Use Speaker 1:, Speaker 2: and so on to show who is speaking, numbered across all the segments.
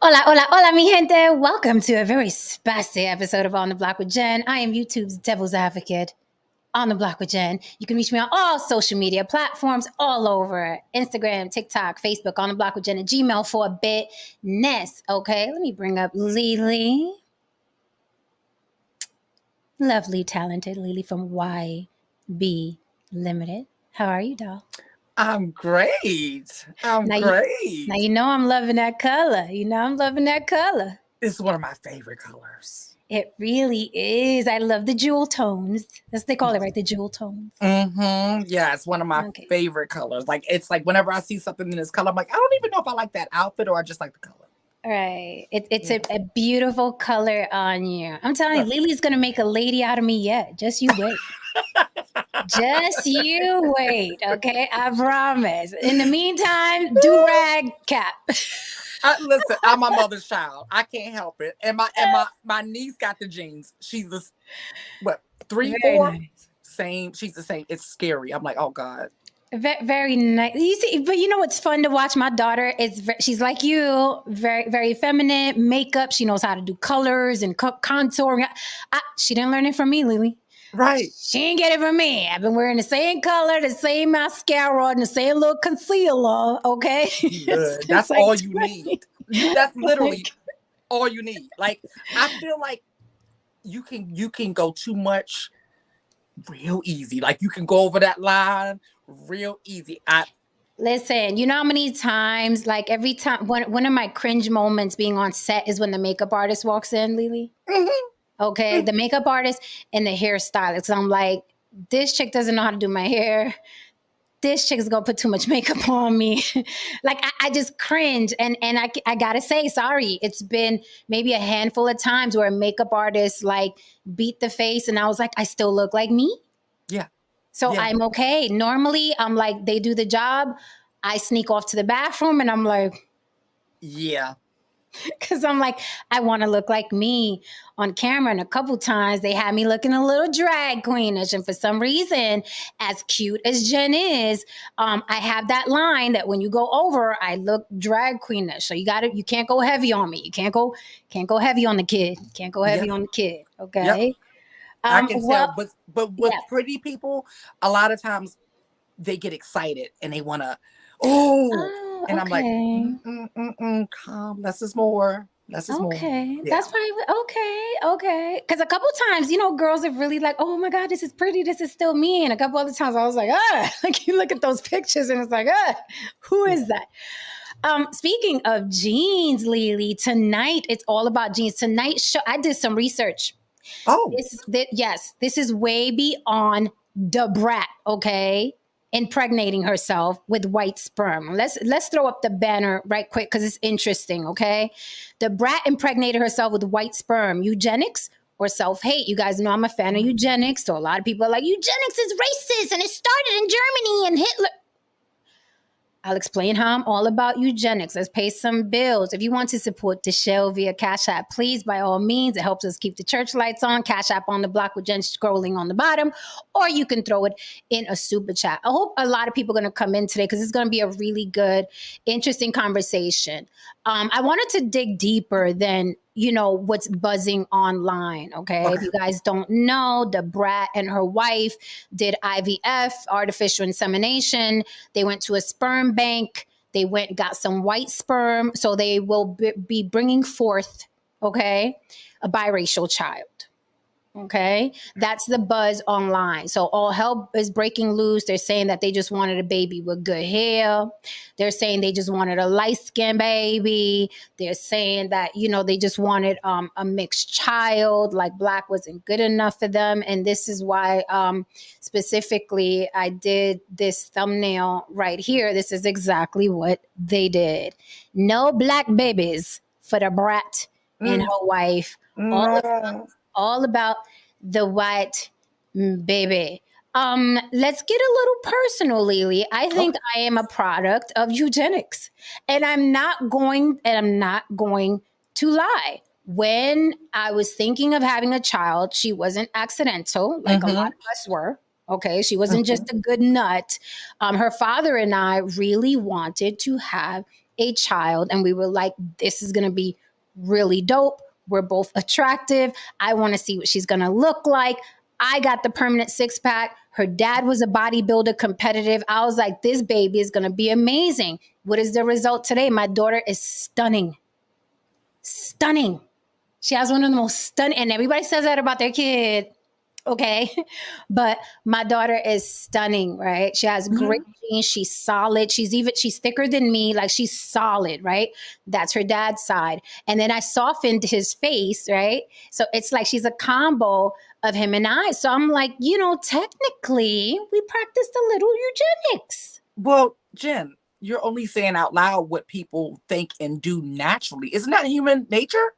Speaker 1: Hola, hola, hola, mi gente. Welcome to a very spicy episode of On the Block with Jen. I am YouTube's devil's advocate, On the Block with Jen. You can reach me on all social media platforms all over Instagram, TikTok, Facebook, On the Block with Jen, and Gmail for a bitness. Okay, let me bring up Lily. Lovely, talented Lily from YB Limited. How are you, doll?
Speaker 2: I'm great. I'm
Speaker 1: Now
Speaker 2: great.
Speaker 1: you know I'm loving that color. I'm loving that color.
Speaker 2: It's one of my favorite colors.
Speaker 1: It really is. I love the jewel tones. That's what they call it, right? The jewel tones.
Speaker 2: Yeah, it's one of my
Speaker 1: Okay.
Speaker 2: favorite colors. Like it's like whenever I see something in this color, I'm like, I don't even know if I like that outfit or I just like the color.
Speaker 1: All right. It's
Speaker 2: Yeah.
Speaker 1: a beautiful color on you. I'm telling you, Lily's going to make a lady out of me yet. Just you wait. Just you wait. Okay. I promise. In the meantime, do rag cap.
Speaker 2: Listen, I'm my mother's child. I can't help it. And my niece got the genes. She's what, three,
Speaker 1: Very
Speaker 2: four?
Speaker 1: nice.
Speaker 2: Same. She's the same. It's scary. I'm like, oh God.
Speaker 1: Very nice. You see, but you know what's fun to watch? My daughter is she's like you, very very feminine. Makeup, she knows how to do colors and contouring. She didn't learn it from me, Lily.
Speaker 2: Right.
Speaker 1: She ain't get it from me. I've been wearing the same color, the same mascara, and the same little concealer. Okay,
Speaker 2: Good. That's
Speaker 1: like
Speaker 2: all you need. That's literally all you need. Like I feel like you can go too much real easy. Like you can go over that line real easy.
Speaker 1: Listen, you know how many times, like every time, one of my cringe moments being on set is when the makeup artist walks in, Lily. Okay, the makeup artist and the hairstylist. I'm like, this chick doesn't know how to do my hair. This chick is gonna put too much makeup on me. Like I just cringe, and I gotta say sorry. It's been maybe a handful of times where a makeup artist like beat the face, and I was like, I still look like me.
Speaker 2: Yeah.
Speaker 1: So
Speaker 2: Yeah.
Speaker 1: I'm okay. Normally, I'm like, they do the job. I sneak off to the bathroom and I'm like,
Speaker 2: Yeah.
Speaker 1: because I'm like, I want to look like me on camera. And a couple times they had me looking a little drag queenish. And for some reason, as cute as Jen is, I have that line that when you go over, I look drag queenish. So you can't go heavy on me. You can't go heavy on the kid. Can't go heavy
Speaker 2: Yep.
Speaker 1: on the kid.
Speaker 2: Yep.
Speaker 1: Okay.
Speaker 2: I can tell.
Speaker 1: Well,
Speaker 2: But with
Speaker 1: yeah.
Speaker 2: pretty people, a lot of times they get excited and they wanna, oh,
Speaker 1: Oh,
Speaker 2: and I'm like,
Speaker 1: okay.
Speaker 2: calm. Less is more. Less is more.
Speaker 1: Okay,
Speaker 2: Yeah.
Speaker 1: that's probably okay. Okay, because a couple times, girls have really like, oh my god, this is pretty. This is still me. And a couple other times, I was like, like you look at those pictures, and it's like, who is that? Speaking of jeans, Lily, tonight it's all about jeans. Tonight show, I did some research.
Speaker 2: Oh.
Speaker 1: Yes, this is way beyond the brat. Okay, impregnating herself with white sperm. Let's throw up the banner right quick because it's interesting. Okay, the brat impregnated herself with white sperm. Eugenics or self-hate. You guys know I'm a fan of eugenics. So a lot of people are like, eugenics is racist and it started in Germany and Hitler. I'll explain how I'm all about eugenics. Let's pay some bills. If you want to support the show via Cash App, please, by all means. It helps us keep the church lights on. Cash App on the block with Jen scrolling on the bottom, or you can throw it in a super chat. I hope a lot of people are going to come in today because it's going to be a really good, interesting conversation. I wanted to dig deeper than what's buzzing online. Okay, if you guys don't know, the brat and her wife did IVF, artificial insemination. They went to a sperm bank. They went got some white sperm, so they will be bringing forth, okay, a biracial child. Okay, that's the buzz online. So all hell is breaking loose. They're saying that they just wanted a baby with good hair. They're saying they just wanted a light skinned baby. They're saying that they just wanted a mixed child. Like black wasn't good enough for them, and this is why specifically I did this thumbnail right here. This is exactly what they did. No black babies for the brat and her wife. All about the white baby. Let's get a little personal, Lily. I think
Speaker 2: Okay.
Speaker 1: I am a product of eugenics, and I'm not going to lie. When I was thinking of having a child, she wasn't accidental, like a lot of us were. Okay, she wasn't just a good nut. Her father and I really wanted to have a child, and we were like, this is going to be really dope. We're both attractive. I want to see what she's going to look like. I got the permanent six pack. Her dad was a bodybuilder, competitive. I was like, this baby is going to be amazing. What is the result today? My daughter is stunning. Stunning. She has one of the most stunning, and everybody says that about their kid. Okay. But my daughter is stunning, right? She has great genes. She's solid. She's thicker than me. Like, she's solid, right? That's her dad's side. And then I softened his face, right? So it's like she's a combo of him and I. So I'm like, technically we practiced a little eugenics.
Speaker 2: Well, Jen, you're only saying out loud what people think and do naturally. Isn't that human nature?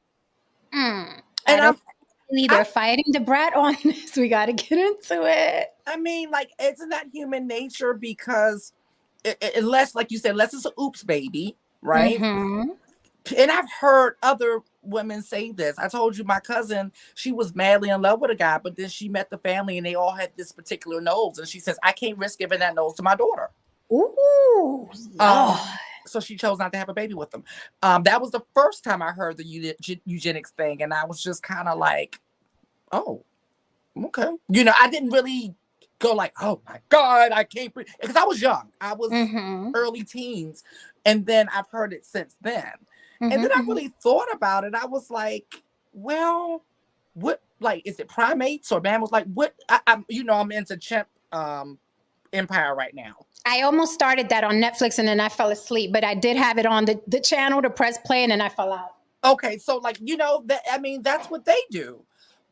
Speaker 1: And they're fighting the brat on this. We got to get into it.
Speaker 2: I mean, like, isn't that human nature? Because unless, like you said, unless it's an oops baby, right?
Speaker 1: Mm-hmm.
Speaker 2: And I've heard other women say this. I told you my cousin, she was madly in love with a guy, but then she met the family and they all had this particular nose. And she says, I can't risk giving that nose to my daughter.
Speaker 1: Ooh.
Speaker 2: So she chose not to have a baby with them. That was the first time I heard the eugenics thing. And I was just kind of like, oh, okay. I didn't really go like, oh my God, I can't breathe. Because I was young. I was early teens. And then I've heard it since then. And then I really thought about it. I was like, well, what, like, is it primates or mammals? Like, what, I'm into chimp empire right now.
Speaker 1: I almost started that on Netflix and then I fell asleep, but I did have it on the channel to press play and then I fell out.
Speaker 2: Okay, so like, that's what they do.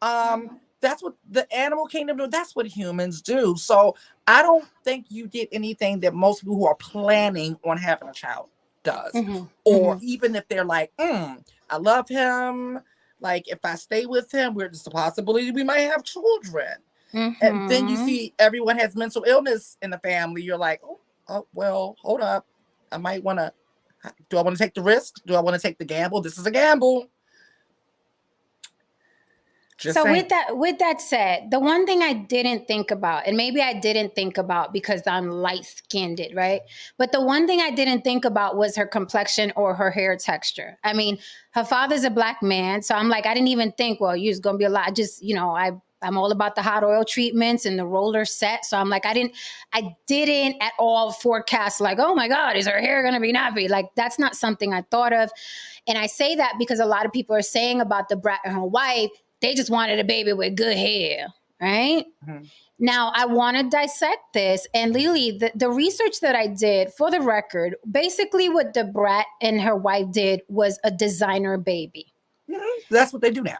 Speaker 2: That's what the animal kingdom do. That's what humans do. So I don't think you did anything that most people who are planning on having a child does. Or even if they're like, I love him. Like, if I stay with him, there's a possibility we might have children. And then you see everyone has mental illness in the family. You're like, oh, well, hold up. I might want to, do I want to take the risk? Do I want to take the gamble? This is a gamble.
Speaker 1: So with that said, the one thing I didn't think about, and maybe I didn't think about because I'm light-skinned, right? But the one thing I didn't think about was her complexion or her hair texture. I mean, her father's a black man. So I'm like, I didn't even think, well, you're going to be a lot. Just, I'm all about the hot oil treatments and the roller set. So I'm like, I didn't at all forecast like, oh my God, is her hair going to be nappy? Like, that's not something I thought of. And I say that because a lot of people are saying about the brat and her wife, they just wanted a baby with good hair, right? Now, I want to dissect this. And Lily, the research that I did, for the record, basically what the brat and her wife did was a designer baby.
Speaker 2: That's what they do now.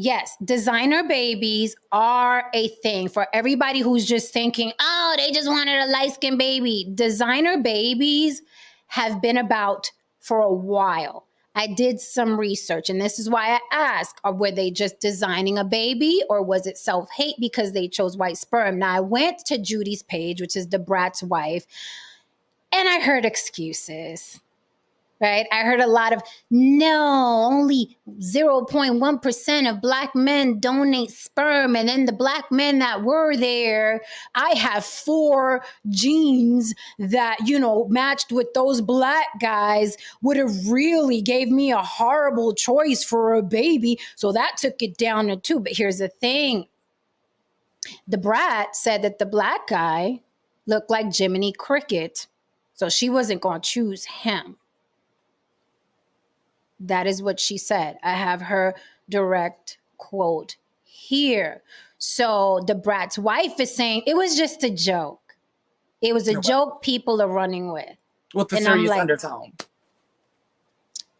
Speaker 1: Yes, designer babies are a thing for everybody who's just thinking, oh, they just wanted a light-skinned baby. Designer babies have been about for a while. I did some research, and this is why I asked, were they just designing a baby or was it self-hate because they chose white sperm? Now, I went to Judy's page, which is the brat's wife, and I heard excuses. Right? I heard a lot of, no, only 0.1% of black men donate sperm. And then the black men that were there, I have 4 genes that, matched with those black guys would have really gave me a horrible choice for a baby. So that took it down to 2. But here's the thing. The brat said that the black guy looked like Jiminy Cricket. So she wasn't going to choose him. That is what she said. I have her direct quote here. So the brat's wife is saying it was just a joke. It was a joke people are running with.
Speaker 2: With the serious undertone.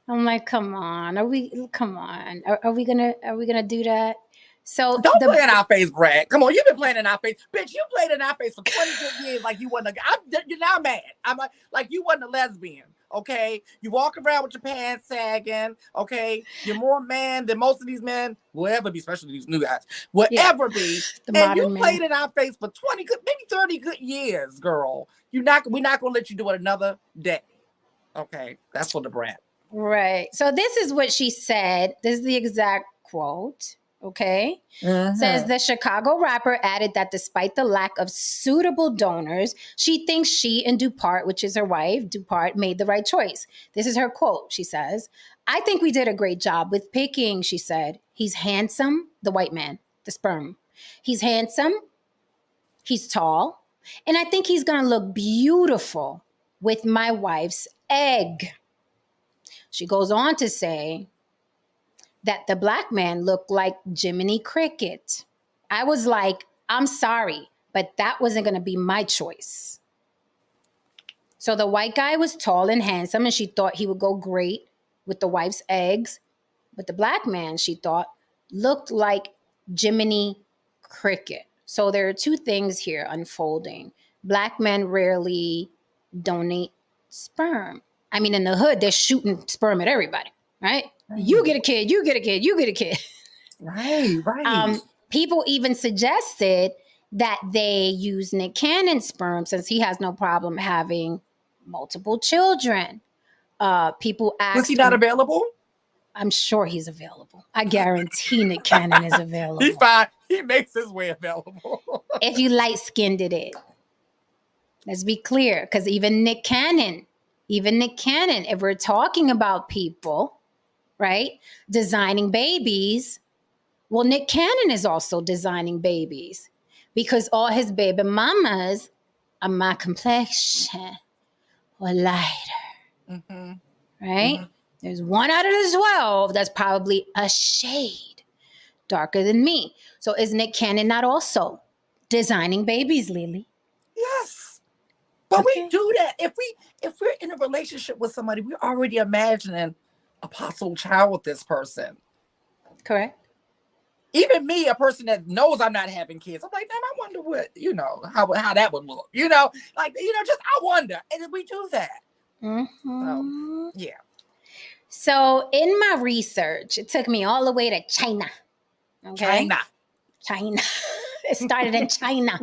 Speaker 1: I'm like, come on. Are we gonna do that? So
Speaker 2: don't play in our face, Brad. Come on, you've been playing in our face. Bitch, you played in our face for 20 good years like you wasn't you're now mad. I'm like you wasn't a lesbian. Okay, you walk around with your pants sagging. Okay, you're more man than most of these men will ever be, especially these new guys will ever be. And you played in our face for 20 good, maybe 30 good years, girl. We're not gonna let you do it another day. Okay, that's for the brat.
Speaker 1: Right. So this is what she said. This is the exact quote. Okay. Says
Speaker 2: Mm-hmm.
Speaker 1: the Chicago rapper added that despite the lack of suitable donors, she thinks she and Dupart, which is her wife, Dupart, made the right choice. This is her quote. She says, I think we did a great job with picking, she said. He's handsome, the white man, the sperm. He's handsome, he's tall, and I think he's going to look beautiful with my wife's egg. She goes on to say that the black man looked like Jiminy Cricket. I was like, I'm sorry, but that wasn't going to be my choice. So the white guy was tall and handsome, and she thought he would go great with the wife's eggs. But the black man, she thought, looked like Jiminy Cricket. So there are two things here unfolding. Black men rarely donate sperm. I mean, in the hood, they're shooting sperm at everybody, right? You get a kid, you get a kid, you get a kid.
Speaker 2: Right.
Speaker 1: People even suggested that they use Nick Cannon's sperm since he has no problem having multiple children. People
Speaker 2: Was he
Speaker 1: asked,
Speaker 2: not available?
Speaker 1: I'm sure he's available. I guarantee Nick Cannon is available.
Speaker 2: He's fine. He makes his way available.
Speaker 1: If you light skinned it. Let's be clear, because even Nick Cannon, if we're talking about people, right, designing babies, well, Nick Cannon is also designing babies because all his baby mamas are my complexion or lighter,
Speaker 2: Mm-hmm.
Speaker 1: right?
Speaker 2: Mm-hmm.
Speaker 1: There's one out of the 12 that's probably a shade darker than me. So is Nick Cannon not also designing babies, Lily?
Speaker 2: Yes. But
Speaker 1: Okay.
Speaker 2: we do that. If we're in a relationship with somebody, we're already imagining a possible child with this person.
Speaker 1: Correct.
Speaker 2: Even me, a person that knows I'm not having kids, I'm like, damn, I wonder what, how that would look. Just I wonder. And we do that.
Speaker 1: Mm-hmm.
Speaker 2: Yeah.
Speaker 1: So in my research, it took me all the way to China. Okay. China. It started in China.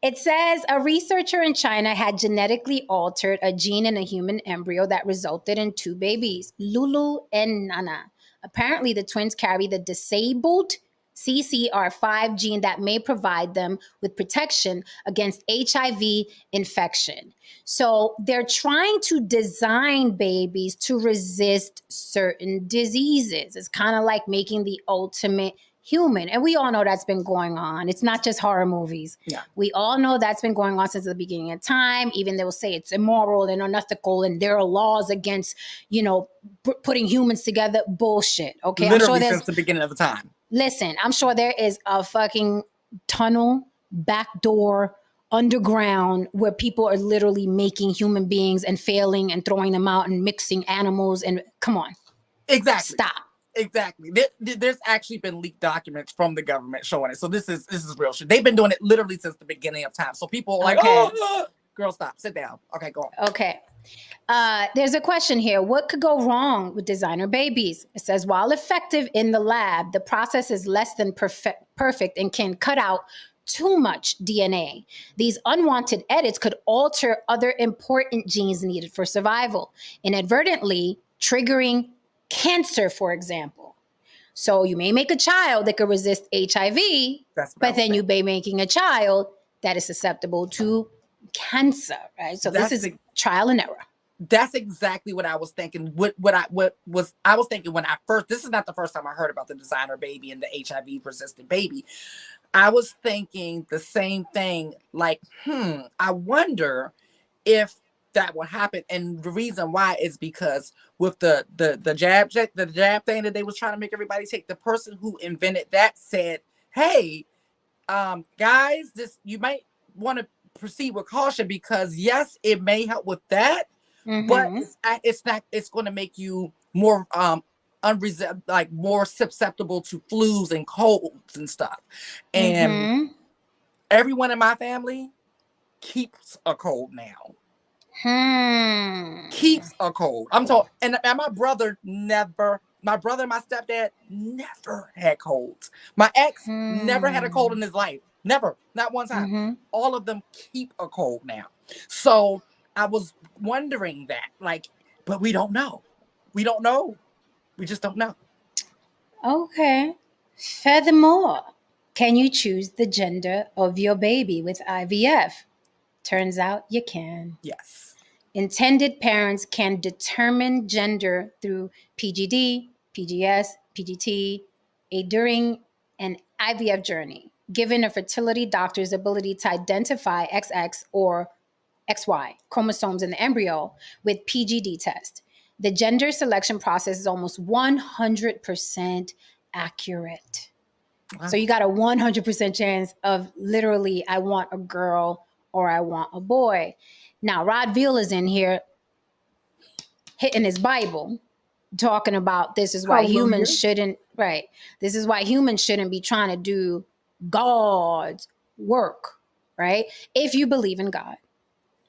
Speaker 1: It says a researcher in China had genetically altered a gene in a human embryo that resulted in two babies, Lulu and Nana. Apparently, the twins carry the disabled CCR5 gene that may provide them with protection against HIV infection. So they're trying to design babies to resist certain diseases. It's kind of like making the ultimate human. And we all know that's been going on. It's not just horror movies.
Speaker 2: Yeah.
Speaker 1: We all know that's been going on since the beginning of time. Even they'll say it's immoral and unethical and there are laws against, putting humans together. Bullshit. Okay.
Speaker 2: Literally since the beginning of the time.
Speaker 1: Listen, I'm sure there is a fucking tunnel, back door, underground where people are literally making human beings and failing and throwing them out and mixing animals. And come on.
Speaker 2: Exactly.
Speaker 1: Stop.
Speaker 2: Exactly. There's actually been leaked documents from the government showing it. So this is real shit. They've been doing it literally since the beginning of time. So people are like, oh, girl, stop. Sit down. Okay, go on.
Speaker 1: Okay. There's a question here. What could go wrong with designer babies? It says, while effective in the lab, the process is less than perfect and can cut out too much DNA. These unwanted edits could alter other important genes needed for survival, inadvertently triggering cancer, for example. So you may make a child that could resist HIV, but then you may be making a child that is susceptible to cancer, right? So this is trial and error.
Speaker 2: That's exactly what I was thinking. I was thinking when I first, this is not the first time I heard about the designer baby and the HIV resistant baby. I was thinking the same thing, like, I wonder if that will happen. And the reason why is because with the jab thing that they was trying to make everybody take, the person who invented that said, hey, guys, you might want to proceed with caution because yes, it may help with that, but it's going to make you more more susceptible to flus and colds and stuff. And everyone in my family keeps a cold now. Keeps a cold. I'm talking, and my brother and my stepdad never had colds. My ex never had a cold in his life. Never, not one time. All of them keep a cold now. So I was wondering that, but we don't know. We don't know. We just don't know.
Speaker 1: Okay. Furthermore, can you choose the gender of your baby with IVF? Turns out you can.
Speaker 2: Yes.
Speaker 1: Intended parents can determine gender through PGD, PGS, PGT, during an IVF journey, given a fertility doctor's ability to identify XX or XY chromosomes in the embryo with PGD test. The gender selection process is almost 100% accurate.
Speaker 2: Wow.
Speaker 1: So you got a 100% chance of literally, I want a girl or I want a boy. Now, Rod Veal is in here hitting his Bible, talking about this is why
Speaker 2: Hallelujah.
Speaker 1: humans shouldn't, right? This is why humans shouldn't be trying to do God's work, right? If you believe in God,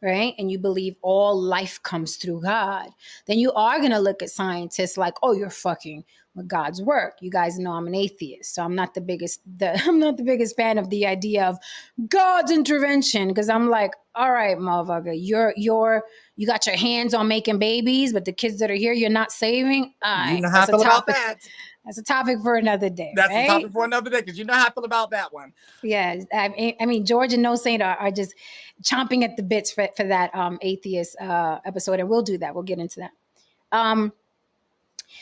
Speaker 1: right? And you believe all life comes through God, then you are going to look at scientists like, oh, you're fucking with God's work. You guys know I'm an atheist, so I'm not the biggest fan of the idea of God's intervention, because I'm like, all right, motherfucker, you got your hands on making babies, but the kids that are here, you're not saving. All right,
Speaker 2: You know how I feel about that.
Speaker 1: That's a topic for another day.
Speaker 2: That's
Speaker 1: right?
Speaker 2: a topic for another day, because you know how I feel about that one.
Speaker 1: Yeah, I mean, George and No Saint are just chomping at the bits for that atheist episode, and we'll do that. We'll get into that.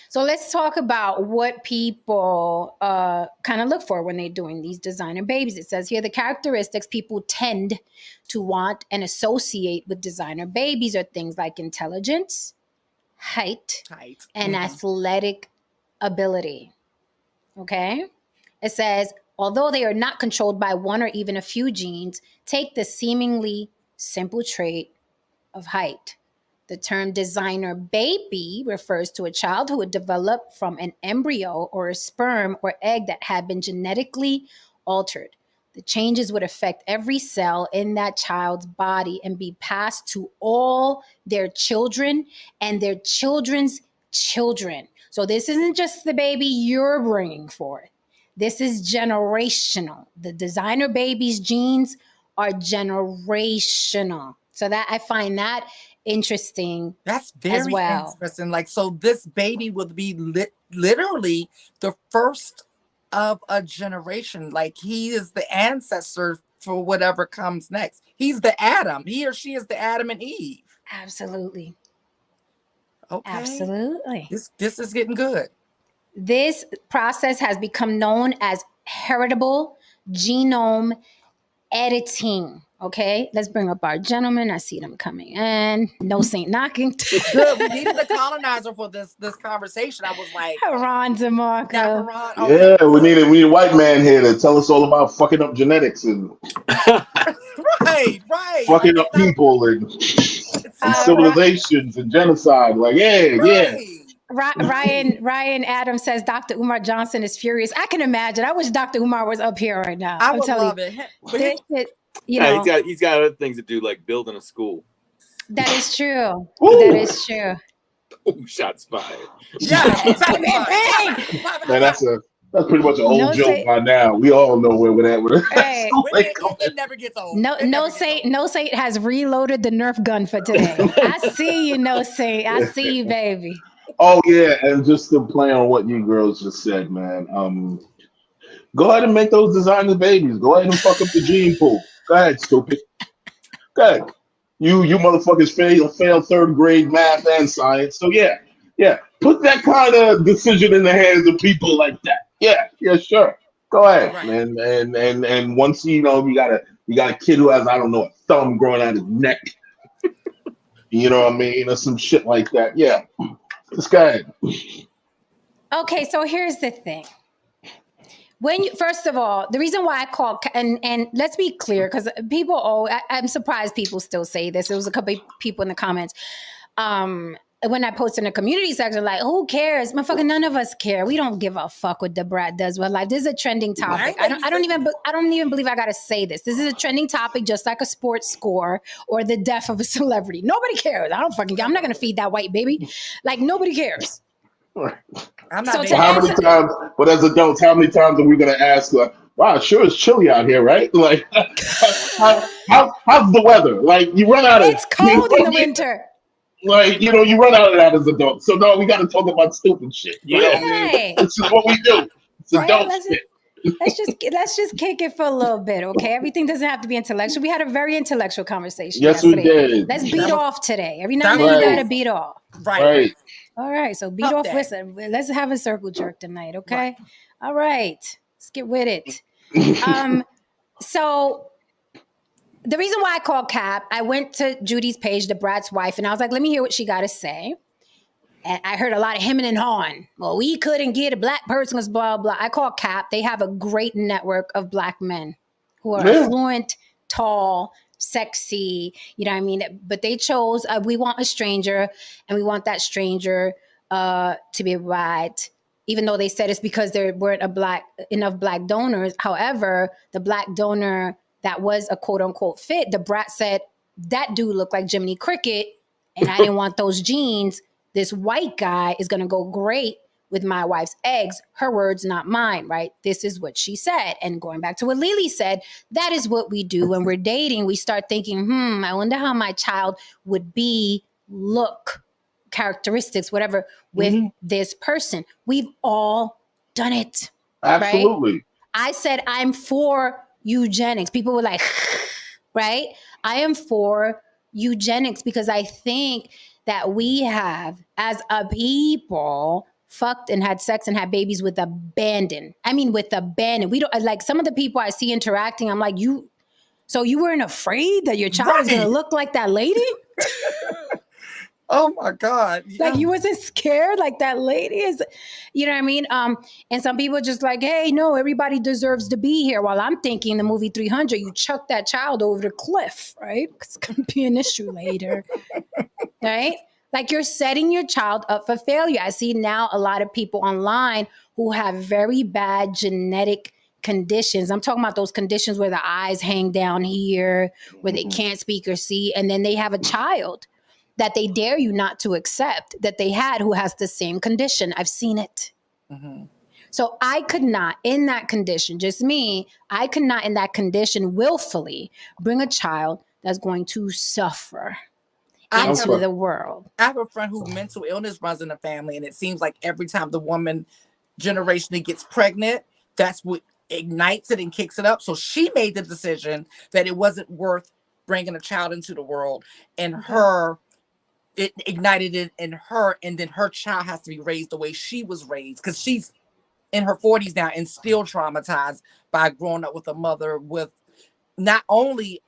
Speaker 1: So let's talk about what people kind of look for when they're doing these designer babies. It says here the characteristics people tend to want and associate with designer babies are things like intelligence, height. And athletic ability. Okay? It says, although they are not controlled by one or even a few genes, take the seemingly simple trait of height. The term designer baby refers to a child who would develop from an embryo or a sperm or egg that had been genetically altered. The changes would affect every cell in that child's body and be passed to all their children and their children's children. So this isn't just the baby you're bringing forth. This is generational. The designer baby's genes are generational. So that I find that interesting.
Speaker 2: That's very interesting. Like, so this baby would be literally the first of a generation. Like, he is the ancestor for whatever comes next. He's the Adam. He or she is the Adam and Eve.
Speaker 1: Absolutely.
Speaker 2: Okay.
Speaker 1: Absolutely.
Speaker 2: This is getting good.
Speaker 1: This process has become known as heritable genome editing. Okay, let's bring up our gentlemen. I see them coming in. No Saint knocking.
Speaker 2: Good. We needed a colonizer for this conversation. I was like,
Speaker 1: Ron DeMarco.
Speaker 3: Yeah, we need a white man here to tell us all about fucking up genetics and
Speaker 2: right.
Speaker 3: fucking up people and civilizations and genocide. Like, yeah.
Speaker 1: Ryan Adams says Dr. Umar Johnson is furious. I can imagine. I wish Dr. Umar was up here right now.
Speaker 2: I would love it.
Speaker 4: He's got other things to do, like building a school.
Speaker 1: That is true.
Speaker 3: Ooh.
Speaker 1: That is true.
Speaker 4: Oh, shots fired.
Speaker 2: Yeah.
Speaker 3: Man, that's pretty much an old joke by now. We all know where we're at with it.
Speaker 1: Hey.
Speaker 2: It never gets old.
Speaker 1: No Saint has reloaded the Nerf gun for today. I see you, No Saint. I see you, baby.
Speaker 3: Oh yeah, and just to play on what you girls just said, man. Go ahead and make those designer babies. Go ahead and fuck up the gene pool. Go ahead, stupid. Go ahead. You motherfuckers failed third grade math and science. So yeah. Put that kind of decision in the hands of people like that. Yeah, sure. Go ahead, man. And once you got a kid who has, I don't know, a thumb growing out his neck. You know what I mean? Or some shit like that. Yeah. Just go ahead.
Speaker 1: Okay, so here's the thing. First of all, the reason why I call, and let's be clear, because I'm surprised people still say this. There was a couple of people in the comments when I posted in the community section, like, who cares? Motherfucker, none of us care. We don't give a fuck what the brat does with life. This is a trending topic. I don't even believe I gotta say this. This is a trending topic, just like a sports score or the death of a celebrity. Nobody cares. I'm not gonna feed that white baby. Like, nobody cares.
Speaker 2: I'm not.
Speaker 3: So how many times? But as adults, how many times are we gonna ask? Wow, sure it's chilly out here, right? Like, how's the weather? Like, you run out of.
Speaker 1: It's cold in the winter.
Speaker 3: Like, you run out of that as adults. So no, we got to talk about stupid shit. You know what I mean?
Speaker 1: Right.
Speaker 3: This is what we do. It's
Speaker 1: Right.
Speaker 3: adult shit.
Speaker 1: Let's just kick it for a little bit, okay? Everything doesn't have to be intellectual. We had a very intellectual conversation
Speaker 3: Yes, we
Speaker 1: yesterday.
Speaker 3: did.
Speaker 1: Let's beat off today. Every now and
Speaker 2: that
Speaker 1: then you
Speaker 3: was-
Speaker 1: gotta beat off.
Speaker 2: Right.
Speaker 1: All right. So beat
Speaker 2: Hump
Speaker 1: off.
Speaker 2: day.
Speaker 1: Listen, let's have a circle jerk tonight, okay?
Speaker 2: Right.
Speaker 1: All right. Let's get with it. So the reason why I called Cap, I went to Judy's page, the Brat's wife, and I was like, let me hear what she got to say. And I heard a lot of hemming and hawing. Well, we couldn't get a black person, because blah, blah. I call Cap. They have a great network of black men who are affluent, tall, sexy, you know what I mean? But they chose, we want a stranger, and we want that stranger to be white, even though they said it's because there weren't enough black donors. However, the black donor that was a quote unquote fit, the Brat said, that dude looked like Jiminy Cricket, and I didn't want those genes. This white guy is going to go great with my wife's eggs. Her words, not mine, right? This is what she said. And going back to what Lily said, that is what we do when we're dating. We start thinking, I wonder how my child would be, look, characteristics, whatever, with this person. We've all done it.
Speaker 3: Absolutely.
Speaker 1: Right? I said, I'm for eugenics. People were like, right? I am for eugenics because I think that we have, as a people, fucked and had sex and had babies with abandon. I mean, with abandon. We don't, like, some of the people I see interacting, I'm like, so you weren't afraid that your child was going to look like that lady?
Speaker 2: Oh my God.
Speaker 1: Like, you wasn't scared like that lady is, you know what I mean? And some people just like, hey, no, everybody deserves to be here. While I'm thinking the movie 300, you chuck that child over the cliff, right? It's going to be an issue later, right? Like, you're setting your child up for failure. I see now a lot of people online who have very bad genetic conditions. I'm talking about those conditions where the eyes hang down here, where they can't speak or see, and then they have a child that they dare you not to accept that they had who has the same condition. I've seen it. So I could not, in that condition, just me, I could not in that condition willfully bring a child that's going to suffer into the world.
Speaker 2: I have a friend who mental illness runs in the family, and it seems like every time the woman generationally gets pregnant, that's what ignites it and kicks it up. So she made the decision that it wasn't worth bringing a child into the world, and it ignited it in her, and then her child has to be raised the way she was raised, because she's in her 40s now and still traumatized by growing up with a mother with not only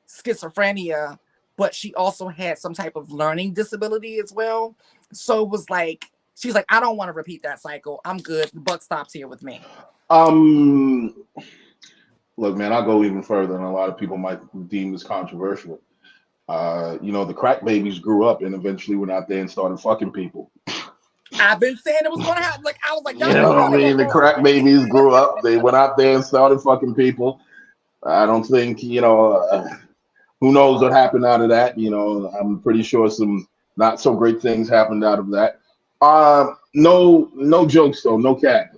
Speaker 2: schizophrenia, but she also had some type of learning disability as well. So it was like, she's like, I don't want to repeat that cycle. I'm good. The buck stops here with me.
Speaker 3: Look, man, I'll go even further, and a lot of people might deem this controversial. The crack babies grew up and eventually went out there and started fucking people.
Speaker 2: I've been saying it was going to happen. Like, I was like,
Speaker 3: you know what I mean? The crack babies grew up. They went out there and started fucking people. I don't think, who knows what happened out of that. I'm pretty sure some not so great things happened out of that. No jokes though, no cap.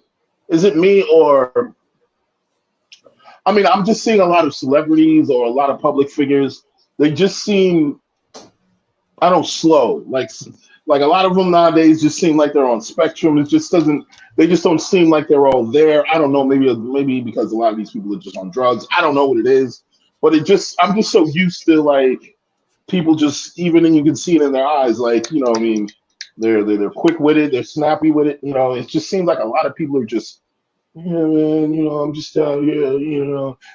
Speaker 3: Is it me or? I mean, I'm just seeing a lot of celebrities or a lot of public figures. They just seem, I don't know, slow. Like a lot of them nowadays just seem like they're on spectrum. It just doesn't. They just don't seem like they're all there. I don't know. Maybe because a lot of these people are just on drugs. I don't know what it is, but I'm just so used to like people just even, and you can see it in their eyes. Like I mean, they're quick witted. They're snappy with it. It just seems like a lot of people are just. Yeah, man, I'm just out here,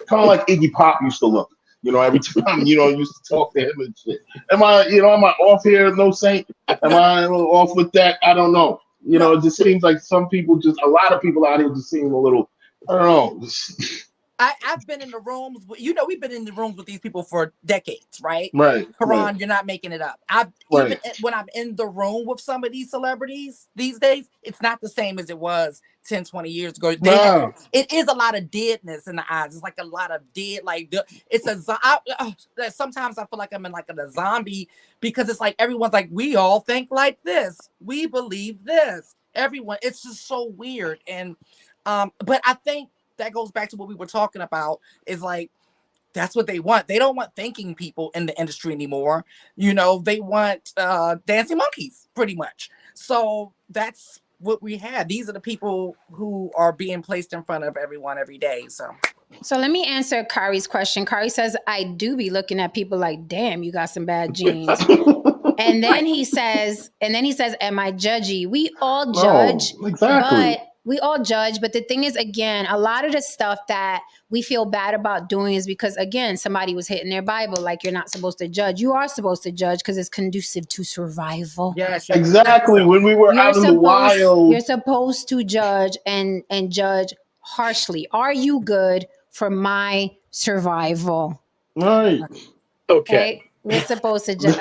Speaker 3: kind of like Iggy Pop used to look, every time, used to talk to him and shit. Am I off here, no saint? Am I off with that? I don't know. It just seems like a lot of people out here just seem a little, I don't know.
Speaker 2: I've been in the rooms, we've been in the rooms with these people for decades, right?
Speaker 3: Right.
Speaker 2: Karan,
Speaker 3: right.
Speaker 2: You're not making it up. Even when I'm in the room with some of these celebrities these days, it's not the same as it was 10, 20 years ago. It is a lot of deadness in the eyes. It's like a lot of dead, sometimes I feel like I'm in like a zombie, because it's like everyone's like, we all think like this. We believe this. Everyone, it's just so weird. And but I think that goes back to what we were talking about, is like, That's what they want. They don't want thanking people in the industry anymore. You know, they want dancing monkeys, pretty much. So that's what we have. These are the people who are being placed in front of everyone every day.
Speaker 1: So let me answer Kari's question. Kari says, I do be looking at people like, damn, you got some bad genes. And then he says, am I judgy? We all judge,
Speaker 3: exactly.
Speaker 1: but the thing is, again, a lot of the stuff that we feel bad about doing is because, again, somebody was hitting their Bible like you're not supposed to judge. You are supposed to judge because it's conducive to survival.
Speaker 2: Yes,
Speaker 3: exactly. When we were out in the wild,
Speaker 1: you're supposed to judge and judge harshly. Are you good for my survival?
Speaker 3: Right.
Speaker 4: Okay.
Speaker 1: We're supposed to judge.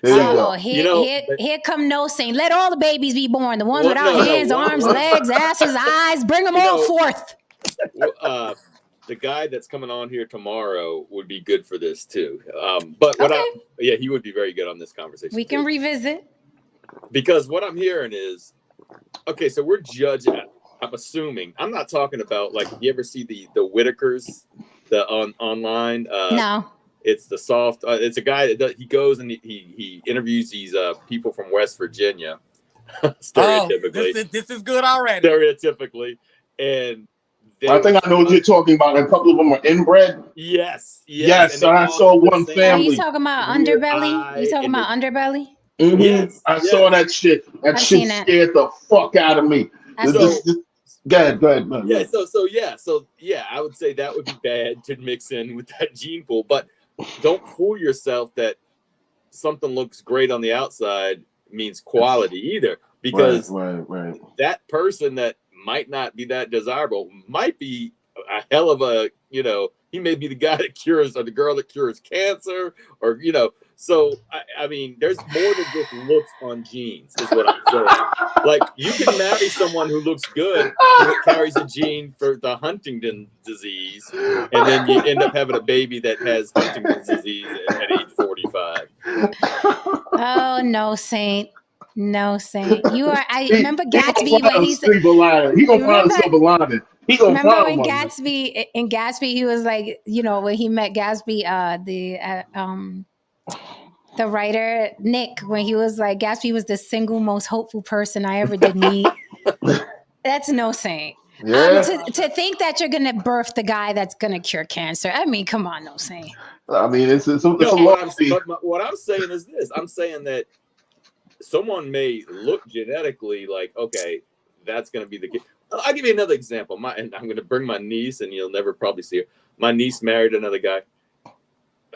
Speaker 1: Here come no saying, let all the babies be born. The ones without hands, arms, legs, asses, eyes, bring them all forth.
Speaker 4: The guy that's coming on here tomorrow would be good for this too. He would be very good on this conversation.
Speaker 1: We can revisit.
Speaker 4: Because what I'm hearing is, okay, so we're judging. I'm assuming. I'm not talking about like you ever see the Whitakers, online.
Speaker 1: No.
Speaker 4: It's the soft. It's a guy that he goes and he interviews these people from West Virginia. Stereotypically,
Speaker 2: this is good already.
Speaker 4: Stereotypically, and
Speaker 3: I think I know what you're talking about. A couple of them are inbred.
Speaker 4: Yes.
Speaker 3: I saw one family.
Speaker 1: Are you talking about underbelly? You talking about underbelly?
Speaker 3: Mm-hmm. Yes, I saw that shit. That shit scared the fuck out of me. Go ahead.
Speaker 4: Yeah, so I would say that would be bad to mix in with that gene pool, but don't fool yourself that something looks great on the outside means quality either, because
Speaker 3: right.
Speaker 4: That person that might not be that desirable might be a hell of a, he may be the guy that cures or the girl that cures cancer or, so I mean, there's more than just looks on genes is what I'm saying. Like you can marry someone who looks good, who carries a gene for the Huntington disease, and then you end up having a baby that has Huntington's disease at age 45.
Speaker 1: Oh, no, Saint. No, Saint. You are. I remember Gatsby when he said,
Speaker 3: "He gonna find a silver lining." He gonna
Speaker 1: remember
Speaker 3: find
Speaker 1: when
Speaker 3: one.
Speaker 1: in Gatsby, he was like, when he met Gatsby, the writer Nick, when he was like, Gatsby was the single most hopeful person I ever did meet. That's no Saint.
Speaker 3: Yeah.
Speaker 1: To think that you're gonna birth the guy that's gonna cure cancer. I mean, come on, no Saint.
Speaker 3: I mean, it's a
Speaker 4: what I'm saying is this. I'm saying that someone may look genetically like, okay, that's going to be the kid. I'll give you another example. And I'm going to bring my niece, and you'll never probably see her. My niece married another guy.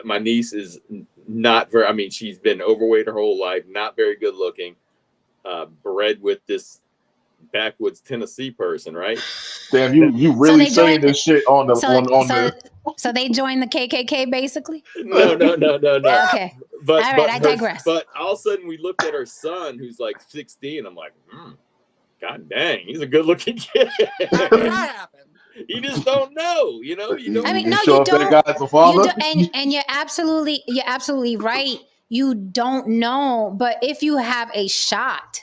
Speaker 4: My niece is not very, I mean, she's been overweight her whole life, not very good looking, bred with this backwoods Tennessee person, right?
Speaker 3: Damn, you really saying this shit on the
Speaker 1: So they joined the KKK basically?
Speaker 4: No.
Speaker 1: Okay.
Speaker 4: But,
Speaker 1: all right, I digress.
Speaker 4: But all of a sudden we looked at her son who's like 16. I'm like, God dang, he's a good looking kid.
Speaker 2: How did that happen?
Speaker 4: You just don't know, you don't.
Speaker 1: I mean, no,
Speaker 3: you don't.
Speaker 1: And you're absolutely right. You don't know, but if you have a shot,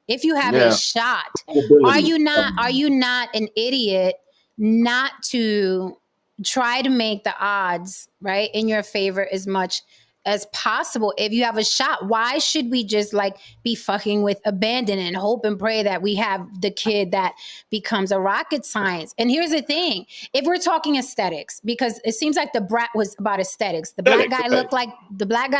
Speaker 1: are you not an idiot not to try to make the odds right in your favor as much as possible? If you have a shot, why should we just like be fucking with abandon and hope and pray that we have the kid that becomes a rocket science? And here's the thing, if we're talking aesthetics, because it seems like the Brat was about aesthetics. The black guy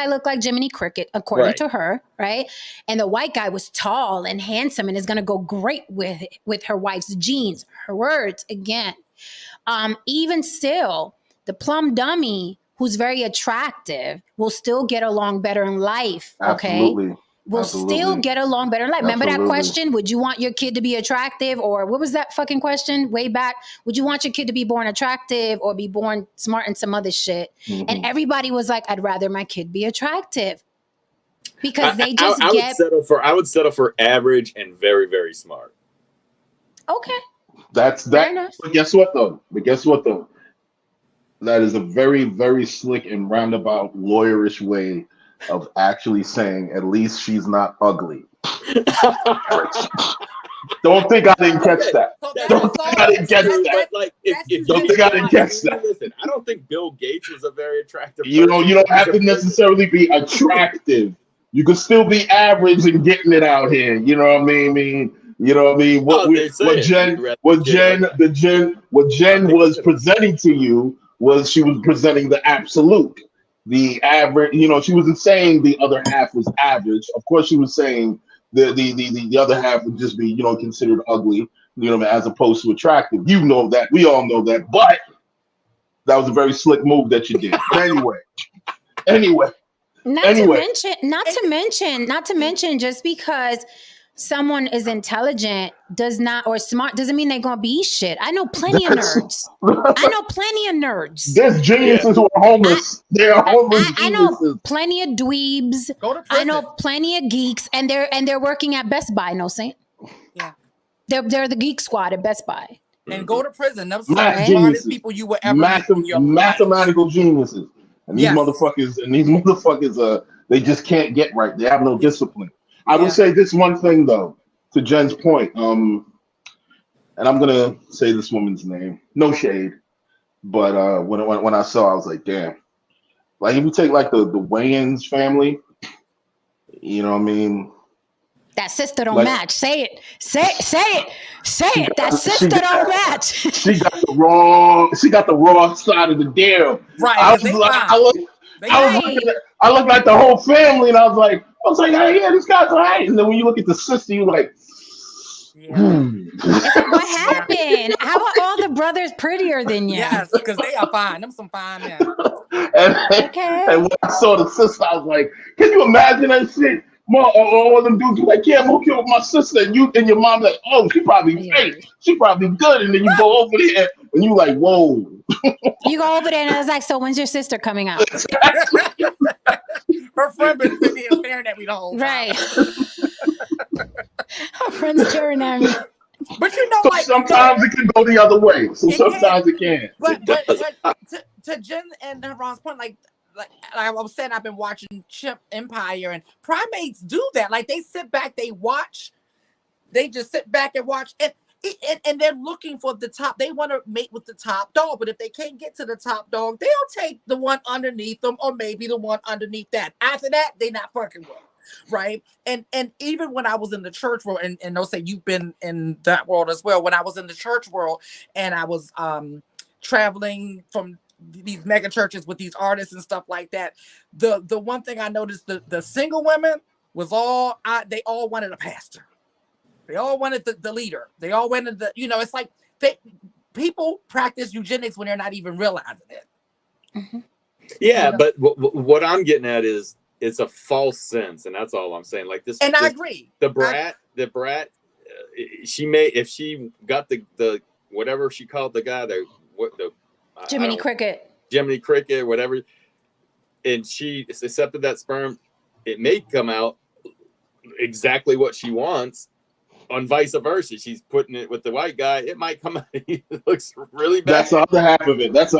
Speaker 1: looked like Jiminy Cricket, according to her, right? And the white guy was tall and handsome and is going to go great with her wife's genes. Her words again. Even still, the plum dummy who's very attractive will still get along better in life. Okay.
Speaker 3: Absolutely.
Speaker 1: Will still get along better in life. Remember that question? Would you want your kid to be attractive? Or what was that fucking question way back? Would you want your kid to be born attractive or be born smart and some other shit? Mm-hmm. And everybody was like, I'd rather my kid be attractive. Because they just
Speaker 4: I would settle for average and very, very smart.
Speaker 1: Okay.
Speaker 3: That's that. But guess what though? That is a very, very slick and roundabout lawyerish way of actually saying at least she's not ugly. Don't think I didn't catch that.
Speaker 2: So
Speaker 3: Don't think I didn't catch that.
Speaker 4: Like,
Speaker 3: Don't think I didn't catch that.
Speaker 4: Listen, I don't think Bill Gates was a very attractive.
Speaker 3: You don't have to necessarily be attractive. You can still be average and getting it out here. You know what I mean? You know what I mean? What Jen was presenting to you was she was presenting the absolute, the average. You know, she wasn't saying the other half was average. Of course, she was saying the other half would just be, you know, considered ugly. You know, as opposed to attractive. You know that. We all know that. But that was a very slick move that you did. But anyway. Not
Speaker 1: to mention, just because someone is intelligent or smart doesn't mean they're gonna be shit. I know plenty of nerds.
Speaker 3: There's geniuses who are homeless. They are homeless.
Speaker 1: I know plenty of dweebs.
Speaker 2: Go to prison.
Speaker 1: I know plenty of geeks, and they're working at Best Buy. No saying.
Speaker 2: Yeah.
Speaker 1: They're the geek squad at Best Buy.
Speaker 2: And go to prison. Those are the smartest people you will ever meet in your
Speaker 3: mathematical
Speaker 2: life.
Speaker 3: geniuses. And these motherfuckers, they just can't get right. They have no discipline. I will say this one thing though, to Jen's point. And I'm gonna say this woman's name. No shade, but when I saw, I was like, damn. Like if you take like the Wayans family, you know what I mean?
Speaker 1: That sister don't match. Say it. That sister don't match.
Speaker 3: She got the wrong side of the deal.
Speaker 2: Right.
Speaker 3: I looked like the whole family, and I was like, hey, yeah, this guy's all right. And then when you look at the sister, you're like,
Speaker 1: It's like, what happened? How are all the brothers prettier than you?
Speaker 2: Yes, because they are fine. Them some fine men.
Speaker 3: And when I saw the sister, I was like, can you imagine that shit? All of them dudes like, yeah, I'm okay with my sister, and you and your mom like, oh, she probably fake, she probably good, and then you go over there and you like, whoa.
Speaker 1: You go over there and I was like, so when's your sister coming out?
Speaker 2: Her friend been sitting here staring at me the whole time.
Speaker 1: Right. Her friend's staring at me.
Speaker 2: But you know, like
Speaker 3: sometimes it can go the other way. So sometimes it can.
Speaker 2: But to Jen and Ron's point, like I was saying, I've been watching Chimp Empire, and primates do that. Like they sit back, they watch, they just sit back and watch, and they're looking for the top. They want to mate with the top dog, but if they can't get to the top dog, they'll take the one underneath them, or maybe the one underneath that. After that, they're not fucking with. Right. And even when I was in the church world, and they'll say you've been in that world as well. When I was in the church world and I was traveling from these mega churches with these artists and stuff like that, the one thing I noticed, the single women was they all wanted a pastor. They all wanted the leader. They all wanted it's like people practice eugenics when they're not even realizing it.
Speaker 1: Mm-hmm.
Speaker 4: Yeah, but what I'm getting at is it's a false sense, and that's all I'm saying. Like this,
Speaker 2: and I agree.
Speaker 4: The brat, she may, if she got the whatever she called the guy,
Speaker 1: Jiminy
Speaker 4: Cricket, whatever, and she accepted that sperm, it may come out exactly what she wants. On vice versa, she's putting it with the white guy. It might come out. It looks really bad.
Speaker 3: That's the other half of it. That's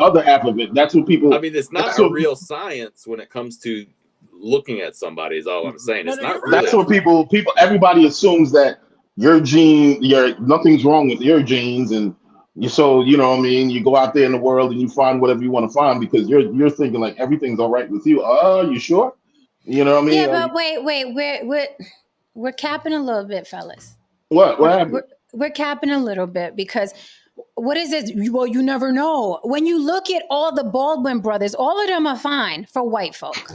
Speaker 3: what people.
Speaker 4: I mean, it's not a real science when it comes to looking at somebody. Is all I'm saying. It's not. Really
Speaker 3: that's what people. Everybody assumes that nothing's wrong with your genes, and you know what I mean. You go out there in the world and you find whatever you want to find because you're thinking like everything's all right with you. You sure? You know what I mean?
Speaker 1: Yeah, but wait, we're capping a little bit, fellas.
Speaker 3: What happened?
Speaker 1: We're capping a little bit because what is it? Well, you never know. When you look at all the Baldwin brothers, all of them are fine for white folk.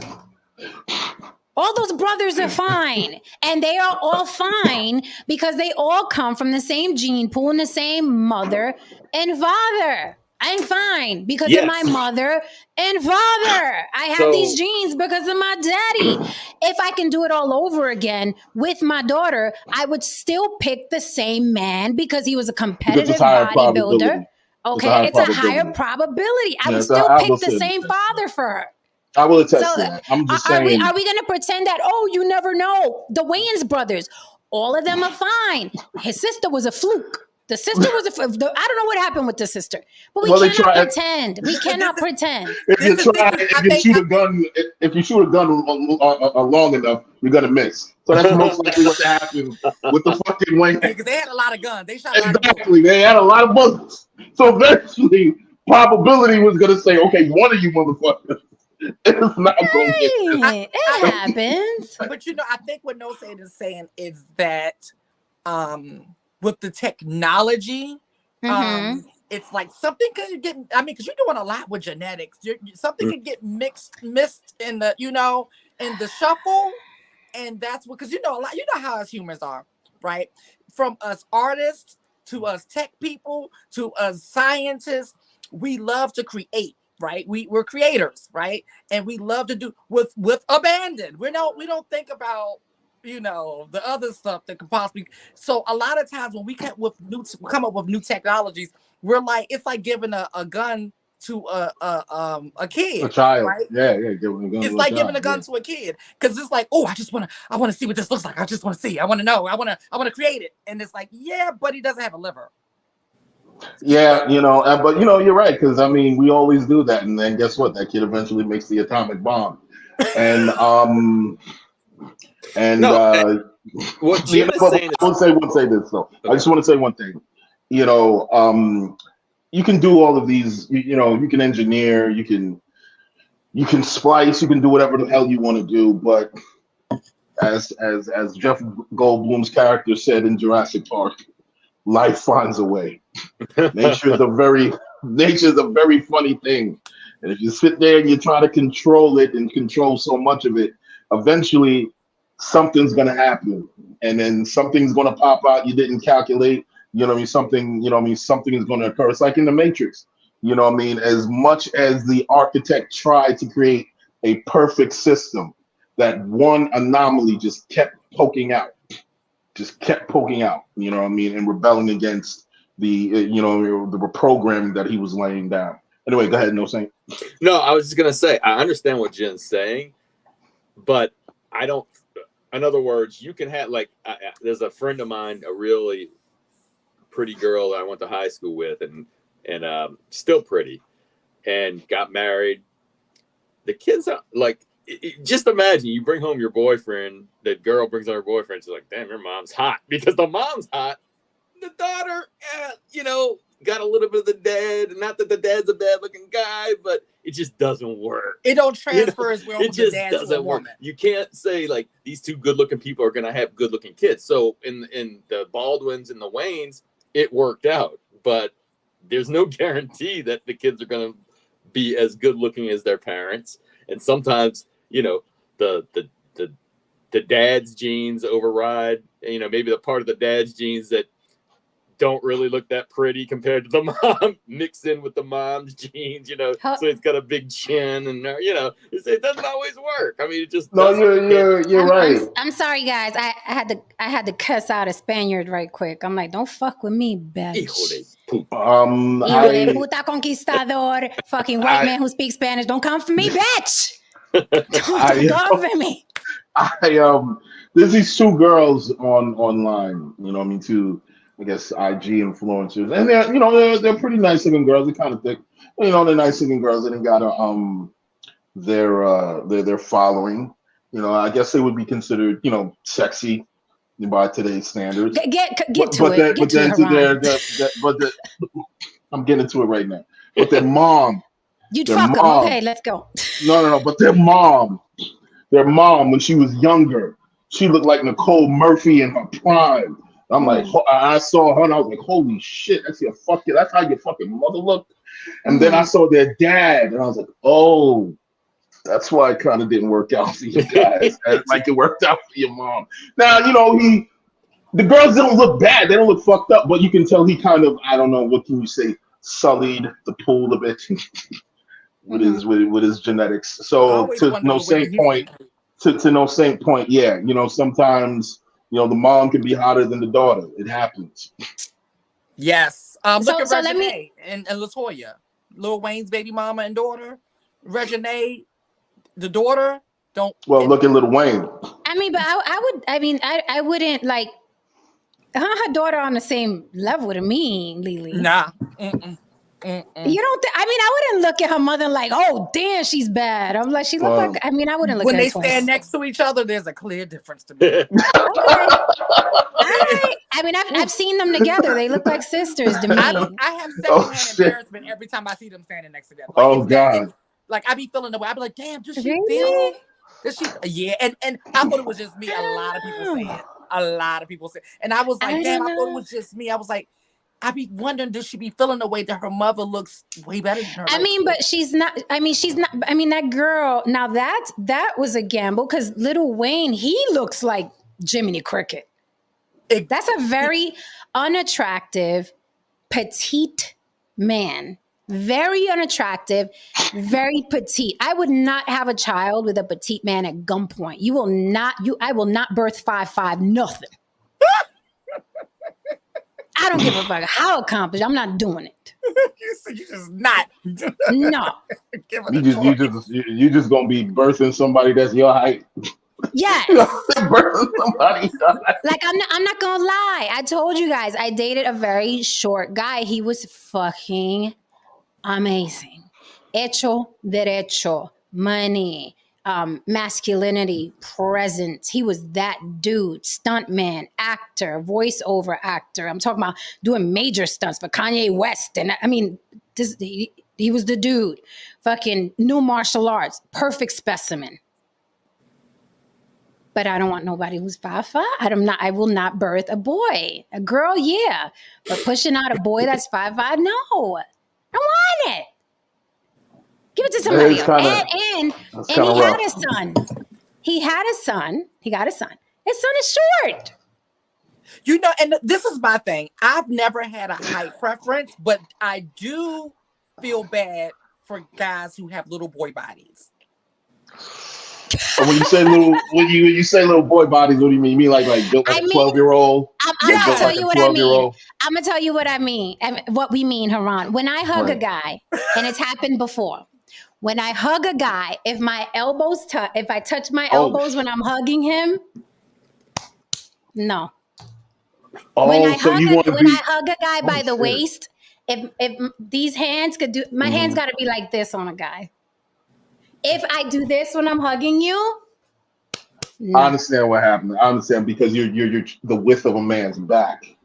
Speaker 1: All those brothers are fine. And they are all fine because they all come from the same gene pool and the same mother and father. I'm fine because of my mother and father. I have these genes because of my daddy. If I can do it all over again with my daughter, I would still pick the same man because he was a competitive bodybuilder. Okay, it's a higher probability. I would still pick the same father for her.
Speaker 3: I will attest to that. I'm just saying.
Speaker 1: Are we going to pretend that, you never know? The Wayans brothers, all of them are fine. His sister was a fluke. The sister was I don't know what happened with the sister, but we cannot pretend. We cannot pretend.
Speaker 3: If you shoot a gun long enough, you're gonna miss. So that's most likely what happened with the fucking Wayne.
Speaker 2: Because they had a lot of guns. They shot a lot of
Speaker 3: Exactly. They had a lot of bullets. So eventually, probability was going to say, okay, one of you motherfuckers is not going to get this.
Speaker 1: Hey, it happens.
Speaker 2: But I think what No Said is saying is that with the technology, it's like something could get, because you're doing a lot with genetics. Something could get missed in the, in the shuffle. And that's what, because a lot, how us humans are, right? From us artists to us tech people to us scientists, we love to create, right? We're creators, right? And we love to do with abandon. We don't think about the other stuff that could possibly. So a lot of times when we come up with new technologies, we're like, it's like giving a gun to a kid,
Speaker 3: a child,
Speaker 2: right?
Speaker 3: Yeah, giving a gun.
Speaker 2: It's like giving a gun to a kid, because it's like, oh, I want to see what this looks like. I just want to see. I want to know. I want to create it. And it's like, yeah, but he doesn't have a liver.
Speaker 3: Yeah, but you're right, because we always do that, and then guess what? That kid eventually makes the atomic bomb, and
Speaker 4: what Jim is saying.
Speaker 3: I won't say this though. Okay. I just want to say one thing. You can do all of these. You can engineer. You can splice. You can do whatever the hell you want to do. But as Jeff Goldblum's character said in Jurassic Park, life finds a way. Nature's a very funny thing. And if you sit there and you try to control it and control so much of it, eventually something's gonna happen, and then something's gonna pop out you didn't calculate. Something is gonna occur. It's like in the Matrix. As much as the architect tried to create a perfect system, that one anomaly just kept poking out, and rebelling against the the reprogramming that he was laying down. Anyway, go ahead.
Speaker 4: No, I was just gonna say, I understand what Jen's saying, but I don't. In other words, you can have there's a friend of mine, a really pretty girl that I went to high school with, and still pretty, and got married. The kids are like, just imagine you bring home your boyfriend. The girl brings home her boyfriend. She's like, "Damn, your mom's hot," because the mom's hot. The daughter, got a little bit of the dad. Not that the dad's a bad-looking guy, but it just doesn't work.
Speaker 2: It don't transfer as well.
Speaker 4: It just doesn't work. You can't say like these two good-looking people are gonna have good-looking kids. So in the Baldwins and the Waynes, it worked out, but there's no guarantee that the kids are gonna be as good-looking as their parents. And sometimes, the dad's genes override. Maybe the part of the dad's genes that don't really look that pretty compared to the mom mix in with the mom's genes, so it's got a big chin, and it doesn't always work. It just
Speaker 3: you're right.
Speaker 1: I'm sorry, guys. I had to cuss out a Spaniard right quick. I'm like, don't fuck with me, bitch. Hijo de puta conquistador, fucking white man who speaks Spanish. Don't come for me, bitch. Don't come for me.
Speaker 3: There's these two girls online, two, I guess, IG influencers, and they're pretty nice looking girls. They're kind of thick, they're nice looking girls. They got their following. I guess they would be considered, sexy by today's standards.
Speaker 1: Get to it.
Speaker 3: I'm getting to it right now. But their mom,
Speaker 1: you'd fuck them. Okay, let's go.
Speaker 3: No. But their mom, when she was younger, she looked like Nicole Murphy in her prime. I'm like, I saw her and I was like, holy shit, that's how your fucking mother looked. And then I saw their dad and I was like, oh, that's why it kind of didn't work out for you guys. Like it worked out for your mom. Now, the girls don't look bad. They don't look fucked up, but you can tell he kind of, I don't know, what can you say, sullied the pool a bit with his genetics. So to no same point, yeah, sometimes the mom can be hotter than the daughter. It happens.
Speaker 2: Yes. Look at Reginae and LaToya, Lil Wayne's baby mama and daughter. Reginae, the daughter.
Speaker 3: Look at Lil Wayne.
Speaker 1: But I wouldn't like her daughter on the same level to me, Lily.
Speaker 2: Nah.
Speaker 1: You don't I mean, I wouldn't look at her mother like, oh, damn, she's bad. I'm like, she look like, I mean, I wouldn't look
Speaker 2: When
Speaker 1: at
Speaker 2: they
Speaker 1: her twice.
Speaker 2: stand next to each other, there's a clear difference to me.
Speaker 1: Okay. All right. I mean, I've seen them together. They look like sisters to me.
Speaker 2: I have secondhand embarrassment every time I see them standing next to them. Like,
Speaker 3: Oh God.
Speaker 2: Like I be feeling the way. I be like, damn, does she
Speaker 1: Really?
Speaker 2: feel? Does she? Yeah. And I thought it was just me. A lot of people say it. A lot of people say. And I was like, damn, I thought it was just me. I was like, I be wondering, does she be feeling the way that her mother looks way better than her?
Speaker 1: I mean, but she's not. I mean, she's not. I mean, that girl. Now that was a gamble because Lil Wayne, he looks like Jiminy Cricket. That's a very unattractive, petite man. Very unattractive, very petite. I would not have a child with a petite man at gunpoint. You will not. I will not birth 5'5", nothing. I don't give a fuck how accomplished. I'm not doing it.
Speaker 2: You just not.
Speaker 1: No.
Speaker 3: You just gonna be birthing somebody that's your height.
Speaker 1: Yes.
Speaker 3: Birthing somebody.
Speaker 1: Like I'm not gonna lie. I told you guys I dated a very short guy. He was fucking amazing. Hecho derecho, money, masculinity, presence. He was that dude, stuntman, actor, voiceover actor. I'm talking about doing major stunts for Kanye West. And I mean, he was the dude. Fucking new martial arts, perfect specimen. But I don't want nobody who's 5'5". I will not birth a boy. A girl, yeah. But pushing out a boy that's 5'5", no. I want it. Give it to somebody else. And he had a son. He had a son. He got a son. His son is short.
Speaker 2: You know, and this is my thing. I've never had a height preference, but I do feel bad for guys who have little boy bodies.
Speaker 3: When you say little boy bodies, what do you mean? You mean like built like a 12-year-old?
Speaker 1: I'm gonna tell you what I mean. I'm gonna tell you what I mean. What we mean, Haran. When I hug a guy, and it's happened before. When I hug a guy, if my elbows touch, if I touch my elbows when I'm hugging him, no. When I hug a guy by the waist, if these hands could do, my hands got to be like this on a guy. If I do this when I'm hugging you, no.
Speaker 3: I understand what happened. I understand because you're the width of a man's back.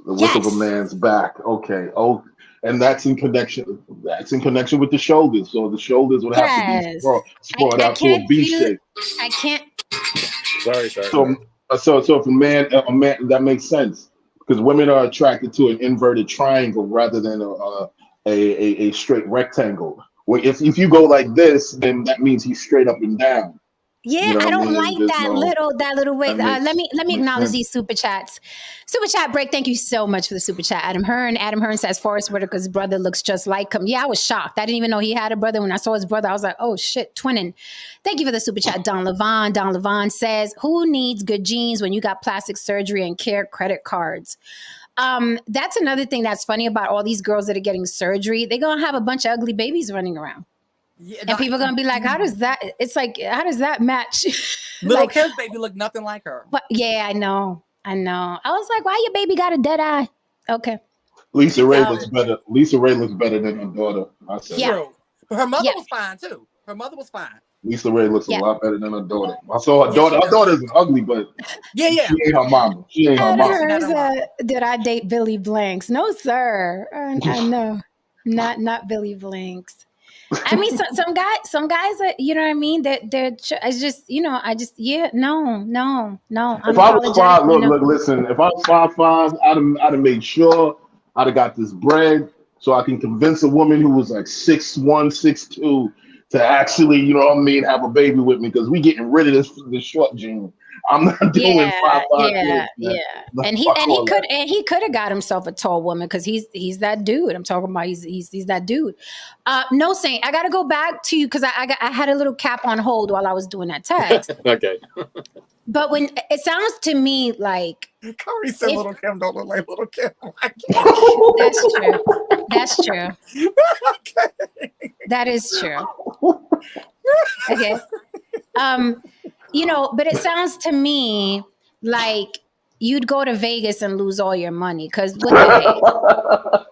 Speaker 3: The width of a man's back. Okay. Oh, and that's in connection. That's in connection with the shoulders. So the shoulders would have to be sprawled out to a V shape.
Speaker 1: I can't.
Speaker 4: Sorry.
Speaker 3: So if a man, that makes sense because women are attracted to an inverted triangle rather than a straight rectangle. Well, if you go like this, then that means he's straight up and down.
Speaker 1: Yeah,
Speaker 3: you know
Speaker 1: I don't like
Speaker 3: There's
Speaker 1: that little way. Let me acknowledge
Speaker 3: sense.
Speaker 1: these super chats. Super chat break. Thank you so much for the super chat, Adam Hearn. Adam Hearn says Forrest Whitaker's brother looks just like him. Yeah, I was shocked. I didn't even know he had a brother. When I saw his brother, I was like, oh shit, twinning. Thank you for the super chat, Don Levon. Don Levon says, who needs good genes when you got plastic surgery and care credit cards? That's another thing that's funny about all these girls that are getting surgery. They're gonna have a bunch of ugly babiys running around. Yeah, and people are gonna be like, how does that? It's like, how does that match?
Speaker 2: Little Kim's baby look nothing like her.
Speaker 1: But yeah, I know. I was like, why your baby got a dead eye? Okay.
Speaker 3: Lisa Ray looks better. Lisa Ray looks better than her daughter. I said.
Speaker 2: True. But her mother was fine too. Her mother was fine.
Speaker 3: Lisa Ray looks a lot better than her daughter. I saw her daughter. Her daughter isn't ugly, but she ain't her mama. She ain't her mama.
Speaker 1: Did I date Billy Blanks? No, sir. I know. Not Billy Blanks. I mean, some guys are, you know what I mean? They're it's just, no.
Speaker 3: If I was 5, look, listen. If I was 5'5", I'd have made sure I'd have got this bread so I can convince a woman who was like 6'1", 6'2" to actually, you know what I mean, have a baby with me because we getting rid of this short gene. I'm not doing 5'5".
Speaker 1: Yeah. And he could have got himself a tall woman because he's that dude. I'm talking about he's that dude. No, Saint, I got to go back to you because I had a little cap on hold while I was doing that test.
Speaker 4: Okay.
Speaker 1: But when it sounds to me like
Speaker 2: Corey said Little Kim don't look like Little Kim.
Speaker 1: That's true.
Speaker 2: Okay.
Speaker 1: That is true. Okay. But it sounds to me like you'd go to Vegas and lose all your money because what the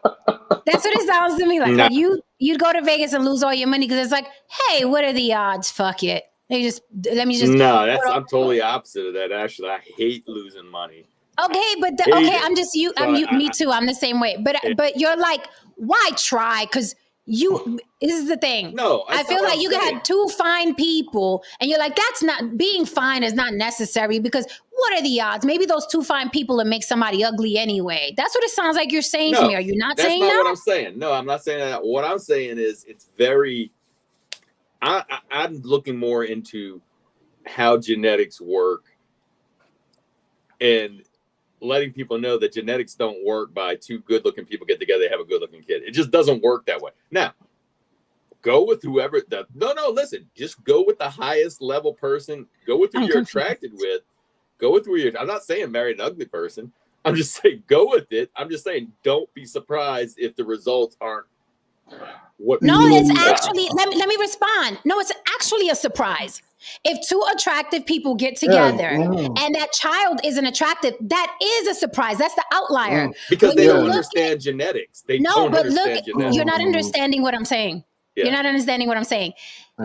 Speaker 1: heck? That's what it sounds to me like.
Speaker 4: Nah.
Speaker 1: Like you'd go to Vegas and lose all your money because it's like, hey, what are the odds? Fuck it. Let me just.
Speaker 4: No, I'm totally opposite of that. Actually, I hate losing money.
Speaker 1: Okay, but I'm just you. Me too. I'm the same way. But you're like, why try? Because this is the thing.
Speaker 4: No,
Speaker 1: I feel like you can have two fine people, and you're like, that's not being fine is not necessary because what are the odds? Maybe those two fine people will make somebody ugly anyway. That's what it sounds like you're saying to me. Are you not saying that?
Speaker 4: That's not what I'm saying. No, I'm not saying that. What I'm saying is it's very. I'm looking more into how genetics work and letting people know that genetics don't work by two good-looking people get together, they have a good-looking kid. It just doesn't work that way. Now, go with whoever. Listen. Just go with the highest level person. Go with who you're attracted with. Go with who you're. I'm not saying marry an ugly person. I'm just saying go with it. I'm just saying don't be surprised if the results aren't what.
Speaker 1: No, it's actually. Let me respond. No, it's actually a surprise. If two attractive people get together and that child isn't attractive, that is a surprise. That's the outlier.
Speaker 4: Because they don't understand genetics. You're
Speaker 1: not understanding what I'm saying. Yeah. You're not understanding what I'm saying.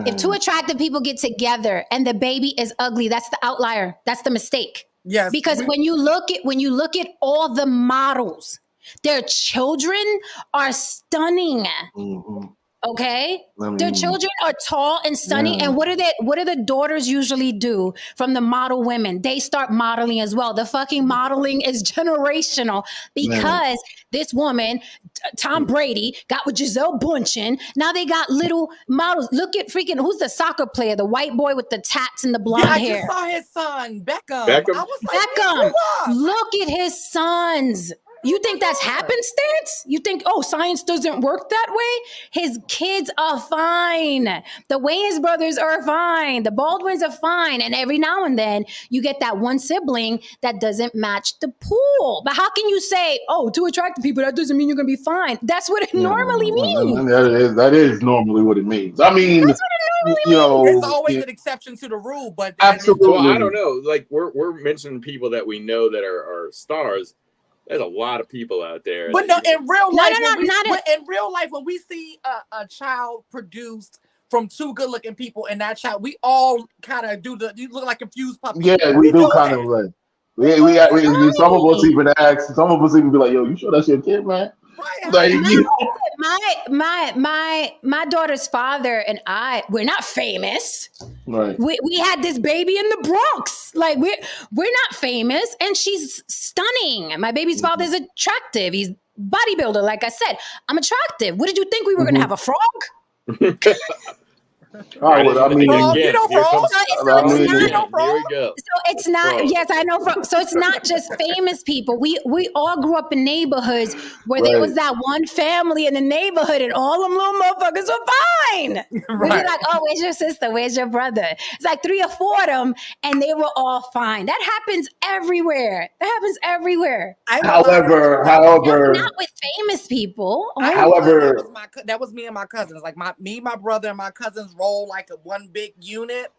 Speaker 1: If two attractive people get together and the baby is ugly, that's the outlier. That's the mistake.
Speaker 2: Yes.
Speaker 1: Because when you look at all the models, their children are stunning. Okay, their children are tall and stunning, and what do the daughters usually do from the model women? They start modeling as well. The fucking modeling is generational because this woman, Tom Brady, got with Gisele Bundchen. Now they got little models. Look at freaking who's the soccer player, the white boy with the tats and the blonde hair.
Speaker 2: I just saw his son, Beckham.
Speaker 4: I
Speaker 2: was like, Beckham.
Speaker 1: Look at his sons. You think that's happenstance? You think, science doesn't work that way? His kids are fine. The Wayans brothers are fine. The Baldwins are fine. And every now and then you get that one sibling that doesn't match the pool. But how can you say, two attractive people, that doesn't mean you're going to be fine? That's what it normally means.
Speaker 3: That is normally what it means. I mean,
Speaker 1: that's what it normally
Speaker 2: means. There's always an exception to the rule, but
Speaker 3: absolutely.
Speaker 4: Well, I don't know. Like we're mentioning people that we know that are stars. There's a lot of people out there.
Speaker 2: But in real life, in real life, when we see a child produced from two good-looking people and that child, we all kind of you look like confused puppies.
Speaker 3: Yeah, we do kind of like. Some of us even ask. Some of us even be like, "Yo, you sure that's your kid, man?" Right. Like,
Speaker 1: my daughter's father and we're not famous.
Speaker 3: Right.
Speaker 1: We had this baby in the Bronx. Like we're not famous, and she's stunning. My baby's father's attractive. He's bodybuilder. Like I said, I'm attractive. What did you think we were gonna have a frog?
Speaker 3: All right, well, I mean,
Speaker 2: you know frogs.
Speaker 4: Here we go.
Speaker 1: So it's not. Yes, I know. So it's not just famous people. We all grew up in neighborhoods where there was that one family in the neighborhood, and all them little motherfuckers were fine. Right. We're like, where's your sister? Where's your brother? It's like 3 or 4 of them, and they were all fine. That happens everywhere.
Speaker 3: However,
Speaker 1: not with famous people.
Speaker 3: However,
Speaker 2: that was me and my cousins. Like my brother and my cousins roll like a one big unit,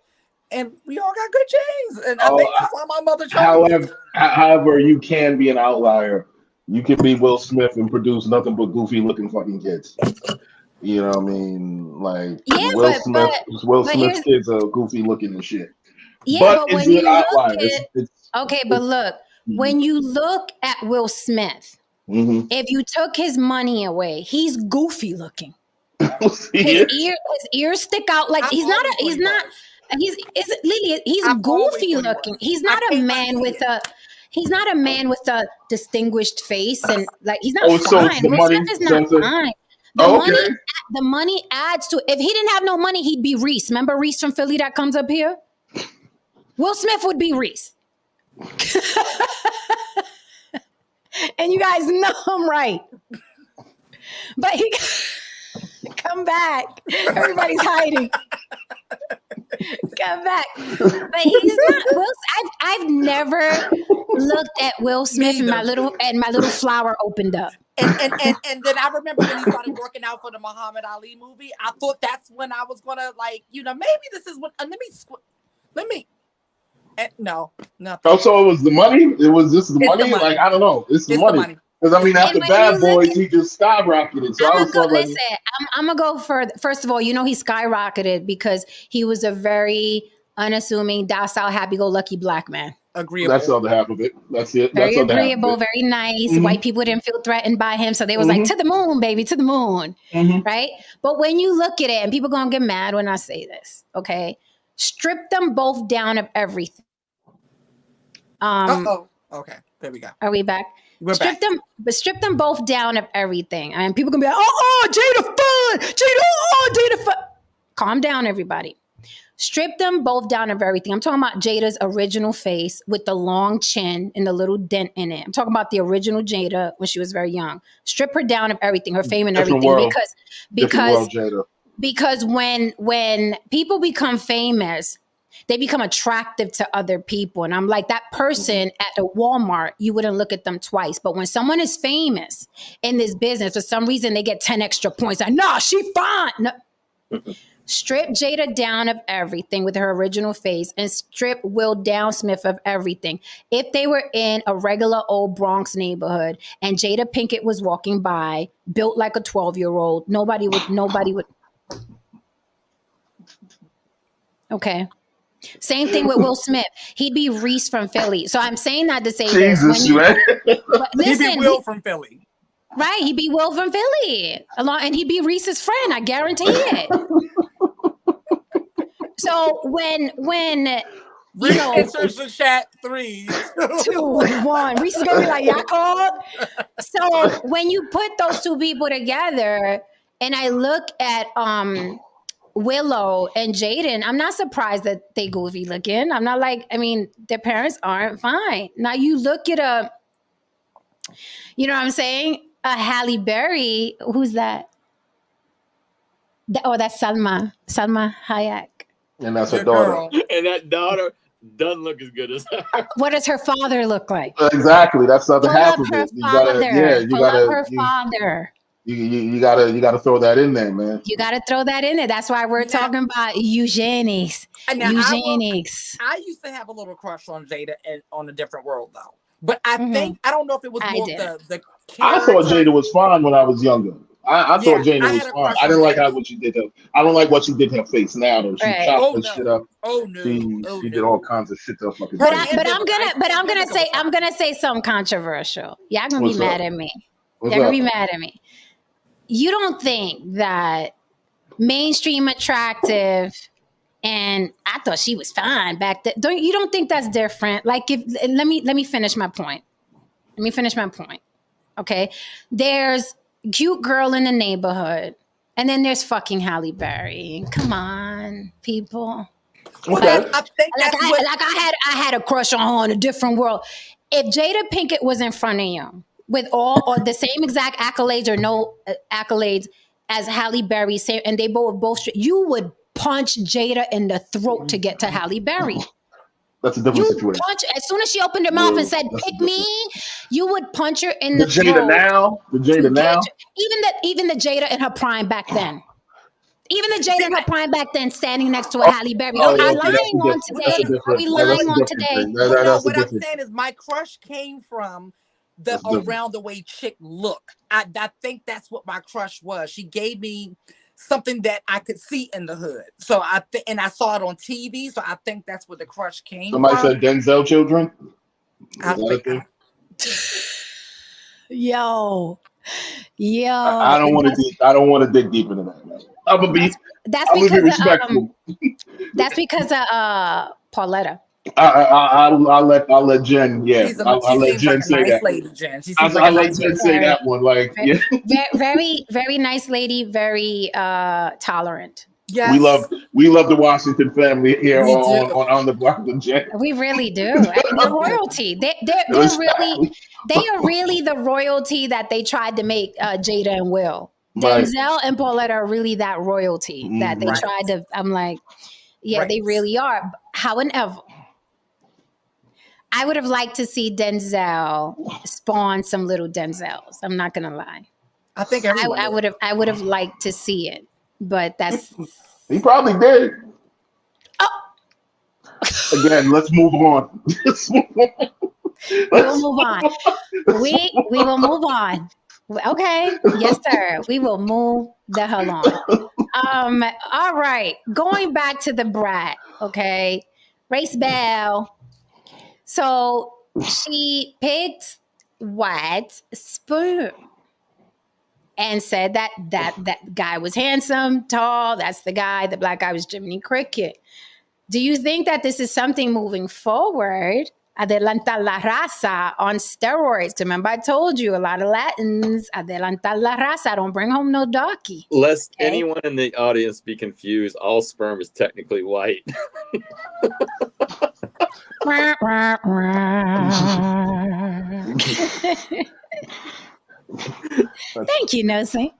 Speaker 2: and we all got good genes. And I think that's why my mother chose.
Speaker 3: However, you can be an outlier. You can be Will Smith and produce nothing but goofy looking fucking kids. You know what I mean? Like Will Smith's kids are goofy looking and shit.
Speaker 1: Yeah, but when you look, when you look at Will Smith, if you took his money away, he's goofy looking. His ears stick out like he's goofy looking. He's not a man with a distinguished face, and like he's not fine. Will Smith is not fine. The money adds to it. If he didn't have no money, he'd be Reese. Remember Reese from Philly that comes up here? Will Smith would be Reese. And you guys know I'm right. But he come back. Everybody's hiding. Come back. But he's not I've never looked at Will Smith and my little flower opened up.
Speaker 2: And then I remember when he started working out for the Muhammad Ali movie. I thought that's when I was gonna maybe this is what let me no, nothing.
Speaker 3: Oh, so it was the money? It was just the money? Like, I don't know. It's the money. Because I mean,
Speaker 1: And
Speaker 3: after
Speaker 1: when
Speaker 3: Bad
Speaker 1: you look
Speaker 3: Boys,
Speaker 1: at,
Speaker 3: he just skyrocketed. So I
Speaker 1: I'm
Speaker 3: was
Speaker 1: gonna go.
Speaker 3: sort of like,
Speaker 1: Listen, I'm gonna go further. First of all, you know he skyrocketed because he was a very unassuming, docile, happy-go-lucky black man.
Speaker 3: that's
Speaker 2: Agreeable.
Speaker 3: the other half of it. That's it. That's
Speaker 1: Very
Speaker 3: the other half of
Speaker 1: agreeable,
Speaker 3: it.
Speaker 1: very nice.
Speaker 3: hmm
Speaker 1: White people didn't feel threatened by him, so they was like,
Speaker 3: hmm
Speaker 1: "To the moon, baby, to the moon."
Speaker 3: hmm
Speaker 1: Right? But when you look at it, and people gonna get mad when I say this, okay? Strip them both down of everything. Um,
Speaker 2: Okay, there we go.
Speaker 1: are we back?
Speaker 2: We're back.
Speaker 1: Strip them both down of everything. And people gonna be like, oh, Jada fun. Jada fun. Calm down, everybody. Strip them both down of everything. I'm talking about Jada's original face with the long chin and the little dent in it. I'm talking about the original Jada when she was very young. Strip her down of everything, her fame and
Speaker 3: Different
Speaker 1: everything,
Speaker 3: world. Different
Speaker 1: because
Speaker 3: world, Jada.
Speaker 1: because when people become famous, they become attractive to other people. And I'm like, that person at the Walmart, you wouldn't look at them twice. But when someone is famous in this business, for some reason they get 10 extra points. Like, nah, she fine. No. Strip Jada down of everything with her original face and strip Will Downsmith of everything. If they were in a regular old Bronx neighborhood and Jada Pinkett was walking by, built like a 12-year-old, nobody would. Okay. Same thing with Will Smith. He'd be Reese from Philly. So I'm saying that to say this.
Speaker 3: Jesus, man.
Speaker 2: He'd be Will from Philly.
Speaker 1: Right, he'd be Will from Philly. And he'd be Reese's friend, I guarantee it. So when
Speaker 2: Reese answers the chat 3,
Speaker 1: 2, 1, Reese is gonna be like, y'all called? So when you put those two people together, and I look at Willow and Jaden, I'm not surprised that they goofy looking. I'm not like, I mean, their parents aren't fine. Now you look at you know what I'm saying? A Halle Berry, who's that? That's Salma Hayek.
Speaker 3: And that's her
Speaker 2: Your
Speaker 3: daughter.
Speaker 2: girl.
Speaker 4: And that daughter doesn't look as good as her.
Speaker 1: What does her father look like?
Speaker 3: Exactly. That's the other
Speaker 1: Pull
Speaker 3: half
Speaker 1: up
Speaker 3: of
Speaker 1: her
Speaker 3: it. You
Speaker 1: father.
Speaker 3: gotta,
Speaker 1: Pull up her father.
Speaker 3: you gotta throw that in there, man.
Speaker 1: You got to throw that in there. That's why we're talking about eugenics.
Speaker 2: Now,
Speaker 1: Eugenics.
Speaker 2: I used to have a little crush on Jada and on A Different World, though. But I don't know if it was more the
Speaker 3: I thought Jada was fine when I was younger. I thought Jada was fine. I didn't like what she did. I don't like what she did to her face now, though. She chopped her shit up.
Speaker 2: Oh no!
Speaker 3: She did all kinds of shit to her fucking
Speaker 1: But
Speaker 3: face.
Speaker 1: I'm gonna say something controversial. Y'all gonna be mad at me.
Speaker 3: What's
Speaker 1: Y'all gonna
Speaker 3: up?
Speaker 1: be mad at me. You don't think that mainstream attractive, and I thought she was fine back then. You don't think that's different? Like, let me finish my point. Let me finish my point. Okay, there's cute girl in the neighborhood, and then there's fucking Halle Berry. Come on, people.
Speaker 3: Okay.
Speaker 1: I had a crush on her in A Different World. If Jada Pinkett was in front of you with all or the same exact accolades or no accolades as Halle Berry, and they both, you would punch Jada in the throat to get to Halle Berry.
Speaker 3: That's a different situation.
Speaker 1: As soon as she opened her mouth and said, "Pick me," you would punch her in the throat.
Speaker 3: The Jada now.
Speaker 1: Even the Jada in her prime back then. Even the Jada in her prime back then, standing next to a Halle Berry. Are we lying on today? Are we lying on today?
Speaker 2: What I'm saying is my crush came from the around the way chick look. I think that's what my crush was. She gave me something that I could see in the hood. So and I saw it on TV. So I think that's where the crush came
Speaker 3: Somebody
Speaker 2: from.
Speaker 3: said Denzel children.
Speaker 1: Yo.
Speaker 3: I don't want to dig deep into that, man. I'm gonna be respectful.
Speaker 1: That's because of Pauletta.
Speaker 3: I'll let Jen. Yeah, I'll let Jen say that.
Speaker 2: Lady, Jen.
Speaker 3: I'll let Jen say that one. Like, yeah.
Speaker 1: Very, very nice lady. Very tolerant.
Speaker 2: Yes.
Speaker 3: We love the Washington family here on the block of Jen.
Speaker 1: We really do. I mean, they're royalty. They are really the royalty that they tried to make Jada and Will. Denzel and Paulette are really that royalty that they tried to. I'm like, yeah, they really are. However, I would have liked to see Denzel spawn some little Denzels. I'm not gonna lie.
Speaker 2: I think
Speaker 1: I would have liked to see it, but that's
Speaker 3: he probably did.
Speaker 1: Oh.
Speaker 3: Again, let's move on.
Speaker 1: We will move on. We will move on. Okay. Yes, sir. We will move the hell on. All right. Going back to the brat. Okay. Race Bell. So she picked white sperm and said that guy was handsome, tall. That's the guy. The black guy was Jiminy Cricket. Do you think that this is something moving forward? Adelanta la raza on steroids. Remember, I told you a lot of Latins. Adelanta la raza. Don't bring home no darky.
Speaker 4: Lest
Speaker 1: Okay.
Speaker 4: anyone in the audience be confused, all sperm is technically white.
Speaker 1: Thank you, Nosy.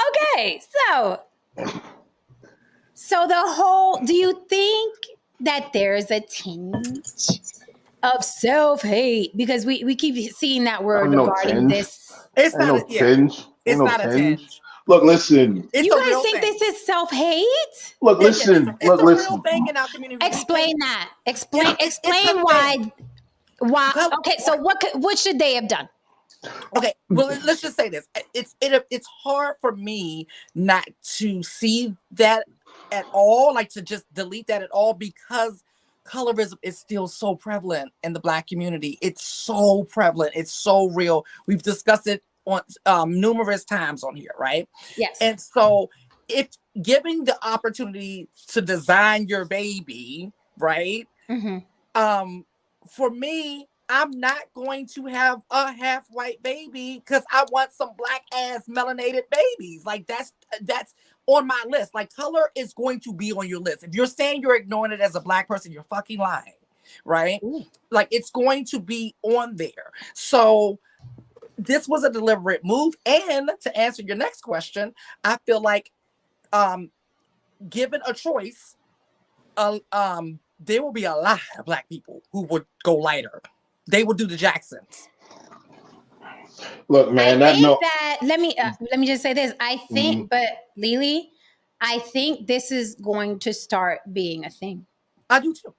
Speaker 1: Okay, so the whole. Do you think that there's a tinge of self-hate? Because we keep seeing that word
Speaker 3: no
Speaker 1: regarding
Speaker 3: tinge.
Speaker 1: this.
Speaker 2: It's
Speaker 3: Ain't
Speaker 2: not
Speaker 3: no
Speaker 2: a yeah.
Speaker 3: tinge.
Speaker 2: It's
Speaker 3: Ain't no
Speaker 2: not a tinge.
Speaker 3: Look, listen.
Speaker 2: It's
Speaker 1: You
Speaker 2: a
Speaker 1: guys
Speaker 2: real
Speaker 1: think
Speaker 2: thing.
Speaker 1: this is self-hate?
Speaker 3: Look,
Speaker 2: Yeah,
Speaker 3: listen.
Speaker 2: it's a real thing in our community.
Speaker 1: Explain that. Explain
Speaker 2: It's a
Speaker 1: why.
Speaker 2: thing.
Speaker 1: Why? Okay, so what should they have done?
Speaker 2: Okay, well, let's just say this. It's hard for me not to see that at all, like to just delete that at all, because colorism is still so prevalent in the Black community. It's so prevalent. It's so real. We've discussed it on numerous times on here, right?
Speaker 1: Yes.
Speaker 2: And so if giving the opportunity to design your baby, right?
Speaker 1: Mm-hmm.
Speaker 2: For me, I'm not going to have a half white baby because I want some black ass melanated babies. Like that's on my list. Like color is going to be on your list. If you're saying you're ignoring it as a Black person, you're fucking lying, right?
Speaker 1: Ooh.
Speaker 2: Like it's going to be on there. So this was a deliberate move. And to answer your next question, I feel like given a choice, there will be a lot of Black people who would go lighter. They would do the Jacksons.
Speaker 3: Look, man.
Speaker 1: Let me just say this. I think, but Lily, I think this is going to start being a thing.
Speaker 2: I do too.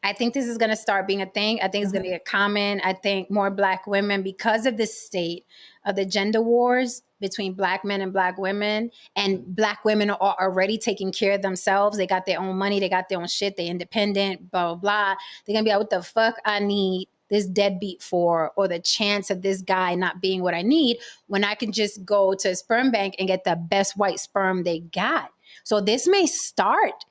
Speaker 1: I think this is going to start being a thing. I think it's going to get common. I think more Black women, because of the state of the gender wars between Black men and Black women, and Black women are already taking care of themselves. They got their own money. They got their own shit. They're independent, blah, blah, blah. They're going to be like, what the fuck I need this deadbeat for, or the chance of this guy not being what I need, when I can just go to a sperm bank and get the best white sperm they got. So this may start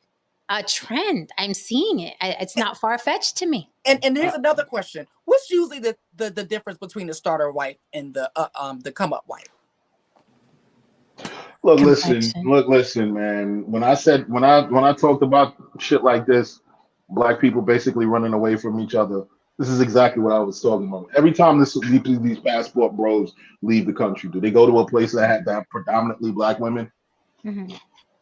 Speaker 1: a trend. I'm seeing it. It's not far-fetched to me.
Speaker 2: And here's another question. What's usually the difference between the starter wife and the come up wife?
Speaker 3: Look, listen, man. When I talked about shit like this, Black people basically running away from each other, this is exactly what I was talking about. Every time these passport bros leave the country, do they go to a place that have predominantly Black women?
Speaker 1: Mm-hmm.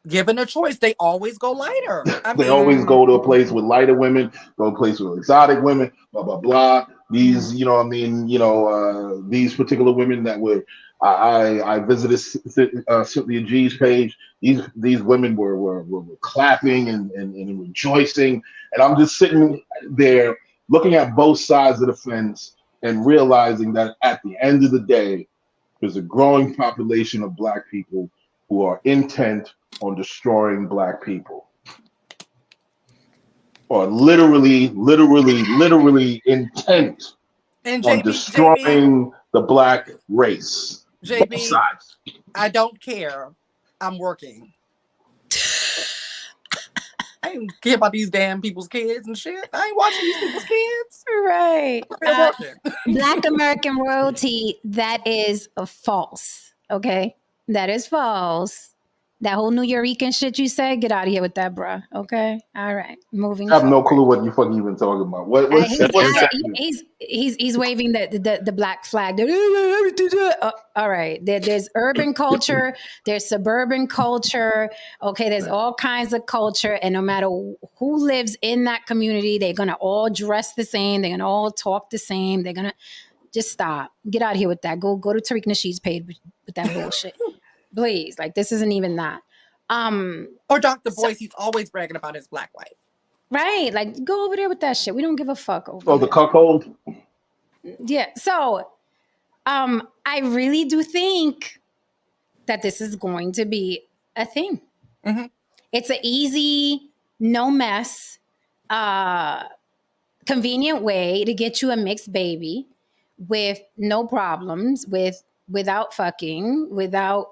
Speaker 2: Given a choice, they always go lighter.
Speaker 3: They always go to a place with lighter women, go to a place with exotic women, blah blah blah. These, these particular women that were I visited Cynthia G's page. These women were clapping and rejoicing, and I'm just sitting there looking at both sides of the fence and realizing that at the end of the day, there's a growing population of Black people who are intent on destroying Black people, or literally intent on destroying the Black race.
Speaker 2: JB, I don't care. I'm working. I ain't care about these damn people's kids and shit. I ain't watching these people's kids.
Speaker 1: Right.
Speaker 2: I'm
Speaker 1: Black American royalty, that is false. Okay? That is false. That whole New Yorican shit you said, get out of here with that, bruh. Okay? All right. Moving
Speaker 3: I have
Speaker 1: forward.
Speaker 3: no clue what you fucking even talking about.
Speaker 1: He's waving the black flag. All right. There's urban culture. There's suburban culture. Okay. There's all kinds of culture. And no matter who lives in that community, they're going to all dress the same. They're going to all talk the same. They're going to just stop. Get out of here with that. Go to Tariq Nasheed's page with that bullshit. Please. Like, this isn't even that.
Speaker 2: Or Dr. Boyce, he's always bragging about his Black wife.
Speaker 1: Right? Like, go over there with that shit. We don't give a fuck over
Speaker 3: Oh, the
Speaker 1: here.
Speaker 3: cuckold.
Speaker 1: Yeah. So, I really do think that this is going to be a thing.
Speaker 2: Mhm.
Speaker 1: It's an easy, no mess, convenient way to get you a mixed baby with no problems, without fucking, without,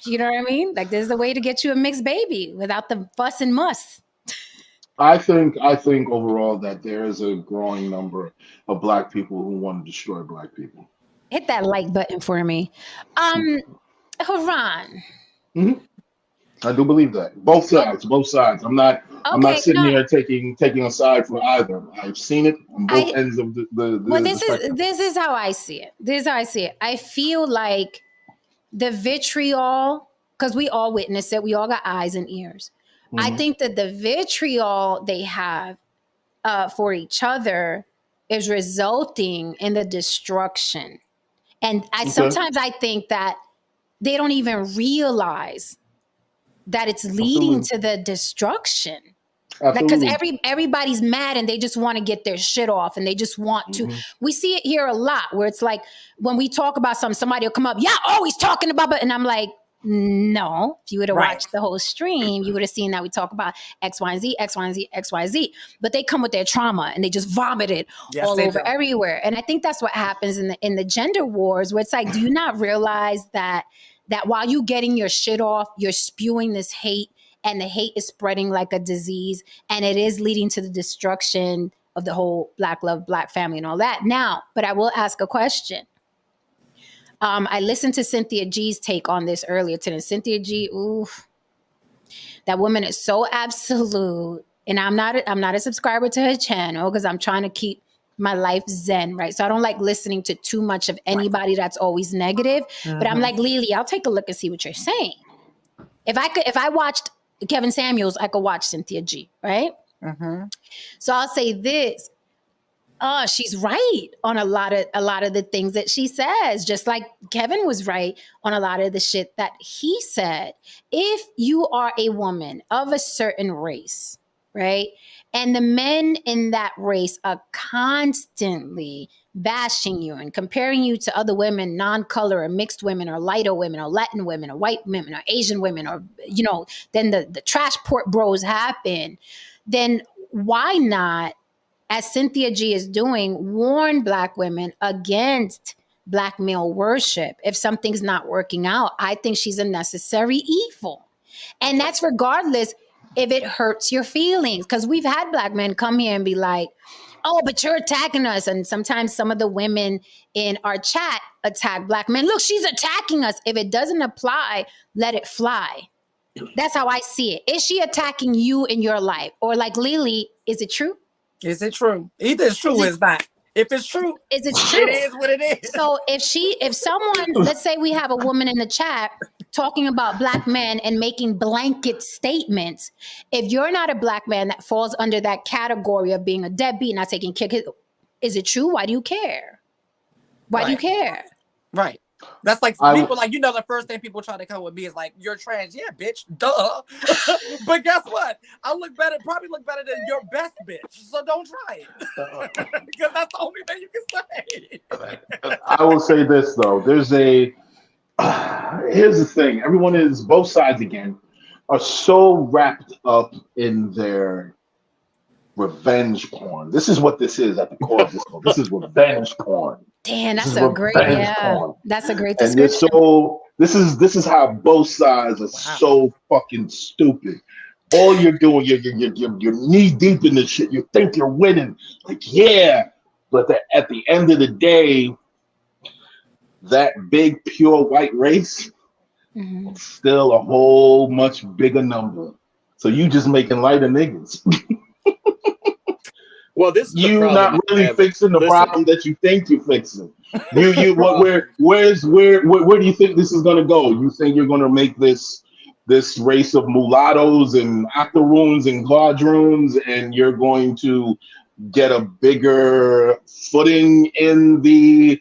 Speaker 1: you know what I mean? Like, there's a way to get you a mixed baby without the fuss and muss.
Speaker 3: I think overall that there is a growing number of black people who want to destroy black people.
Speaker 1: Hit that like button for me. Haran.
Speaker 3: Hmm. I do believe that. Both sides, both sides. I'm not
Speaker 1: Okay,
Speaker 3: sitting
Speaker 1: no,
Speaker 3: here taking a side for either. I've seen it on both
Speaker 1: I
Speaker 3: ends of
Speaker 1: well,
Speaker 3: the spectrum.
Speaker 1: this is how I see it. This is how I see it. I feel like the vitriol, because we all witness it, we all got eyes and ears. I
Speaker 3: Mhm.
Speaker 1: think that the vitriol they have for each other is resulting in the destruction. And
Speaker 3: Okay.
Speaker 1: sometimes I think that they don't even realize that it's leading
Speaker 3: Absolutely.
Speaker 1: to the destruction. Like, because
Speaker 3: Absolutely.
Speaker 1: everybody's mad and they just want to get their shit off and they just want to.
Speaker 3: Hmm.
Speaker 1: We see it here a lot where it's like when we talk about something, somebody will come up, yeah, always talking about it. And I'm like, no, if you would have
Speaker 2: Right.
Speaker 1: watched the whole stream, you would have seen that we talk about X, Y, and Z, X, Y, and Z, X, Y, Z. But they come with their trauma and they just vomit it
Speaker 2: Yes,
Speaker 1: all
Speaker 2: they
Speaker 1: over
Speaker 2: do.
Speaker 1: everywhere. And I think that's what happens in the gender wars, where it's like, do you not realize that while you getting your shit off, you're spewing this hate, and the hate is spreading like a disease, and it is leading to the destruction of the whole Black love, Black family, and all that. Now, but I will ask a question. I listened to Cynthia G's take on this earlier today. Cynthia G, oof, that woman is so absolute. And I'm not a subscriber to her channel because I'm trying to keep my life zen, right? So I don't like listening to too much of anybody that's always negative. But I'm like, Lily, I'll take a look and see what you're saying. If I watched Kevin Samuels, I could watch Cynthia G, right?
Speaker 2: Mm-hmm.
Speaker 1: So I'll say this. She's right on a lot of the things that she says, just like Kevin was right on a lot of the shit that he said. If you are a woman of a certain race, right, and the men in that race are constantly bashing you and comparing you to other women, non-color or mixed women or lighter women or Latin women or white women or Asian women, or, you know, then the trash port bros happen, then why not, as Cynthia G is doing, warn Black women against Black male worship? If something's not working out, I think she's a necessary evil. And that's regardless if it hurts your feelings. Because we've had Black men come here and be like, oh, but you're attacking us. And sometimes some of the women in our chat attack Black men. Look, she's attacking us. If it doesn't apply, let it fly. That's how I see it. Is she attacking you in your life? Or like Lily, is it true?
Speaker 2: Is it true? Either it's true or it's not. If it's true,
Speaker 1: Is it true?
Speaker 2: it is what it is.
Speaker 1: So if someone, let's say we have a woman in the chat talking about Black men and making blanket statements, if you're not a Black man that falls under that category of being a deadbeat, not taking care, is it true? Why do you care? Why do you care?
Speaker 2: Right. That's like people like, you know, the first thing people try to come with me is like, you're trans. Yeah, bitch. Duh. But guess what? I probably look better than your best bitch. So don't try it. Because that's the only thing you can say.
Speaker 3: I will say this though. Here's the thing. Everyone is, both sides again, are so wrapped up in their revenge porn. This is what this is at the core of this. This is revenge porn.
Speaker 1: Damn,
Speaker 3: This
Speaker 1: that's
Speaker 3: is
Speaker 1: a great,
Speaker 3: revenge
Speaker 1: yeah.
Speaker 3: porn.
Speaker 1: That's a great
Speaker 3: And
Speaker 1: description.
Speaker 3: this is how both sides are so fucking stupid. All you're doing, you're knee deep in this shit. You think you're winning, like, yeah, but at the end of the day, that big pure white race, still a whole much bigger number. So you just making light of niggas.
Speaker 4: Well, this is
Speaker 3: you not really fixing the problem that you think you're fixing. Where do you think this is gonna go? You think you're gonna make this race of mulattoes and octoroons and quadroons, and you're going to get a bigger footing in the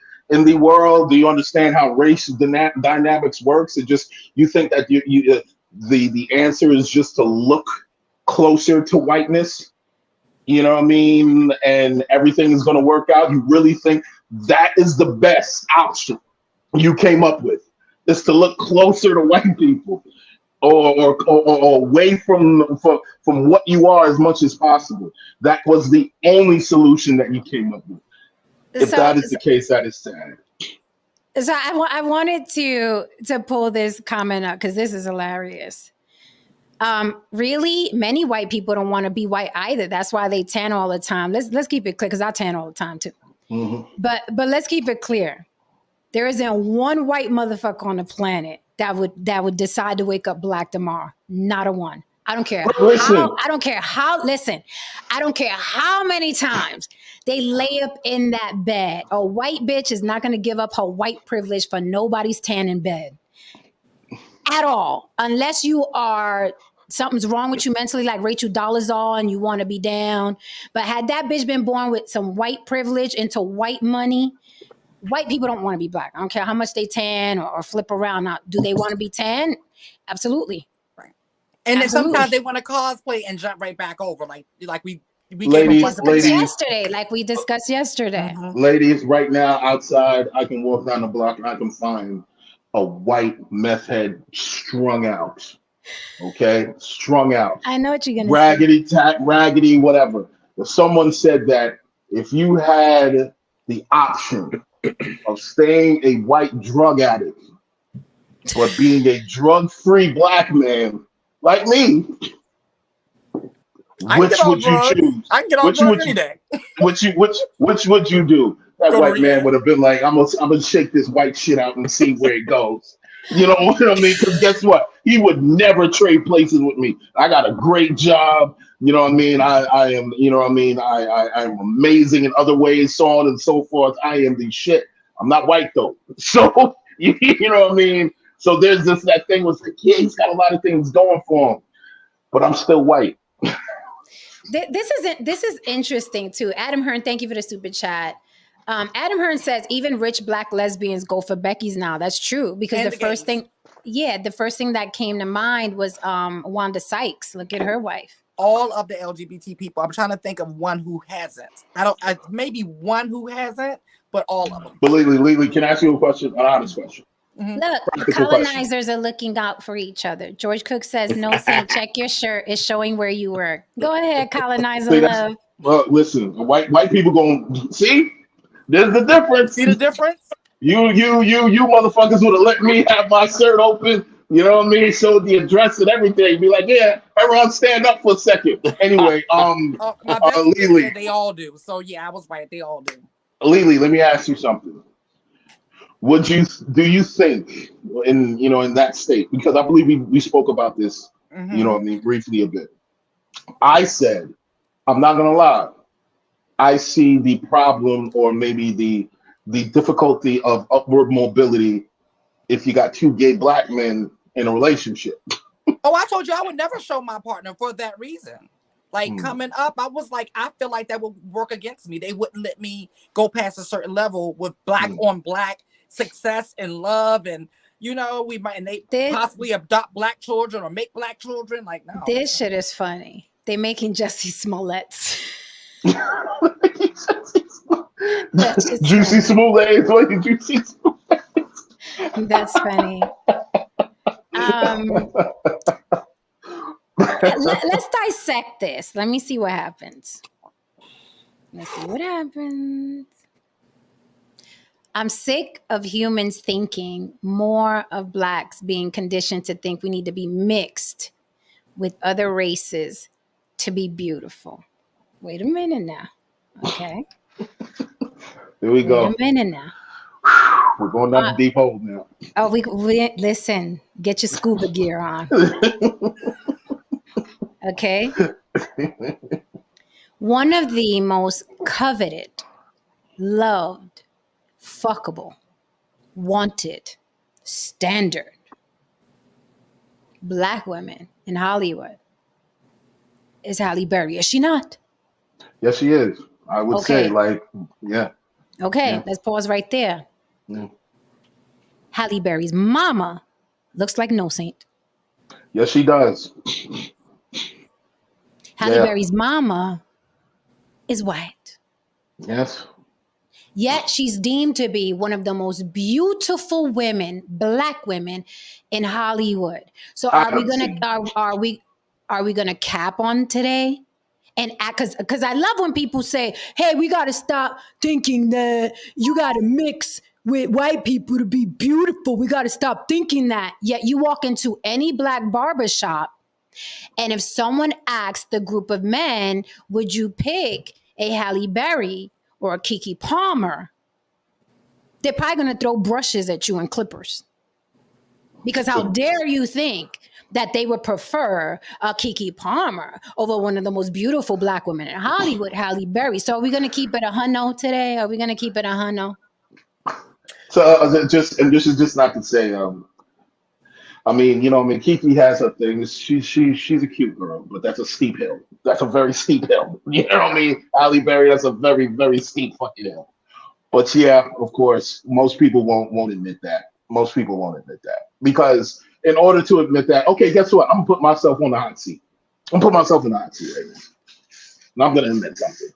Speaker 3: world? Do you understand how race dynamics works? It just, you think that the answer is just to look closer to whiteness? you know what I mean, and everything is going to work out, you really think that is the best option you came up with, is to look closer to white people or away from what you are as much as possible. That was the only solution that you came up with. If that is the case, that is sad.
Speaker 1: So I wanted to pull this comment up because this is hilarious. Really, many white people don't want to be white either. That's why they tan all the time. Let's keep it clear, because I tan all the time too.
Speaker 3: Mm-hmm.
Speaker 1: But let's keep it clear. There isn't one white motherfucker on the planet that would decide to wake up black tomorrow. Not a one. I don't care. I don't care how many times they lay up in that bed. A white bitch is not going to give up her white privilege for nobody's tan in bed at all, unless you are something's wrong with you mentally, like Rachel Dolezal, and you want to be down. But had that bitch been born with some white privilege into white money, white people don't want to be black. I don't care how much they tan or flip around. Now, do they want to be tan? Absolutely.
Speaker 2: Right. And then sometimes they want to cosplay and jump right back over, like we
Speaker 3: ladies,
Speaker 1: yesterday, like we discussed yesterday.
Speaker 2: Mm-hmm.
Speaker 3: Ladies, right now outside, I can walk down the block and I can find a white meth head strung out. Okay, strung out.
Speaker 1: I know what you're gonna
Speaker 3: raggedy, raggedy, whatever. If someone said that if you had the option of staying a white drug addict but being a drug-free black man like me, which would you choose?
Speaker 2: I can get on drugs any day.
Speaker 3: Which would you do? That white man would have been like, I'm gonna shake this white shit out and see where it goes. You know what I mean? Because guess what? He would never trade places with me. I got a great job. You know what I mean? I am, you know what I mean? I'm amazing in other ways, so on and so forth. I am the shit. I'm not white though. So, you know what I mean? So there's that thing with the kid. He's got a lot of things going for him, but I'm still white.
Speaker 1: This is interesting too. Adam Hearn, thank you for the stupid chat. Adam Hearn says even rich black lesbians go for Becky's now. That's true, because the first thing that came to mind was Wanda Sykes. Look at her wife.
Speaker 2: All of the LGBT people. I'm trying to think of one who hasn't. Maybe one who hasn't, but all of them.
Speaker 3: But Lily, can I ask you a question? An honest question.
Speaker 1: Mm-hmm. Look, colonizers are looking out for each other. George Cook says, "No, Saint, check your shirt. It's showing where you work." Go ahead, colonizer love.
Speaker 3: Well, listen, white people going see. There's the difference.
Speaker 2: See the difference?
Speaker 3: You motherfuckers would have let me have my shirt open. You know what I mean? Showed the address and everything. Be like, yeah, everyone stand up for a second. Anyway,
Speaker 2: my best
Speaker 3: Lily,
Speaker 2: said they all do. So yeah, I was right. They all do.
Speaker 3: Lily, let me ask you something. Do you think in that state, because I believe we spoke about this,
Speaker 2: mm-hmm.
Speaker 3: you know what I mean, briefly a bit. I said, I'm not gonna lie, I see the problem or maybe the difficulty of upward mobility if you got two gay black men in a relationship.
Speaker 2: Oh, I told you I would never show my partner for that reason. Like coming up, I was like, I feel like that would work against me. They wouldn't let me go past a certain level with black on black success and love, and we might possibly adopt black children or make black children. Like, no.
Speaker 1: This shit is funny. They making Jussie Smollett's.
Speaker 3: Juicy Smollett. Juicy Smollett.
Speaker 1: That's funny. Let's dissect this. Let me see what happens. I'm sick of humans thinking more of blacks being conditioned to think we need to be mixed with other races to be beautiful. Wait a minute now. Okay.
Speaker 3: Here we go.
Speaker 1: Wait a minute now.
Speaker 3: We're going down the deep hole now.
Speaker 1: Oh, we listen. Get your scuba gear on. Okay. One of the most coveted, loved, fuckable, wanted, standard black women in Hollywood is Halle Berry. Is she not?
Speaker 3: Yes, she is. I would say, yeah.
Speaker 1: Okay,
Speaker 3: yeah.
Speaker 1: Let's pause right there.
Speaker 3: Yeah.
Speaker 1: Halle Berry's mama looks like No Saint.
Speaker 3: Yes, she does.
Speaker 1: Halle Berry's mama is white.
Speaker 3: Yes.
Speaker 1: Yet she's deemed to be one of the most beautiful women, black women in Hollywood. So are we gonna are we gonna cap on today? And because I love when people say, hey, we gotta stop thinking that you gotta mix with white people to be beautiful. We gotta stop thinking that. Yet you walk into any black barbershop, and if someone asks the group of men, would you pick a Halle Berry or a Keke Palmer? They're probably going to throw brushes at you and clippers. Because how dare you think that they would prefer a Keke Palmer over one of the most beautiful black women in Hollywood, Halle Berry. So are we going to keep it a hundo today? Are we going to keep it a hundo?
Speaker 3: So and this is just not to say, I mean, Kiki has her things. She's a cute girl, but that's a steep hill. That's a very steep hill. You know what I mean? Halle Berry, that's a very, very steep fucking hill. But yeah, of course, most people won't admit that. Most people won't admit that. Because in order to admit that, okay, guess what? I'm gonna put myself on the hot seat. I'm gonna put myself in the hot seat right now. And I'm gonna admit something.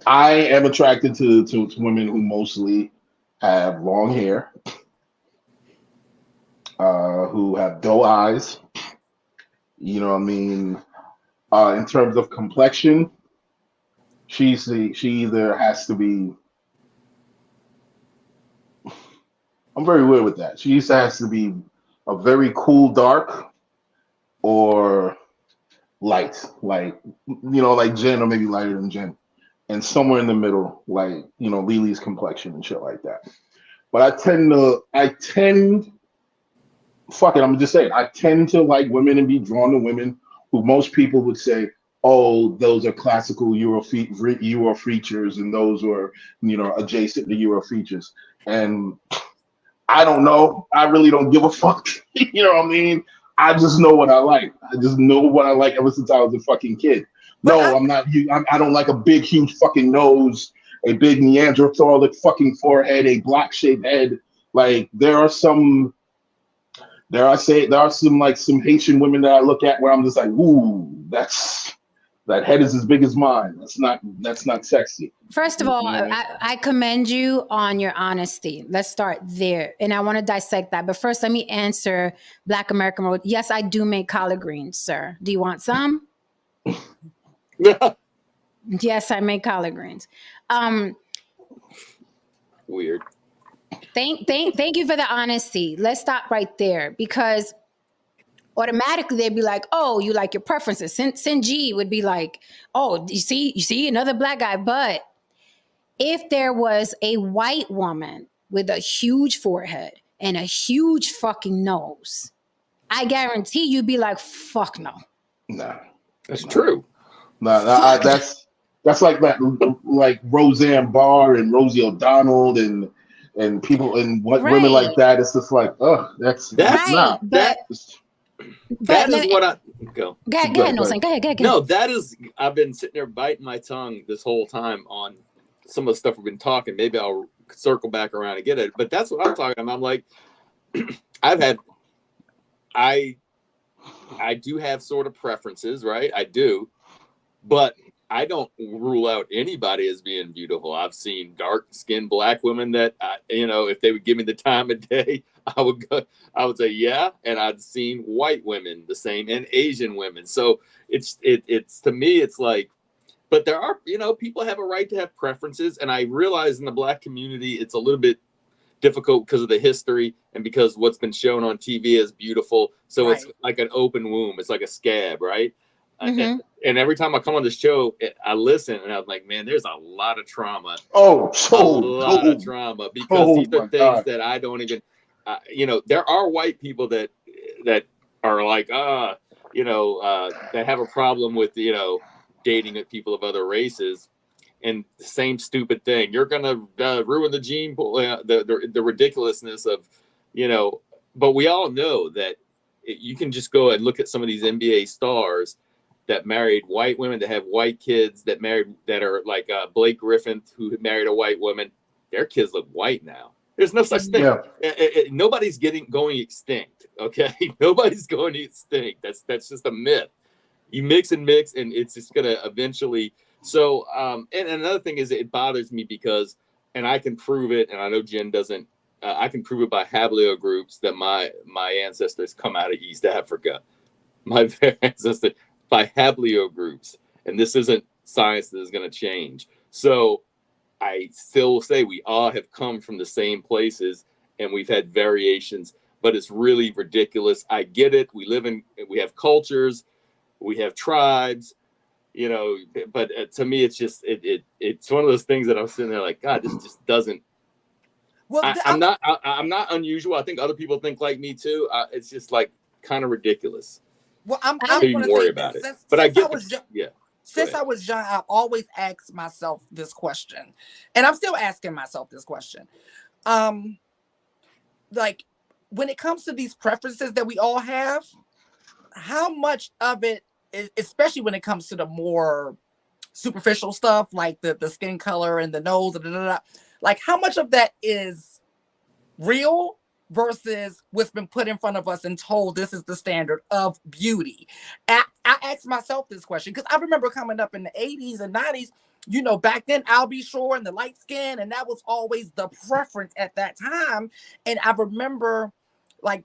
Speaker 3: I am attracted to women who mostly have long hair, who have doe eyes. You know what I mean? In terms of complexion, she either has to be. I'm very weird with that. She either has to be a very cool dark or light, like like Jen, or maybe lighter than Jen, and somewhere in the middle, like Lily's complexion and shit like that. But I tend, fuck it, I'm just saying, I tend to like women and be drawn to women who most people would say, oh, those are classical Euro features, and those were, adjacent to Euro features. And I don't know. I really don't give a fuck. You know what I mean? I just know what I like. I just know what I like ever since I was a fucking kid. No, I'm not. I don't like a big, huge fucking nose, a big Neanderthalic fucking forehead, a block-shaped head. Like there are some like some Haitian women that I look at where I'm just like, ooh, that head is as big as mine. That's not sexy.
Speaker 1: First of all, I commend you on your honesty. Let's start there. And I want to dissect that. But first, let me answer Black American Road. Yes, I do make collard greens, sir. Do you want some? Yes, I make collard greens.
Speaker 4: Weird.
Speaker 1: Thank you for the honesty. Let's stop right there, because automatically they'd be like, oh, you like your preferences. Sinji would be like, oh, you see another black guy. But if there was a white woman with a huge forehead and a huge fucking nose, I guarantee you'd be like, fuck no.
Speaker 3: Nah,
Speaker 4: that's true.
Speaker 3: Nah, that's like that, like Roseanne Barr and Rosie O'Donnell and people and women like that. It's just like, that's
Speaker 1: right.
Speaker 3: Nah.
Speaker 4: That is what I go.
Speaker 1: Go ahead. No,
Speaker 4: that is. I've been sitting there biting my tongue this whole time on some of the stuff we've been talking. Maybe I'll circle back around and get it. But that's what I'm talking about. I'm like, I do have sort of preferences, right? I do, but I don't rule out anybody as being beautiful. I've seen dark-skinned black women that, if they would give me the time of day, I would say yeah. And I've seen white women the same, and Asian women. So it's to me, it's like, but there are, people have a right to have preferences. And I realize in the black community, it's a little bit difficult because of the history and because what's been shown on TV is beautiful. So It's like an open womb. It's like a scab, right? Mm-hmm. And every time I come on the show, I listen and I'm like, man, there's a lot of trauma. Of trauma, because these are things that I don't even, there are white people that are like, that have a problem with, dating with people of other races. And the same stupid thing. You're gonna ruin the gene pool, the ridiculousness of, But we all know that you can just go and look at some of these NBA stars that married white women, that have white kids, that are like Blake Griffin, who married a white woman. Their kids look white now. There's no such thing.
Speaker 3: Yeah.
Speaker 4: Nobody's going extinct. Okay, nobody's going extinct. That's just a myth. You mix, and it's just gonna eventually. So, and another thing is, it bothers me because, and I can prove it, and I know Jen doesn't. I can prove it by haplogroups that my ancestors come out of East Africa. My ancestors by haplogroups, and this isn't science that is going to change. So I still say we all have come from the same places, and we've had variations, but it's really ridiculous. I get it. We have cultures, we have tribes, but to me, it's just, it's one of those things that I'm sitting there like, God, this just doesn't, well, I'm not unusual. I think other people think like me too. It's just like kind of ridiculous.
Speaker 2: Well, I'm
Speaker 4: going to worry about it. But I get
Speaker 2: Since I was young, I've always asked myself this question, and I'm still asking myself this question. Like, when it comes to these preferences that we all have, how much of it, especially when it comes to the more superficial stuff, like the skin color and the nose, like how much of that is real versus what's been put in front of us and told this is the standard of beauty? I asked myself this question because I remember coming up in the 80s and 90s, back then, I'll be sure, and the light skin, and that was always the preference at that time. And I remember like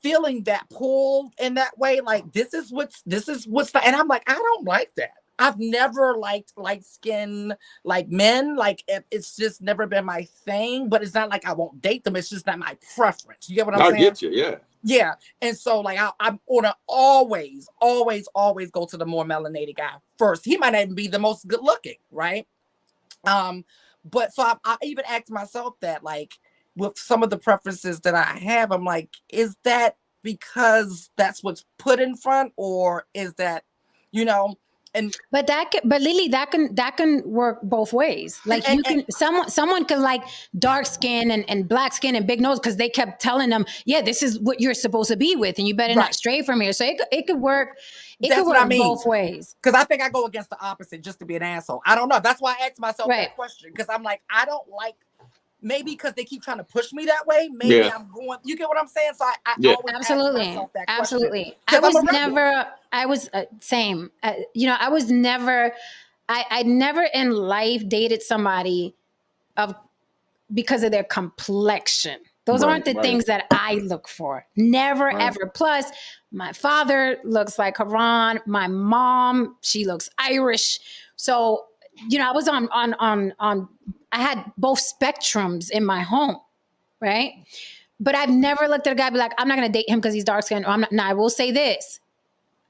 Speaker 2: feeling that pull in that way, like this is what's and I'm like, I don't like that. I've never liked light skin like men. Like it's just never been my thing, but it's not like I won't date them. It's just not my preference. You get what I'm saying?
Speaker 4: I get you. Yeah.
Speaker 2: Yeah. And so like I'm gonna always go to the more melanated guy first. He might not even be the most good looking, right? But so I even asked myself that, like, with some of the preferences that I have, I'm like, is that because that's what's put in front, or is that,
Speaker 1: but Lily, that can work both ways. Like someone can like dark skin and black skin and big nose because they kept telling them, yeah, this is what you're supposed to be with, and you better not stray from here. So it could work. That's what I mean. Both ways.
Speaker 2: Because I think I go against the opposite just to be an asshole. I don't know. That's why I asked myself that question, because I'm like, I don't like. Maybe because they keep trying to push me that way. Maybe I'm going. You get what I'm saying? So I always
Speaker 1: absolutely,
Speaker 2: ask myself that
Speaker 1: absolutely.
Speaker 2: question.
Speaker 1: I was same. I was never. I never in life dated somebody because of their complexion. Those aren't the things that I look for. Never ever. Plus, my father looks like Haran. My mom, she looks Irish. So I was on. I had both spectrums in my home, right? But I've never looked at a guy and be like, I'm not going to date him because he's dark skinned. Or I'm not. Now, I will say this.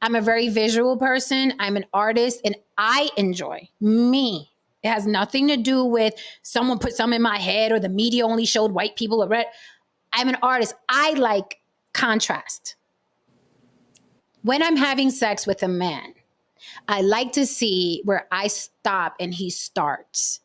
Speaker 1: I'm a very visual person. I'm an artist, and I enjoy me. It has nothing to do with someone put something in my head or the media only showed white people or red. I'm an artist. I like contrast. When I'm having sex with a man, I like to see where I stop and he starts.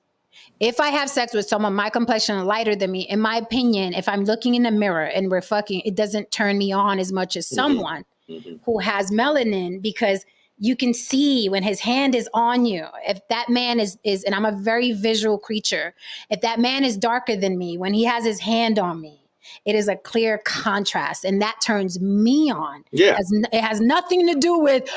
Speaker 1: If I have sex with someone, my complexion lighter than me, in my opinion, if I'm looking in the mirror and we're fucking, it doesn't turn me on as much as someone who has melanin, because you can see when his hand is on you. If that man is, and I'm a very visual creature, if that man is darker than me, when he has his hand on me, it is a clear contrast, and that turns me on.
Speaker 4: Yeah.
Speaker 1: It has nothing to do with,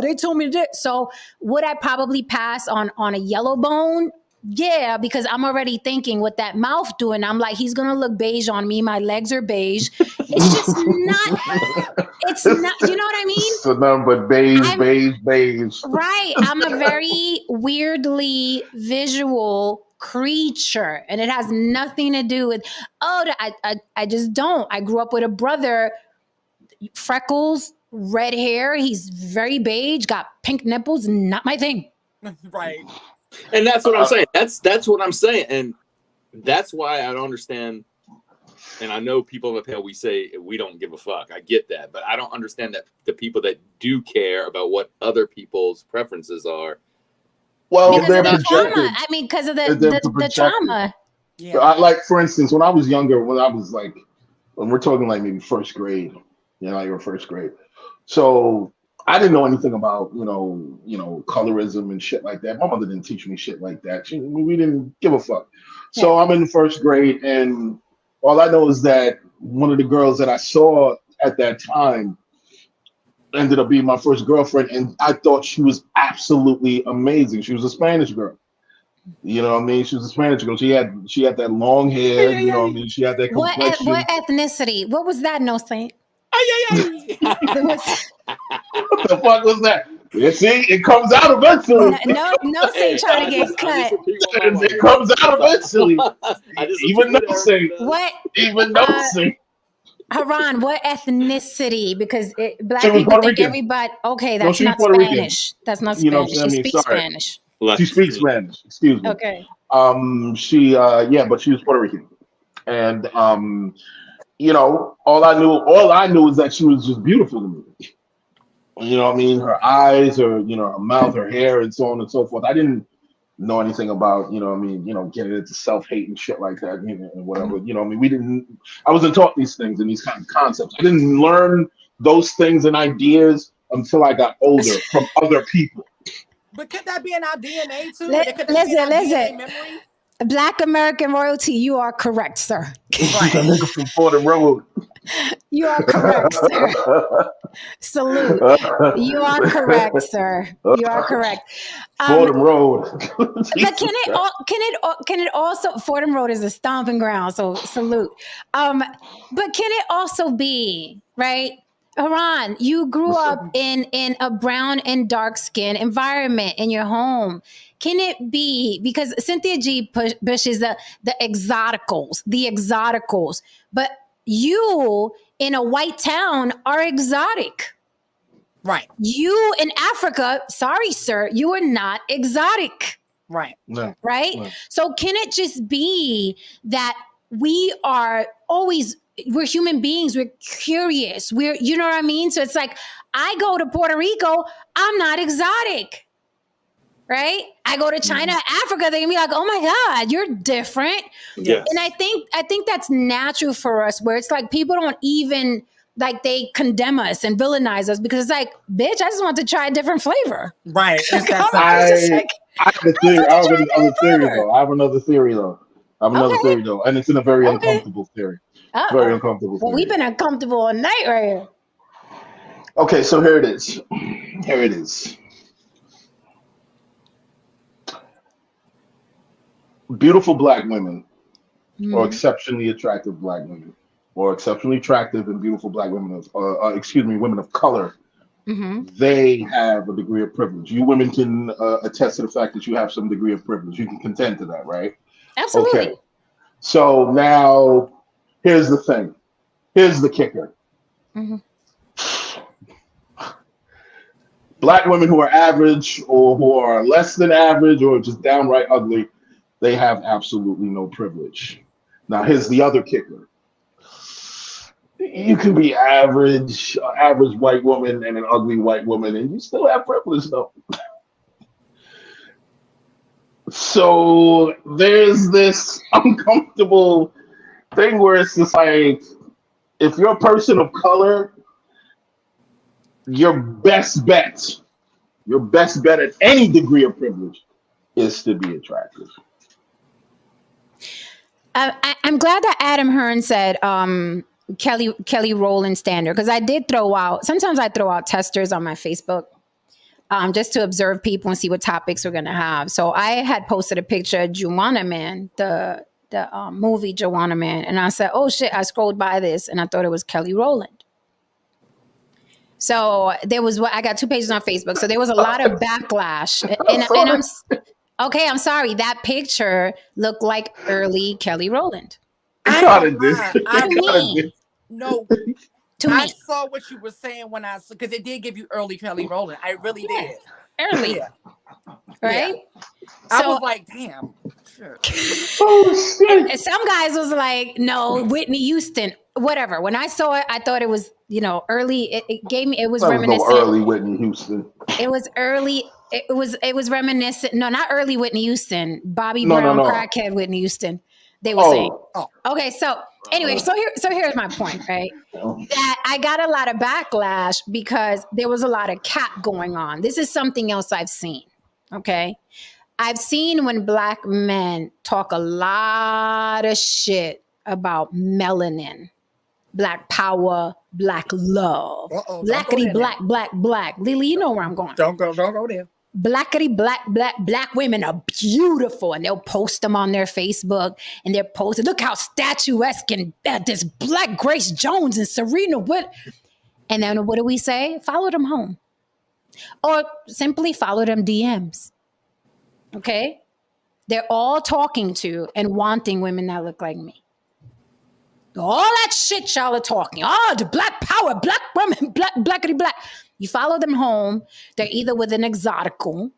Speaker 1: they told me to do it. So would I probably pass on a yellow bone? Yeah, because I'm already thinking what that mouth doing. I'm like, he's gonna look beige on me. My legs are beige. It's just not. It's not. You know what I mean?
Speaker 3: So nothing but beige.
Speaker 1: Right. I'm a very weirdly visual creature, and it has nothing to do with. I just don't. I grew up with a brother, freckles, red hair. He's very beige, got pink nipples. Not my thing.
Speaker 2: Right.
Speaker 4: And that's what I'm saying. That's what I'm saying. And that's why I don't understand. And I know people have we say we don't give a fuck. I get that. But I don't understand that the people that do care about what other people's preferences are.
Speaker 3: Well,
Speaker 1: because
Speaker 3: they're
Speaker 1: of the
Speaker 3: projected.
Speaker 1: trauma. I mean, because of the trauma.
Speaker 3: Yeah. Like, for instance, when I was younger, when we're talking like maybe first grade, like your first grade. So I didn't know anything about, colorism and shit like that. My mother didn't teach me shit like that. We didn't give a fuck. So I'm in first grade, and All I know is that one of the girls that I saw at that time ended up being my first girlfriend, and I thought she was absolutely amazing. She was a Spanish girl. You know what I mean? She was a Spanish girl. She had that long hair. You know what I mean? She had that
Speaker 1: What
Speaker 3: complexion.
Speaker 1: ethnicity? What was that? No saint.
Speaker 2: Ay, ay,
Speaker 1: It was
Speaker 3: What the fuck was that? You see, it comes out eventually.
Speaker 1: no saint trying to get cut.
Speaker 3: It comes out eventually.
Speaker 4: I just
Speaker 3: Even
Speaker 4: repeated
Speaker 3: no
Speaker 4: it,
Speaker 3: sing.
Speaker 1: What
Speaker 3: Even no sing.
Speaker 1: Haran, what ethnicity? Because black
Speaker 3: She was
Speaker 1: people
Speaker 3: Puerto
Speaker 1: think
Speaker 3: Rican.
Speaker 1: everybody. Okay,
Speaker 3: No,
Speaker 1: that's
Speaker 3: she's
Speaker 1: not
Speaker 3: Puerto Rican.
Speaker 1: Spanish. That's not
Speaker 3: You know what
Speaker 1: Spanish.
Speaker 3: I
Speaker 1: She
Speaker 3: mean?
Speaker 1: speaks
Speaker 3: Sorry.
Speaker 1: Spanish.
Speaker 3: She speaks Spanish. Excuse me.
Speaker 1: Okay.
Speaker 3: She but she was Puerto Rican. And all I knew is that she was just beautiful to me. You know what I mean? Her eyes, her mouth, her hair, and so on and so forth. I didn't know anything about, getting into self-hate and shit like that, and whatever. You know what I mean? I wasn't taught these things and these kind of concepts. I didn't learn those things and ideas until I got older from other people.
Speaker 2: But could that be in our DNA too?
Speaker 1: Listen,
Speaker 2: Could that be in our
Speaker 1: listen.
Speaker 2: DNA memory?
Speaker 1: Black American royalty, you are correct, sir.
Speaker 3: She's a nigga from Fordham Road.
Speaker 1: You are correct, sir. Salute. You are correct, sir. You are correct.
Speaker 3: Fordham Road.
Speaker 1: But can it also Fordham Road is a stomping ground, so salute. But can it also be, right? Haran, you grew up in a brown and dark skin environment in your home. Can it be because Cynthia G pushes the exoticals, but you in a white town are exotic.
Speaker 2: Right.
Speaker 1: You in Africa, sorry, sir, you are not exotic.
Speaker 2: Right.
Speaker 3: No.
Speaker 1: Right?
Speaker 3: No.
Speaker 1: So can it just be that we are always, we're human beings, we're curious, you know what I mean? So it's like, I go to Puerto Rico, I'm not exotic. Right? I go to China, Africa, they can be like, oh my God, you're different.
Speaker 4: Yes.
Speaker 1: And I think that's natural for us, where it's like people don't even like they condemn us and villainize us because it's like, bitch, I just want to try a different flavor.
Speaker 2: Right. It's that
Speaker 3: I have a theory. I have another theory though. I have another theory though, and it's in a very uncomfortable theory. Very uncomfortable.
Speaker 1: Well, we've been uncomfortable all night right here.
Speaker 3: Okay, so here it is. Beautiful black women, or exceptionally attractive black women, or exceptionally attractive and beautiful black women women of color. They have a degree of privilege. You women can attest to the fact that you have some degree of privilege. You can contend to that, right?
Speaker 1: Absolutely.
Speaker 3: Okay. So now, here's the thing. Here's the kicker. Black women who are average or who are less than average or just downright ugly, they have absolutely no privilege. Now, here's the other kicker. You can be average white woman and an ugly white woman, and you still have privilege, though. So there's this uncomfortable thing where it's just like, if you're a person of color, your best bet at any degree of privilege is to be attractive.
Speaker 1: I'm glad that Adam Hearn said Kelly Rowland standard, because I did sometimes I throw out testers on my Facebook just to observe people and see what topics we're going to have. So I had posted a picture of Juwanna Mann, the movie Juwanna Mann, and I said, oh shit, I scrolled by this and I thought it was Kelly Rowland. So I got 2 pages on Facebook. So there was a lot of backlash. I'm sorry. That picture looked like early Kelly Rowland.
Speaker 2: No.
Speaker 1: To me.
Speaker 2: I saw what you were saying because it did give you early Kelly Rowland. I really did.
Speaker 1: Early.
Speaker 2: Yeah.
Speaker 1: Right?
Speaker 2: Yeah. I was like, damn. Sure.
Speaker 3: Oh shit.
Speaker 1: Some guys was like, no, Whitney Houston, whatever. When I saw it, I thought it was, early. It was reminiscent.
Speaker 3: No early Whitney Houston.
Speaker 1: It was early. It was reminiscent. No, not early Whitney Houston. Bobby Brown, crackhead Whitney Houston. They were saying. Oh. Okay, so anyway, so here's my point, right? That I got a lot of backlash because there was a lot of cap going on. This is something else I've seen. Okay. I've seen when black men talk a lot of shit about melanin, black power, black love, blackity black, black. Lily, you know where I'm going.
Speaker 2: Don't go there.
Speaker 1: Blackity black women are beautiful, and they'll post them on their Facebook, and they're posting, look how statuesque and this black Grace Jones and Serena What? And then what do we say? Follow them home, or simply follow them DMs. Okay, they're all talking to and wanting women that look like me. All that shit y'all are talking. Oh, the black power, black women, blackity black. You follow them home, they're either with an exotical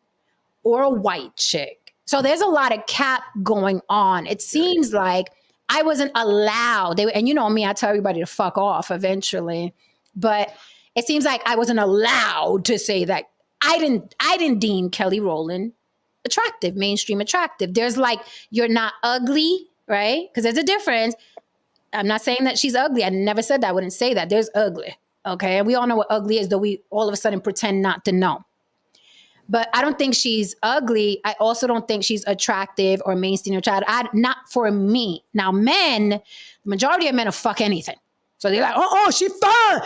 Speaker 1: or a white chick. So there's a lot of cap going on. It seems like I wasn't allowed. And you know me, I tell everybody to fuck off eventually. But it seems like I wasn't allowed to say that. I didn't deem Kelly Rowland attractive, mainstream attractive. There's like, you're not ugly, right? Because there's a difference. I'm not saying that she's ugly. I never said that. I wouldn't say that. There's ugly. Okay. And we all know what ugly is, though we all of a sudden pretend not to know. But I don't think she's ugly. I also don't think she's attractive or mainstream attractive. Not for me. Now, men, the majority of men will fuck anything. So they're like, oh, she fine.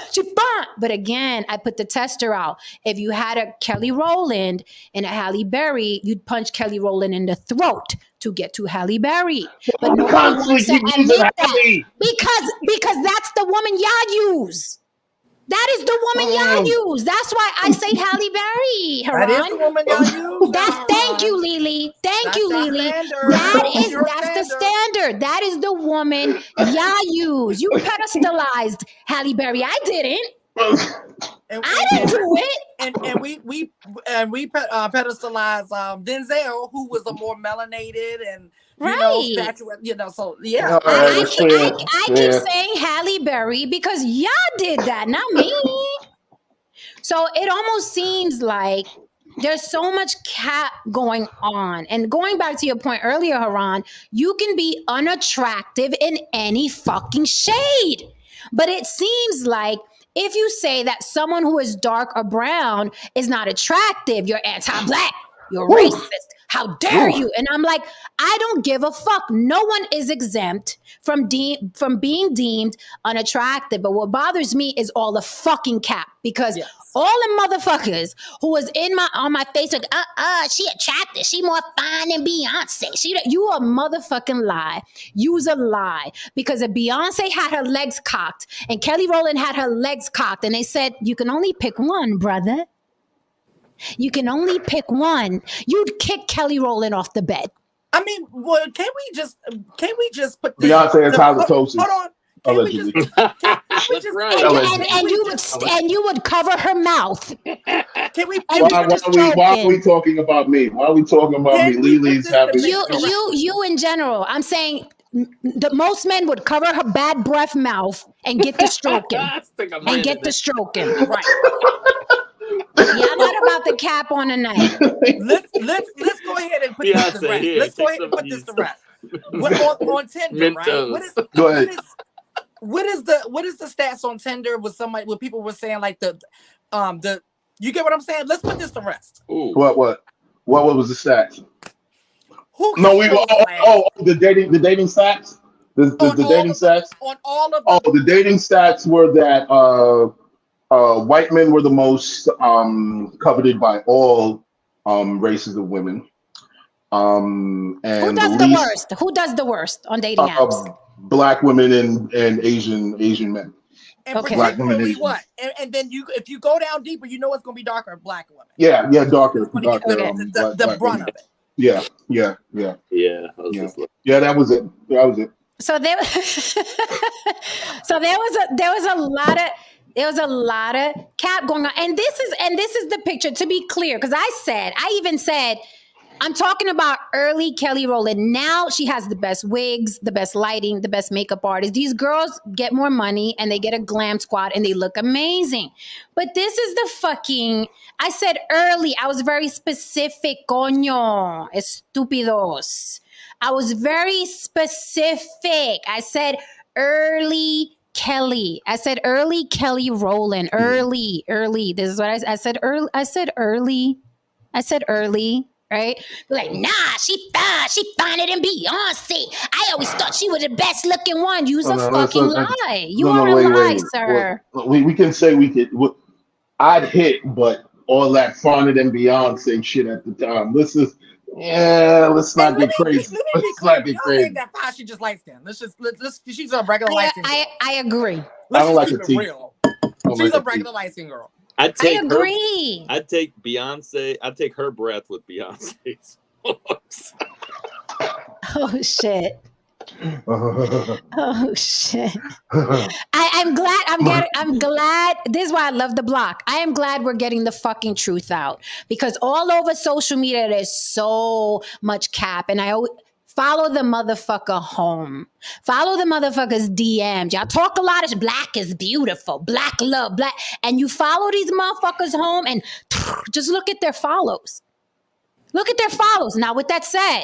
Speaker 1: But again, I put the tester out. If you had a Kelly Rowland and a Halle Berry, you'd punch Kelly Rowland in the throat to get to Halle Berry. But nobody wants to admit that because that's the woman y'all use. That is the woman y'all use. That's why I say Halle Berry.
Speaker 2: That is the woman y'all use.
Speaker 1: Thank you, Lily. Thank you, Lily. That's the standard. That is the woman y'all use. You pedestalized Halle Berry. I didn't. I didn't do it.
Speaker 2: And we pedestalized Denzel, who was a more melanated and so yeah.
Speaker 1: I keep saying Halle Berry because y'all did that, not me. So it almost seems like there's so much cap going on. And going back to your point earlier, Haran, you can be unattractive in any fucking shade. But it seems like if you say that someone who is dark or brown is not attractive, you're anti-black, you're racist. How dare you? And I'm like, I don't give a fuck. No one is exempt from being deemed unattractive. But what bothers me is all the fucking cap, because all the motherfuckers who was on my Facebook, she attractive. She more fine than Beyonce. You a motherfucking lie. You's a lie. Because if Beyonce had her legs cocked and Kelly Rowland had her legs cocked, and they said, you can only pick one, brother. You can only pick one. You'd kick Kelly Rowland off the bed.
Speaker 2: I mean, well, can we just put this?
Speaker 3: Beyonce is halitosis.
Speaker 2: Hold on.
Speaker 3: Allegedly.
Speaker 2: That's
Speaker 3: right.
Speaker 1: And you would cover her mouth.
Speaker 2: Can we?
Speaker 3: Why are we talking about me? Why are we talking about me? Lily's having
Speaker 1: you in general. I'm saying the most men would cover her bad breath mouth and get the stroking. Right. Y'all not about the cap on the night.
Speaker 2: Let's go ahead and put this to rest. Let's go ahead and put this to rest. On Tinder, right?
Speaker 3: Go ahead.
Speaker 2: What is the stats on Tinder with people were saying like the you get what I'm saying? Let's put this to rest.
Speaker 3: Ooh. What was the stats? The dating stats? The dating stats?
Speaker 2: On all of
Speaker 3: the dating stats were that white men were the most coveted by all races of women. And
Speaker 1: who does the worst? Who does the worst on dating apps?
Speaker 3: Black women and Asian men.
Speaker 2: And black women and what? And then if you go down deeper, you know it's going to be darker black women.
Speaker 3: Yeah, darker.
Speaker 2: The brunt of it.
Speaker 3: Yeah. That was it.
Speaker 1: So there was a lot of cap going on, and this is the picture. To be clear, because I even said, I'm talking about early Kelly Rowland. Now she has the best wigs, the best lighting, the best makeup artists. These girls get more money and they get a glam squad and they look amazing. But this is the fucking, I said early. I was very specific, coño, estúpidos. I was very specific. I said early Kelly. I said early Kelly Rowland. Early. This is what I said. Early. I said early. right? Like, nah, she finer than Beyonce. I always thought she was the best looking one. You's
Speaker 3: No,
Speaker 1: a
Speaker 3: no,
Speaker 1: fucking lie. You
Speaker 3: no,
Speaker 1: are a lie,
Speaker 3: wait.
Speaker 1: sir.
Speaker 3: We can say we could. I'd hit, but all that finer than Beyonce shit at the time. Let's
Speaker 2: And
Speaker 3: not get crazy.
Speaker 2: let me be
Speaker 3: Let's
Speaker 2: clear.
Speaker 3: not get
Speaker 2: Beyonce ain't
Speaker 3: crazy.
Speaker 2: that fine. She just light skin. Let's she's a regular light skin girl.
Speaker 1: I agree.
Speaker 3: I
Speaker 2: Let's
Speaker 3: don't
Speaker 2: just
Speaker 3: like
Speaker 2: keep
Speaker 3: a
Speaker 2: it
Speaker 3: T.
Speaker 2: real.
Speaker 3: I don't
Speaker 2: She's
Speaker 3: like
Speaker 2: a regular light skin girl.
Speaker 4: I'd
Speaker 1: I
Speaker 4: take her.
Speaker 1: agree.
Speaker 4: I'd take Beyonce. I'd take her breath with Beyonce's looks.
Speaker 1: Oh shit. Oh shit. I'm glad I'm glad. This is why I love the block. I am glad we're getting the fucking truth out, because all over social media there's so much cap, and I always follow the motherfucker home. Follow the motherfucker's DMs. Y'all talk a lot of black is beautiful, black love, black, and you follow these motherfuckers home and just look at their follows. Look at their follows. Now, with that said,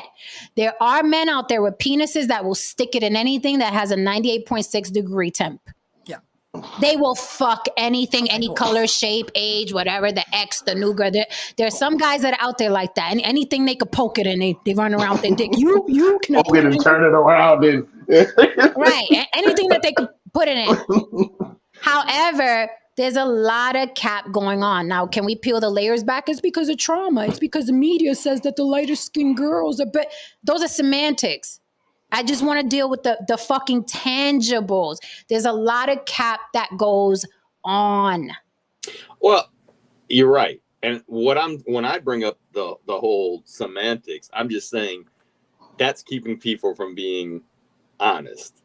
Speaker 1: there are men out there with penises that will stick it in anything that has a 98.6 degree temp.
Speaker 2: Yeah.
Speaker 1: They will fuck anything, any color, shape, age, whatever, the X, the nougat. There's some guys that are out there like that. And anything they could poke it in, they run around with their dick. You can
Speaker 3: Poke it and turn it around. And
Speaker 1: right. Anything that they could put it in. However, there's a lot of cap going on. Now, can we peel the layers back? It's because of trauma. It's because the media says that the lighter skinned girls are but those are semantics. I just want to deal with the fucking tangibles. There's a lot of cap that goes on.
Speaker 4: Well, you're right. And when I bring up the whole semantics, I'm just saying that's keeping people from being honest.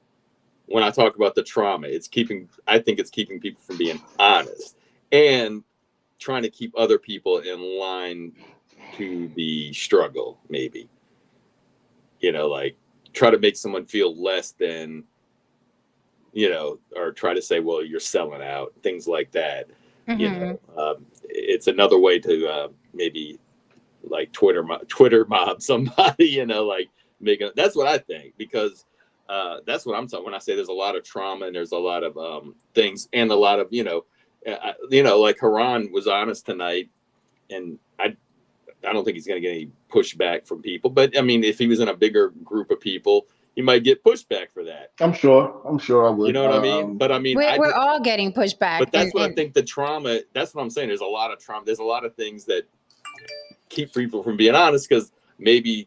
Speaker 4: When I talk about the trauma, I think it's keeping people from being honest and trying to keep other people in line to the struggle, maybe. Like try to make someone feel less than, or try to say, well, you're selling out, things like that.
Speaker 1: Mm-hmm.
Speaker 4: It's another way to maybe like Twitter mob somebody, that's what I think, because that's what I'm talking when I say there's a lot of trauma and there's a lot of things and a lot of like Haran was honest tonight, and I don't think he's going to get any pushback from people. But I mean, if he was in a bigger group of people, he might get pushback for that.
Speaker 3: I'm sure I would.
Speaker 4: You know what I mean? But I mean,
Speaker 1: we're all getting pushback.
Speaker 4: But that's what I think the trauma. That's what I'm saying. There's a lot of trauma. There's a lot of things that keep people from being honest, because maybe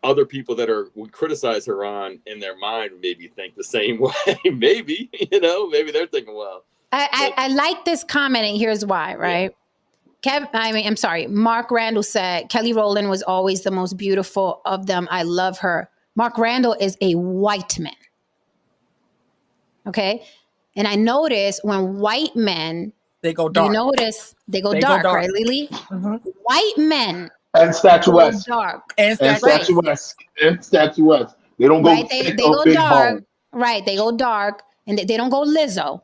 Speaker 4: other people that would criticize Haran in their mind maybe think the same way. maybe they're thinking, well,
Speaker 1: I like this comment, and here's why, right? Yeah. Mark Randall said Kelly Rowland was always the most beautiful of them. I love her. Mark Randall is a white man. Okay. And I notice when white men,
Speaker 2: they go dark.
Speaker 1: You notice they go dark, right, Lily?
Speaker 2: Mm-hmm.
Speaker 1: White men
Speaker 3: and statuesque.
Speaker 1: Dark.
Speaker 3: And statuesque. They don't go
Speaker 1: right. They go
Speaker 3: big
Speaker 1: dark.
Speaker 3: bone.
Speaker 1: Right. They go dark, and they don't go Lizzo.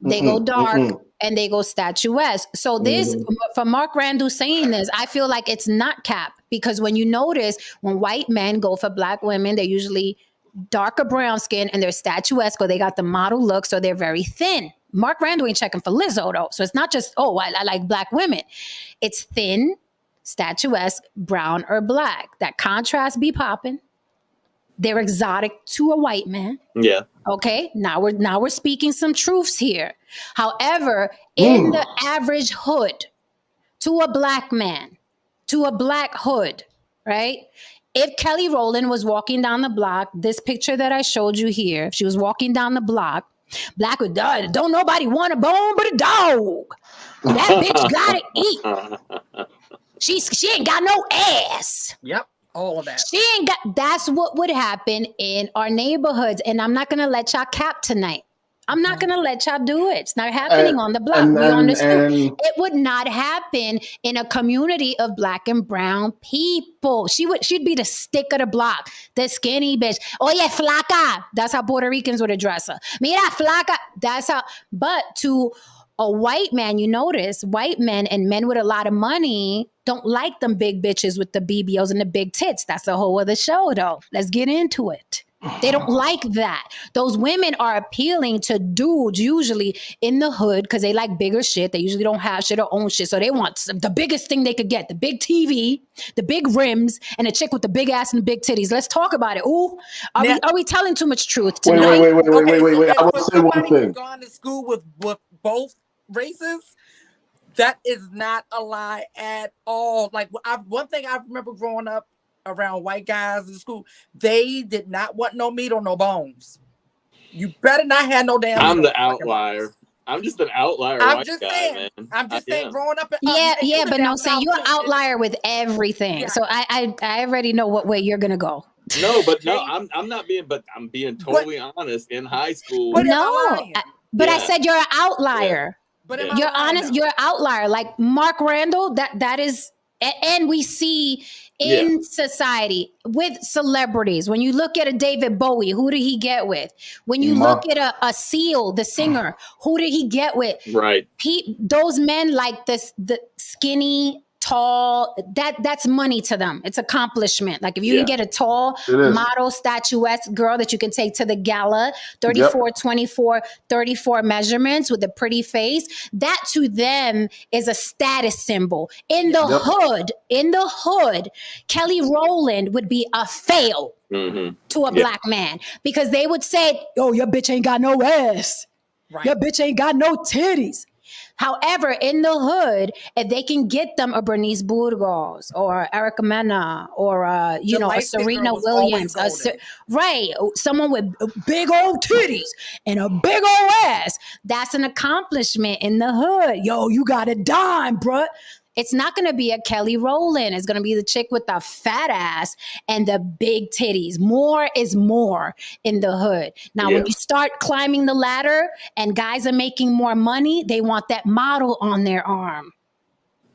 Speaker 1: They go dark and they go statuesque. So this, for Mark Randall saying this, I feel like it's not cap, because when you notice when white men go for black women, they're usually darker brown skin and they're statuesque, or they got the model look, so they're very thin. Mark Randall ain't checking for Lizzo though. So it's not just, I like black women. It's thin, statuesque, brown or black. That contrast be popping. They're exotic to a white man.
Speaker 4: Yeah.
Speaker 1: Okay. Now we're speaking some truths here. However, in the average hood, to a black man, to a black hood, right? If Kelly Rowland was walking down the block, this picture that I showed you here, if she was walking down the block, black would die. Don't nobody want a bone but a dog. That bitch gotta eat. She ain't got no ass.
Speaker 2: Yep. All of that.
Speaker 1: That's what would happen in our neighborhoods. And I'm not going to let y'all cap tonight. I'm not going to let y'all do it. It's not happening on the block. We understand. It would not happen in a community of black and brown people. She'd be the stick of the block, the skinny bitch. Oye, flaca. That's how Puerto Ricans would address her. Mira, flaca. That's how. But to a white man, you notice white men and men with a lot of money don't like them big bitches with the BBLs and the big tits. That's a whole other show, though. Let's get into it. They don't like that. Those women are appealing to dudes usually in the hood because they like bigger shit. They usually don't have shit or own shit. So they want the biggest thing they could get, the big TV, the big rims, and a chick with the big ass and the big titties. Let's talk about it. Ooh,
Speaker 2: Now,
Speaker 1: are we telling too much truth
Speaker 3: Wait,
Speaker 1: tonight?
Speaker 3: wait. I
Speaker 2: if
Speaker 3: will
Speaker 2: for
Speaker 3: say one
Speaker 2: somebody who's
Speaker 3: thing.
Speaker 2: gone to school with both races, that is not a lie at all. Like one thing I remember growing up around white guys in school, they did not want no meat or no bones. You better not have no damn.
Speaker 4: I'm the outlier. I'm just an outlier white guy,
Speaker 2: saying,
Speaker 4: man.
Speaker 2: I'm just saying, growing up.
Speaker 1: Yeah, but no, saying you're an outlier with everything.
Speaker 2: Yeah.
Speaker 1: So I already know what way you're gonna go.
Speaker 4: No, but no, I'm not being, but I'm being totally honest. In high school,
Speaker 2: But am I
Speaker 1: No,
Speaker 2: lying?
Speaker 1: but I
Speaker 4: Yeah.
Speaker 1: said you're an outlier.
Speaker 2: But am I
Speaker 1: You're
Speaker 2: lying,
Speaker 1: honest.
Speaker 2: though?
Speaker 1: You're an outlier. Like Mark Randall. That is, and we see in society with celebrities. When you look at a David Bowie, who did he get with? When you look at a Seal, the singer, who did he get with?
Speaker 4: Right.
Speaker 1: Those men like this, the skinny, tall, that's money to them. It's accomplishment. Like if you can get a tall model, statuesque girl that you can take to the gala, 34, 24, 34 measurements with a pretty face, that to them is a status symbol. In the hood, Kelly Rowland would be a fail to a black man because they would say, oh, your bitch ain't got no ass. Right. Your bitch ain't got no titties. However, in the hood, if they can get them a Bernice Burgos or Erica Mena or a Serena Williams, someone with big old titties and a big old ass, that's an accomplishment in the hood. Yo, you got a dime, bruh. It's not going to be a Kelly Rowland. It's going to be the chick with the fat ass and the big titties. More is more in the hood. Now, when you start climbing the ladder and guys are making more money, they want that model on their arm.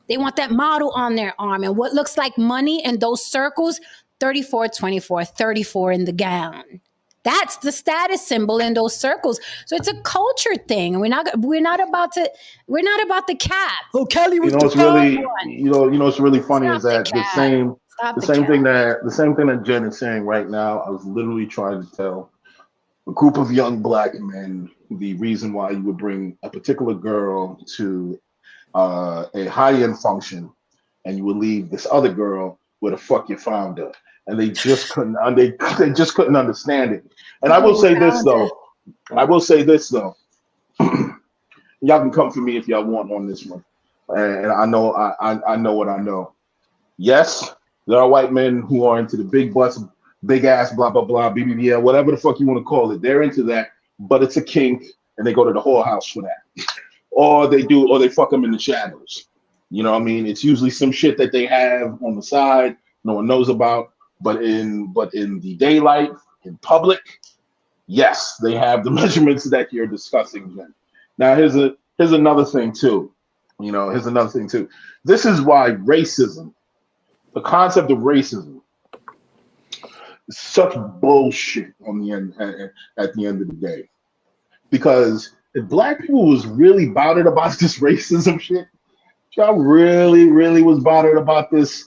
Speaker 1: They want that model on their arm. And what looks like money in those circles, 34, 24, 34 in the gown. That's the status symbol in those circles. So it's a culture thing. We're not about the cap. Oh, Kelly was
Speaker 3: what's really what's really funny is that the same thing that Jen is saying right now. I was literally trying to tell a group of young black men the reason why you would bring a particular girl to a high-end function and you would leave this other girl where the fuck you found her. And they just couldn't understand it. And I will say this though. Y'all can come for me if y'all want on this one. And I know I know what I know. Yes, there are white men who are into the big butts, big ass, blah blah blah, BBBL, whatever the fuck you want to call it. They're into that, but it's a kink, and they go to the whorehouse for that. Or they fuck them in the shadows. You know what I mean? It's usually some shit that they have on the side, no one knows about. But in the daylight, in public, yes, they have the measurements that you're discussing. Now here's another thing too. This is why racism, the concept of racism, is such bullshit on the end at the end of the day. Because if black people was really bothered about this racism shit, y'all really was bothered about this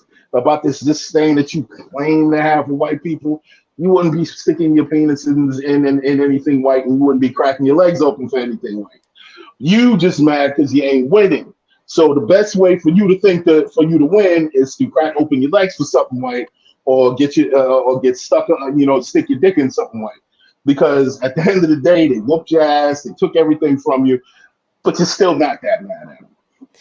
Speaker 3: thing that you claim to have for white people, you wouldn't be sticking your penis in anything white, and you wouldn't be cracking your legs open for anything white. You just mad because you ain't winning. So the best way for you to win is to crack open your legs for something white, or get stuck, stick your dick in something white. Because at the end of the day, they whooped your ass, they took everything from you, but you're still not that mad at them.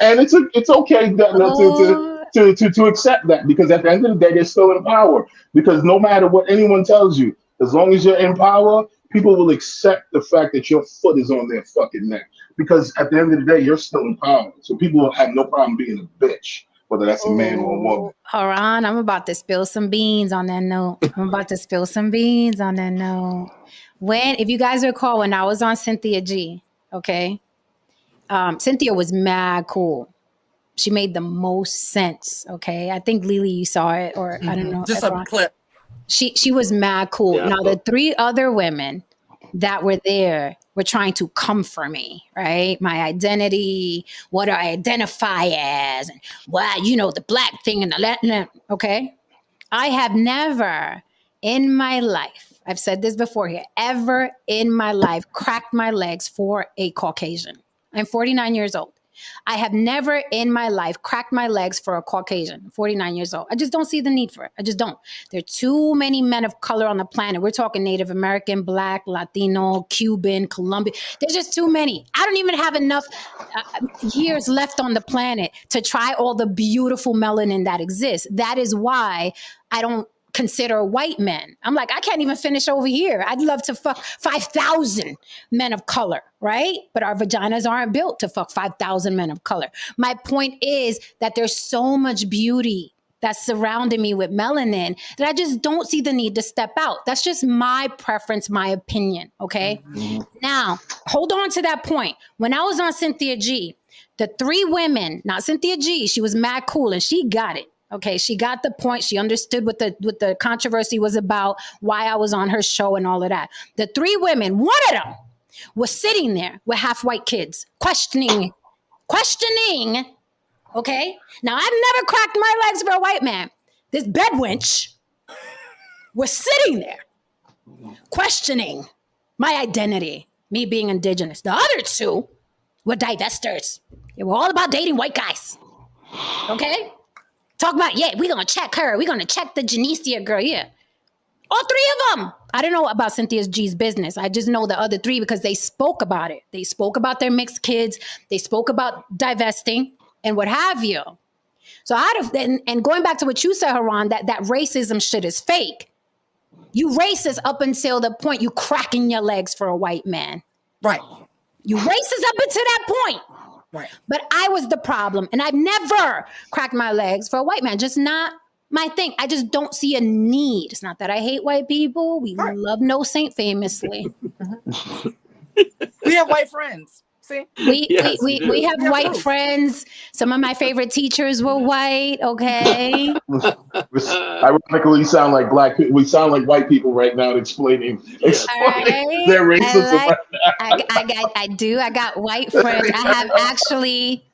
Speaker 3: And it's okay to accept that, because at the end of the day, they're still in power. Because no matter what anyone tells you, as long as you're in power, people will accept the fact that your foot is on their fucking neck. Because at the end of the day, you're still in power. So people will have no problem being a bitch, whether that's a man or a woman.
Speaker 1: Haran, I'm about to spill some beans on that note. If you guys recall, when I was on Cynthia G, okay, Cynthia was mad cool. She made the most sense. Okay, I think Lily, you saw it, or I don't know.
Speaker 2: Just a clip.
Speaker 1: She was mad cool.
Speaker 4: Yeah.
Speaker 1: Now the three other women that were there were trying to come for me, right? My identity, what I identify as, and the black thing and the Latin. Okay, I have never in my life I've said this before here, ever in my life cracked my legs for a Caucasian. I'm 49 years old. I have never in my life cracked my legs for a Caucasian, 49 years old. I just don't see the need for it. I just don't. There are too many men of color on the planet. We're talking Native American, Black, Latino, Cuban, Colombian. There's just too many. I don't even have enough years left on the planet to try all the beautiful melanin that exists. That is why I don't consider white men. I'm like, I can't even finish over here. I'd love to fuck 5,000 men of color, right? But our vaginas aren't built to fuck 5,000 men of color. My point is that there's so much beauty that's surrounding me with melanin that I just don't see the need to step out. That's just my preference, my opinion, okay? Now, hold on to that point. When I was on Cynthia G, the 3 women, not Cynthia G, she was mad cool and she got it. Okay, she got the point. She understood what the controversy was about, why I was on her show and all of that. The 3 women, one of them was sitting there with half white kids, questioning. Okay, now I've never cracked my legs for a white man. This bed wench was sitting there questioning my identity, me being indigenous. The other 2 were divestors. They were all about dating white guys. Okay? Talk about, yeah, we're going to check her. We're going to check the Genesia girl. Yeah. All 3 of them. I don't know about Cynthia G's business. I just know the other 3 because they spoke about it. They spoke about their mixed kids. They spoke about divesting and what have you. So and going back to what you said, Haran, that racism shit is fake. You racist up until the point you cracking your legs for a white man.
Speaker 2: Right.
Speaker 1: You racist up until that point.
Speaker 2: Right.
Speaker 1: But I was the problem, and I've never cracked my legs for a white man. Just not my thing. I just don't see a need. It's not that I hate white people. We love No Saint famously.
Speaker 2: We have white friends. See?
Speaker 1: We have white friends. Some of my favorite teachers were white, okay?
Speaker 3: Ironically, we sound like black people. We sound like white people right now explaining
Speaker 1: Right?
Speaker 3: their racism.
Speaker 1: I do. I got white friends. I have actually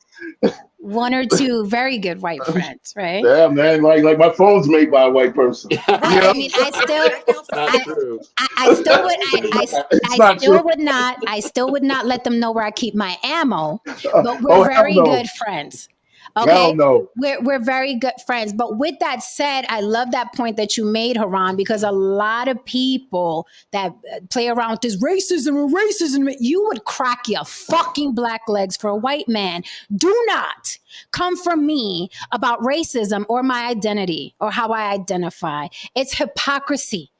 Speaker 1: 1 or 2 very good white friends, right?
Speaker 3: Yeah, man. Like my phone's made by a white person.
Speaker 1: I mean, I still would not let them know where I keep my ammo, but we're very good friends. Okay,
Speaker 3: Hell no.
Speaker 1: We're very good friends. But with that said, I love that point that you made, Haran, because a lot of people that play around with this racism, you would crack your fucking black legs for a white man. Do not come from me about racism or my identity or how I identify. It's hypocrisy.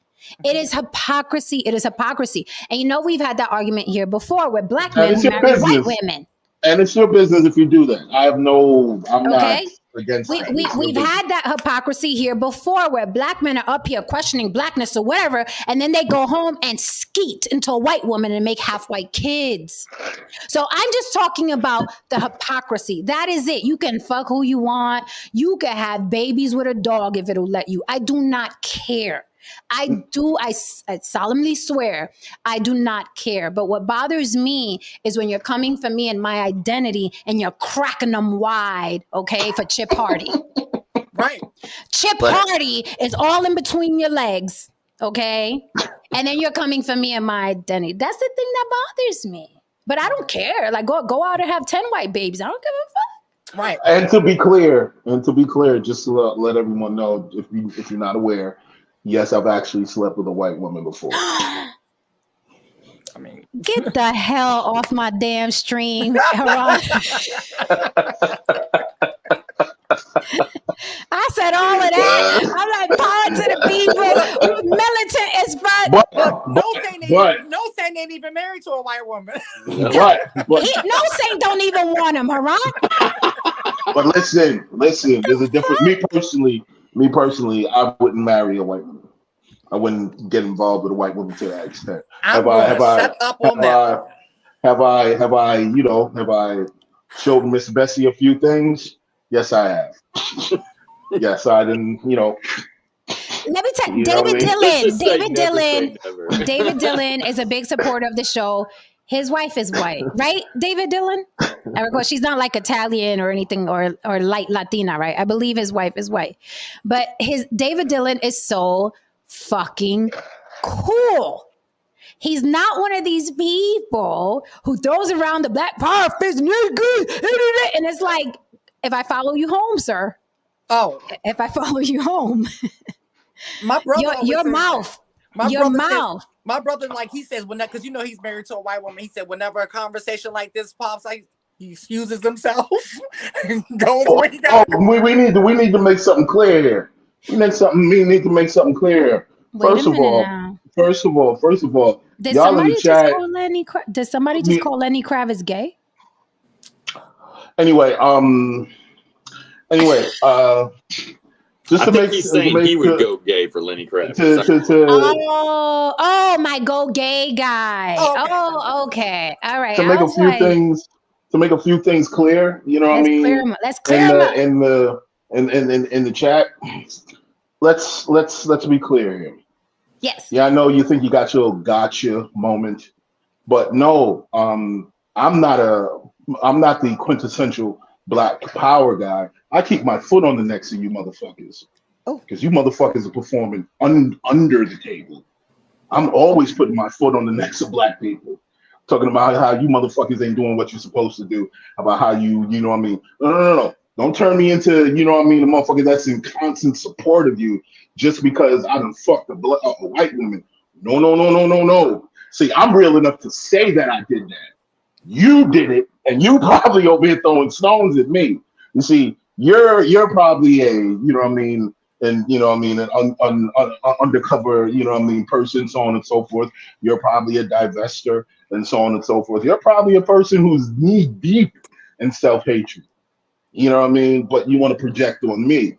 Speaker 1: It is hypocrisy. It is hypocrisy. And you know, we've had that argument here before where black men who marry white women.
Speaker 3: And it's your business if you do that. I'm not against that.
Speaker 1: We've had that hypocrisy here before where black men are up here questioning blackness or whatever, and then they go home and skeet into a white woman and make half white kids. So I'm just talking about the hypocrisy. That is it. You can fuck who you want. You can have babies with a dog if it'll let you. I do not care. I solemnly swear, I do not care. But what bothers me is when you're coming for me and my identity and you're cracking them wide, okay, for Chip Hardy.
Speaker 2: Right.
Speaker 1: Chip Hardy is all in between your legs, okay? And then you're coming for me and my identity. That's the thing that bothers me. But I don't care. Like, go out and have 10 white babies. I don't give a fuck.
Speaker 2: Right.
Speaker 3: And to be clear, just to let everyone know, if you're not aware, yes, I've actually slept with a white woman before.
Speaker 2: I mean,
Speaker 1: get the hell off my damn stream, Haran. I said all of that. I'm like, power to the people. Militant as fuck.
Speaker 2: No Saint ain't even married to a white woman.
Speaker 1: No Saint don't even want him, Haran.
Speaker 3: But listen, there's a difference. Me personally, I wouldn't marry a white woman. I wouldn't get involved with a white woman to that extent. Have I showed Miss Bessie a few things? Yes, I have. Yes, I didn't,
Speaker 1: Let me tell you, David Dillon is a big supporter of the show. His wife is white, right? David Dillon? I recall she's not like Italian or anything or light Latina, right? I believe his wife is white. But David Dillon is so fucking cool. He's not one of these people who throws around the black power fist and you're good. And it's like, if I follow you home, sir.
Speaker 2: Oh,
Speaker 1: If I follow you home,
Speaker 2: my brother.
Speaker 1: your mouth,
Speaker 2: My brother, like he says, because you know he's married to a white woman. He said whenever a conversation like this pops, like he excuses himself and goes where he goes.
Speaker 3: We need to make something clear here. We need to make something clear here. First of all,
Speaker 1: did
Speaker 3: y'all in the chat.
Speaker 1: Did somebody just call Lenny Kravitz gay?
Speaker 3: Anyway, just to make
Speaker 4: he's saying he would go gay for Lenny Kravitz.
Speaker 1: Oh, my go gay guy. Oh, okay. All right.
Speaker 3: To make a few things clear, you know what I mean?
Speaker 1: Let's clear
Speaker 3: in the chat. Let's be clear here.
Speaker 1: Yes.
Speaker 3: Yeah, I know you think you got your gotcha moment, but no, I'm not the quintessential black power guy. I keep my foot on the necks of you motherfuckers. Because you motherfuckers are performing under the table. I'm always putting my foot on the necks of black people. Talking about how you motherfuckers ain't doing what you're supposed to do. About how you know what I mean? No. Don't turn me into, you know what I mean, the motherfucker that's in constant support of you just because I done fucked a white woman. No. See, I'm real enough to say that I did that. You did it, and you probably over here throwing stones at me. You see, you're probably a, you know what I mean, and you know what I mean, an undercover, you know what I mean, person, so on and so forth. You're probably a divester, and so on and so forth. You're probably a person who's knee deep in self-hatred. You know what I mean? But you want to project on me.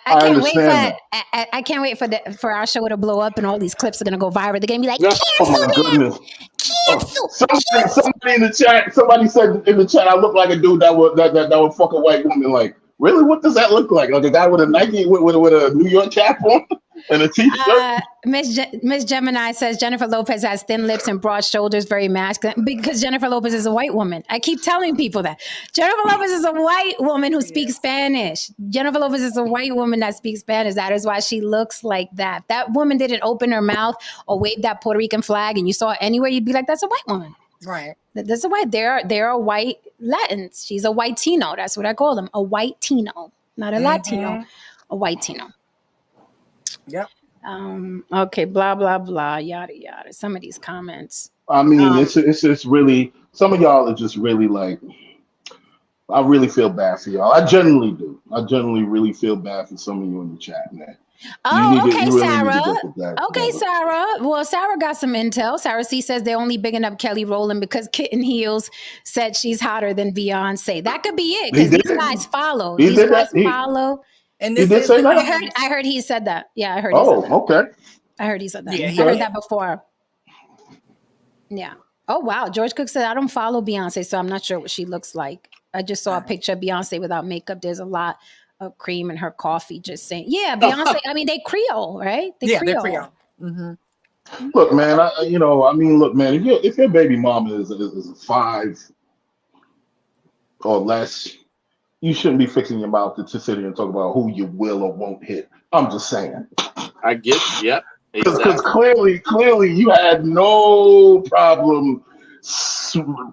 Speaker 1: I can't wait for our show to blow up and all these clips are gonna go viral. They're gonna be like,
Speaker 3: oh my goodness. Somebody in the chat, somebody said in the chat, I look like a dude that would fuck a white woman. Like, really? What does that look like? Like a guy with a Nike with a New York cap on and a t-shirt?
Speaker 1: Miss Gemini says Jennifer Lopez has thin lips and broad shoulders, very masculine, because Jennifer Lopez is a white woman. I keep telling people that. Jennifer Lopez is a white woman who speaks Spanish. Jennifer Lopez is a white woman that speaks Spanish. That is why she looks like that. That woman didn't open her mouth or wave that Puerto Rican flag and you saw it anywhere, you'd be like, that's a white woman.
Speaker 2: Right.
Speaker 1: That's a white. They're a white Latins. She's a white Tino. That's what I call them. A white Tino. Not a Latino. A white Tino.
Speaker 2: Yep.
Speaker 1: Okay, blah blah blah, yada yada. Some of these comments.
Speaker 3: I mean, it's really, some of y'all are just really like, I really feel bad for y'all. I genuinely do. I genuinely really feel bad for some of you in the chat, man.
Speaker 1: Sarah. Okay, Sarah. Well, Sarah got some intel. Sarah C says they're only bigging up Kelly Rowland because Kitten Heels said she's hotter than Beyonce. That could be it, because these guys follow. Follow.
Speaker 2: And
Speaker 3: he did say that?
Speaker 1: I heard he said that. Yeah, I heard he said that.
Speaker 3: Okay.
Speaker 1: I heard he said that.
Speaker 2: Yeah,
Speaker 1: I heard that before. Yeah. Oh, wow. George Cook said, I don't follow Beyonce, so I'm not sure what she looks like. I just saw a picture of Beyonce without makeup. There's a lot of cream in her coffee, just saying. Yeah, Beyonce, I mean, they Creole, right?
Speaker 2: They're Creole. Mm-hmm.
Speaker 3: Look, man, look, man, if your baby mama is a 5 or less, you shouldn't be fixing your mouth to sit here and talk about who you will or won't hit. I'm just saying.
Speaker 4: I get, yep.
Speaker 3: Because clearly you had no problem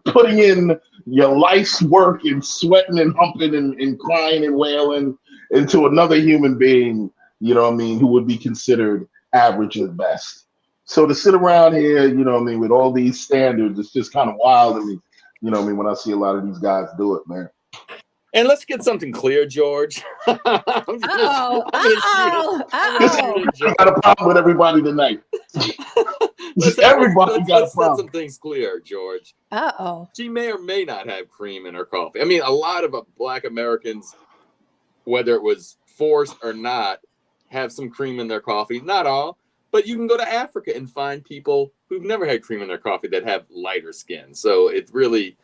Speaker 3: putting in your life's work and sweating and humping and crying and wailing into another human being, you know what I mean, who would be considered average at best. So to sit around here, you know what I mean, with all these standards, it's just kind of wild to me, you know what I mean, when I see a lot of these guys do it, man.
Speaker 4: And let's get something clear, George.
Speaker 3: I got a problem with everybody tonight. Everybody got a problem. Let's
Speaker 4: set some things clear, George. She may or may not have cream in her coffee. I mean, a lot of Black Americans, whether it was forced or not, have some cream in their coffee. Not all, but you can go to Africa and find people who've never had cream in their coffee that have lighter skin. So it's really...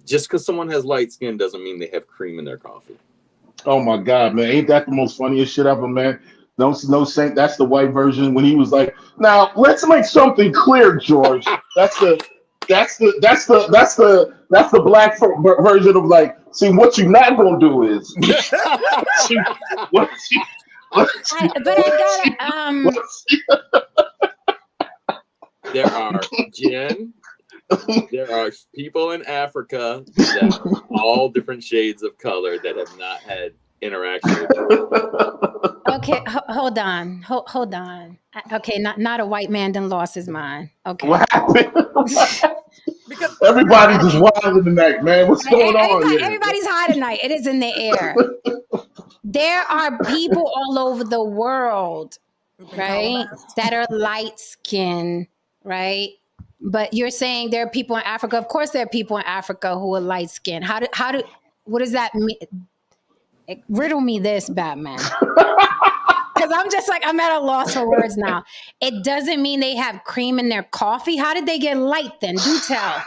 Speaker 4: just because someone has light skin doesn't mean they have cream in their coffee.
Speaker 3: Oh my God, man! Ain't that the most funniest shit ever, man? No, Saint. That's the white version when he was like, "Now let's make something clear, George." That's the black version of like, see, what you're not gonna do is.
Speaker 4: there are Jen. There are people in Africa that are all different shades of color that have not had interaction with you.
Speaker 1: Okay, hold on. Hold on. Okay, not a white man done lost his mind. Okay.
Speaker 3: What happened?
Speaker 2: Because
Speaker 3: Everybody's just wilding tonight, man. What's going on here?
Speaker 1: Everybody's high tonight. It is in the air. There are people all over the world, right, that are light skinned, right? But you're saying there are people in Africa. Of course, there are people in Africa who are light skinned. What does that mean? Riddle me this, Batman. Because I'm just like, I'm at a loss for words now. It doesn't mean they have cream in their coffee. How did they get light then? Do tell.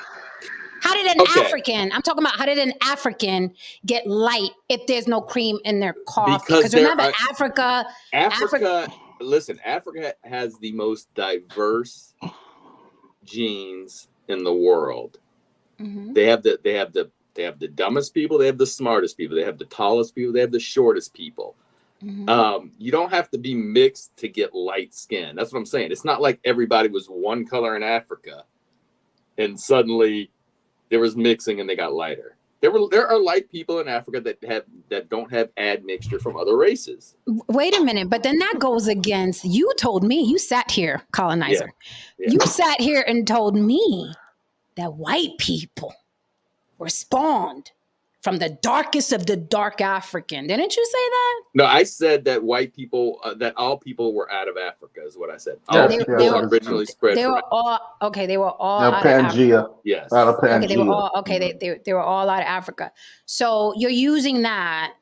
Speaker 1: How did an African, I'm talking about how did an African get light if there's no cream in their coffee? Because remember, Africa,
Speaker 4: listen, Africa has the most diverse genes in the world. Mm-hmm. They have the dumbest people, they have the smartest people, they have the tallest people, they have the shortest people. Mm-hmm. You don't have to be mixed to get light skin. That's what I'm saying. It's not like everybody was one color in Africa and suddenly there was mixing and they got lighter. There are light people in Africa that don't have admixture from other races.
Speaker 1: Wait a minute, but then that goes against, you told me, you sat here, colonizer. Yeah. You sat here and told me that white people were spawned from the darkest of the dark African. Didn't you say that?
Speaker 4: No, I said that white people, that all people were out of Africa is what I said. All people were originally spread.
Speaker 1: They were all out
Speaker 3: Pangea.
Speaker 1: of Africa.
Speaker 4: Yes.
Speaker 3: Out of Pangea.
Speaker 1: Okay, they were all they were all out of Africa. So you're using that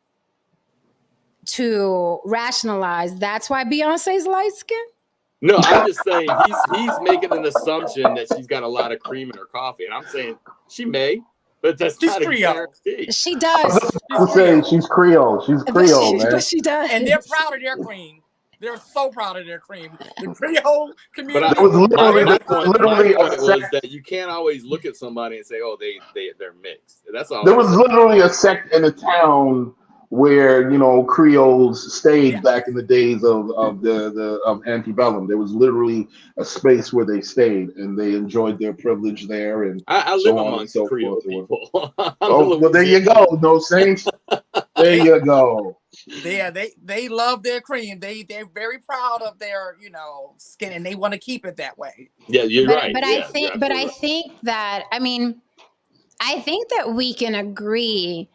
Speaker 1: to rationalize that's why Beyonce's light skin?
Speaker 4: No, I'm just saying he's making an assumption that she's got a lot of cream in her coffee. And I'm saying she may. But that's not a guarantee.
Speaker 1: She does.
Speaker 3: I'm saying she's Creole. She's Creole, man.
Speaker 1: But she does.
Speaker 2: And they're proud of their cream. They're so proud of their cream. The Creole community.
Speaker 3: But my point
Speaker 4: was that you can't always look at somebody and say, "Oh, they're mixed." That's all.
Speaker 3: There was literally a sect in a town where Creoles stayed back in the days of antebellum. There was literally a space where they stayed and they enjoyed their privilege there. And
Speaker 4: I live amongst Creole people.
Speaker 3: Well, there you go. No saints. There you go.
Speaker 2: Yeah, they love their cream. They're very proud of their skin, and they want to keep it that way.
Speaker 4: Yeah, you're right.
Speaker 1: But I think that we can agree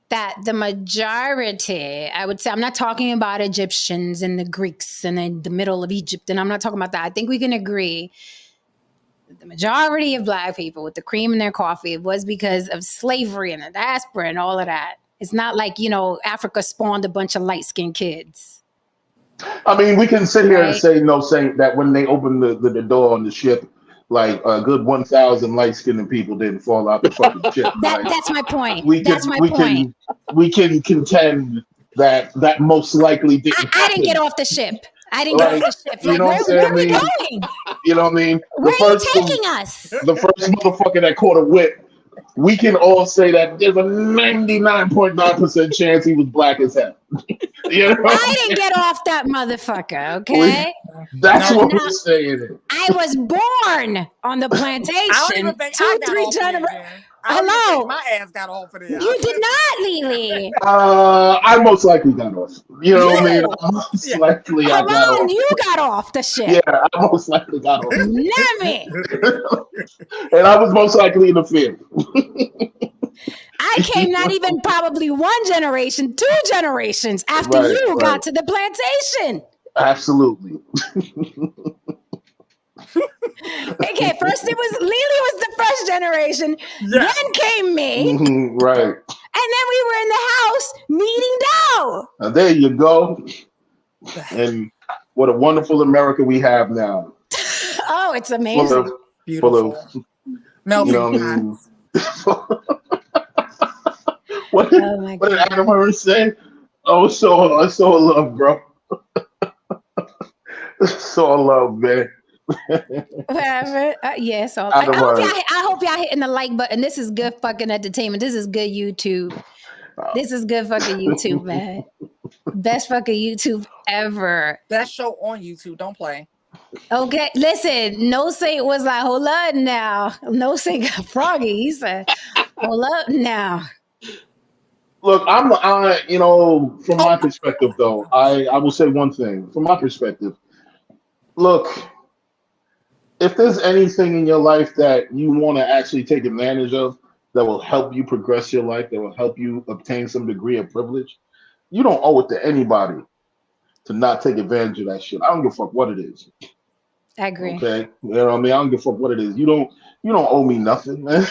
Speaker 1: that the majority, I would say, I'm not talking about Egyptians and the Greeks and in the middle of Egypt, and I'm not talking about that. I think we can agree that the majority of Black people with the cream in their coffee was because of slavery and the diaspora and all of that. It's not like, Africa spawned a bunch of light-skinned kids.
Speaker 3: I mean, we can sit here and say that when they opened the door on the ship, like a good 1,000 light-skinned people didn't fall out the fucking ship.
Speaker 1: That's my point.
Speaker 3: We can contend that most likely didn't.
Speaker 1: I didn't get off the ship. I didn't get off the ship. Like, where are we going?
Speaker 3: You know what I mean?
Speaker 1: Where are you taking us?
Speaker 3: The first motherfucker that caught a whip. We can all say that there's a 99.9% chance he was black as hell.
Speaker 1: I didn't get off that motherfucker, okay?
Speaker 3: That's what we're saying.
Speaker 1: I was born on the plantation.
Speaker 2: I don't even think I got off generations.
Speaker 1: Hello.
Speaker 2: My ass got off of it.
Speaker 1: You did not, Lily.
Speaker 3: I most likely got off. You know what I mean? Most likely I got off.
Speaker 1: You got off the ship.
Speaker 3: Yeah, I most likely got off.
Speaker 1: Name
Speaker 3: And I was most likely in the field.
Speaker 1: I came not even probably one generation, 2 generations after you got to the plantation.
Speaker 3: Absolutely.
Speaker 1: Okay, first it was Lily was the first generation. Then came me.
Speaker 3: Right.
Speaker 1: And then we were in the house kneading dough.
Speaker 3: Now, there you go. And what a wonderful America we have now.
Speaker 1: Oh, it's amazing.
Speaker 2: Beautiful.
Speaker 3: What did Adam Hurst say? Oh, so love, bro. So love, man.
Speaker 1: Whatever. Yes. I hope y'all hitting the like button. This is good fucking entertainment. This is good YouTube. This is good fucking YouTube, man. Best fucking YouTube ever.
Speaker 2: That show on YouTube. Don't play.
Speaker 1: Okay, listen, No Saint was like, hold up now. No Saint got froggy. He said, hold up now.
Speaker 3: Look, from my perspective, though, I will say one thing. From my perspective, look, if there's anything in your life that you want to actually take advantage of that will help you progress your life, that will help you obtain some degree of privilege, you don't owe it to anybody to not take advantage of that shit. I don't give a fuck what it is.
Speaker 1: I agree.
Speaker 3: Okay, you know what I mean. I don't give a fuck what it is. You don't owe me nothing, man.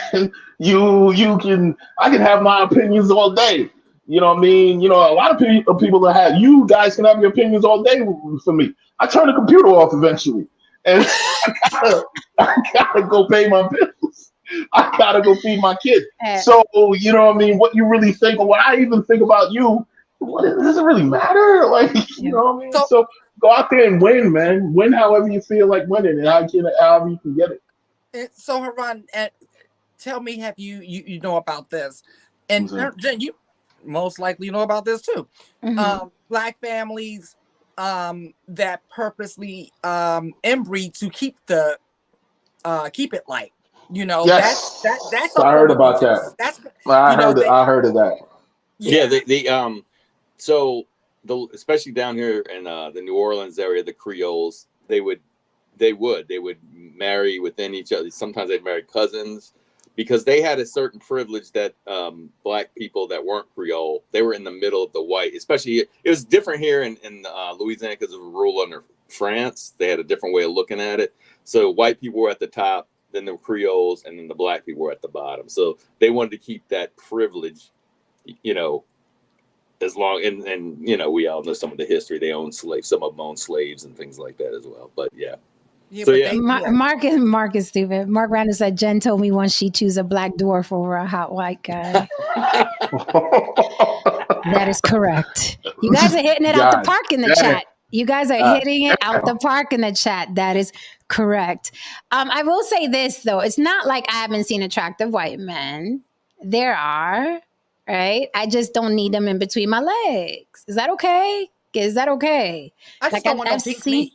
Speaker 3: I can have my opinions all day. You know what I mean. A lot of people that have you guys can have your opinions all day for me. I turn the computer off eventually, and I gotta go pay my bills. I gotta go feed my kids. So you know what I mean. What you really think, or what I even think about you, does it really matter? Like you know what I mean. So go out there and win, man. Win however you feel like winning, and however you can get it.
Speaker 2: So, Haran, tell me, have you know about this? And Jen, you most likely know about this too.
Speaker 1: Mhm.
Speaker 2: Black families that purposely inbreed to keep it light.
Speaker 3: Yes.
Speaker 2: That's
Speaker 3: I heard about that. I heard of that.
Speaker 4: Yeah, they so especially down here in the New Orleans area, the Creoles, they would marry within each other. Sometimes they'd marry cousins because they had a certain privilege that black people that weren't Creole, they were in the middle of the white. Especially, it was different here in Louisiana because of a rule under France. They had a different way of looking at it. So white people were at the top, then the Creoles, and then the black people were at the bottom. So they wanted to keep that privilege, as long and we all know some of the history. They owned slaves. Some of them owned slaves and things like that as well. But yeah.
Speaker 1: Mark is stupid. Mark Randall said Jen told me once she choose a black dwarf over a hot white guy. That is correct. You guys are hitting it out the park in the chat. You guys are hitting it out the park in the chat. That is correct. I will say this though. It's not like I haven't seen attractive white men. There are, right? I just don't need them in between my legs. Is that okay?
Speaker 2: I just don't want no pink meat.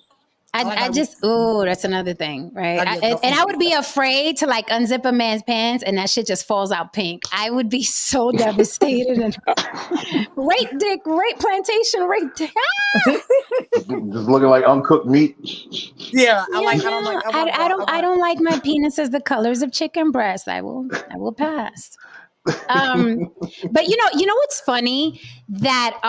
Speaker 1: That's another thing, right? I would be afraid to like unzip a man's pants and that shit just falls out pink. I would be so devastated. And rape dick, rape plantation, rape dick.
Speaker 3: Just looking like uncooked meat.
Speaker 2: Yeah,
Speaker 1: I don't like my penis as the colors of chicken breast. I will pass. But you know what's funny? That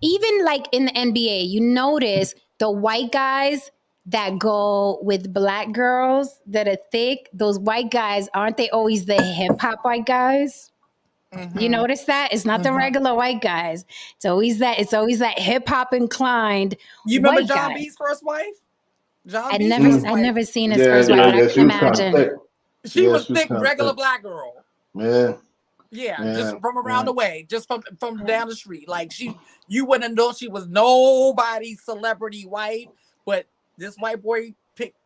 Speaker 1: even like in the NBA, you notice the white guys that go with black girls that are thick, those white guys, aren't they always the hip hop white guys? Mm-hmm. You notice that? It's not the regular white guys. It's always that hip hop inclined.
Speaker 2: You remember John B's first wife?
Speaker 1: I'd never seen his first wife, but I can imagine.
Speaker 2: She was thick, regular black girl.
Speaker 3: Yeah.
Speaker 2: Yeah, just from around the way, just from down the street. Like you wouldn't know she was nobody's celebrity wife, but this white boy picked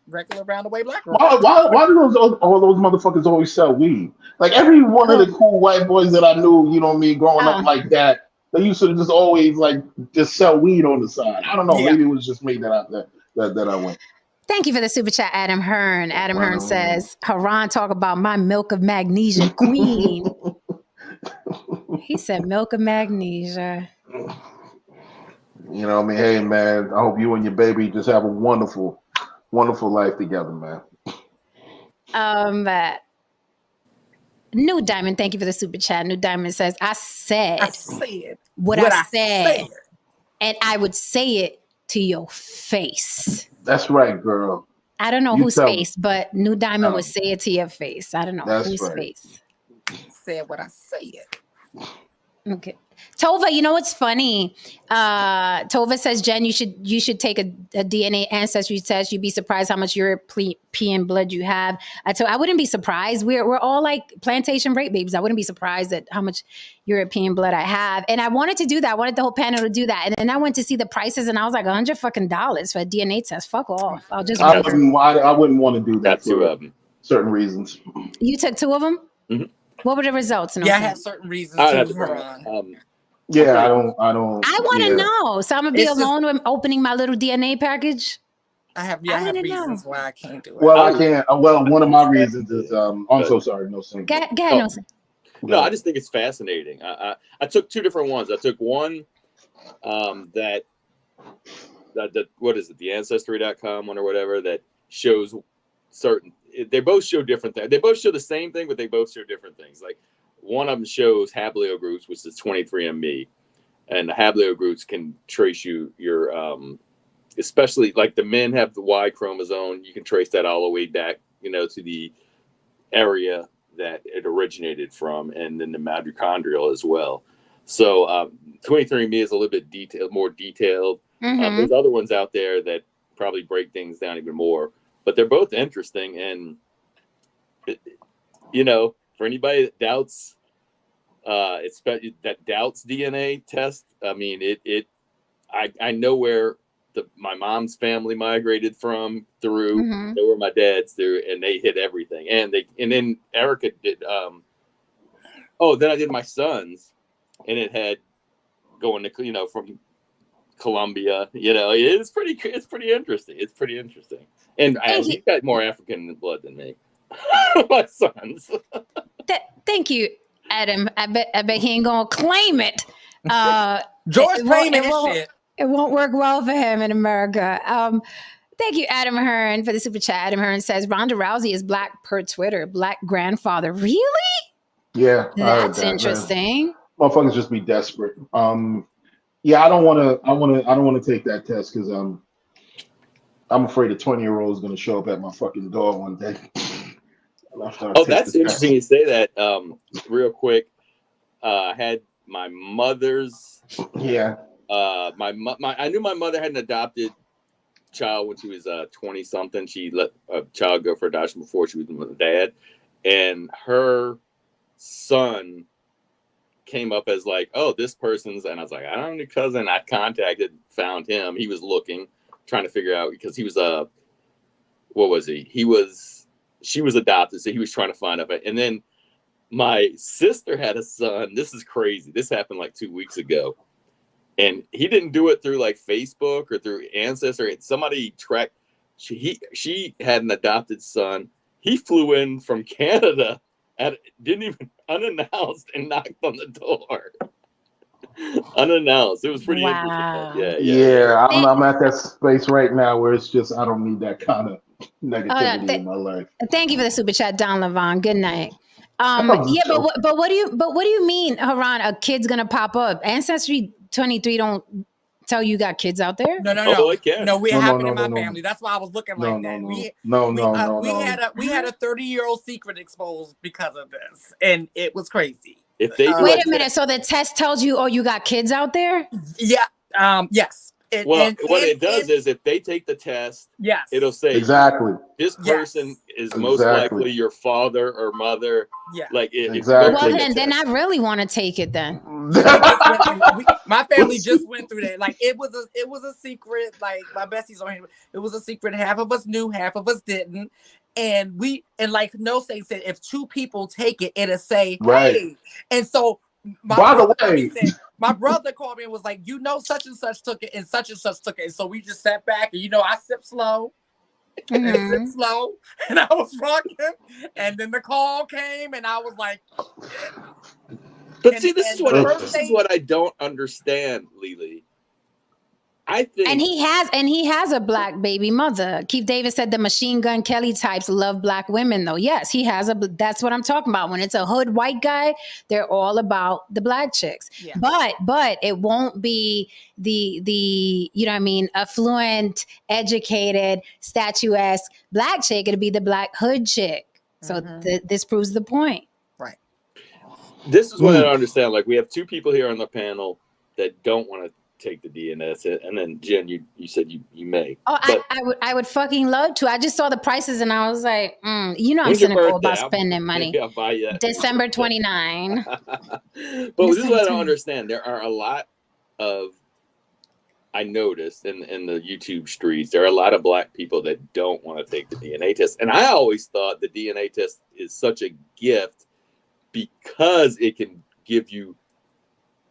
Speaker 2: regular around the way black girl.
Speaker 3: Why do all those motherfuckers always sell weed? Like every one of the cool white boys that I knew, you know what I mean, growing up like that, they used to just always like just sell weed on the side. I don't know, maybe it was just me that I went.
Speaker 1: Thank you for the super chat, Adam Hearn. Adam Hearn says, Haran, talk about my milk of magnesia queen. He said milk of magnesia.
Speaker 3: You know what I mean? Hey, man, I hope you and your baby just have a wonderful, wonderful life together, man.
Speaker 1: New Diamond, thank you for the super chat. New Diamond says, I said what I said, and I would say it to your face.
Speaker 3: That's right, girl.
Speaker 1: I don't know whose face, but New Diamond would say it to your face. I don't know whose face.
Speaker 2: Said what I said.
Speaker 1: Okay. Tova, you know what's funny? Tova says, Jen, you should take a DNA ancestry test. You'd be surprised how much European blood you have. I wouldn't be surprised. We're all like plantation rape babies. I wouldn't be surprised at how much European blood I have. And I wanted to do that. I wanted the whole panel to do that. And then I went to see the prices, and I was like $100 fucking for a DNA test. Fuck off. I wouldn't
Speaker 3: want to do that for certain reasons.
Speaker 1: You took 2 of them? Mm-hmm. What were the results?
Speaker 2: I have certain reasons too.
Speaker 3: Yeah, I don't.
Speaker 1: I want to know. So I'm gonna be alone when opening my little DNA package.
Speaker 2: I have
Speaker 1: I didn't
Speaker 2: reasons
Speaker 1: know.
Speaker 2: why I can't do it.
Speaker 3: Well, I can't. Well, one of my reasons is I'm
Speaker 4: But-
Speaker 3: so sorry. No, thank
Speaker 1: Go
Speaker 3: you.
Speaker 1: ahead,
Speaker 4: Oh.
Speaker 1: Nelson.
Speaker 4: No, I just think it's fascinating. I took two different ones. I took one that what is it, the ancestry.com one or whatever, that shows certain, they both show different things. They both show the same thing, but they both show different things. Like one of them shows haplogroups, which is 23andMe, and the haplogroups can trace your especially like the men have the Y chromosome. You can trace that all the way back, to the area that it originated from, and then the mitochondrial as well. So 23andMe is a little bit more detailed. There's other ones out there that probably break things down even more, but they're both interesting. And for anybody that doubts, that doubts DNA test, I mean, I know where my mom's family migrated from through, know where my dad's through, and they hit everything. And then Erica did. Then I did my son's, and it had going to from Colombia. It's pretty interesting. It's pretty interesting. And he's got more African blood than me. My sons.
Speaker 1: Thank you, Adam. I bet he ain't gonna claim it.
Speaker 2: George claiming his shit.
Speaker 1: It won't work well for him in America. Thank you, Adam Hearn, for the super chat. Adam Hearn says Ronda Rousey is black per Twitter. Black grandfather. Really?
Speaker 3: Yeah,
Speaker 1: That's interesting.
Speaker 3: Man. Motherfuckers just be desperate. Yeah, I don't want to take that test because I'm afraid a 20-year-old is going to show up at my fucking door one day.
Speaker 4: That's interesting you say that. Real quick, I had my mother's.
Speaker 3: Yeah.
Speaker 4: I knew my mother had an adopted child when she was 20 something. She let a child go for adoption before she was with her dad, and her son came up as like, oh, this person's, and I was like, I don't know, cousin. I found him. He was looking, trying to figure out, because he was what was he? She was adopted, so he was trying to find out. And then my sister had a son. This is crazy. This happened like 2 weeks ago. And he didn't do it through like Facebook or through Ancestry. Somebody tracked. She had an adopted son. He flew in from Canada, didn't even unannounced, and knocked on the door. Unannounced. It was pretty interesting. Yeah.
Speaker 3: I'm at that space right now where it's just I don't need that kind of negativity in my life.
Speaker 1: Thank you for the super chat, Don Levon. Good night. But what do you mean, Haran? A kid's gonna pop up? Ancestry 23 don't tell you got kids out there.
Speaker 2: No.
Speaker 4: It can.
Speaker 2: No, it happened in my family. That's why I was looking like that. We had a 30-year-old secret exposed because of this, and it was crazy.
Speaker 4: If they
Speaker 1: wait a minute, so the test tells you, oh, you got kids out there?
Speaker 2: Yeah. Yes.
Speaker 4: What it does is if they take the test,
Speaker 2: yes,
Speaker 4: it'll say
Speaker 3: exactly
Speaker 4: this person is most likely your father or mother.
Speaker 2: Yeah,
Speaker 4: like
Speaker 3: exactly.
Speaker 1: Well, then I really want to take it. Then
Speaker 2: my family just went through that. Like it was a secret. Like my besties on here, it was a secret. Half of us knew, half of us didn't. And like No Say said, if two people take it, it'll say hey. And so
Speaker 3: by the way.
Speaker 2: My brother called me and was like, such and such took it and such took it. And so we just sat back and, I sip slow. And sip slow. And I was rocking. And then the call came and I was like.
Speaker 4: But see, this is what I don't understand, Lily. I think,
Speaker 1: and he has a black baby mother. Keith Davis said the Machine Gun Kelly types love black women, though. Yes, he has that's what I'm talking about. When it's a hood white guy, they're all about the black chicks. Yeah. But it won't be the affluent, educated, statuesque black chick. It'll be the black hood chick. So this proves the point.
Speaker 2: Right.
Speaker 4: This is what I don't understand. Like, we have two people here on the panel that don't want to take the DNS, and then Jen, you said you may.
Speaker 1: Oh, I would fucking love to. I just saw the prices and I was like, I'm cynical about spending money.
Speaker 4: I'll buy you
Speaker 1: December 29.
Speaker 4: But this is what I don't understand. There are a lot of, I noticed in the YouTube streets, there are a lot of black people that don't want to take the DNA test, and I always thought the DNA test is such a gift because it can give you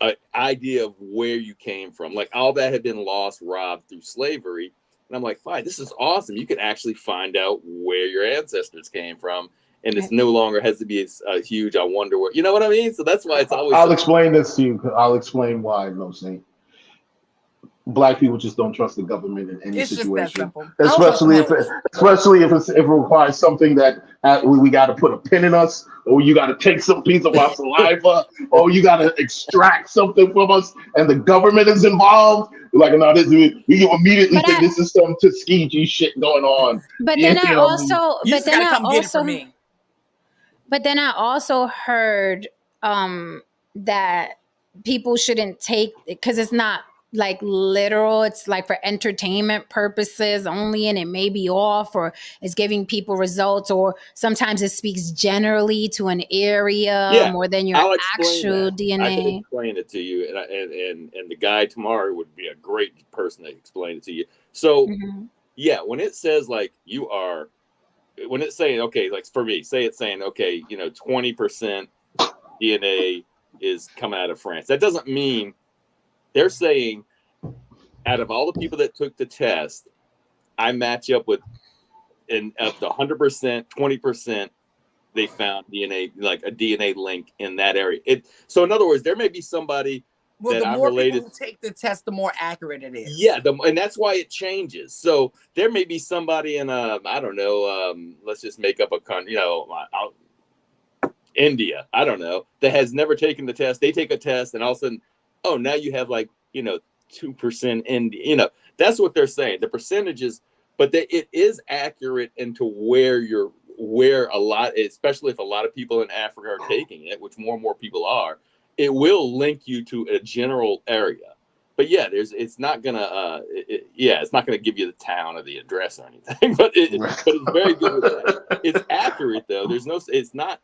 Speaker 4: an idea of where you came from. Like, all that had been lost, robbed through slavery. And I'm like, fine, this is awesome. You can actually find out where your ancestors came from. And it's no longer has to be a huge, I wonder what, you know what I mean? So that's why it's always.
Speaker 3: I'll explain this to you. I'll explain why, Saint. Black people just don't trust the government in any situation, especially if it requires something that we got to put a pin in us, or you got to take some piece of our saliva, or you got to extract something from us, and the government is involved. Like, no, we immediately think this is some Tuskegee shit going on.
Speaker 1: But then I also heard that people shouldn't take, because it's not like literal, it's like for entertainment purposes only, and it may be off, or it's giving people results, or sometimes it speaks generally to an area more than your actual DNA.
Speaker 4: I can explain it to you, and the guy tomorrow would be a great person to explain it to you. So when it says like when it's saying, okay, like for me, say it's saying, okay, 20% DNA is coming out of France. That doesn't mean they're saying out of all the people that took the test, I match up with, and of the 100%, 20%, they found DNA, like a DNA link in that area. So in other words, there may be somebody that I'm related.
Speaker 2: The more people take the test, the more accurate it is.
Speaker 4: Yeah, and that's why it changes. So there may be somebody in I don't know, let's just make up a country, India, I don't know, that has never taken the test. They take a test, and all of a sudden, oh, now you have like 2% India. That's what they're saying. The percentages, but it is accurate into where a lot, especially if a lot of people in Africa are taking it, which more and more people are. It will link you to a general area. But yeah, it's not gonna it's not gonna give you the town or the address or anything. But it's very good with that. It's accurate though. It's not.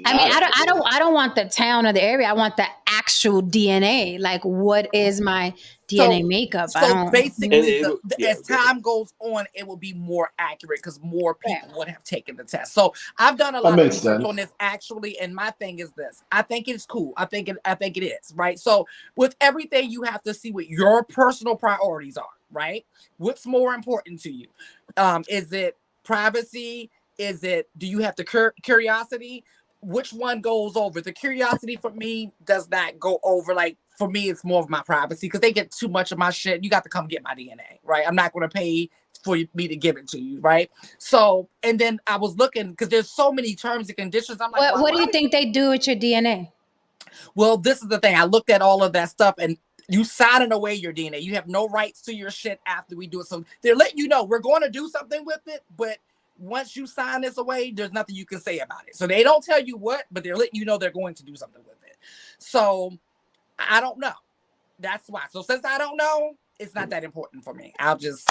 Speaker 1: I don't want the town or the area. I want the actual DNA. Like, what is my DNA makeup?
Speaker 2: So basically, as time goes on, it will be more accurate because more people would have taken the test. So I've done a lot of research on this actually, and my thing is this: I think it's cool. I think it is right. So with everything, you have to see what your personal priorities are. Right? What's more important to you? Is it privacy? Do you have the curiosity? Which one goes over? The curiosity for me does not go over. Like, for me, it's more of my privacy because they get too much of my shit. You got to come get my DNA, right? I'm not going to pay for me to give it to you, right? So, and then I was looking because there's so many terms and conditions. I'm like,
Speaker 1: what do you think they do with your DNA?
Speaker 2: Well, this is the thing. I looked at all of that stuff, and you signing away your DNA. You have no rights to your shit after we do it. So they're letting you know we're going to do something with it, but once you sign this away, there's nothing you can say about it. So they don't tell you what, but they're letting you know they're going to do something with it. So I don't know. That's why. So since I don't know, it's not that important for me. I'll just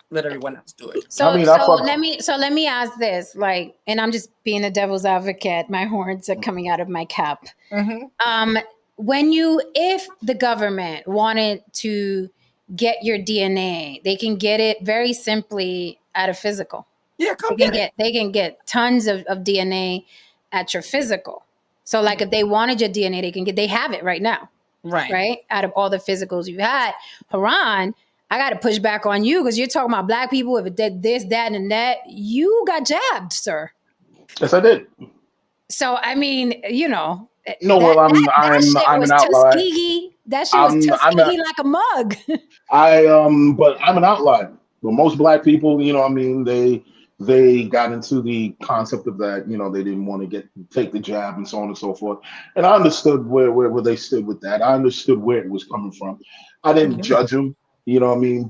Speaker 2: let everyone else do it.
Speaker 1: So let me ask this, like, and I'm just being a devil's advocate. My horns are coming out of my cap. If the government wanted to get your DNA, they can get it very simply at a physical.
Speaker 2: Yeah,
Speaker 1: they can get tons of DNA at your physical. So like if they wanted your DNA, they have it right now. Right. Out of all the physicals you've had. Haran, I got to push back on you because you're talking about black people with this, that, and that. You got jabbed, sir.
Speaker 3: Yes, I did.
Speaker 1: So, I mean,
Speaker 3: No, I'm an outlier.
Speaker 1: That shit was Tuskegee like a mug.
Speaker 3: But I'm an outlier. But most black people, they got into the concept of that, they didn't want to take the jab and so on and so forth. And I understood where they stood with that. I understood where it was coming from. I didn't judge them,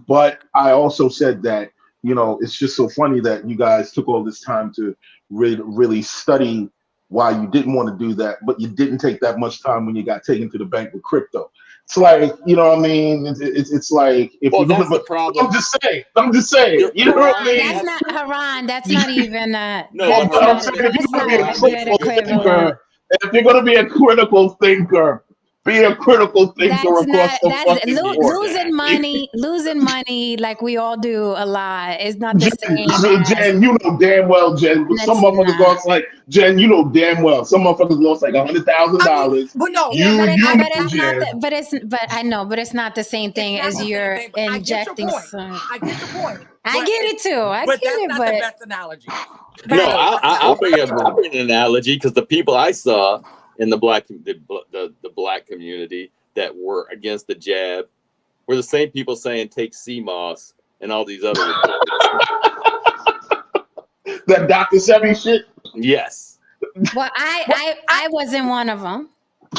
Speaker 3: But I also said that, it's just so funny that you guys took all this time to really study why you didn't want to do that, but you didn't take that much time when you got taken to the bank with crypto. It's like, It's like if
Speaker 4: you're that's the problem.
Speaker 3: I'm just saying. You know what I mean?
Speaker 1: That's not Haran. That's not even
Speaker 3: no. I'm saying if you're gonna be a critical thinker, be a critical thinker across the fucking board.
Speaker 1: Losing money like we all do a lot is not the same.
Speaker 3: Jen, you know damn well, Jen. Some motherfuckers lost like Jen. You know damn well. Some motherfuckers lost like $100,000.
Speaker 2: But no,
Speaker 1: but it's not the same thing as you're injecting.
Speaker 2: I get your point.
Speaker 1: I get it too. I
Speaker 2: But
Speaker 1: get
Speaker 2: that's
Speaker 1: it,
Speaker 2: not
Speaker 1: but
Speaker 2: the best analogy.
Speaker 4: No,
Speaker 1: Right.
Speaker 4: I'll bring an analogy because the people I saw in the black community that were against the jab were the same people saying take CMOS and all these other
Speaker 3: That Dr. Sebi shit.
Speaker 4: yes.
Speaker 1: well, I wasn't one of them.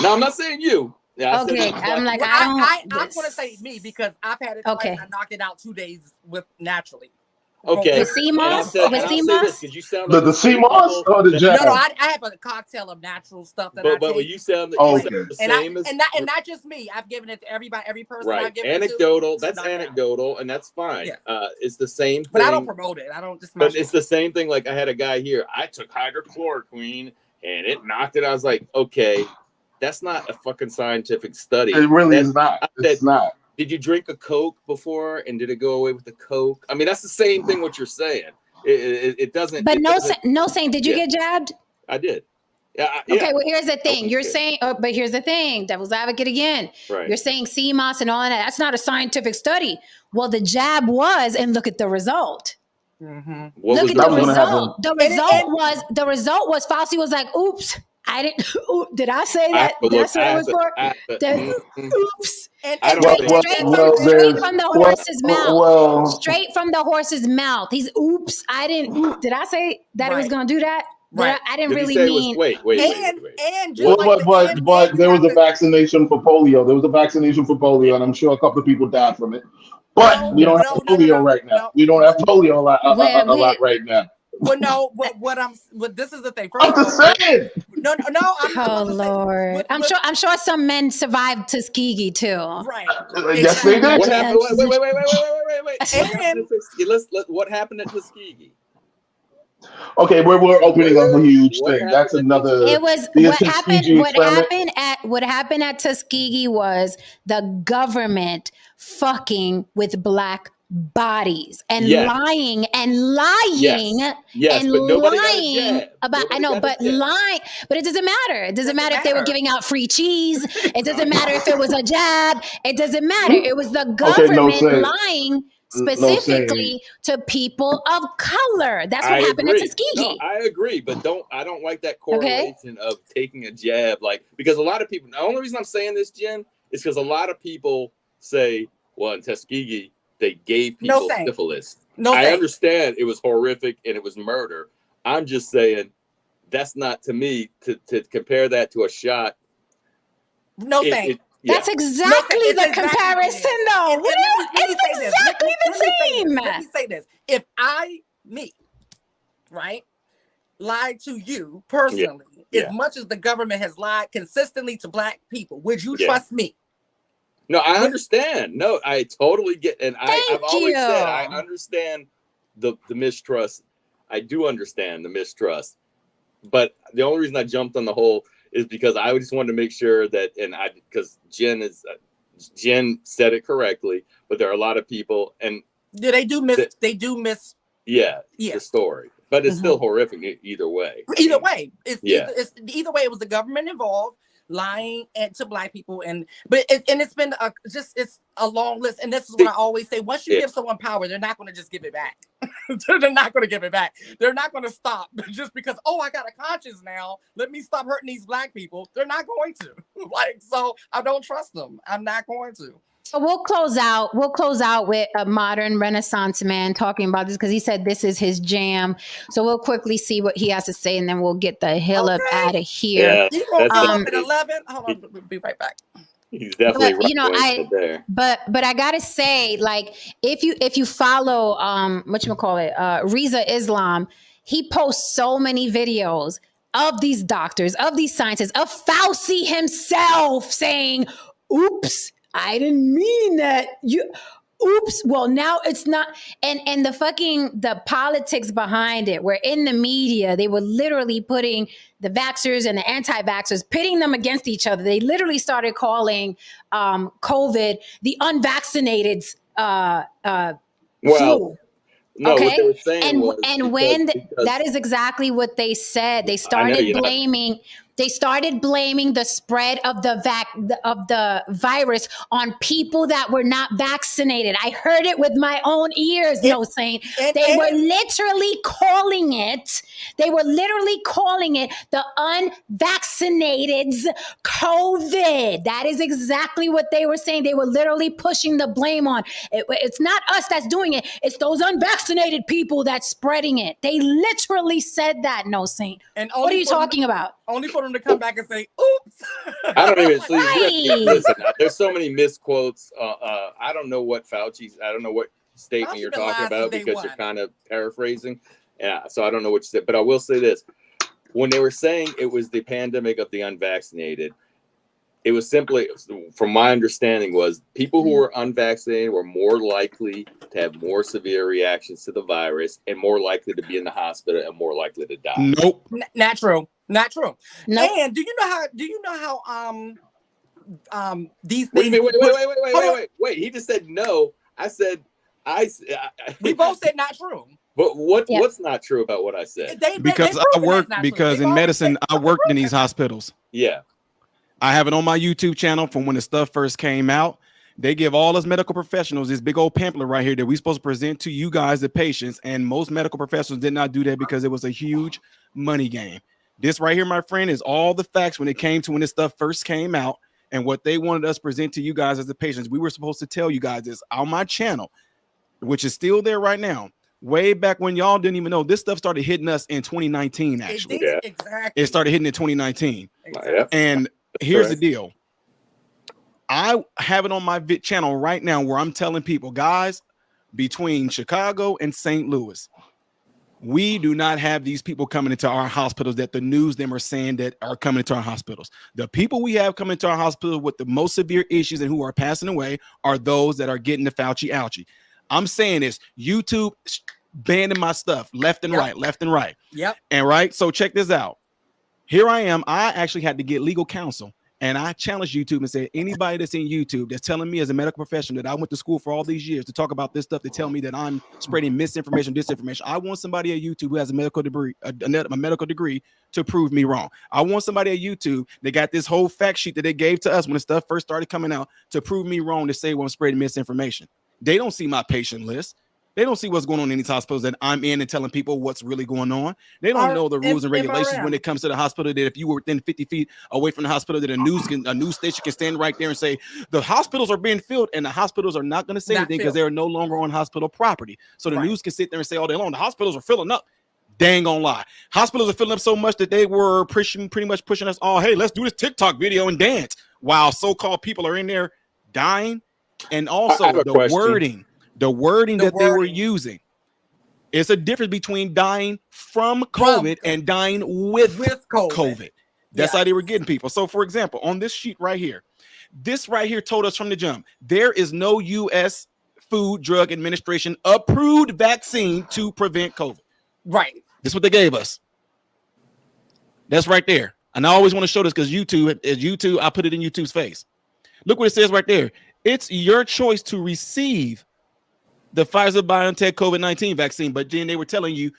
Speaker 4: No, I'm not saying you. Yeah, I
Speaker 1: Okay,
Speaker 4: said
Speaker 1: I'm like
Speaker 2: Well,
Speaker 1: I don't.
Speaker 2: I'm going to say me because I've had it twice.
Speaker 1: Okay.
Speaker 2: I knocked it out 2 days with naturally.
Speaker 4: okay.
Speaker 1: With CMOS? With
Speaker 4: And I'll say
Speaker 1: CMOS?
Speaker 4: this because you sound
Speaker 3: The
Speaker 4: like
Speaker 3: CMOS or the jab?
Speaker 2: No, I have a cocktail of natural stuff that I
Speaker 4: but
Speaker 2: take.
Speaker 4: you sound
Speaker 3: Okay.
Speaker 4: the
Speaker 2: And
Speaker 4: same as
Speaker 2: not just me. I've given it to everybody, every person
Speaker 4: right.
Speaker 2: I've given
Speaker 4: Anecdotal.
Speaker 2: it to.
Speaker 4: That's anecdotal, and that's fine.
Speaker 2: Yeah.
Speaker 4: It's the same thing.
Speaker 2: But I don't promote it. I don't just.
Speaker 4: But it's the same thing. Like I had a guy here. I took hydrochloroquine and it knocked it. I was like, okay, that's not a fucking scientific study.
Speaker 3: It really is not. It's not.
Speaker 4: Did you drink a Coke before and did it go away with the Coke? I mean, that's the same thing what you're saying. It doesn't.
Speaker 1: But no saying, did you get jabbed?
Speaker 4: I did. Yeah.
Speaker 1: Okay, well, here's the thing. You're saying, but here's the thing, devil's advocate again.
Speaker 4: Right.
Speaker 1: You're saying CMOS and all of that. That's not a scientific study. Well, the jab was, and look at the result.
Speaker 2: Mm-hmm.
Speaker 1: Look at the result. The result was Fauci was like, oops. I didn't. Did I say that? Did I say it was for? Oops. Straight from the horse's mouth. Straight from the horse's mouth. He's oops. I didn't. Did I say that it was going to do that?
Speaker 2: Right.
Speaker 1: I didn't really mean.
Speaker 4: Wait.
Speaker 2: And
Speaker 3: but there was a vaccination for polio. There was a vaccination for polio, and I'm sure a couple of people died from it. But we don't have polio right now. We don't have polio a lot right now.
Speaker 2: Well, no. What this is the thing.
Speaker 3: I'm just saying.
Speaker 2: No.
Speaker 1: Oh Lord! I'm sure some men survived Tuskegee too.
Speaker 2: Right.
Speaker 3: Yes, they did.
Speaker 4: What happened? Wait. What happened at Tuskegee?
Speaker 3: Okay, we're opening up a huge thing. That's another.
Speaker 1: It was what happened at Tuskegee was the government fucking with black bodies and lying about. I know, but lying. But it doesn't matter. It doesn't matter if they were giving out free cheese. It doesn't matter if it was a jab. It doesn't matter. It was the government lying. Specifically to people of color. That's what happened at Tuskegee.
Speaker 4: No, I agree, but I don't like that correlation of taking a jab, because a lot of people. The only reason I'm saying this, Jen, is because a lot of people say, "Well, in Tuskegee, they gave people syphilis." I understand it was horrific and it was murder. I'm just saying that's not to me to compare that to a shot.
Speaker 2: No thanks.
Speaker 1: That's exactly the comparison, though. It's exactly the same.
Speaker 2: Let me say this. If right, lied to you personally, as much as the government has lied consistently to black people, would you trust me?
Speaker 4: No, I understand. No, I totally get, and I've always said I understand the mistrust. I do understand the mistrust, but the only reason I jumped on the whole is because I just wanted to make sure that, because Jen said it correctly, but there are a lot of people, and they do miss the story, but it's still horrific either way.
Speaker 2: Either way, either way, it was the government involved, lying to black people, it's been it's a long list, and this is what I always say: once you give someone power, they're not going to just give it back. They're not going to give it back. They're not going to stop just because I got a conscience now. Let me stop hurting these black people. They're not going to. So I don't trust them. I'm not going to.
Speaker 1: So we'll close out with a modern Renaissance man talking about this because he said this is his jam. So we'll quickly see what he has to say, and then we'll get the hell up out of here.
Speaker 2: You gonna come up at 11? Hold on, we'll be right back.
Speaker 4: He's definitely there.
Speaker 1: But I gotta say, if you follow Reza Islam, he posts so many videos of these doctors, of these scientists, of Fauci himself saying, "Oops, I didn't mean that." Oops. Well, now it's not. And the politics behind it, where in the media, they were literally putting the vaxxers and the anti-vaxxers, pitting them against each other. They literally started calling COVID the unvaccinated flu.
Speaker 4: No, what they were saying
Speaker 1: that is exactly what they said. They started blaming They started blaming the spread of the virus on people that were not vaccinated. I heard it with my own ears. No, saying they were literally calling it. They were literally calling it the unvaccinated's COVID. That is exactly what they were saying. They were literally pushing the blame on. It's not us that's doing it. It's those unvaccinated people that's spreading it. They literally said that. No, Saint. And what are you talking about?
Speaker 2: Only for them to come back and say, "Oops."
Speaker 4: I don't even see.
Speaker 1: Right.
Speaker 4: Listen, there's so many misquotes. I don't know what Fauci's. I don't know what statement you're talking about because you're kind of paraphrasing. Yeah, so I don't know what you said, but I will say this: when they were saying it was the pandemic of the unvaccinated, it was simply, from my understanding, was people who were unvaccinated were more likely to have more severe reactions to the virus and more likely to be in the hospital and more likely to die.
Speaker 5: Nope.
Speaker 2: Not true. Not true.
Speaker 1: Nope.
Speaker 2: And do you know how these things
Speaker 4: Wait. He just said no. I said
Speaker 2: we both said not true.
Speaker 4: But what's not true about what I said?
Speaker 5: Because in medicine, I worked in these hospitals.
Speaker 4: Yeah.
Speaker 5: I have it on my YouTube channel from when the stuff first came out. They give all us medical professionals this big old pamphlet right here that we're supposed to present to you guys, the patients. And most medical professionals did not do that because it was a huge money game. This right here, my friend, is all the facts when it came to when this stuff first came out and what they wanted us to present to you guys as the patients. We were supposed to tell you guys this on my channel, which is still there right now. Way back when y'all didn't even know, this stuff started hitting us in 2019, actually.
Speaker 2: Exactly.
Speaker 5: It started hitting in 2019.
Speaker 2: Exactly.
Speaker 5: And here's the deal. I have it on my channel right now where I'm telling people, guys, between Chicago and St. Louis, we do not have these people coming into our hospitals that the news them are saying that are coming into our hospitals. The people we have coming into our hospital with the most severe issues and who are passing away are those that are getting the Fauci ouchie. I'm saying this, YouTube banning my stuff left and right.
Speaker 2: Yep.
Speaker 5: And right. So check this out. Here I am. I actually had to get legal counsel. And I challenged YouTube and said, anybody that's in YouTube that's telling me as a medical professional that I went to school for all these years to talk about this stuff, to tell me that I'm spreading misinformation, disinformation. I want somebody at YouTube who has a medical degree to prove me wrong. I want somebody at YouTube that got this whole fact sheet that they gave to us when the stuff first started coming out to prove me wrong, to say, well, I'm spreading misinformation. They don't see my patient list. They don't see what's going on in these hospitals that I'm in and telling people what's really going on. They don't know the rules and regulations when it comes to the hospital, that if you were within 50 feet away from the hospital, that a news station can stand right there and say the hospitals are being filled, and the hospitals are not going to say anything because they're no longer on hospital property. So the news can sit there and say all day long, the hospitals are filling up. They ain't gonna lie. Hospitals are filling up so much that they were pretty much pushing us all, hey, let's do this TikTok video and dance, while so-called people are in there dying. And also the wording that they were using. It's a difference between dying from COVID and dying with COVID. That's how they were getting people. So for example, on this sheet right here, this right here told us from the jump, there is no U.S. Food Drug Administration approved vaccine to prevent COVID.
Speaker 2: Right.
Speaker 5: That's what they gave us. That's right there. And I always want to show this because YouTube, I put it in YouTube's face. Look what it says right there. It's your choice to receive the Pfizer BioNTech COVID-19 vaccine, but then they were telling you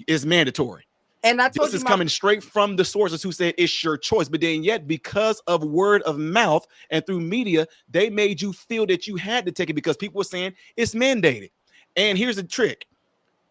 Speaker 5: it's mandatory.
Speaker 2: And I told
Speaker 5: this is coming straight from the sources who said it's your choice, but then yet because of word of mouth and through media, they made you feel that you had to take it because people were saying it's mandated. And here's the trick.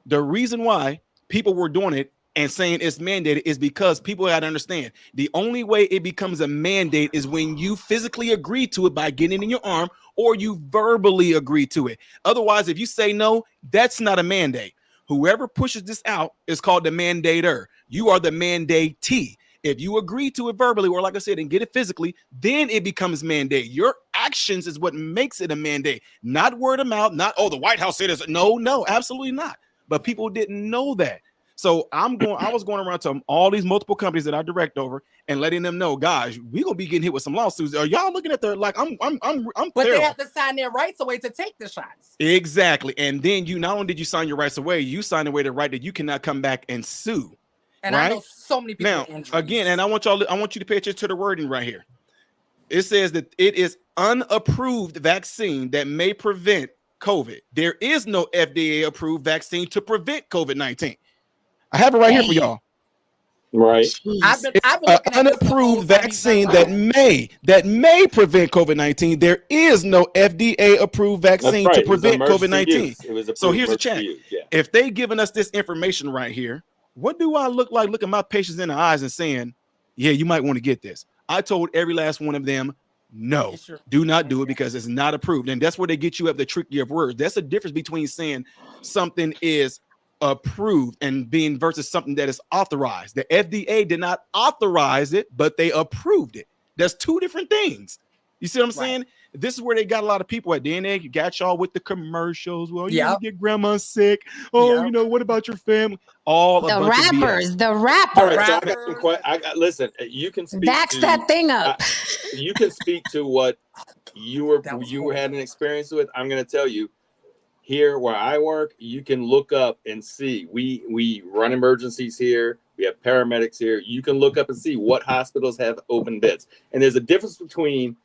Speaker 5: The reason why people were doing it and saying it's mandated is because people had to understand the only way it becomes a mandate is when you physically agree to it by getting it in your arm or you verbally agree to it. Otherwise, if you say no, that's not a mandate. Whoever pushes this out is called the mandator. You are the mandatee. If you agree to it verbally, or like I said, and get it physically, then it becomes mandate. Your actions is what makes it a mandate, not word of mouth, not, oh, the White House said this. No, absolutely not. But people didn't know that. So I was going around to all these multiple companies that I direct over and letting them know, guys, we're gonna be getting hit with some lawsuits. Are y'all looking at their like I'm
Speaker 2: but they have to sign their rights away to take the shots.
Speaker 5: Exactly. And then you not only did you sign your rights away, you signed away the right that you cannot come back and sue.
Speaker 2: And right? I know so many people.
Speaker 5: Now, again, and I want you to pay attention to the wording right here. It says that it is unapproved vaccine that may prevent COVID. There is no FDA approved vaccine to prevent COVID-19. I have it right here for y'all.
Speaker 4: Right.
Speaker 2: I've
Speaker 1: Jeez.
Speaker 2: been looking at this the whole
Speaker 5: Unapproved
Speaker 2: time he's not
Speaker 5: vaccine
Speaker 2: lying.
Speaker 5: that may prevent COVID-19. There is no FDA approved
Speaker 4: That's
Speaker 5: vaccine
Speaker 4: right.
Speaker 5: to
Speaker 4: It was
Speaker 5: prevent
Speaker 4: emergency
Speaker 5: COVID-19.
Speaker 4: use. It was
Speaker 5: So
Speaker 4: approved
Speaker 5: here's a
Speaker 4: emergency
Speaker 5: check.
Speaker 4: use. Yeah.
Speaker 5: If they giving us this information right here, what do I look like looking my patients in the eyes and saying, yeah, you might want to get this? I told every last one of them, no,
Speaker 2: It's your-
Speaker 5: do not do it because it's not approved. And that's where they get you up the tricky of words. That's the difference between saying something is approved and being versus something that is authorized. The FDA did not authorize it, but they approved it. That's two different things. You see what I'm saying? This is where they got a lot of people at. Then they got y'all with the commercials. Well, you want to get grandma sick. Oh,
Speaker 2: Yep.
Speaker 5: you know, what about your family? All a
Speaker 1: The
Speaker 5: bunch of BS.
Speaker 1: rappers, the
Speaker 4: All
Speaker 1: rappers.
Speaker 4: right. So I got some questions. Listen, you can speak
Speaker 1: Vax
Speaker 4: to
Speaker 1: that thing up.
Speaker 4: you can speak to what you
Speaker 2: That was
Speaker 4: had an experience with. I'm going to tell you here where I work, you can look up and see. We run emergencies here. We have paramedics here. You can look up and see what hospitals have open beds. And there's a difference between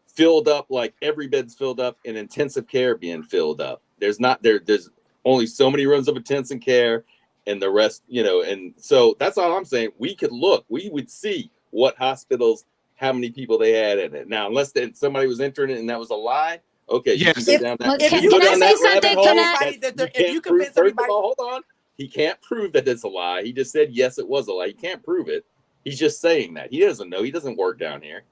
Speaker 4: filled up, like every bed's filled up, and intensive care being filled up. There's only so many rooms of intensive care, and the rest, and so that's all I'm saying. We could look, we would see what hospitals, how many people they had in it. Now, unless somebody was entering it and that was a lie, okay, you can
Speaker 5: Yes.
Speaker 4: go down that.
Speaker 1: Can
Speaker 4: you go
Speaker 1: I
Speaker 4: down
Speaker 1: say
Speaker 4: that
Speaker 1: something?
Speaker 4: rabbit hole,
Speaker 1: Can I-
Speaker 2: Everybody that
Speaker 4: you
Speaker 2: if
Speaker 4: can't
Speaker 2: you
Speaker 4: prove.
Speaker 2: convince
Speaker 4: First of
Speaker 2: everybody,
Speaker 4: all, hold on. He can't prove that it's a lie. He just said yes, it was a lie. He can't prove it. He's just saying that. He doesn't know. He doesn't work down here.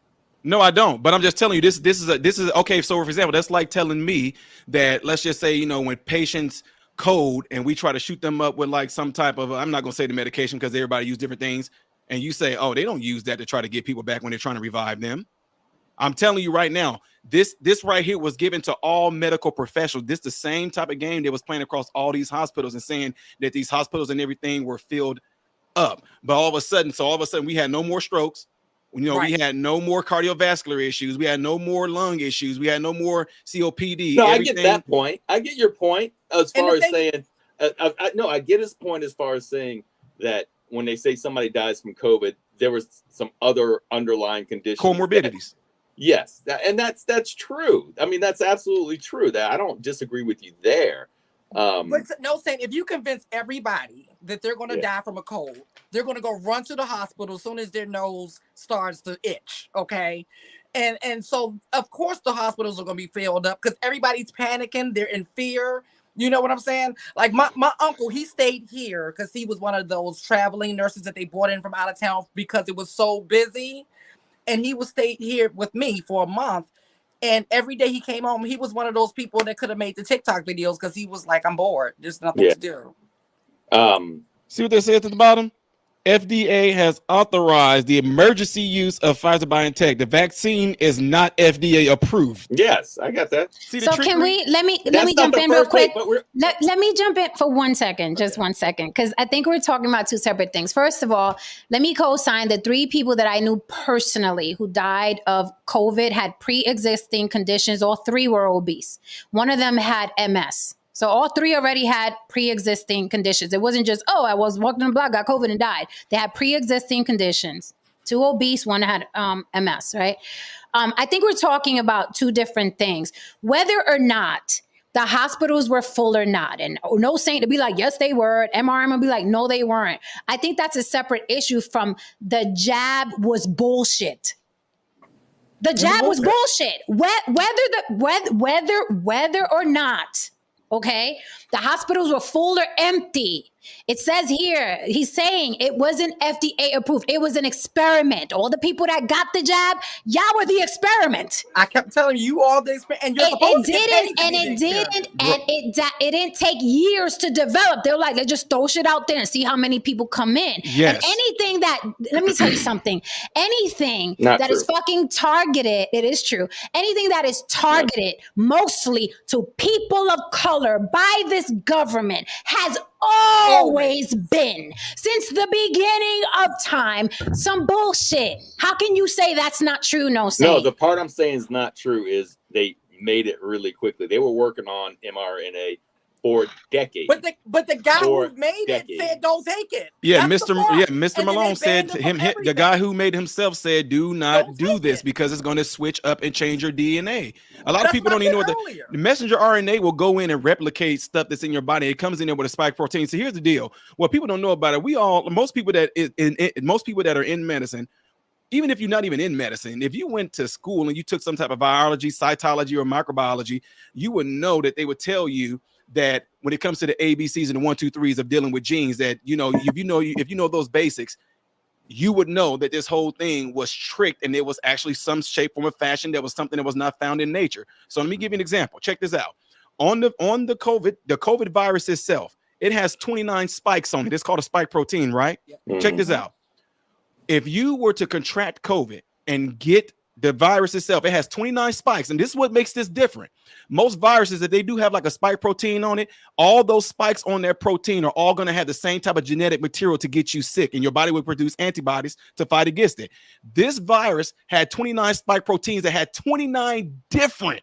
Speaker 5: No, I don't. But I'm just telling you, this is okay. So, for example, that's like telling me that, let's just say, when patients code and we try to shoot them up with like some type of, I'm not gonna say the medication because everybody use different things, and you say, oh, they don't use that to try to get people back when they're trying to revive them. I'm telling you right now, this right here was given to all medical professionals. This the same type of game that was playing across all these hospitals and saying that these hospitals and everything were filled up. But all of a sudden we had no more strokes. We had no more cardiovascular issues. We had no more lung issues. We had no more COPD.
Speaker 4: No, I get that point. I get your point as far as saying, I get his point as far as saying that when they say somebody dies from COVID, there was some other underlying conditions.
Speaker 5: Comorbidities.
Speaker 4: Yes. That's true. I mean, that's absolutely true. That I don't disagree with you there.
Speaker 2: but no, saying if you convince everybody that they're going to die from a cold, they're going to go run to the hospital as soon as their nose starts to itch. Okay. And so of course the hospitals are going to be filled up because everybody's panicking. They're in fear. You know what I'm saying? Like my uncle, he stayed here because he was one of those traveling nurses that they brought in from out of town because it was so busy. And he stayed here with me for a month. And every day he came home, he was one of those people that could have made the TikTok videos because he was like, I'm bored. There's nothing to do.
Speaker 5: See what they said at the bottom? FDA has authorized the emergency use of Pfizer-BioNTech. The vaccine is not FDA approved.
Speaker 4: Yes, I got that.
Speaker 1: So can we let me jump in real quick? Let me jump in for 1 second, just 1 second, because I think we're talking about two separate things. First of all, let me co-sign the 3 people that I knew personally who died of COVID had pre-existing conditions. All 3 were obese. One of them had MS. So all 3 already had pre-existing conditions. It wasn't just, I was walking on the block, got COVID and died. They had pre-existing conditions. 2 obese, 1 had MS, right? I think we're talking about 2 different things. Whether or not the hospitals were full or not, and no saying to be like, yes, they were. MRM would be like, no, they weren't. I think that's a separate issue from the jab was bullshit. The jab was bullshit. Whether or not, okay, the hospitals were full or empty. It says here, he's saying it wasn't FDA approved. It was an experiment. All the people that got the jab, y'all were the experiment.
Speaker 2: I kept telling you all the experiment, and you're supposed to get paid to be the experiment.
Speaker 1: It didn't take years to develop. They're like, let's just throw shit out there and see how many people come in.
Speaker 5: Yes.
Speaker 1: And anything that, let me tell you something, anything
Speaker 4: Not
Speaker 1: that
Speaker 4: true.
Speaker 1: is fucking targeted, it is true. Anything that is targeted mostly to people of color by this government has always been, since the beginning of time, some bullshit. How can you say that's not true? No,
Speaker 4: the part I'm saying is not true is they made it really quickly. They were working on mRNA for decades.
Speaker 2: But the guy
Speaker 4: For
Speaker 2: who made
Speaker 4: decades.
Speaker 2: it said don't take it.
Speaker 5: Yeah,
Speaker 2: That's the
Speaker 5: Mr.
Speaker 2: part.
Speaker 5: Yeah, Mr.
Speaker 2: And then
Speaker 5: Malone
Speaker 2: they
Speaker 5: said
Speaker 2: banned
Speaker 5: to
Speaker 2: him
Speaker 5: him,
Speaker 2: from
Speaker 5: the guy
Speaker 2: everything.
Speaker 5: who made himself said, "Do not
Speaker 2: Don't
Speaker 5: do
Speaker 2: take
Speaker 5: this
Speaker 2: it.
Speaker 5: because it's going to switch up and change your DNA." A lot of
Speaker 2: That's
Speaker 5: people
Speaker 2: what
Speaker 5: don't
Speaker 2: I
Speaker 5: even know
Speaker 2: said
Speaker 5: what
Speaker 2: earlier.
Speaker 5: the messenger RNA will go in and replicate stuff that's in your body. It comes in there with a spike protein. So here's the deal: what people don't know about it, most people that are in medicine. Even if you're not even in medicine, if you went to school and you took some type of biology, cytology, or microbiology, you would know that they would tell you that when it comes to the ABCs and the 1, 2, 3s of dealing with genes, that if you know those basics, you would know that this whole thing was tricked and it was actually some shape, form, or fashion that was something that was not found in nature. So let me give you an example. Check this out. On the COVID virus itself, it has 29 spikes on it. It's called a spike protein, right?
Speaker 2: Yep.
Speaker 5: Check this out. If you were to contract COVID and get the virus itself, it has 29 spikes. And this is what makes this different. Most viruses, if they do have like a spike protein on it, all those spikes on their protein are all going to have the same type of genetic material to get you sick, and your body will produce antibodies to fight against it. This virus had 29 spike proteins that had 29 different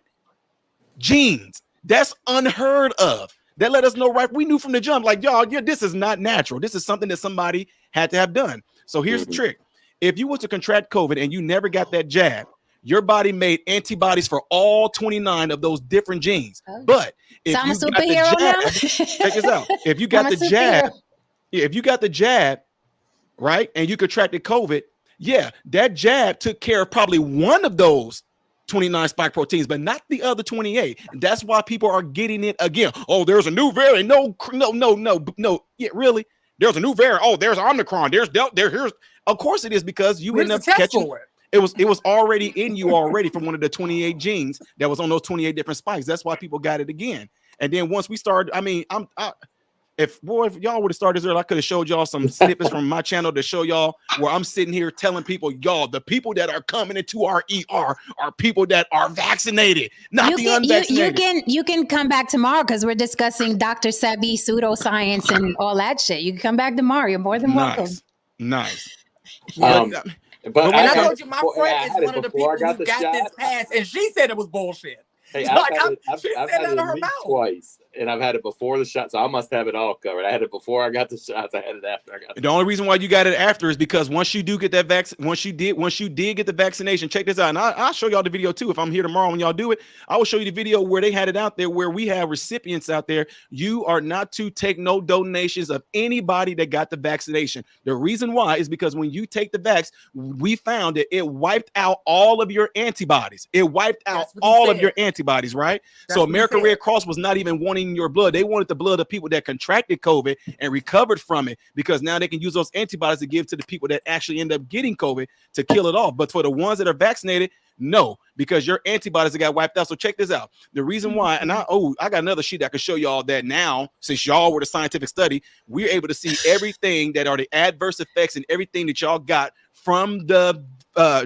Speaker 5: genes. That's unheard of. That let us know, right? We knew from the jump, like, y'all, this is not natural. This is something that somebody had to have done. So here's the trick. If you were to contract COVID and you never got that jab, your body made antibodies for all 29 of those different genes. But if you got the jab, check this out. If you got the jab, if you got the jab, right, and you contracted COVID, yeah, that jab took care of probably one of those 29 spike proteins, but not the other 28. And that's why people are getting it again. Oh, there's a new variant. No. Yeah, really? There's a new variant. Oh, there's Omicron. Here's. Of course it is, because you end up catching it. Was already in you already from one of the 28 genes that was on those 28 different spikes. That's why people got it again. And then once we started, if y'all would have started this early, I could have showed y'all some snippets from my channel to show y'all where I'm sitting here telling people, y'all, the people that are coming into our ER are people that are vaccinated, not the unvaccinated.
Speaker 1: You can come back tomorrow because we're discussing Dr. Sebi, pseudoscience, and all that shit. You can come back tomorrow. You're more than welcome.
Speaker 5: Nice.
Speaker 4: But
Speaker 2: I told you, my friend is one of the people who got this pass, and she said it was bullshit.
Speaker 4: Hey, I've had it at least twice, and I've had it before the shot, so I must have it all covered. I had it before I got the shots. I had it after I got.
Speaker 5: The only reason why you got it after is because once you do get that vaccine, once you did get the vaccination, check this out, and I'll show y'all the video too. If I'm here tomorrow when y'all do it, I will show you the video where they had it out there, where we have recipients out there. You are not to take no donations of anybody that got the vaccination. The reason why is because when you take the vax, we found that it wiped out all of your antibodies. It wiped out all of your antibodies, right? So American Red Cross was not even wanting your blood. They wanted the blood of people that contracted COVID and recovered from it, because now they can use those antibodies to give to the people that actually end up getting COVID to kill it off. But for the ones that are vaccinated, no, because your antibodies got wiped out. So check this out. The reason why, and I got another sheet that I can show y'all that now, since y'all were the scientific study, we're able to see everything that are the adverse effects and everything that y'all got from the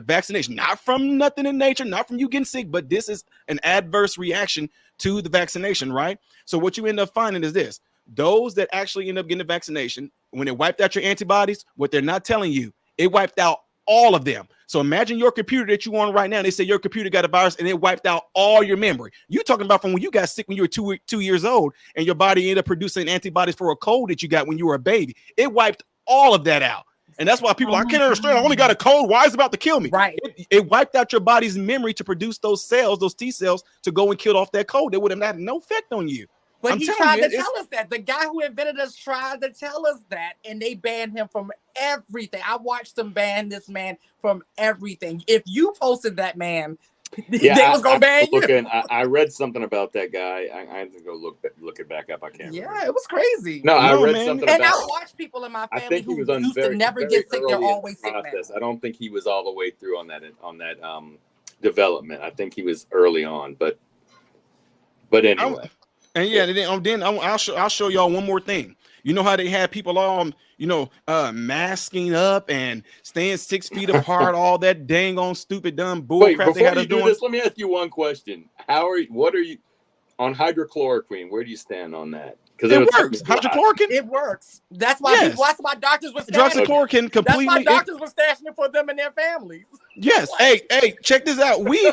Speaker 5: vaccination, not from nothing in nature, not from you getting sick, but this is an adverse reaction to the vaccination, right? So what you end up finding is this: those that actually end up getting the vaccination, when it wiped out your antibodies, what they're not telling you, it wiped out all of them. So imagine your computer that you on right now. They say your computer got a virus and it wiped out all your memory. You're talking about from when you got sick when you were 2 years old and your body ended up producing antibodies for a cold that you got when you were a baby. It wiped all of that out. And that's why people I can't understand. I only got a cold. Why is it about to kill me?
Speaker 2: Right.
Speaker 5: It wiped out your body's memory to produce those cells, those T cells, to go and kill off that cold. That would have had no effect on you.
Speaker 2: But he tried to tell us that. The guy who invented us tried to tell us that, and they banned him from everything. I watched them ban this man from everything. If you posted that man, they was gonna ban you.
Speaker 4: I read something about that guy. I have to go look it back up. I can't.
Speaker 2: Yeah,
Speaker 4: remember.
Speaker 2: It was crazy.
Speaker 4: No, I read something
Speaker 2: and
Speaker 4: about.
Speaker 2: I watched people in my family who
Speaker 4: was
Speaker 2: used to never get sick. They're always sick now.
Speaker 4: I don't think he was all the way through on that development. I think he was early on, but anyway.
Speaker 5: And yeah, then I'll show y'all one more thing. You know how they had people all, masking up and staying 6 feet apart, all that dang on stupid dumb bull crap they had us doing.
Speaker 4: Let me ask you one question. What are you on hydrochloroquine? Where do you stand on that? Because
Speaker 5: It works. Hydrochloroquine.
Speaker 2: It works. That's why
Speaker 5: Yes.
Speaker 2: people. That's why doctors were stashing.
Speaker 5: Hydroxychloroquine
Speaker 2: That's why
Speaker 5: completely.
Speaker 2: doctors were stashing it for them and their families.
Speaker 5: Yes. Hey, check this out. We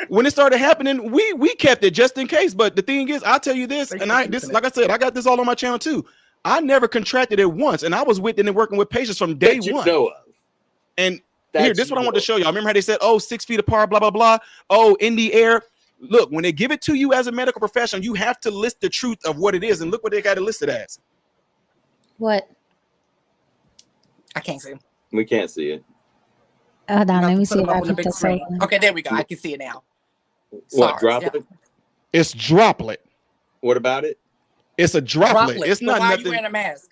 Speaker 5: when it started happening, we kept it just in case. But the thing is, I'll tell you this,
Speaker 2: They
Speaker 5: and
Speaker 2: keep
Speaker 5: like I said, I got this all on my channel too. I never contracted it once, and I was with and working with patients from day
Speaker 4: that you
Speaker 5: one.
Speaker 4: know of.
Speaker 5: And
Speaker 4: That
Speaker 5: here, this is
Speaker 4: you
Speaker 5: what I want
Speaker 4: know
Speaker 5: to show y'all. Remember how they said, oh, 6 feet apart, blah, blah, blah. Oh, in the air. Look, when they give it to you as a medical professional, you have to list the truth of what it is. And look what they got it listed as.
Speaker 1: What?
Speaker 2: I can't see.
Speaker 4: We can't see it.
Speaker 1: Hold on, let me
Speaker 2: Put
Speaker 1: see
Speaker 2: them
Speaker 1: if
Speaker 2: up
Speaker 1: I
Speaker 2: on the
Speaker 1: put
Speaker 2: big
Speaker 1: this
Speaker 2: screen.
Speaker 1: open.
Speaker 2: Okay, there we go. I can see it now.
Speaker 4: What,
Speaker 2: SARS,
Speaker 4: droplet?
Speaker 5: It's droplet.
Speaker 4: What about it?
Speaker 5: It's a droplet. It's
Speaker 2: So
Speaker 5: not
Speaker 2: why are you
Speaker 5: nothing.
Speaker 2: wearing a mask?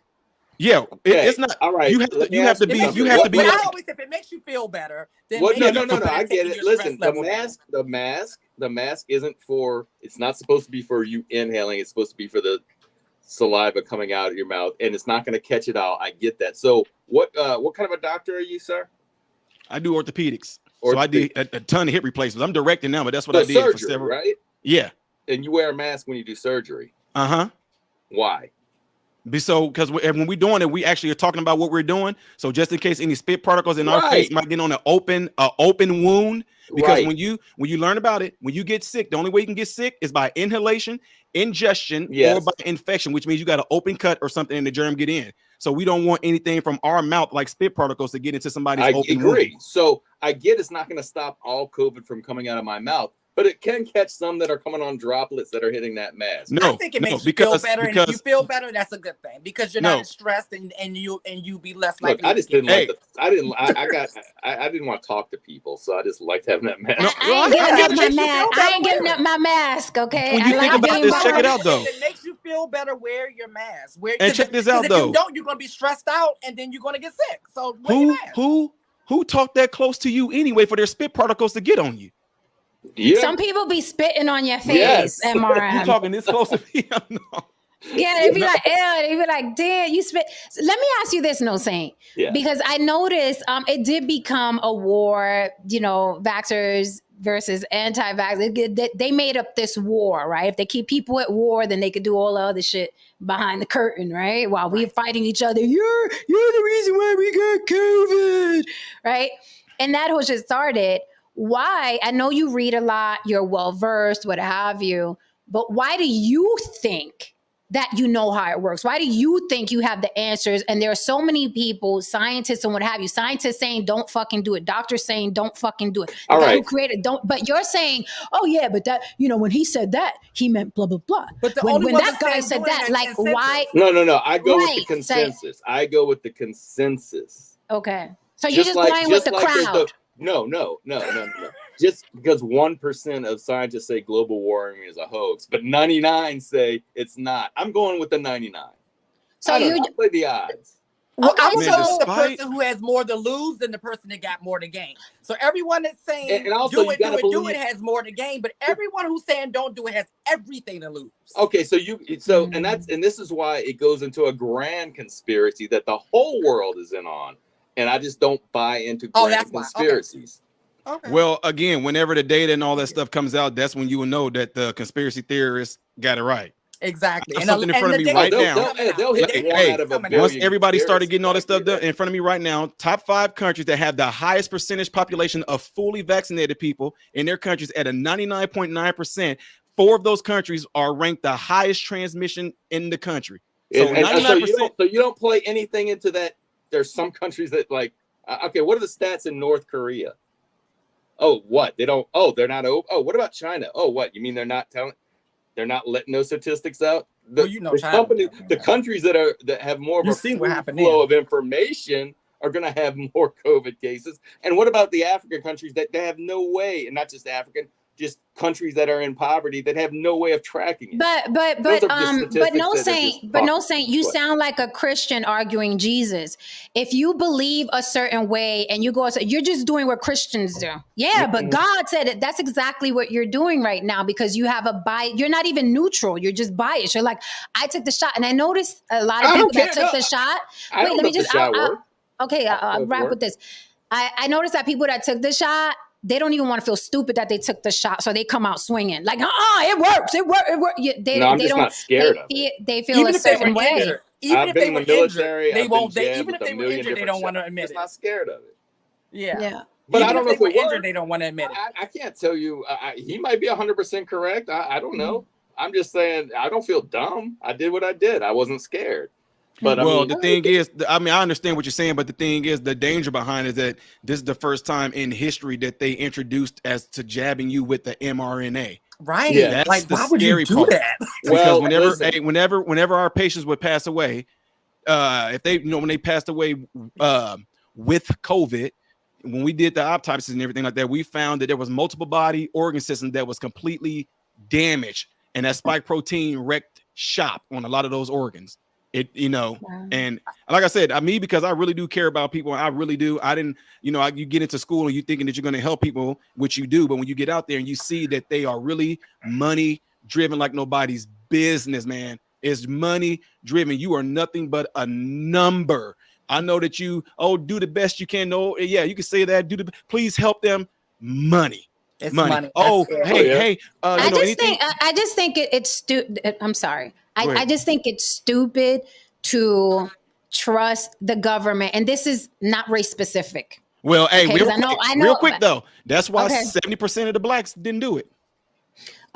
Speaker 5: Yeah,
Speaker 4: Okay,
Speaker 5: it's not.
Speaker 4: all right.
Speaker 5: You have to.
Speaker 4: Let me
Speaker 5: You have
Speaker 4: ask
Speaker 5: to
Speaker 4: you
Speaker 5: be.
Speaker 4: something.
Speaker 5: You have to be.
Speaker 2: But
Speaker 5: Like,
Speaker 2: I always say if it makes you feel better, then
Speaker 4: What?
Speaker 2: maybe
Speaker 4: No,
Speaker 2: you
Speaker 4: I
Speaker 2: put
Speaker 4: get
Speaker 2: taking
Speaker 4: it.
Speaker 2: your
Speaker 4: Listen,
Speaker 2: stress level down.
Speaker 4: the mask isn't for. It's not supposed to be for you inhaling. It's supposed to be for the saliva coming out of your mouth, and it's not going to catch it all. I get that. So, what kind of a doctor are you, sir?
Speaker 5: I do orthopedics, so I did a ton of hip replacements. I'm directing now, but that's what I did
Speaker 4: surgery,
Speaker 5: for several.
Speaker 4: right?
Speaker 5: Yeah.
Speaker 4: And you wear a mask when you do surgery. Why?
Speaker 5: Because when we're doing it, we actually are talking about what we're doing. So just in case any spit particles in our face might get on an open wound. Because when you learn about it, when you get sick, the only way you can get sick is by inhalation, ingestion, or by infection, which means you got an open cut or something and the germ get in. So we don't want anything from our mouth like spit particles to get into somebody's open wound.
Speaker 4: So I get it's not going to stop all COVID from coming out of my mouth, but it can catch some that are coming on droplets that are hitting that mask.
Speaker 2: I think it makes you feel better, and if you feel better, that's a good thing because you're not stressed and you be less likely.
Speaker 4: Look, I just didn't like I didn't want to talk to people, so I just liked having that mask.
Speaker 1: I ain't giving up my mask. Okay.
Speaker 5: When you think about this, check it out though.
Speaker 2: It makes you feel better. Wear your mask.
Speaker 5: And check this out though.
Speaker 2: If you don't, you're gonna be stressed out, and then you're gonna get sick. So
Speaker 5: who talked that close to you anyway for their spit particles to get on you?
Speaker 1: Yeah. Some people be spitting on your face, MRM.
Speaker 5: You talking this close to me? No.
Speaker 1: Yeah, they'd be like, ew, they'd be like, damn, you spit. So let me ask you this, No Saint. Yeah. Because I noticed it did become a war, vaxxers versus anti-vax. They made up this war, right? If they keep people at war, then they could do all the other shit behind the curtain, right? While we're fighting each other. You're the reason why we got COVID, right? And that whole shit started. Why? I know you read a lot, you're well-versed, what have you, but why do you think that you know how it works? Why do you think you have the answers? And there are so many people, scientists and what have you, scientists saying don't fucking do it, doctors saying don't fucking do it. The guy who created don't, but you're saying, oh yeah, but that, when he said that, he meant blah, blah, blah. But when that guy said that, like why?
Speaker 4: No, I go with the consensus. I go with the consensus.
Speaker 1: Okay. So you're just going with the crowd.
Speaker 4: No. Just because 1% of scientists say global warming is a hoax, but 99 say it's not. I'm going with the 99. So you play the odds.
Speaker 2: Well, I'm also the person who has more to lose than the person that got more to gain. So everyone that's saying do it has more to gain, but everyone who's saying don't do it has everything to lose.
Speaker 4: Okay, and this is why it goes into a grand conspiracy that the whole world is in on. And I just don't buy into grand conspiracies.
Speaker 2: Okay.
Speaker 5: Well, again, whenever the data and all that stuff comes out, that's when you will know that the conspiracy theorists got it right.
Speaker 2: Exactly.
Speaker 5: I have something in front of me right now. Once everybody started getting all this stuff done in front of me right now, top 5 countries that have the highest percentage population of fully vaccinated people in their countries at a 99.9%. 4 of those countries are ranked the highest transmission in the country. So 99%.
Speaker 4: So you don't play anything into that. There's some countries that what are the stats in North Korea? Oh, what? They don't, they're not open. Oh, what about China? Oh, what? You mean they're not letting those statistics out? The countries that have more of a flow of information are going to have more COVID cases. And what about the African countries that they have no way, and not just African, just countries that are in poverty that have no way of tracking it.
Speaker 1: But no saint, you sound like a Christian arguing Jesus. If you believe a certain way and you go, you're just doing what Christians do. Yeah, but God said it. That's exactly what you're doing right now because you have a bias. You're not even neutral. You're just biased. You're like, I took the shot, and I noticed a lot of people that took the shot. Wait, let me just. Okay, I'll wrap with this. I noticed that people that took the shot, they don't even want to feel stupid that they took the shot, so they come out swinging like, it works, it works, it works.
Speaker 4: No, I'm just not scared of it.
Speaker 1: They feel
Speaker 2: Even
Speaker 1: a
Speaker 2: if they were
Speaker 1: certain way.
Speaker 2: injured, even
Speaker 4: I've
Speaker 2: if
Speaker 4: been
Speaker 2: they
Speaker 4: in
Speaker 2: were
Speaker 4: the military.
Speaker 2: injured, they
Speaker 4: I've
Speaker 2: won't.
Speaker 4: been
Speaker 2: They,
Speaker 4: jabbed
Speaker 2: even if
Speaker 4: with
Speaker 2: they
Speaker 4: a
Speaker 2: were
Speaker 4: million
Speaker 2: injured, they
Speaker 4: different
Speaker 2: don't want to
Speaker 4: shots.
Speaker 2: admit
Speaker 4: Just
Speaker 2: it.
Speaker 4: not scared of it.
Speaker 1: Yeah.
Speaker 4: But
Speaker 2: Even
Speaker 4: I don't know
Speaker 2: they
Speaker 4: if
Speaker 2: were
Speaker 4: it
Speaker 2: injured,
Speaker 4: worked.
Speaker 2: they don't want to admit it.
Speaker 4: I can't tell you. He might be 100% correct. I don't know. I'm just saying I don't feel dumb. I did what I did. I wasn't scared. But I
Speaker 5: Well,
Speaker 4: mean,
Speaker 5: the thing is, I mean, I understand what you're saying, but the thing is, the danger behind it is that this is the first time in history that they introduced as to jabbing you with the mRNA.
Speaker 2: Right?
Speaker 4: Yeah.
Speaker 5: That's
Speaker 2: Like,
Speaker 5: the
Speaker 2: why would you
Speaker 5: scary
Speaker 2: do
Speaker 5: part.
Speaker 2: that?
Speaker 5: Because
Speaker 4: well, listen.
Speaker 5: whenever our patients would pass away, if they, when they passed away with COVID, when we did the autopsies and everything like that, we found that there was multiple body organ systems that was completely damaged, and that spike protein wrecked shop on a lot of those organs. It,
Speaker 1: Wow.
Speaker 5: and like I said, me, because I really do care about people. I really do. I didn't, you get into school and you thinking that you're going to help people, which you do, but when you get out there and you see that they are really money driven like nobody's business, man. It's money driven. You are nothing but a number. I know that you, do the best you can. No, yeah, you can say that. Please help them. Money.
Speaker 2: It's
Speaker 5: Money.
Speaker 2: money.
Speaker 5: Oh,
Speaker 2: That's it.
Speaker 5: hey.
Speaker 1: I just think it's stupid. I'm sorry.
Speaker 5: Go ahead.
Speaker 1: I just think it's stupid to trust the government, and this is not race specific.
Speaker 5: Well, hey,
Speaker 1: Okay, 'cause I know,
Speaker 5: real quick though. That's why
Speaker 1: Okay.
Speaker 5: 70% of the blacks didn't do it.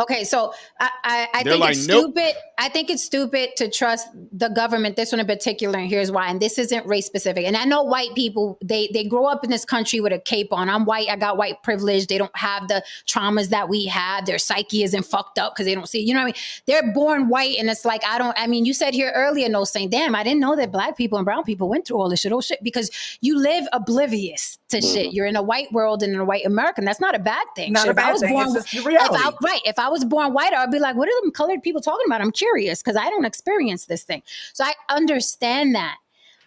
Speaker 1: Okay, so I
Speaker 5: They're
Speaker 1: think
Speaker 5: like,
Speaker 1: it's
Speaker 5: nope.
Speaker 1: stupid. I think it's stupid to trust the government, this one in particular, and here's why. And this isn't race specific. And I know white people, they grow up in this country with a cape on. I'm white, I got white privilege. They don't have the traumas that we have. Their psyche isn't fucked up because they don't see, you know what I mean? They're born white, and it's like, you said here earlier, no, saying, damn, I didn't know that black people and brown people went through all this shit. Oh shit, because you live oblivious to shit. You're in a white world and in a white America. And that's not a bad thing.
Speaker 2: Not
Speaker 1: Shit,
Speaker 2: a bad thing. It's just the reality.
Speaker 1: If I was born white, I'd be like, what are them colored people talking about? I'm curious because I don't experience this thing. So I understand that.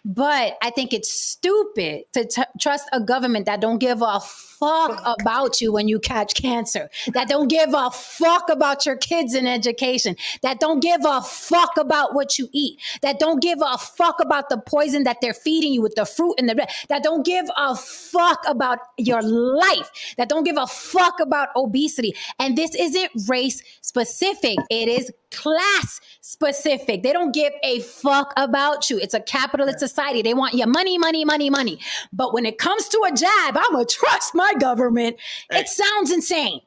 Speaker 1: But I think it's stupid to trust a government that don't give a fuck about you when you catch cancer, that don't give a fuck about your kids in education, that don't give a fuck about what you eat, that don't give a fuck about the poison that they're feeding you with the fruit and that don't give a fuck about your life, that don't give a fuck about obesity. And this isn't race specific. It is class specific. They don't give a fuck about you. It's a capitalist society. They want your money, money, money, money. But when it comes to a jab, I'm going to trust my government.
Speaker 5: Hey.
Speaker 1: It sounds insane.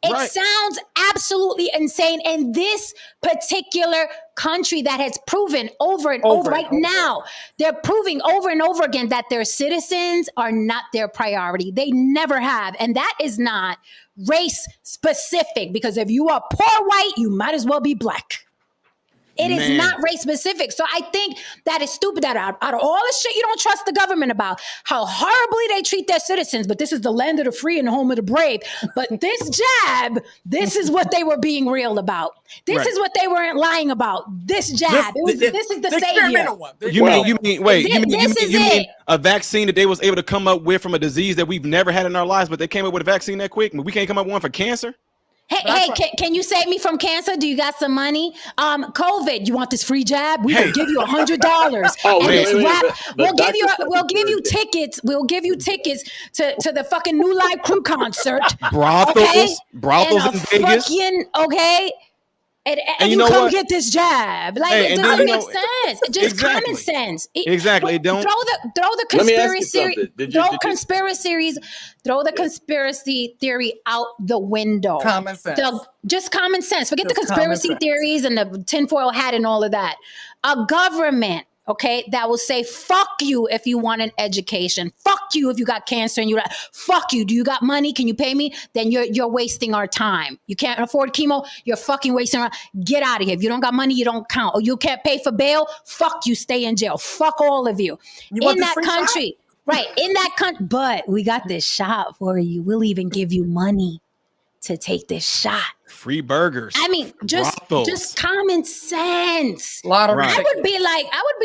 Speaker 1: It sounds absolutely insane. And this particular country that has proven over and over right now, they're proving over and over again that their citizens are not their priority. They never have. And that is not race specific, because if you are poor white, you might as well be black. It is not race specific. So I think that is stupid that out of all the shit you don't trust the government about, how horribly they treat their citizens, but this is the land of the free and the home of the brave. But this jab, this is what they were being real about. This is what they weren't lying about. This jab. This is the savior.
Speaker 5: You mean a vaccine that they was able to come up with from a disease that we've never had in our lives, but they came up with a vaccine that quick? We can't come up with one for cancer?
Speaker 1: Hey, can you save me from cancer? Do you got some money? COVID, you want this free jab? We will give you $100. We'll give you tickets. We'll give you tickets to the fucking New Live Crew concert.
Speaker 5: Brothels in Vegas.
Speaker 1: Okay. And you come get this jab. Like, it doesn't make sense. It's just common sense.
Speaker 5: Exactly.
Speaker 1: Throw the conspiracy theory. Throw the conspiracy theory out the window.
Speaker 2: Common sense.
Speaker 1: Just common sense. Forget the conspiracy theories and the tinfoil hat and all of that. A government, okay, that will say, fuck you if you want an education. Fuck you if you got cancer and fuck you. Do you got money? Can you pay me? Then you're wasting our time. You can't afford chemo? You're fucking wasting our Get out of here. If you don't got money, you don't count. Or you can't pay for bail? Fuck you, stay in jail. Fuck all of you. In that country. Right, in that country. But we got this shot for you. We'll even give you money to take this shot.
Speaker 5: Free burgers.
Speaker 1: I mean, just common sense.
Speaker 2: Lottery.
Speaker 1: I would be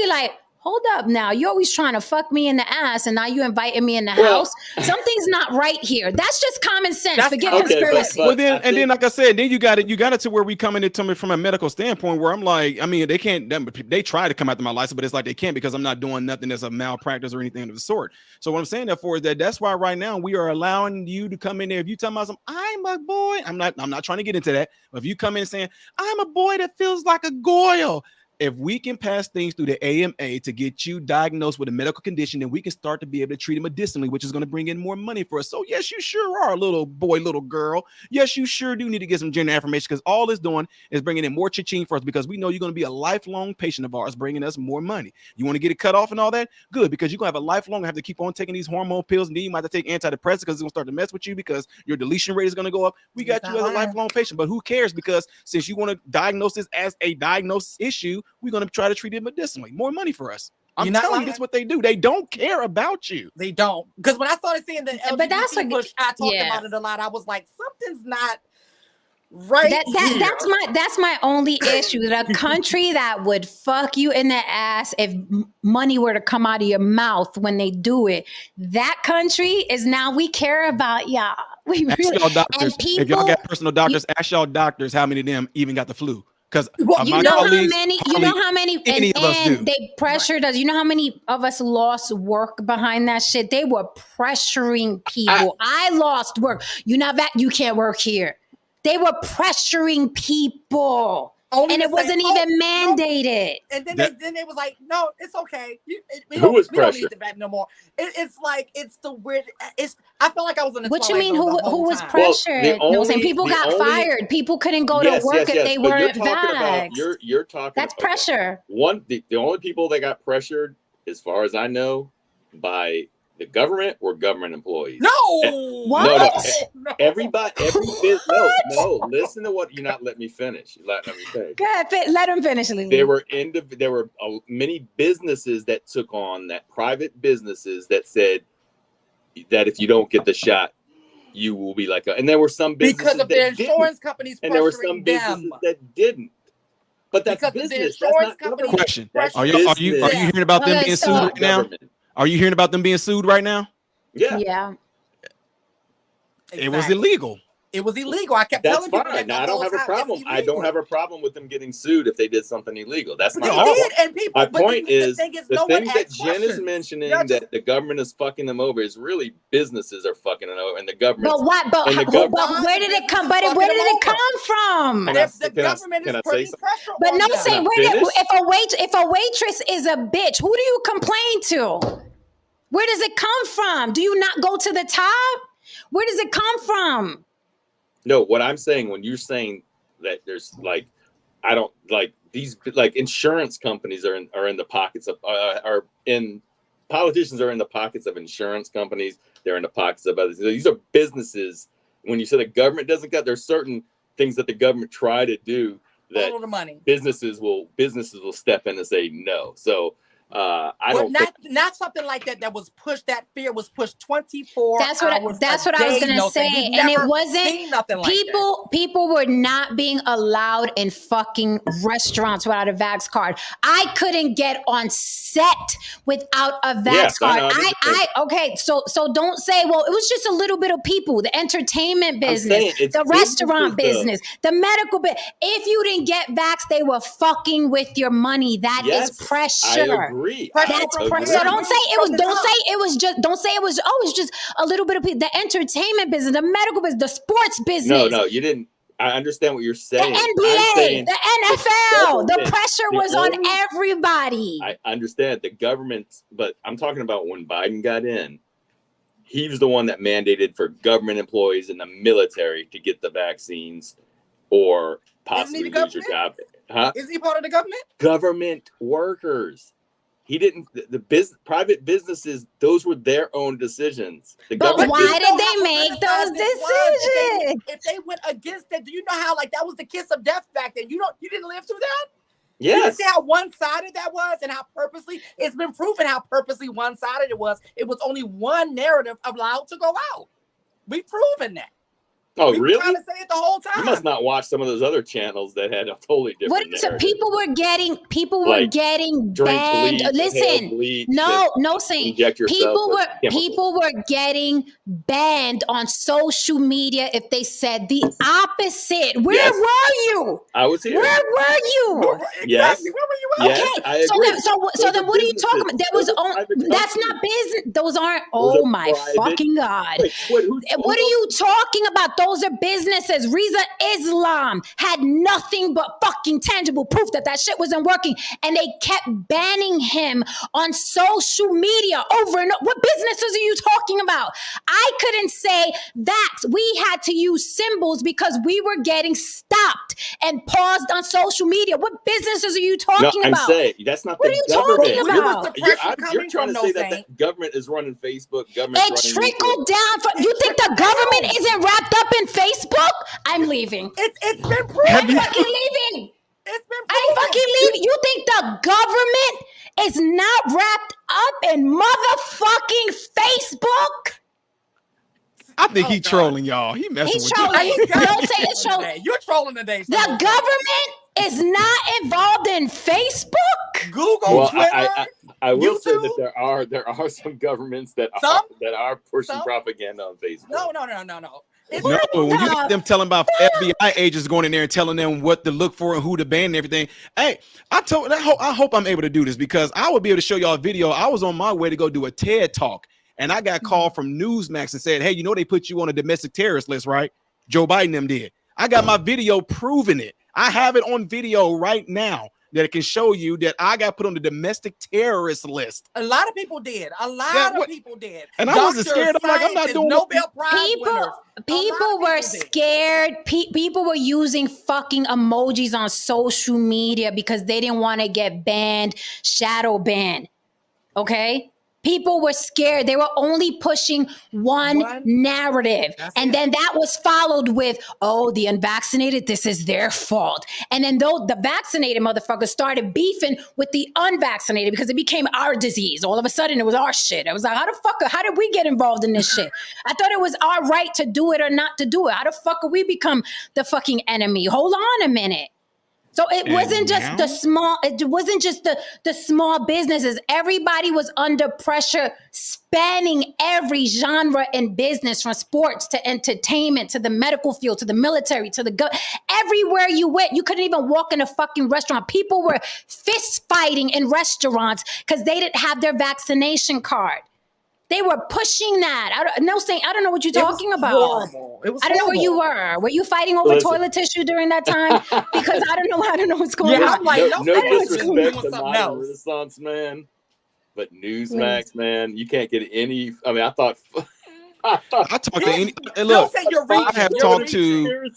Speaker 1: like, hold up now. You're always trying to fuck me in the ass, and now you inviting me in the
Speaker 4: Well-
Speaker 1: house. Something's not right here. That's just common sense.
Speaker 2: That's
Speaker 1: Forget
Speaker 2: common sense.
Speaker 1: conspiracy.
Speaker 5: Well, then,
Speaker 4: I
Speaker 5: and
Speaker 4: think-
Speaker 5: then, like I said, then you got it to where we coming into me from a medical standpoint where I'm like, I mean, they can't, they try to come after my license, but it's like they can't because I'm not doing nothing that's a malpractice or anything of the sort. So what I'm saying therefore is that's why right now we are allowing you to come in there. If you tell me I'm a boy, I'm not trying to get into that. But if you come in saying I'm a boy that feels like a goyle, if we can pass things through the AMA to get you diagnosed with a medical condition, then we can start to be able to treat it medicinally, which is going to bring in more money for us. So yes, you sure are a little boy, little girl. Yes, you sure do need to get some gender affirmation because all it's doing is bringing in more cha-ching for us because we know you're going to be a lifelong patient of ours, bringing us more money. You want to get it cut off and all that? Good, because you're going to have a lifelong, have to keep on taking these hormone pills, and then you might have to take antidepressants because it's going to start to mess with you because your deletion rate is going to go up. We got you as a lifelong patient, but who cares? Because since you want to diagnose this as a diagnosed issue, we're going to try to treat it medicinally. More money for us. I'm telling you, that's what they do. They don't care about you.
Speaker 2: They don't. Because when I started seeing the LGBT
Speaker 1: But that's a-
Speaker 2: push, I talked
Speaker 1: yeah.
Speaker 2: about it a lot. I was like, something's not right here.
Speaker 1: That's my only issue. The country that would fuck you in the ass if money were to come out of your mouth when they do it. That country is now we care about y'all. We
Speaker 5: Ask
Speaker 1: really,
Speaker 5: y'all doctors.
Speaker 1: and
Speaker 5: If y'all
Speaker 1: people,
Speaker 5: got personal doctors, ask y'all doctors how many of them even got the flu. Because
Speaker 2: Well,
Speaker 1: you know how many,
Speaker 5: any of us do.
Speaker 1: and they pressured us. You know how many of us lost work behind that shit? They were pressuring people. I lost work. You know that you can't work here. They were pressuring people.
Speaker 2: Only
Speaker 1: And
Speaker 2: to
Speaker 1: it
Speaker 2: say,
Speaker 1: wasn't
Speaker 2: "Oh,
Speaker 1: even
Speaker 2: no."
Speaker 1: mandated.
Speaker 2: And then
Speaker 5: That-
Speaker 2: they was like, no, it's okay. We
Speaker 4: Who
Speaker 2: don't,
Speaker 4: was
Speaker 2: we don't
Speaker 4: pressured?
Speaker 2: need the vaccine no more. It's like it's the weird. I feel like I was in the
Speaker 1: What you
Speaker 2: Twilight
Speaker 1: mean?
Speaker 2: Zone the
Speaker 1: Who
Speaker 2: whole
Speaker 1: was
Speaker 2: time.
Speaker 4: Well,
Speaker 1: pressured?
Speaker 4: the
Speaker 1: No, I'm saying
Speaker 4: only-
Speaker 1: people
Speaker 4: the
Speaker 1: got
Speaker 4: only-
Speaker 1: fired. People couldn't go to work if they
Speaker 4: but you're
Speaker 1: weren't
Speaker 4: talking about
Speaker 1: vaxxed.
Speaker 4: you're talking.
Speaker 1: That's
Speaker 4: okay.
Speaker 1: pressure.
Speaker 4: The only people that got pressured, as far as I know, by the government were government employees.
Speaker 2: No,
Speaker 1: What?
Speaker 2: No.
Speaker 4: Everybody, no. Listen to what you're not letting me finish. Let me finish.
Speaker 1: Go ahead, let him finish, Lily.
Speaker 4: There were many businesses that took on that, private businesses that said that if you don't get the shot, you will be like and there were some businesses
Speaker 2: Because of
Speaker 4: that
Speaker 2: the insurance companies
Speaker 4: didn't, and there were some
Speaker 2: pressuring
Speaker 4: businesses
Speaker 2: them.
Speaker 4: that didn't. But that's
Speaker 2: Because of the
Speaker 4: business. That's
Speaker 2: insurance
Speaker 4: not
Speaker 2: companies
Speaker 4: government.
Speaker 5: Question:
Speaker 4: That's
Speaker 5: Are you
Speaker 4: business.
Speaker 5: hearing about them
Speaker 1: Okay,
Speaker 5: being
Speaker 1: so-
Speaker 5: sued
Speaker 4: Not
Speaker 5: right now?
Speaker 4: government.
Speaker 5: Are you hearing about them being sued right now?
Speaker 4: Yeah,
Speaker 1: Yeah.
Speaker 5: It was
Speaker 2: Exactly.
Speaker 5: illegal.
Speaker 2: It was illegal. I kept
Speaker 4: that's
Speaker 2: telling people
Speaker 4: fine.
Speaker 2: that the
Speaker 4: Now, I don't
Speaker 2: whole
Speaker 4: have a
Speaker 2: time.
Speaker 4: problem.
Speaker 2: It's
Speaker 4: I don't
Speaker 2: illegal.
Speaker 4: have a problem with them getting sued if they did something illegal. That's
Speaker 2: But
Speaker 4: not
Speaker 2: they
Speaker 4: my
Speaker 2: did, and people.
Speaker 4: My
Speaker 2: but
Speaker 4: point
Speaker 2: the
Speaker 4: is,
Speaker 2: thing
Speaker 4: the
Speaker 2: no
Speaker 4: thing
Speaker 2: one
Speaker 4: that
Speaker 2: asks
Speaker 4: Jen is
Speaker 2: questions.
Speaker 4: mentioning
Speaker 2: Y'all just-
Speaker 4: that the government is fucking them over is really businesses are fucking them over, and the government.
Speaker 1: But what? But,
Speaker 4: And the
Speaker 1: but
Speaker 4: government-
Speaker 1: where did it come? But
Speaker 2: Businesses
Speaker 1: where did
Speaker 2: fucking
Speaker 1: it
Speaker 2: them
Speaker 1: come from?
Speaker 4: Can I-
Speaker 2: the
Speaker 4: can I-
Speaker 2: government
Speaker 4: can I
Speaker 2: is
Speaker 4: say
Speaker 2: putting
Speaker 4: something?
Speaker 2: pressure
Speaker 1: But
Speaker 2: on
Speaker 1: no,
Speaker 2: them.
Speaker 1: say
Speaker 4: Can I
Speaker 1: where did,
Speaker 4: finish?
Speaker 1: if a waitress is a bitch, who do you complain to? Where does it come from? Do you not go to the top? Where does it come from?
Speaker 4: No, what I'm saying when you're saying that there's like, I don't like these like insurance companies are in the pockets of politicians are in the pockets of insurance companies. They're in the pockets of others. These are businesses. When you say the government doesn't got, there's certain things that the government try to do that
Speaker 2: Follow the money.
Speaker 4: businesses will step in and say no. So I
Speaker 2: But
Speaker 4: don't
Speaker 2: not something like that. That was pushed. That fear was pushed 24
Speaker 1: That's
Speaker 2: hours.
Speaker 1: what I was
Speaker 2: a day,
Speaker 1: gonna
Speaker 2: no
Speaker 1: say,
Speaker 2: We've
Speaker 1: and it
Speaker 2: never
Speaker 1: wasn't
Speaker 2: seen nothing like that.
Speaker 1: people were not being allowed in fucking restaurants without a vax card. I couldn't get on set without a vax
Speaker 4: Yes, I
Speaker 1: card.
Speaker 4: know.
Speaker 1: Okay, so don't say, well, it was just a little bit of people. The entertainment
Speaker 4: I'm
Speaker 1: business,
Speaker 4: saying it's
Speaker 1: the restaurant
Speaker 4: businesses,
Speaker 1: business, the medical bit. If you didn't get vax, they were fucking with your money. That is
Speaker 4: Yes,
Speaker 1: pressure.
Speaker 4: I agree.
Speaker 2: Pressure
Speaker 1: That's
Speaker 2: from
Speaker 1: pressure.
Speaker 2: where?
Speaker 1: So don't say it was.
Speaker 2: From the
Speaker 1: Don't
Speaker 2: top.
Speaker 1: say it was just. Don't say it was. Oh, it's just a little bit of people. The entertainment business, the medical business, the sports business.
Speaker 4: No, you didn't. I understand what you're
Speaker 1: The
Speaker 4: saying. I'm
Speaker 1: NBA,
Speaker 4: saying
Speaker 1: the NFL, the
Speaker 4: government-
Speaker 1: pressure
Speaker 4: the
Speaker 1: was on
Speaker 4: only-
Speaker 1: everybody.
Speaker 4: I understand the government, but I'm talking about when Biden got in. He was the one that mandated for government employees in the military to get the vaccines, or possibly
Speaker 2: the
Speaker 4: lose your job. Huh?
Speaker 2: Is he part of the government?
Speaker 4: Government workers. He didn't. Private businesses. Those were their own decisions. The
Speaker 1: But
Speaker 4: government.
Speaker 1: why
Speaker 2: you know
Speaker 1: did
Speaker 2: how
Speaker 1: they make
Speaker 2: politicized
Speaker 1: those
Speaker 2: it was.
Speaker 1: decisions?
Speaker 2: If they went against it, do you know how like that was the kiss of death back then? You didn't live through that? You
Speaker 4: Yes.
Speaker 2: can see how one-sided that was and how purposely it's been proven how purposely one-sided it was. It was only one narrative allowed to go out. We've proven that.
Speaker 4: Oh,
Speaker 2: We were
Speaker 4: really?
Speaker 2: trying to say it the whole time.
Speaker 4: You must not watch some of those other channels that had a totally different
Speaker 1: What is it?
Speaker 4: narrative.
Speaker 1: People were
Speaker 4: Like,
Speaker 1: getting
Speaker 4: drink
Speaker 1: banned.
Speaker 4: bleach,
Speaker 1: Listen,
Speaker 4: inhale bleach,
Speaker 1: no saying.
Speaker 4: inject yourself with chemicals.
Speaker 1: People were getting banned on social media if they said the opposite. Where
Speaker 4: Yes.
Speaker 1: were you?
Speaker 4: I was here.
Speaker 1: Where were you?
Speaker 2: Exactly.
Speaker 4: Yes.
Speaker 2: Where were you at?
Speaker 4: Yes,
Speaker 1: Okay,
Speaker 4: I
Speaker 1: so
Speaker 4: agree.
Speaker 1: then, so
Speaker 4: Those
Speaker 1: then,
Speaker 4: are
Speaker 1: what are you talking
Speaker 4: businesses.
Speaker 1: about? There was
Speaker 4: Those are
Speaker 1: on.
Speaker 4: private
Speaker 1: That's not
Speaker 4: companies.
Speaker 1: business. Those aren't.
Speaker 4: Those
Speaker 1: Oh
Speaker 4: are
Speaker 1: my
Speaker 4: private-
Speaker 1: fucking god!
Speaker 4: Wait,
Speaker 1: What are you talking about? Those are businesses. Reza Islam had nothing but fucking tangible proof that that shit wasn't working, and they kept banning him on social media over and over. What businesses are you talking about? I couldn't say that. We had to use symbols because we were getting stopped and paused on social media. What businesses are you talking
Speaker 4: I'm
Speaker 1: about?
Speaker 4: saying that's not
Speaker 1: What
Speaker 4: the
Speaker 1: are you
Speaker 4: government.
Speaker 1: talking
Speaker 2: Where was
Speaker 1: about?
Speaker 2: the pressure
Speaker 4: You're
Speaker 2: coming
Speaker 4: trying
Speaker 2: from,
Speaker 4: to say
Speaker 2: though,
Speaker 4: that
Speaker 2: Saint?
Speaker 4: the government is running Facebook. Government's
Speaker 1: It
Speaker 4: running
Speaker 1: trickled
Speaker 4: YouTube.
Speaker 1: down from. You think the government isn't wrapped up in Facebook? I'm leaving.
Speaker 2: It's been proven.
Speaker 1: I'm fucking leaving.
Speaker 2: It's been
Speaker 1: I'm
Speaker 2: proven.
Speaker 1: fucking leaving. You think the government is not wrapped up in motherfucking Facebook?
Speaker 5: I think
Speaker 2: Oh,
Speaker 5: he
Speaker 2: God.
Speaker 5: trolling y'all. He messing
Speaker 1: He's
Speaker 5: with
Speaker 1: trolling.
Speaker 5: you.
Speaker 1: Don't say it's trolling.
Speaker 2: Today. You're trolling today.
Speaker 1: The
Speaker 2: Saint.
Speaker 1: government is not involved in Facebook.
Speaker 2: Google,
Speaker 4: Well,
Speaker 2: Twitter.
Speaker 4: I will say that
Speaker 2: YouTube?
Speaker 4: there are some governments that
Speaker 2: Some?
Speaker 4: are pushing
Speaker 2: Some?
Speaker 4: propaganda on Facebook.
Speaker 2: No. It's
Speaker 5: No, when you
Speaker 1: the
Speaker 5: get them telling about FBI agents going in there and telling them what to look for and who to ban and everything. Hey, I hope I'm able to do this because I would be able to show y'all a video. I was on my way to go do a TED talk and I got called from Newsmax and said, hey, you know they put you on a domestic terrorist list, right? Joe Biden them did. I got my video proving it. I have it on video right now that it can show you that I got put on the domestic terrorist list.
Speaker 2: A lot of people did. People did.
Speaker 5: And I wasn't scared. I'm like, I'm not
Speaker 2: scientists,
Speaker 5: doing
Speaker 2: Nobel Prize winners.
Speaker 1: People were
Speaker 2: did.
Speaker 1: scared. People were using fucking emojis on social media because they didn't want to get banned, shadow banned. Okay? People were scared. They were only pushing one narrative. And then that was followed with, oh, the unvaccinated, this is their fault. And then the vaccinated motherfuckers started beefing with the unvaccinated because it became our disease. All of a sudden, it was our shit. I was like, how did we get involved in this shit? I thought it was our right to do it or not to do it. How the fuck could we become the fucking enemy? Hold on a minute. So it wasn't just the small, it wasn't just the small businesses. Everybody was under pressure, spanning every genre in business, from sports to entertainment, to the medical field, to the military, to the everywhere you went. You couldn't even walk in a fucking restaurant. People were fist fighting in restaurants because they didn't have their vaccination card. They were pushing that. I don't know what you're talking about.
Speaker 2: Horrible. It was
Speaker 1: I don't know where you were. Were you fighting over toilet tissue during that time? Because I don't know what's going on.
Speaker 2: I'm like,
Speaker 4: no disrespect to
Speaker 2: something
Speaker 4: Modern
Speaker 2: else.
Speaker 4: Renaissance, man, but Newsmax, man, you can't get any. I mean, I thought.
Speaker 5: I talked to any.
Speaker 2: Don't
Speaker 5: Look,
Speaker 2: say you're
Speaker 5: I have talked to.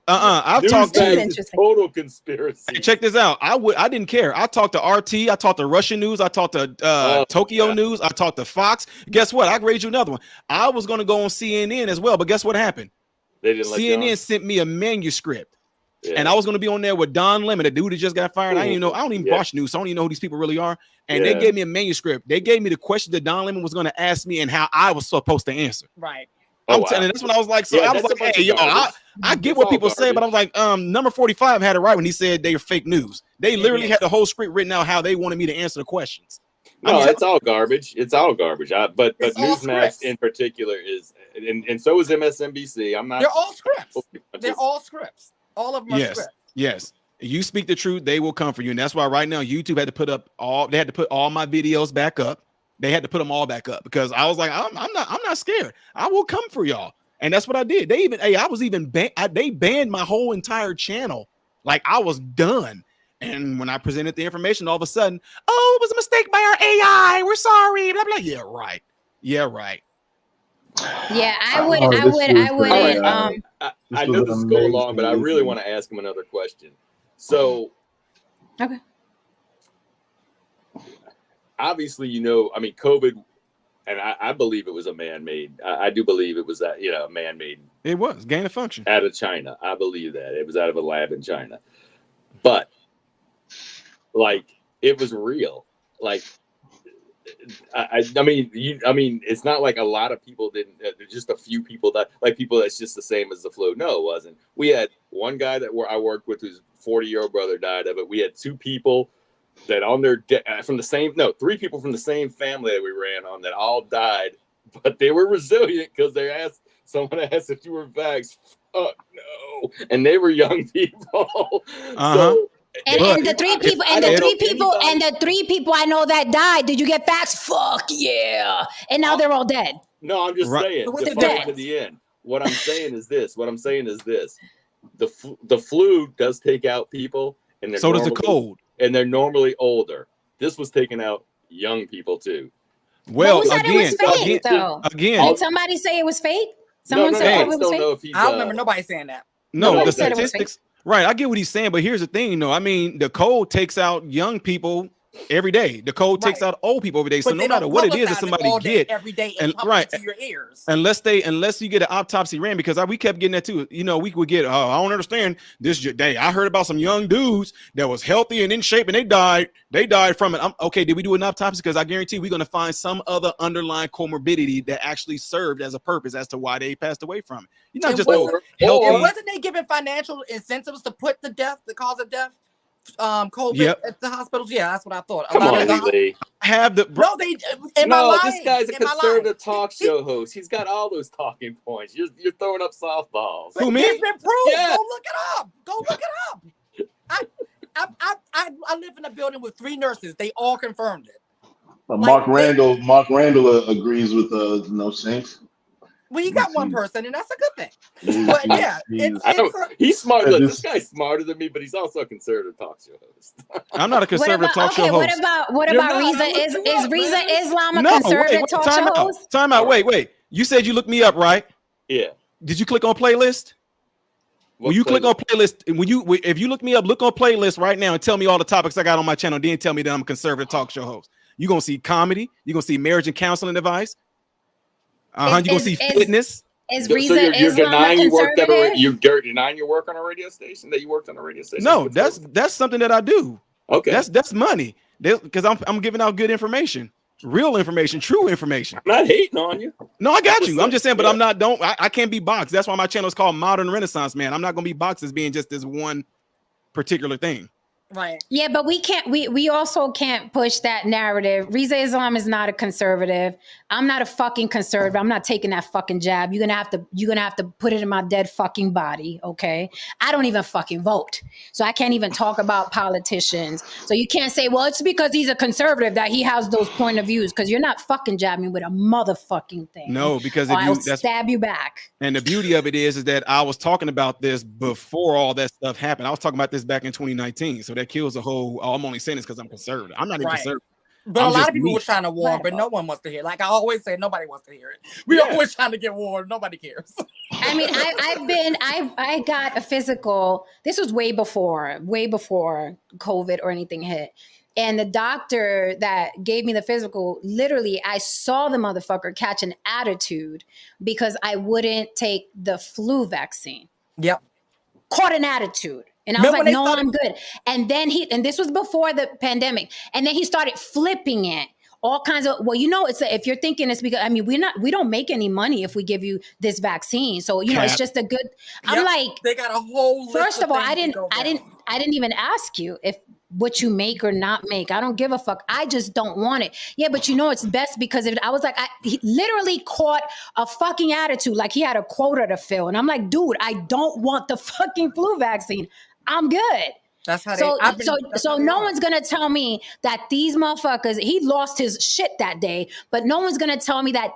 Speaker 5: I've talked to.
Speaker 4: Newsmax is total conspiracy.
Speaker 5: Hey, check this out. I didn't care. I talked to RT. I talked to Russian News. I talked to Tokyo News. I talked to Fox. Guess what? I raised you another one. I was going to go on CNN as well, but guess what happened?
Speaker 4: They didn't let
Speaker 5: CNN sent me a manuscript, and I was going to be on there with Don Lemon, the dude that just got fired. I don't even watch news, so I don't even know who these people really are. And they gave me a manuscript. They gave me the question that Don Lemon was going to ask me and how I was supposed to answer.
Speaker 2: Right.
Speaker 5: I'm telling you, that's when I was like, I was like, hey, yo, I get what people say, but I was like, number 45 had it right when he said they were fake news. They literally had the whole script written out how they wanted me to answer the questions.
Speaker 4: No, it's all garbage. It's all garbage. But Newsmax in particular is, and so is MSNBC. I'm not.
Speaker 2: They're all scripts. They're all scripts. All of them are scripts.
Speaker 5: Yes. You speak the truth, they will come for you, and that's why right now YouTube had to put up they had to put all my videos back up. They had to put them all back up because I was like, I'm not scared. I will come for y'all. And that's what I did. They banned my whole entire channel. Like I was done. And when I presented the information, all of a sudden, oh, it was a mistake by our AI. We're sorry. Blah, blah. Yeah, right.
Speaker 1: Yeah, I know
Speaker 4: this is going long, but I really want to ask him another question. So,
Speaker 1: okay.
Speaker 4: Obviously, COVID, and I believe it was a man-made. I do believe it was that, a man-made.
Speaker 5: It was gain of function
Speaker 4: out of China. I believe that it was out of a lab in China, but like it was real. Like I mean, it's not like a lot of people didn't. Just a few people that, like people that's just the same as the flu. No, it wasn't. We had one guy that I worked with whose 40-year-old brother died of it. We had 2 people that on their from the same, no, 3 people from the same family that we ran on that all died, but they were resilient because someone asked if you were vaxxed. Fuck no, and they were young people. So.
Speaker 1: And the 3 people I know that died. Did you get vaxxed? Fuck yeah! And now they're all dead.
Speaker 4: No, I'm just saying. To the end. What I'm saying is this. The flu does take out people, and
Speaker 5: so does the cold.
Speaker 4: And they're normally older. This was taking out young people too.
Speaker 1: Well, who said it was fake, though? Did somebody say it was fake? Someone said it was fake.
Speaker 2: I don't remember nobody saying that.
Speaker 5: No, the statistics. Right, I get what he's saying, but here's the thing, I mean, the cold takes out young people every day. The cold takes out old people every day. So no matter what it is that somebody get
Speaker 2: every day and right to your ears.
Speaker 5: Unless you get an autopsy ran, because we kept getting that too. We would get, I don't understand this day. I heard about some young dudes that was healthy and in shape and they died. They died from it. Okay, did we do an autopsy? Because I guarantee we're going to find some other underlying comorbidity that actually served as a purpose as to why they passed away from it. You're not just healthy.
Speaker 2: Wasn't they giving financial incentives to put the cause of death? COVID at the hospitals. Yeah, that's what I thought.
Speaker 4: Come on, Lee.
Speaker 2: This
Speaker 4: guy's a conservative talk show host. He's got all those talking points. You're throwing up softballs.
Speaker 5: Who, me?
Speaker 2: It's been proved. Yeah. Go look it up. I live in a building with 3 nurses. They all confirmed it.
Speaker 3: Mark Randall agrees with no saints.
Speaker 2: Well, you got one person, and that's a good thing. But yeah,
Speaker 4: he's smart. Look, this guy's smarter than me, but he's also a conservative talk show host.
Speaker 5: I'm not a conservative talk show host.
Speaker 1: What about Riza? Is Riza Islam a conservative talk show host?
Speaker 5: Time out. Wait. You said you looked me up, right?
Speaker 4: Yeah.
Speaker 5: Did you click on playlist? When you click on playlist, if you look me up, look on playlist right now and tell me all the topics I got on my channel. Then tell me that I'm a conservative talk show host. You're gonna see comedy. You're gonna see marriage and counseling advice. You're gonna see fitness.
Speaker 1: Is Riza
Speaker 4: you're denying you worked you're denying your work on a radio station that you worked on a radio station?
Speaker 5: No, that's something that I do.
Speaker 4: Okay,
Speaker 5: that's money. Because I'm giving out good information, real information, true information.
Speaker 4: I'm not hating on you.
Speaker 5: No, I got you. I'm just saying, but I can't be boxed. That's why my channel is called Modern Renaissance Man. I'm not gonna be boxed as being just this one particular thing.
Speaker 2: Right.
Speaker 1: Yeah, but we also can't push that narrative. Riza Islam is not a conservative. I'm not a fucking conservative. I'm not taking that fucking jab. You're gonna have to put it in my dead fucking body, okay? I don't even fucking vote. So I can't even talk about politicians. So you can't say, well, it's because he's a conservative that he has those point of views, because you're not fucking jabbing me with a motherfucking thing.
Speaker 5: No, because
Speaker 1: I'll stab you back.
Speaker 5: And the beauty of it is that I was talking about this before all that stuff happened. I was talking about this back in 2019. So that kills the whole, I'm only saying this because I'm conservative. I'm not even conservative.
Speaker 2: But a lot of people were trying to warn, but no one wants to hear. Like I always say, nobody wants to hear it. We're always trying to get warned. Nobody cares.
Speaker 1: I mean, I got a physical. This was way before COVID or anything hit. And the doctor that gave me the physical, literally, I saw the motherfucker catch an attitude because I wouldn't take the flu vaccine.
Speaker 2: Yep.
Speaker 1: Caught an attitude. And I was like, no, I'm good. And then this was before the pandemic. And then he started flipping it. All kinds of, well, if you're thinking it's because, I mean, we don't make any money if we give you this vaccine. So, it's just a good, I'm like,
Speaker 2: they got a whole list.
Speaker 1: First of all, I didn't even ask you if what you make or not make. I don't give a fuck. I just don't want it. Yeah, but it's best because I was like, he literally caught a fucking attitude. Like he had a quota to fill. And I'm like, dude, I don't want the fucking flu vaccine. I'm good.
Speaker 2: That's how
Speaker 1: so no one's gonna tell me that these motherfuckers, he lost his shit that day, but no one's gonna tell me that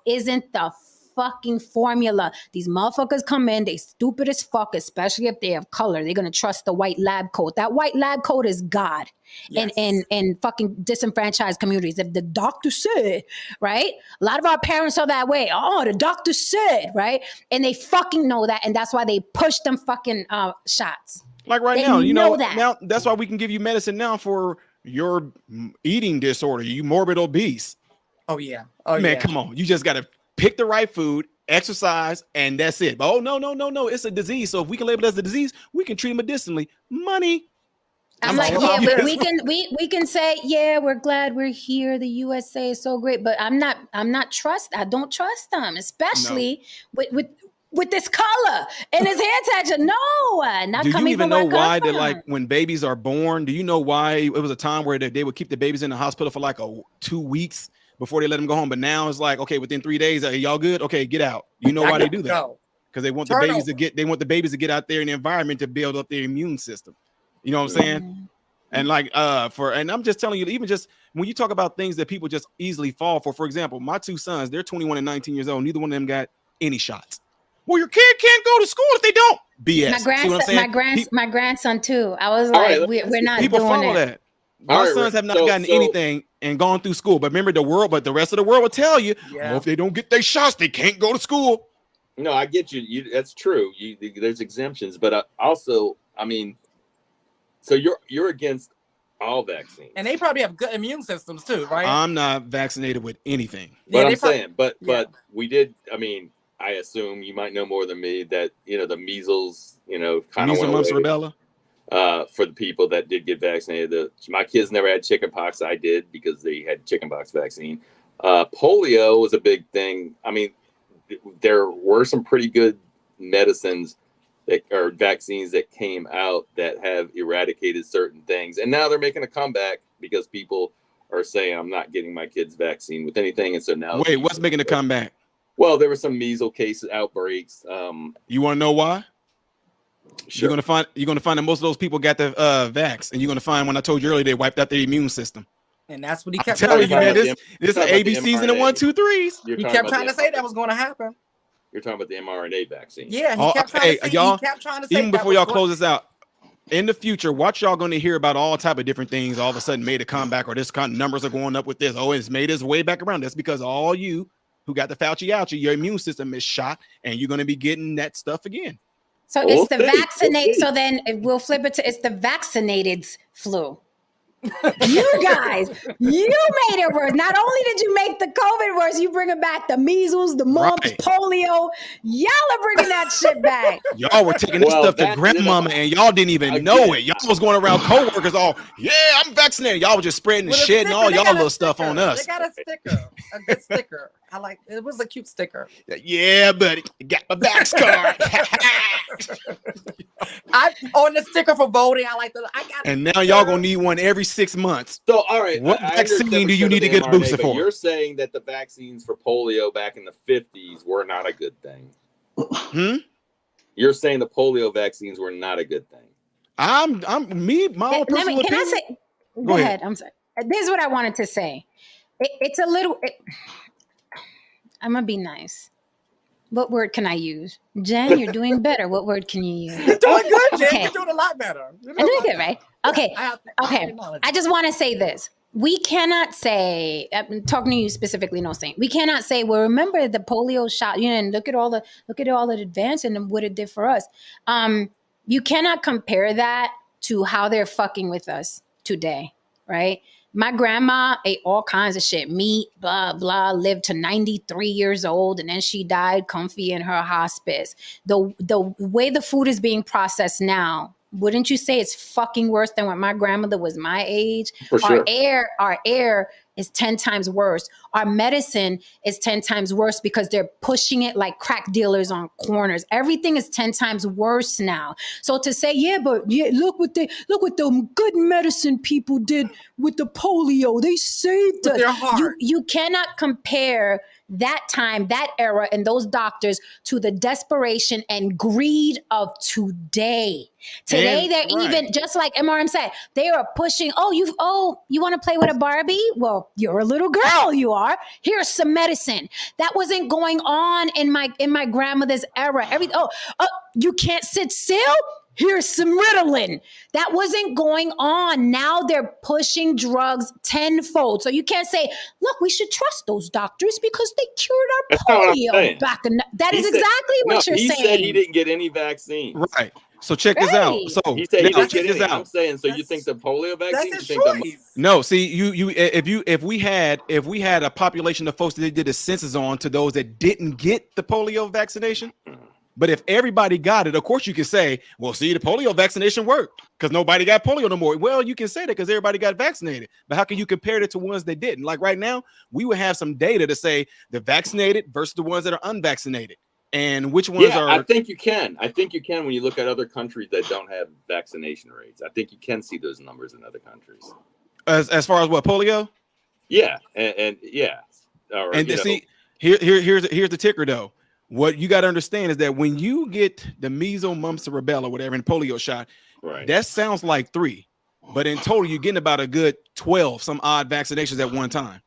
Speaker 1: isn't the fucking formula. These motherfuckers come in, they stupid as fuck, especially if they have color. They're gonna trust the white lab coat. That white lab coat is God. Yes. in fucking disenfranchised communities. If the doctor said, right? A lot of our parents are that way. Oh, the doctor said, right? And they fucking know that, and that's why they push them fucking shots.
Speaker 5: Like right now, now that's why we can give you medicine now for your eating disorder, you morbid obese.
Speaker 2: Oh yeah.
Speaker 5: Come on. You just got to pick the right food, exercise, and that's it. But no. It's a disease. So if we can label it as a disease, we can treat it medicinally. Money.
Speaker 1: I'm
Speaker 2: It's
Speaker 1: like,
Speaker 2: all
Speaker 1: yeah,
Speaker 2: about
Speaker 1: we
Speaker 2: business.
Speaker 1: we can say, yeah, we're glad we're here. The USA is so great, but I don't trust them, especially with this color and this hair texture. No, not
Speaker 5: Do you
Speaker 1: coming
Speaker 5: even
Speaker 1: from where
Speaker 5: know
Speaker 1: I come
Speaker 5: why that,
Speaker 1: from.
Speaker 5: like, when babies are born, do you know why it was a time where they would keep the babies in the hospital for like 2 weeks before they let them go home? But now it's like, okay, within 3 days, y'all good? Okay, get out. You know
Speaker 2: I
Speaker 5: why they
Speaker 2: got
Speaker 5: do
Speaker 2: to
Speaker 5: that?
Speaker 2: go.
Speaker 5: Because they want the
Speaker 2: Turnover.
Speaker 5: babies to get out there in the environment to build up their immune system. You know what I'm saying?
Speaker 1: Mm.
Speaker 5: And like and I'm just telling you, even just when you talk about things that people just easily fall for example, my 2 sons, they're 21 and 19 years old. Neither one of them got any shots. Well, your kid can't go to school if they don't. BS. See what I'm saying?
Speaker 1: My grandson too. I was
Speaker 4: All right,
Speaker 1: like,
Speaker 4: let me ask
Speaker 1: we're
Speaker 4: you
Speaker 1: not
Speaker 5: People
Speaker 1: doing
Speaker 5: follow
Speaker 1: it.
Speaker 5: that.
Speaker 4: All
Speaker 5: My
Speaker 4: right,
Speaker 5: sons have not
Speaker 4: so-
Speaker 5: gotten
Speaker 4: so-
Speaker 5: anything and gone through school. But remember, the rest of the world will tell you,
Speaker 2: Yeah.
Speaker 5: well, if they don't get their shots, they can't go to school.
Speaker 4: No, I get you. That's true. There's exemptions, but also, I mean, so you're against all vaccines,
Speaker 2: And they probably have good immune systems too, right?
Speaker 5: I'm not vaccinated with anything.
Speaker 4: but
Speaker 2: Yeah,
Speaker 4: I'm
Speaker 2: they prob-
Speaker 4: saying, but
Speaker 2: yeah.
Speaker 4: we did. I mean, I assume you might know more than me that the measles, kind of
Speaker 5: Measles,
Speaker 4: went
Speaker 5: mumps,
Speaker 4: away.
Speaker 5: rubella.
Speaker 4: For the people that did get vaccinated. My kids never had chickenpox. I did because they had chickenpox vaccine. Polio was a big thing. I mean, there were some pretty good medicines or vaccines that came out that have eradicated certain things. And now they're making a comeback because people are saying, I'm not getting my kids vaccine with anything. And so now.
Speaker 5: Wait, what's making a comeback?
Speaker 4: Well, there were some measles cases, outbreaks.
Speaker 5: You want to know why?
Speaker 4: Sure.
Speaker 5: You're gonna find that most of those people got the vax, and you're gonna find, when I told you earlier, they wiped out their immune system.
Speaker 2: And that's what he
Speaker 5: I'm
Speaker 2: kept
Speaker 5: telling
Speaker 2: trying
Speaker 5: you,
Speaker 2: to
Speaker 5: man,
Speaker 2: say.
Speaker 5: this is
Speaker 4: talking about the
Speaker 5: ABCs and the
Speaker 4: mRNA.
Speaker 5: 1, 2, 3s.
Speaker 4: You're
Speaker 2: He
Speaker 4: talking
Speaker 2: kept
Speaker 4: about
Speaker 2: trying
Speaker 4: the
Speaker 2: to say that was going to happen.
Speaker 4: You're talking about the mRNA vaccine.
Speaker 2: Yeah, he
Speaker 5: Oh,
Speaker 2: kept trying
Speaker 5: hey,
Speaker 2: to say.
Speaker 5: y'all,
Speaker 2: He kept trying to say.
Speaker 5: Even
Speaker 2: that
Speaker 5: before
Speaker 2: was
Speaker 5: y'all
Speaker 2: going-
Speaker 5: close this out, in the future, watch y'all going to hear about all type of different things. All of a sudden, made a comeback, or this kind of numbers are going up with this. Oh, it's made its way back around. That's because all you who got the Fauci ouchie, your immune system is shot, and you're going to be getting that stuff again.
Speaker 1: So
Speaker 4: We'll
Speaker 1: it's the
Speaker 4: see.
Speaker 1: vaccinate.
Speaker 4: We'll see.
Speaker 1: So then we'll flip it to it's the vaccinated's flu. You guys, you made it worse. Not only did you make the COVID worse, you bringing back the measles, the mumps,
Speaker 5: Right.
Speaker 1: polio. Y'all are bringing that shit back.
Speaker 5: Y'all were taking this
Speaker 4: Well,
Speaker 5: stuff to
Speaker 4: that-
Speaker 5: grandmama, and y'all didn't even know it. Y'all was going around coworkers all, yeah, I'm vaccinated. Y'all was just spreading and
Speaker 2: With a
Speaker 5: shedding
Speaker 2: sticker,
Speaker 5: all
Speaker 2: they
Speaker 5: y'all
Speaker 2: got a
Speaker 5: little stuff
Speaker 2: sticker.
Speaker 5: on us.
Speaker 2: They got a sticker, a good sticker. I like it. Was a cute sticker.
Speaker 5: Yeah, buddy, got my vax card.
Speaker 2: I on the sticker for voting. I like the. I got.
Speaker 5: And now y'all gonna need one every 6 months.
Speaker 4: So, all right.
Speaker 5: What
Speaker 4: I
Speaker 5: vaccine
Speaker 4: understand
Speaker 5: do you
Speaker 4: because
Speaker 5: need
Speaker 4: of
Speaker 5: to
Speaker 4: the
Speaker 5: get a
Speaker 4: mRNA,
Speaker 5: booster
Speaker 4: but
Speaker 5: for?
Speaker 4: You're saying that the vaccines for polio back in the 50s were not a good thing. You're saying the polio vaccines were not a good thing.
Speaker 5: My own personal
Speaker 1: Can I
Speaker 5: opinion.
Speaker 1: say? Go ahead. I'm sorry. This is what I wanted to say. It's a little. I'm gonna be nice. What word can I use? Jen, you're doing better. What word can you use?
Speaker 2: You're doing good, Jen.
Speaker 1: Okay.
Speaker 2: You're doing a lot better. You're
Speaker 1: I'm doing
Speaker 2: a lot
Speaker 1: good,
Speaker 2: better.
Speaker 1: right? Okay. Okay.
Speaker 2: acknowledge
Speaker 1: I just want to say this. We cannot say, I'm talking to you specifically, no saying. We cannot say, well, remember the polio shot, and look at all the advance and what it did for us. You cannot compare that to how they're fucking with us today, right? My grandma ate all kinds of shit, meat, blah, blah, lived to 93 years old, and then she died comfy in her hospice. The way the food is being processed now, wouldn't you say it's fucking worse than when my grandmother was my age?
Speaker 4: For sure.
Speaker 1: Our air is 10 times worse. Our medicine is 10 times worse because they're pushing it like crack dealers on corners. Everything is 10 times worse now. So to say, look what the good medicine people did with the polio. They saved
Speaker 2: With
Speaker 1: us.
Speaker 2: their heart.
Speaker 1: You cannot compare that time, that era, and those doctors to the desperation and greed of today. Today,
Speaker 5: And-
Speaker 1: they're
Speaker 5: right.
Speaker 1: even, just like MRM said, they are pushing, you want to play with a Barbie? Well, you're a little girl, you are. Here's some medicine. That wasn't going on in my grandmother's era. You can't sit still? Here's some Ritalin. That wasn't going on. Now they're pushing drugs tenfold. So you can't say, look, we should trust those doctors because they cured our
Speaker 4: That's not what I'm
Speaker 1: polio
Speaker 4: saying.
Speaker 1: back in. That
Speaker 4: He
Speaker 1: is
Speaker 4: said-
Speaker 1: exactly what you're
Speaker 4: he
Speaker 1: saying.
Speaker 4: said he didn't get any vaccines.
Speaker 5: Right. So check this out.
Speaker 1: Right.
Speaker 5: So
Speaker 4: He said he
Speaker 5: now
Speaker 4: didn't
Speaker 5: check
Speaker 4: get
Speaker 5: this
Speaker 4: any. I'm
Speaker 5: out.
Speaker 4: saying, so you
Speaker 2: That's-
Speaker 4: think the polio vaccine?
Speaker 2: That's
Speaker 4: You
Speaker 2: his
Speaker 4: think
Speaker 2: choice.
Speaker 5: No, see, if we had a population of folks that they did a census on to those that didn't get the polio vaccination, But if everybody got it, of course you can say, well, see, the polio vaccination worked because nobody got polio no more. Well, you can say that because everybody got vaccinated. But how can you compare it to ones that didn't? Like right now, we would have some data to say the vaccinated versus the ones that are unvaccinated. And which ones are...
Speaker 4: I think you can. I think you can when you look at other countries that don't have vaccination rates. I think you can see those numbers in other countries.
Speaker 5: As far as what, polio?
Speaker 4: Yeah, and yeah. Or,
Speaker 5: and see, here's the ticker though. What you got to understand is that when you get the measles, mumps, or rubella, whatever, in polio shot,
Speaker 4: right,
Speaker 5: that sounds like 3, but in total you're getting about a good 12 some odd vaccinations at one time.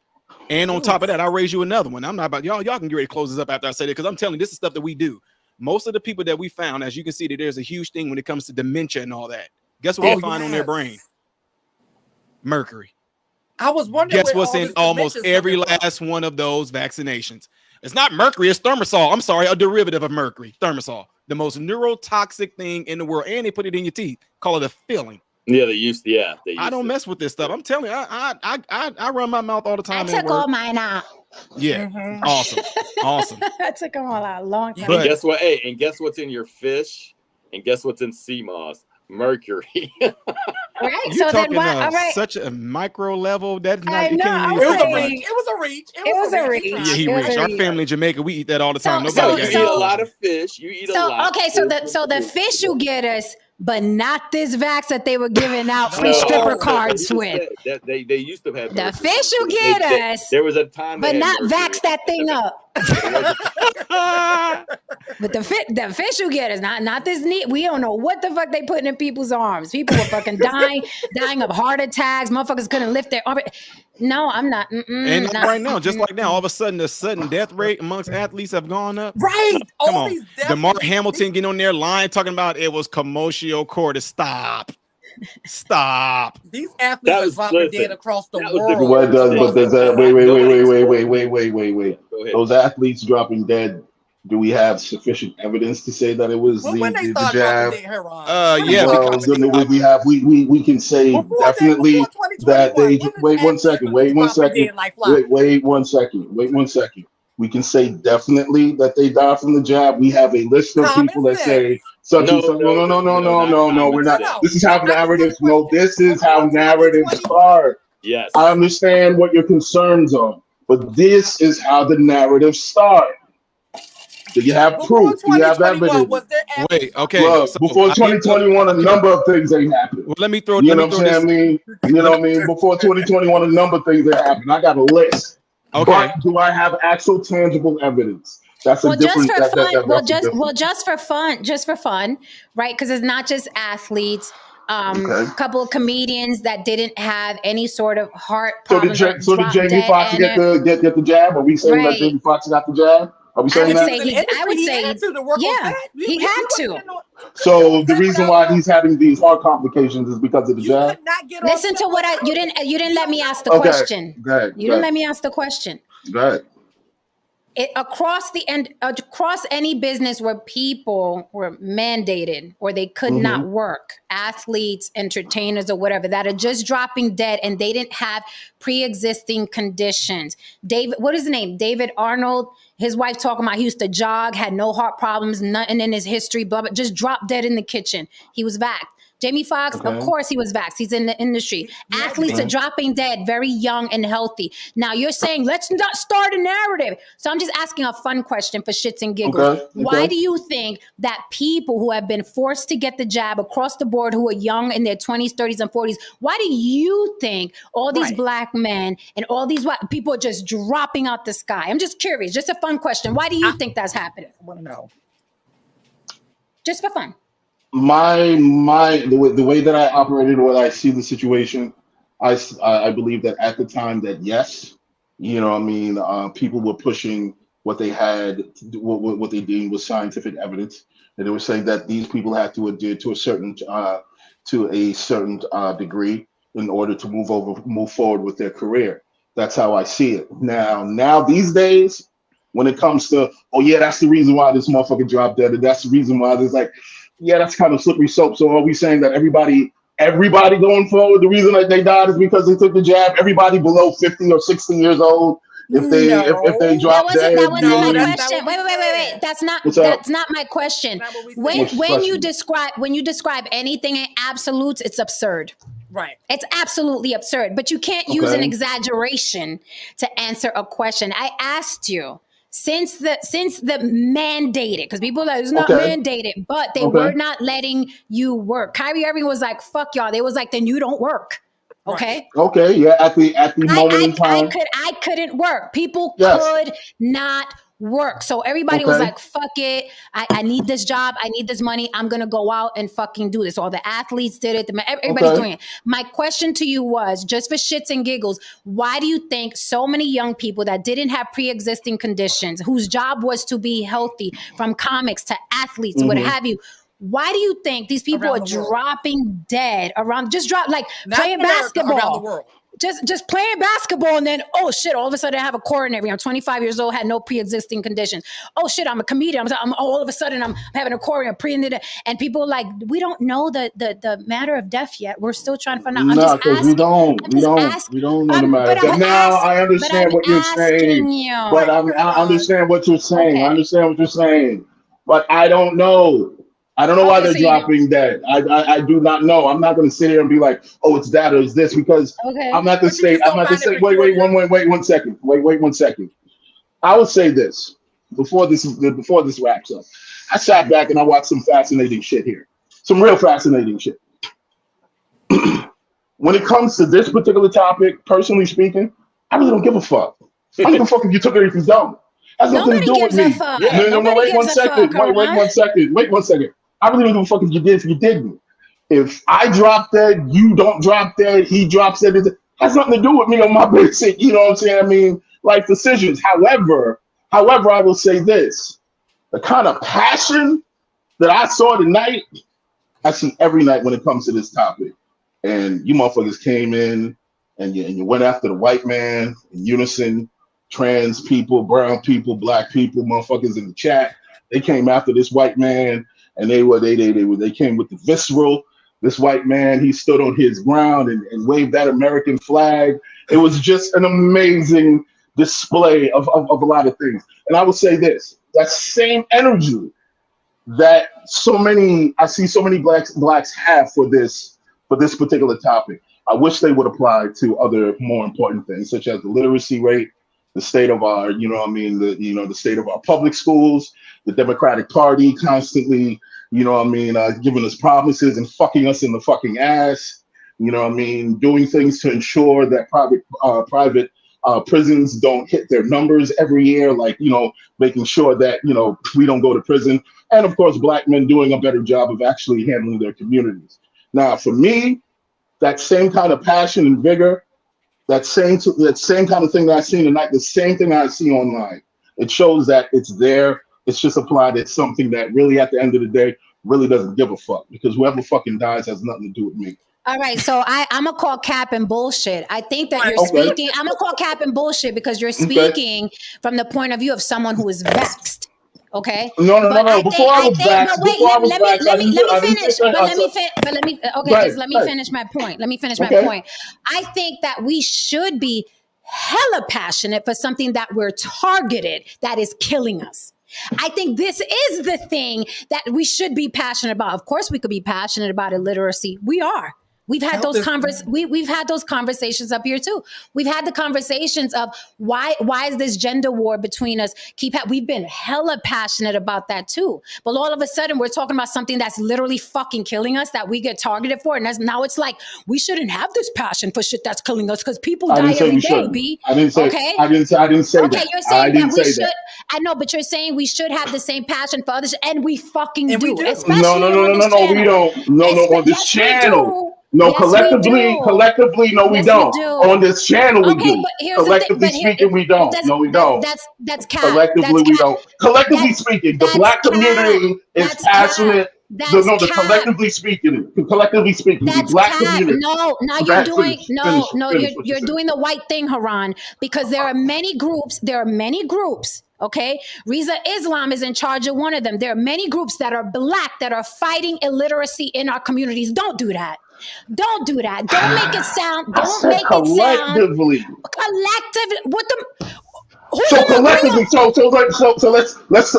Speaker 5: And on top of that, I'll raise you another one. I'm not about y'all can get ready to close this up after I say that, because I'm telling you, this is stuff that we do. Most of the people that we found, as you can see, that there's a huge thing when it comes to dementia and all that. Guess what we find on their brain? Mercury.
Speaker 2: I was wondering.
Speaker 5: Guess what's in almost every last one of those vaccinations? It's not mercury, it's thimerosal. I'm sorry, a derivative of mercury, thimerosal. The most neurotoxic thing in the world, and they put it in your teeth. Call it a filling.
Speaker 4: Yeah, they used
Speaker 5: I don't mess with this stuff. I'm telling you, I run my mouth all the time.
Speaker 1: I took all mine out.
Speaker 5: Yeah, awesome.
Speaker 1: I took them all out a long time.
Speaker 4: And guess what? Hey, and guess what's in your fish? And guess what's in sea moss? Mercury.
Speaker 1: Right.
Speaker 5: You're
Speaker 1: so
Speaker 5: talking
Speaker 1: then why? All right.
Speaker 5: Such a micro level. That's not.
Speaker 1: I know.
Speaker 2: It was a reach. It was a reach.
Speaker 1: It was a reach.
Speaker 5: Yeah, he reached. Our family in Jamaica, we eat that all the time.
Speaker 1: So
Speaker 5: Nobody
Speaker 4: you eat a lot of fish. You eat a lot.
Speaker 1: Okay, so the fish you get us, but not this vax that they were giving out free stripper cards with.
Speaker 4: They used to have
Speaker 1: the fish you get us.
Speaker 4: There was a time,
Speaker 1: but not vax that thing up. But the fish you get is not this neat. We don't know what the fuck they putting in people's arms. People were fucking dying of heart attacks. Motherfuckers couldn't lift their arm. No, I'm not.
Speaker 5: And not, right now, just like now, all of a sudden, the sudden death rate amongst athletes have gone up.
Speaker 2: Right.
Speaker 5: Come on. DeMar Hamilton getting on their line talking about it was commotio cordis. Stop.
Speaker 2: These athletes are dropping dead across the world.
Speaker 3: What does? But does that? Wait. Those athletes dropping dead. Do we have sufficient evidence to say that it was the jab?
Speaker 5: Yeah.
Speaker 3: Well, we can say definitely that they. Wait 1 second. Wait 1 second. Wait 1 second. We can say definitely that they died from the jab. We have a list of people that say such and such. No. We're not. This is how narratives. No, this is how narratives are.
Speaker 4: Yes.
Speaker 3: I understand what your concerns are, but this is how the narratives start. Do you have proof? Do you have evidence?
Speaker 5: Wait, okay.
Speaker 3: Look, before 2021, a number of things ain't happened.
Speaker 5: Well, let me throw.
Speaker 3: You know what I'm saying? You know what I mean? Before 2021, a number of things that happened. I got a list.
Speaker 5: Okay.
Speaker 3: But do I have actual tangible evidence? That's a different.
Speaker 1: Just for fun, right? Because it's not just athletes. A couple of comedians that didn't have any sort of heart problems.
Speaker 3: So did Jamie Foxx get the jab? Are we saying that Jamie Foxx got the jab? Are we saying that?
Speaker 1: I would say, yeah, he had to.
Speaker 3: So the reason why he's having these heart complications is because of the jab.
Speaker 1: Listen to what you didn't let me ask the question.
Speaker 3: Go ahead.
Speaker 1: You didn't let me ask the question.
Speaker 3: Go ahead.
Speaker 1: Across any business where people were mandated or they could not work, athletes, entertainers, or whatever, that are just dropping dead and they didn't have pre-existing conditions. What is his name? David Arnold. His wife talking about he used to jog, had no heart problems, nothing in his history, blah, blah, just dropped dead in the kitchen. He was vaxxed. Jamie Foxx, of course he was vaxxed. He's in the industry. Athletes are dropping dead, very young and healthy. Now you're saying, let's not start a narrative. So I'm just asking a fun question for shits and giggles. Why do you think that people who have been forced to get the jab across the board, who are young in their 20s, 30s, and 40s, why do you think all these black men and all these white people are just dropping out the sky? I'm just curious, just a fun question. Why do you think that's happening?
Speaker 2: I want to know.
Speaker 1: Just for fun.
Speaker 3: The way that I operated, what I see the situation, I believe that at the time that yes, you know what I mean, people were pushing what they had, what they deemed was scientific evidence, and they were saying that these people had to adhere to a certain degree in order to move forward with their career. That's how I see it. Now these days, when it comes to, oh yeah, that's the reason why this motherfucker dropped dead, and that's the reason why there's like, yeah, that's kind of slippery soap. So are we saying that everybody going forward, the reason that they died is because they took the jab? Everybody below 50 or 60 years old if they
Speaker 2: No.
Speaker 3: drop
Speaker 1: That
Speaker 3: dead,
Speaker 1: wasn't my
Speaker 2: No, that's not
Speaker 1: question.
Speaker 2: what we
Speaker 1: Wait.
Speaker 2: said.
Speaker 3: What's up?
Speaker 1: That's not my question.
Speaker 2: That's not what we
Speaker 3: What's
Speaker 2: said.
Speaker 3: the
Speaker 1: When you
Speaker 3: question?
Speaker 1: describe anything in absolutes, it's absurd.
Speaker 2: Right.
Speaker 1: It's absolutely absurd. But you can't use an
Speaker 3: Okay.
Speaker 1: exaggeration to answer a question. I asked you since the mandated, because people are like, it's not
Speaker 3: Okay.
Speaker 1: mandated, but they were
Speaker 3: Okay.
Speaker 1: not letting you work. Kyrie Irving was like, fuck y'all. They was like, then you don't work. Okay.
Speaker 3: Okay. Yeah. At the moment in time.
Speaker 1: I couldn't work. People
Speaker 3: Yes.
Speaker 1: could not work. So everybody was
Speaker 3: Okay.
Speaker 1: like, fuck it. I need this job. I need this money. I'm going to go out and fucking do this. All the athletes did it. Everybody's
Speaker 3: Okay.
Speaker 1: doing it. My question to you was, just for shits and giggles, why do you think so many young people that didn't have pre-existing conditions, whose job was to be healthy, from comics to athletes, what
Speaker 3: Mhm.
Speaker 1: have you, why do you think these people
Speaker 2: Around
Speaker 1: are
Speaker 2: the world.
Speaker 1: dropping dead around, just drop, like
Speaker 2: Not
Speaker 1: playing
Speaker 2: in America,
Speaker 1: basketball?
Speaker 2: around the world.
Speaker 1: Just playing basketball, and then, oh shit, all of a sudden I have a coronary. I'm 25 years old, had no pre-existing conditions. Oh shit, I'm a comedian. I'm all of a sudden I'm having a coronary, and people are like, we don't know the matter of death yet. We're still trying to find out. I'm
Speaker 3: No,
Speaker 1: just
Speaker 3: because
Speaker 1: asking.
Speaker 3: we don't
Speaker 1: I'm just
Speaker 3: know
Speaker 1: asking.
Speaker 3: the matter of
Speaker 1: But I'm
Speaker 3: that. Now I
Speaker 1: asking. But I'm
Speaker 3: understand what you're saying,
Speaker 1: asking you.
Speaker 3: but I understand what you're saying. I
Speaker 1: Okay.
Speaker 3: understand what you're saying, but I don't know. I don't know why
Speaker 1: Okay,
Speaker 3: they're
Speaker 1: so you don't.
Speaker 3: dropping that. I do not know. I'm not going to sit here and be like, oh, it's that or it's this, because
Speaker 1: Okay.
Speaker 3: I'm not the
Speaker 2: But you can
Speaker 3: state. I'm
Speaker 2: still
Speaker 3: not the
Speaker 2: find it
Speaker 3: state. Wait,
Speaker 2: peculiar.
Speaker 3: wait 1 second. Wait 1 second. I would say this before this wraps up. I sat back and I watched some fascinating shit here. Some real fascinating shit. When it comes to this particular topic, personally speaking, I really don't give a fuck. I don't give a fuck if you took it or if you don't. Has nothing to
Speaker 1: Nobody
Speaker 3: do with
Speaker 1: gives a
Speaker 3: me.
Speaker 1: fuck.
Speaker 4: Yeah.
Speaker 3: No,
Speaker 1: Nobody
Speaker 3: wait
Speaker 1: gives
Speaker 3: 1
Speaker 1: a fuck,
Speaker 3: second. Wait
Speaker 1: Karan.
Speaker 3: 1 second. Wait 1 second. I really don't give a fuck if you did, if you didn't. If I drop dead, you don't drop dead, he drops dead. It has nothing to do with me on my basic, you know what I'm saying? I mean, life decisions. However, I will say this. The kind of passion that I saw tonight, I see every night when it comes to this topic. And you motherfuckers came in and you went after the white man in unison, trans people, brown people, black people, motherfuckers in the chat. They came after this white man, and they came with the visceral. This white man, he stood on his ground and waved that American flag. It was just an amazing display of a lot of things. And I would say this: that same energy that I see so many blacks have for this particular topic. I wish they would apply to other more important things, such as the literacy rate, the state of our, the state of our public schools, the Democratic Party constantly, giving us promises and fucking us in the fucking ass. Doing things to ensure that private prisons don't hit their numbers every year, like, making sure that, we don't go to prison. And of course, black men doing a better job of actually handling their communities. Now, for me, that same kind of passion and vigor, that same kind of thing that I see tonight, the same thing I see online, it shows that it's there. It's just applied. It's something that really, at the end of the day, really doesn't give a fuck, because whoever fucking dies has nothing to do with me.
Speaker 1: All right, so I'm gonna call cap and bullshit. I think that you're
Speaker 3: Okay.
Speaker 1: speaking. I'm gonna call cap and bullshit because you're
Speaker 3: Okay.
Speaker 1: speaking from the point of view of someone who is vexed. Okay.
Speaker 3: No. Before I was vaxxed,
Speaker 1: Let me finish. Okay,
Speaker 3: Right,
Speaker 1: just let me
Speaker 3: right.
Speaker 1: finish my point. Let me finish my
Speaker 3: Okay.
Speaker 1: point. I think that we should be hella passionate for something that we're targeted that is killing us. I think this is the thing that we should be passionate about. Of course, we could be passionate about illiteracy. We are. We've had those we've had those conversations up here too. We've had the conversations of why is this gender war between us we've been hella passionate about that too. But all of a sudden we're talking about something that's literally fucking killing us that we get targeted for, and now it's like we shouldn't have this passion for shit that's killing us because people die every day. B.
Speaker 3: I didn't say.
Speaker 1: Okay.
Speaker 3: I didn't say
Speaker 1: Okay,
Speaker 3: that.
Speaker 1: you're saying that we should.
Speaker 3: That.
Speaker 1: I know, but you're saying we should have the same passion for others, and we fucking
Speaker 2: And we do.
Speaker 1: Especially
Speaker 3: No,
Speaker 1: on this channel.
Speaker 3: we don't. No, on this
Speaker 1: Yes,
Speaker 3: channel.
Speaker 1: we do.
Speaker 3: No,
Speaker 1: Yes, we
Speaker 3: collectively, no, we
Speaker 1: Yes,
Speaker 3: don't.
Speaker 1: we do.
Speaker 3: On this channel, we
Speaker 1: Okay,
Speaker 3: do.
Speaker 1: but here's the thing.
Speaker 3: Collectively speaking, we don't. No, we don't.
Speaker 1: That's cap.
Speaker 3: Collectively, we don't. Collectively
Speaker 1: That's-
Speaker 3: speaking, the
Speaker 1: that's
Speaker 3: black
Speaker 1: cap.
Speaker 3: community is
Speaker 1: That's
Speaker 3: passionate.
Speaker 1: cap. That's cap.
Speaker 3: Collectively speaking, the
Speaker 1: That's
Speaker 3: black
Speaker 1: cap.
Speaker 3: community.
Speaker 1: No, now
Speaker 3: Go
Speaker 1: you're
Speaker 3: ahead,
Speaker 1: doing
Speaker 3: finish what
Speaker 1: you're
Speaker 3: said.
Speaker 1: doing the white thing, Haran, because there are many groups. Okay, Riza Islam is in charge of one of them. There are many groups that are black that are fighting illiteracy in our communities. Don't do that. Don't do that. Don't make it sound.
Speaker 3: I
Speaker 1: Don't
Speaker 3: said
Speaker 1: make it sound
Speaker 3: collectively.
Speaker 1: collective. What the? Who's
Speaker 3: So
Speaker 1: gonna agree on?
Speaker 3: collectively, let's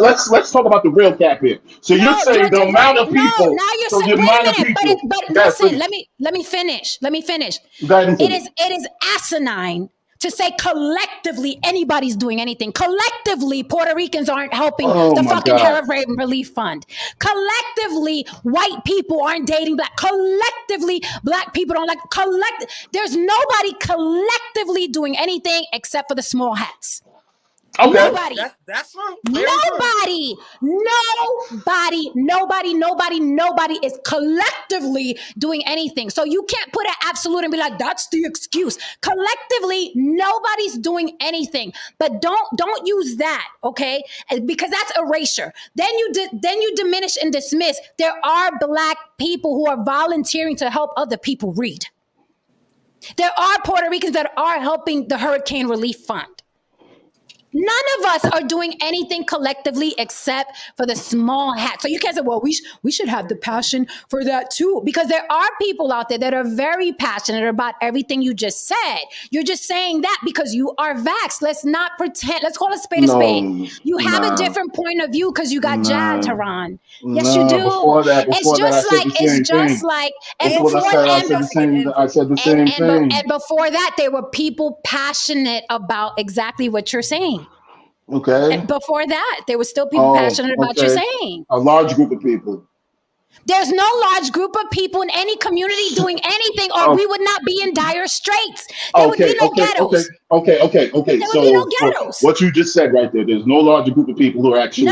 Speaker 3: talk about the real cap here. So
Speaker 1: No,
Speaker 3: you're saying the amount of
Speaker 1: no.
Speaker 3: people.
Speaker 1: Now you're
Speaker 3: So
Speaker 1: saying.
Speaker 3: the
Speaker 1: Wait a
Speaker 3: amount of
Speaker 1: minute.
Speaker 3: people.
Speaker 1: But
Speaker 3: Guys,
Speaker 1: listen.
Speaker 3: finish.
Speaker 1: Let me finish. Let me finish.
Speaker 3: Go ahead and
Speaker 1: It
Speaker 3: finish.
Speaker 1: is asinine to say collectively anybody's doing anything. Collectively, Puerto Ricans aren't helping
Speaker 3: Oh
Speaker 1: the
Speaker 3: my
Speaker 1: fucking
Speaker 3: God.
Speaker 1: Hurricane Relief Fund. Collectively, white people aren't dating black. Collectively, black people don't like There's nobody collectively doing anything except for the small hats.
Speaker 3: Okay.
Speaker 1: Nobody.
Speaker 2: That's true. Very true.
Speaker 1: Nobody is collectively doing anything. So you can't put an absolute and be like, that's the excuse. Collectively, nobody's doing anything. But don't use that, okay? Because that's erasure. Then you diminish and dismiss. There are black people who are volunteering to help other people read. There are Puerto Ricans that are helping the Hurricane Relief Fund. None of us are doing anything collectively except for the small hat. So you can't say, well, we should have the passion for that too. Because there are people out there that are very passionate about everything you just said. You're just saying that because you are vaxxed. Let's not pretend. Let's call a spade a spade. You have a different point of view because you got jabbed, Tehran. Yes, you do.
Speaker 3: Before that, I said the same thing. I said the same thing.
Speaker 1: And before that, there were people passionate about exactly what you're saying.
Speaker 3: Okay.
Speaker 1: And before that, there were still people passionate about your saying.
Speaker 3: A large group of people.
Speaker 1: There's no large group of people in any community doing anything, or we would not be in dire straits. There would be no ghettos.
Speaker 3: Okay.
Speaker 1: There would be no ghettos.
Speaker 3: What you just said right there, there's no larger group of people who are actually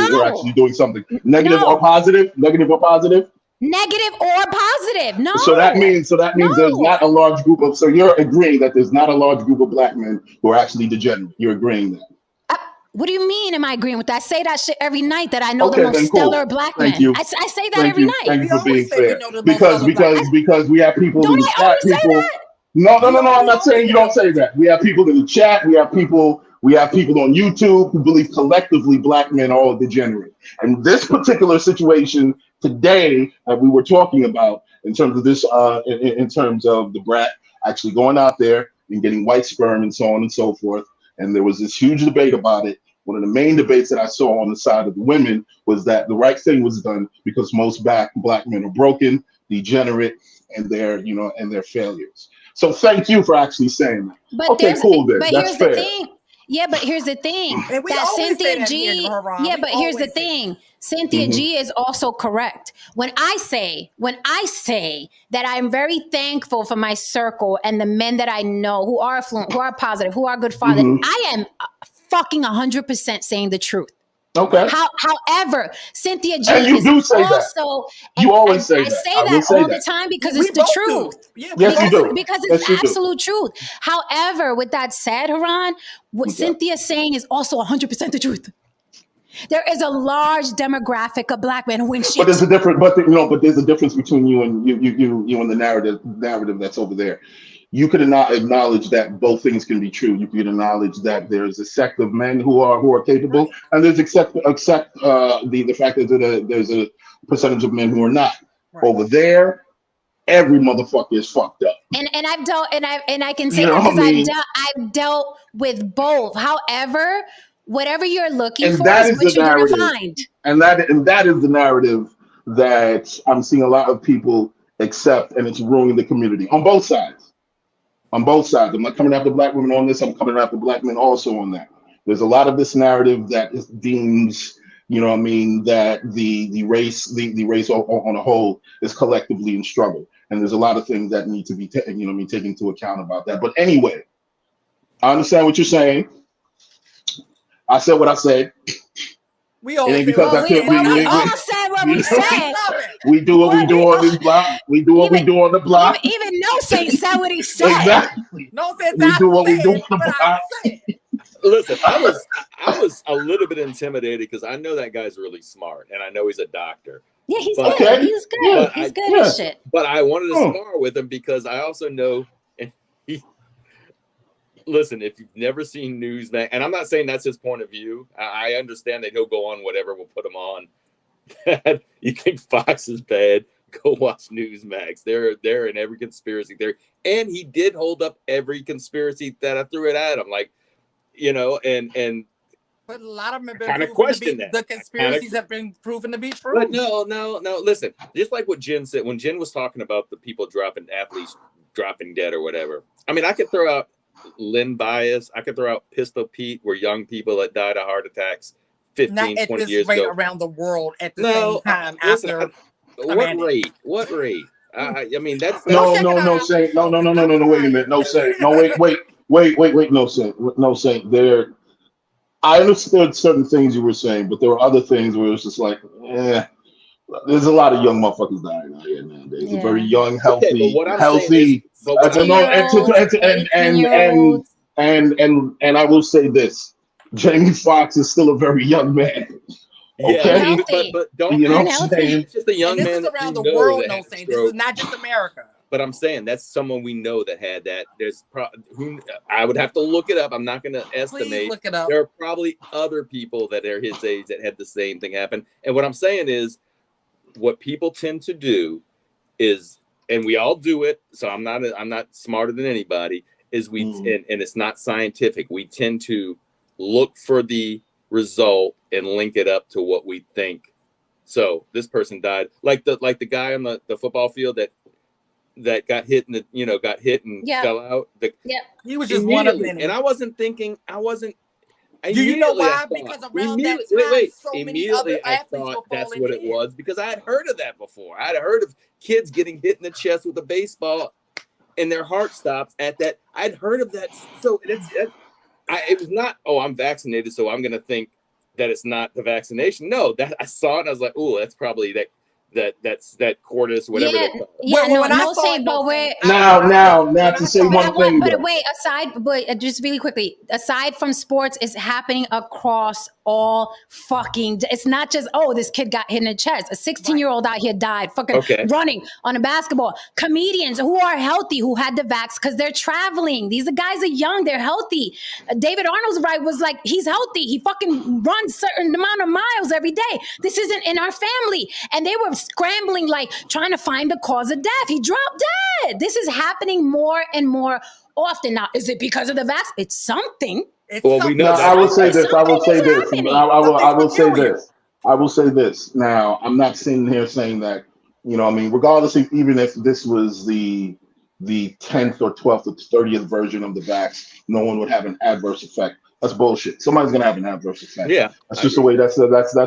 Speaker 3: doing something. Negative or positive? Negative or positive?
Speaker 1: Negative or positive. No.
Speaker 3: So that means there's not a large group of. So you're agreeing that there's not a large group of black men who are actually degenerate. You're agreeing that.
Speaker 1: What do you mean? Am I agreeing with that? I say that shit every night. That I know the most stellar black men. I say that every night.
Speaker 3: Thank you for being fair. Because we have people in the chat. No. I'm not saying you don't say that. We have people in the chat. We have people on YouTube who believe collectively black men are all degenerate. And this particular situation today that we were talking about in terms of this, in terms of the Brat actually going out there and getting white sperm and so on and so forth. And there was this huge debate about it. One of the main debates that I saw on the side of the women was that the right thing was done because most black men are broken, degenerate, and they're failures. So thank you for actually saying that.
Speaker 1: But
Speaker 3: okay, cool then. That's fair.
Speaker 1: But here's the thing. That Cynthia G. But here's the thing. Cynthia G is also correct. When I say that I'm very thankful for my circle and the men that I know who are affluent, who are positive, who are good fathers, I am fucking 100% saying the truth.
Speaker 3: Okay.
Speaker 1: However, Cynthia G
Speaker 3: and you
Speaker 1: is
Speaker 3: do say
Speaker 1: also.
Speaker 3: That. You always say that.
Speaker 1: I say that all the time because it's the truth.
Speaker 3: Yes, you do.
Speaker 1: Because it's absolute truth. However, with that said, Haran, what Cynthia's saying is also 100% the truth. There is a large demographic of black men who win shit.
Speaker 3: But there's a difference. But there's a difference between you and the narrative that's over there. You could not acknowledge that both things can be true. You could acknowledge that there's a sect of men who are capable, and there's accept the fact that there's a percentage of men who are not. Right. Over there, every motherfucker is fucked up.
Speaker 1: And I've dealt and I can say that because I've dealt with both. However, whatever you're looking for is what you're gonna find.
Speaker 3: And that is the narrative that I'm seeing a lot of people accept, and it's ruining the community on both sides. On both sides. I'm not coming after black women on this. I'm coming after black men also on that. There's a lot of this narrative that deems, that the race on a whole is collectively in struggle. And there's a lot of things that need to be taken into account about that. But anyway, I understand what you're saying. I said what I said.
Speaker 2: We all said what
Speaker 1: we said.
Speaker 3: We do what we do on this block. We do what we do on the block.
Speaker 1: Even No Saint said what he said.
Speaker 3: Exactly.
Speaker 2: No Saint
Speaker 3: we do what we do on the block.
Speaker 4: Listen, I was a little bit intimidated because I know that guy's really smart, and I know he's a doctor.
Speaker 1: Yeah, he's good. He's good. He's good at shit.
Speaker 4: But I wanted to spar with him because I also know, and listen, if you've never seen Newsmax, and I'm not saying that's his point of view, I understand that he'll go on whatever we'll put him on. You think Fox is bad? Go watch Newsmax. They're in every conspiracy theory, and he did hold up every conspiracy that I threw it at him. Like, you know, and
Speaker 2: But a lot of them have
Speaker 4: Kinda
Speaker 2: been
Speaker 4: question
Speaker 2: proven to be,
Speaker 4: that.
Speaker 2: the conspiracies have been proven to be true.
Speaker 4: but no. Listen, just like what Jen said when Jen was talking about the people athletes dropping dead or whatever. I mean, I could throw out Lynn Bias. I could throw out Pistol Pete, were young people that died of heart attacks 15,
Speaker 2: Not at
Speaker 4: 20
Speaker 2: this
Speaker 4: years
Speaker 2: rate
Speaker 4: ago.
Speaker 2: around the world at the
Speaker 4: No,
Speaker 2: same time
Speaker 4: listen,
Speaker 2: after.
Speaker 4: what
Speaker 2: Commanding.
Speaker 4: rate? What rate? I mean, that's
Speaker 3: No,
Speaker 2: check it
Speaker 3: no,
Speaker 2: out
Speaker 3: no,
Speaker 2: after
Speaker 3: Saint.
Speaker 2: the
Speaker 3: No,
Speaker 2: show,
Speaker 3: no, no,
Speaker 2: because
Speaker 3: no,
Speaker 2: I'm
Speaker 3: no, no. Wait a
Speaker 2: trying.
Speaker 3: minute. No, Saint. No, wait. No, Saint. There. I understood certain things you were saying, but there were other things where it was just like, there's a lot of young motherfuckers dying out here nowadays. A very
Speaker 1: Yeah.
Speaker 3: young,
Speaker 4: okay. But what I'm saying is, but what I'm
Speaker 1: 16-year-olds, 18-year-olds.
Speaker 3: and I will say this: Jamie Foxx is still a very young man.
Speaker 4: yeah,
Speaker 1: And
Speaker 3: Okay,
Speaker 1: healthy.
Speaker 4: but don't.
Speaker 3: you know
Speaker 1: And
Speaker 3: what I'm
Speaker 1: healthy.
Speaker 3: saying?
Speaker 4: It's just a young
Speaker 2: And this
Speaker 4: man
Speaker 2: is
Speaker 4: that
Speaker 2: around
Speaker 4: we
Speaker 2: the
Speaker 4: know
Speaker 2: world,
Speaker 4: that
Speaker 2: no
Speaker 4: had a
Speaker 2: saying. This
Speaker 4: stroke.
Speaker 2: is not just America.
Speaker 4: But I'm saying that's someone we know that had that. There's who I would have to look it up. I'm not going to
Speaker 2: Please
Speaker 4: estimate.
Speaker 2: look it up.
Speaker 4: There are probably other people that are his age that had the same thing happen. And what I'm saying is, what people tend to do is, and we all do it. So I'm not smarter than anybody. Is we and it's not scientific. We tend to look for the result and link it up to what we think. So this person died, like the guy on the football field that got hit and
Speaker 1: Yeah.
Speaker 4: fell out.
Speaker 2: He was just one of
Speaker 4: Immediately,
Speaker 2: many.
Speaker 4: and I wasn't thinking.
Speaker 2: Do you know
Speaker 4: Immediately I
Speaker 2: why?
Speaker 4: thought-
Speaker 2: Because around that
Speaker 4: immediately-
Speaker 2: time, so many other
Speaker 4: immediately I
Speaker 2: athletes were
Speaker 4: thought that's
Speaker 2: falling
Speaker 4: what it
Speaker 2: dead.
Speaker 4: was because I had heard of that before. I had heard of kids getting hit in the chest with a baseball and their heart stops at that. I'd heard of that. So it was not, oh, I'm vaccinated, so I'm going to think that it's not the vaccination. No, that I saw it and I was like, oh, that's probably that's that cordis, whatever
Speaker 1: Yeah,
Speaker 4: they call it.
Speaker 1: yeah,
Speaker 2: When I
Speaker 1: no,
Speaker 2: saw
Speaker 1: Saint,
Speaker 2: it,
Speaker 1: but
Speaker 2: no,
Speaker 1: we're
Speaker 2: Saint,
Speaker 3: Now to say
Speaker 2: saw
Speaker 1: but
Speaker 3: one thing
Speaker 1: but
Speaker 3: though.
Speaker 1: wait, just really quickly, aside from sports, it's happening across all fucking. It's not just this kid got hit in the chest. A 16-year-old out here died fucking
Speaker 4: Okay.
Speaker 1: running on a basketball. Comedians who are healthy who had the vax because they're traveling. These guys are young, they're healthy. David Arnold's right was like he's healthy. He fucking runs certain amount of miles every day. This isn't in our family, and they were scrambling like trying to find the cause of death. He dropped dead. This is happening more and more often now. Is it because of the vax? It's something.
Speaker 2: It's
Speaker 4: Well, we
Speaker 2: something.
Speaker 4: know
Speaker 3: No,
Speaker 4: that.
Speaker 3: I will say this. I will
Speaker 1: Something
Speaker 3: say
Speaker 1: is
Speaker 3: this.
Speaker 1: happening.
Speaker 3: I will say
Speaker 2: familiar.
Speaker 3: this. I will say this. Now, I'm not sitting here saying that, I mean, regardless of even if this was the 10th or 12th or 30th version of the vax, no one would have an adverse effect. That's bullshit. Somebody's gonna have an adverse effect.
Speaker 4: Yeah,
Speaker 3: That's just the way. That's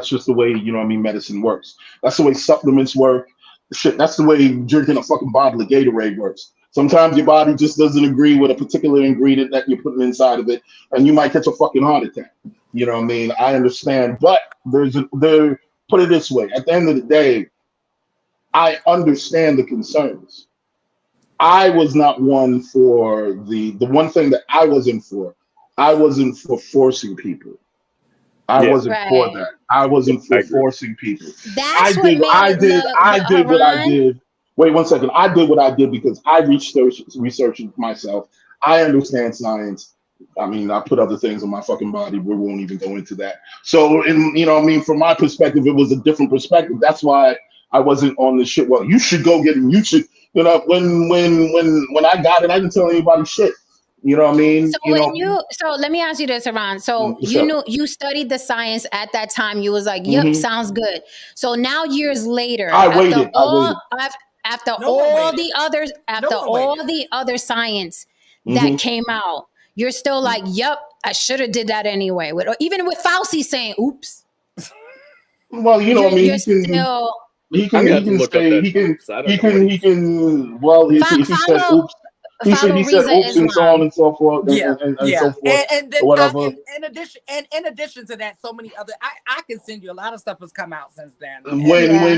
Speaker 3: just the way medicine works. That's the way supplements work. Shit. That's the way drinking a fucking bottle of Gatorade works. Sometimes your body just doesn't agree with a particular ingredient that you're putting inside of it, and you might catch a fucking heart attack. You know what I mean? I understand, but put it this way. At the end of the day, I understand the concerns. I was not one for the one thing that I wasn't for. I wasn't for forcing people. I wasn't for
Speaker 1: Right.
Speaker 3: that. I wasn't
Speaker 4: I
Speaker 3: for
Speaker 4: agree.
Speaker 3: forcing people.
Speaker 1: That's what made
Speaker 3: I
Speaker 1: it
Speaker 3: did
Speaker 1: look,
Speaker 3: what I
Speaker 1: Haran.
Speaker 3: did. Wait 1 second. I did what I did because I researched myself. I understand science. I mean, I put other things on my fucking body. We won't even go into that. So, from my perspective, it was a different perspective. That's why I wasn't on the shit. Well, you should go get it. You should, when I got it, I didn't tell anybody shit. You know what I mean?
Speaker 1: So let me ask you this, Haran. So
Speaker 3: What's up?
Speaker 1: you studied the science at that time. You was like, yep,
Speaker 3: Mhm.
Speaker 1: sounds good. So now years later,
Speaker 3: I waited.
Speaker 1: after
Speaker 2: No one
Speaker 1: all
Speaker 2: waited.
Speaker 1: the others,
Speaker 2: No one waited.
Speaker 1: the other science
Speaker 3: Mhm.
Speaker 1: that came out, you're still like, yep, I should have did that anyway. Even with Fauci saying, oops.
Speaker 3: Well, I mean,
Speaker 1: You're still
Speaker 3: he
Speaker 4: I'm
Speaker 3: can
Speaker 4: gonna have to look up
Speaker 3: say
Speaker 4: that.
Speaker 3: he can
Speaker 4: Oops, I don't know what
Speaker 3: he can. Well, he said
Speaker 1: follow
Speaker 3: oops. He said
Speaker 1: Reza
Speaker 3: oops and so
Speaker 1: Islam.
Speaker 3: on and so forth
Speaker 2: Yeah,
Speaker 3: and
Speaker 2: yeah.
Speaker 3: so forth
Speaker 2: And
Speaker 3: or whatever.
Speaker 2: in addition to that, so many other. I can send you a lot of stuff has come out since then.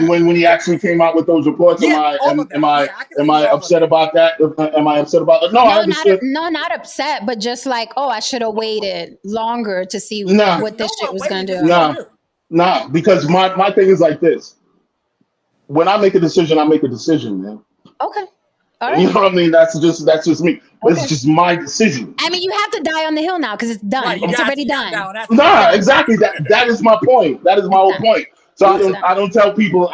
Speaker 3: When he actually came out with those reports,
Speaker 2: Yeah, all of them. I can send you all of
Speaker 3: upset
Speaker 2: them.
Speaker 3: about that? Am I upset about it? No, I understood.
Speaker 1: Not upset, but just like, I should have waited longer to see
Speaker 3: Nah.
Speaker 1: what this
Speaker 2: No
Speaker 1: shit
Speaker 2: one
Speaker 1: was gonna
Speaker 2: waited
Speaker 1: do.
Speaker 2: to see.
Speaker 3: Nah, because my thing is like this. When I make a decision, I make a decision, man.
Speaker 1: Okay. All
Speaker 3: You
Speaker 1: right.
Speaker 3: know what I mean? That's just me.
Speaker 1: Okay.
Speaker 3: It's just my decision.
Speaker 1: I mean, you have to die on the hill now because it's done.
Speaker 2: Right,
Speaker 1: It's already done.
Speaker 3: Nah, exactly. That is my point. That is my whole point. So I don't tell people.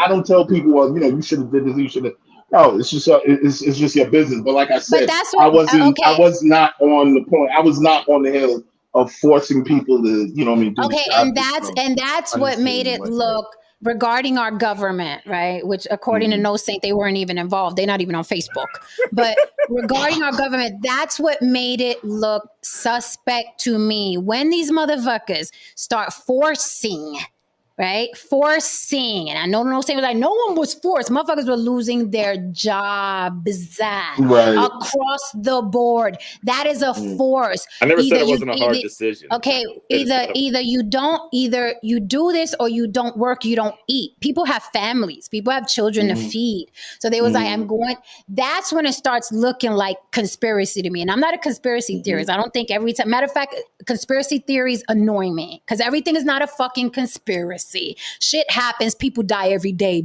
Speaker 3: Well, you should have did this. You should have. No, it's just your business. But like I said,
Speaker 1: that's
Speaker 3: I
Speaker 1: what.
Speaker 3: wasn't.
Speaker 1: Okay.
Speaker 3: I was not on the point. I was not on the hill of forcing people to, you know what I mean, do
Speaker 1: Okay,
Speaker 3: jobs
Speaker 1: and that's what made it look regarding our government, right? Which according to No Saint, they weren't even involved. They're not even on Facebook. But regarding our government, that's what made it look suspect to me. When these motherfuckers start forcing, right? Forcing. And I know No Saint was like, no one was forced. Motherfuckers were losing their jobs across the board. That is a force.
Speaker 4: I never said it wasn't a hard decision.
Speaker 1: Okay, either you do this or you don't work, you don't eat. People have families, people have children to feed. So they was like, that's when it starts looking like conspiracy to me. And I'm not a conspiracy theorist. I don't think every time, matter of fact, conspiracy theories annoy me because everything is not a fucking conspiracy. Shit happens, people die every day,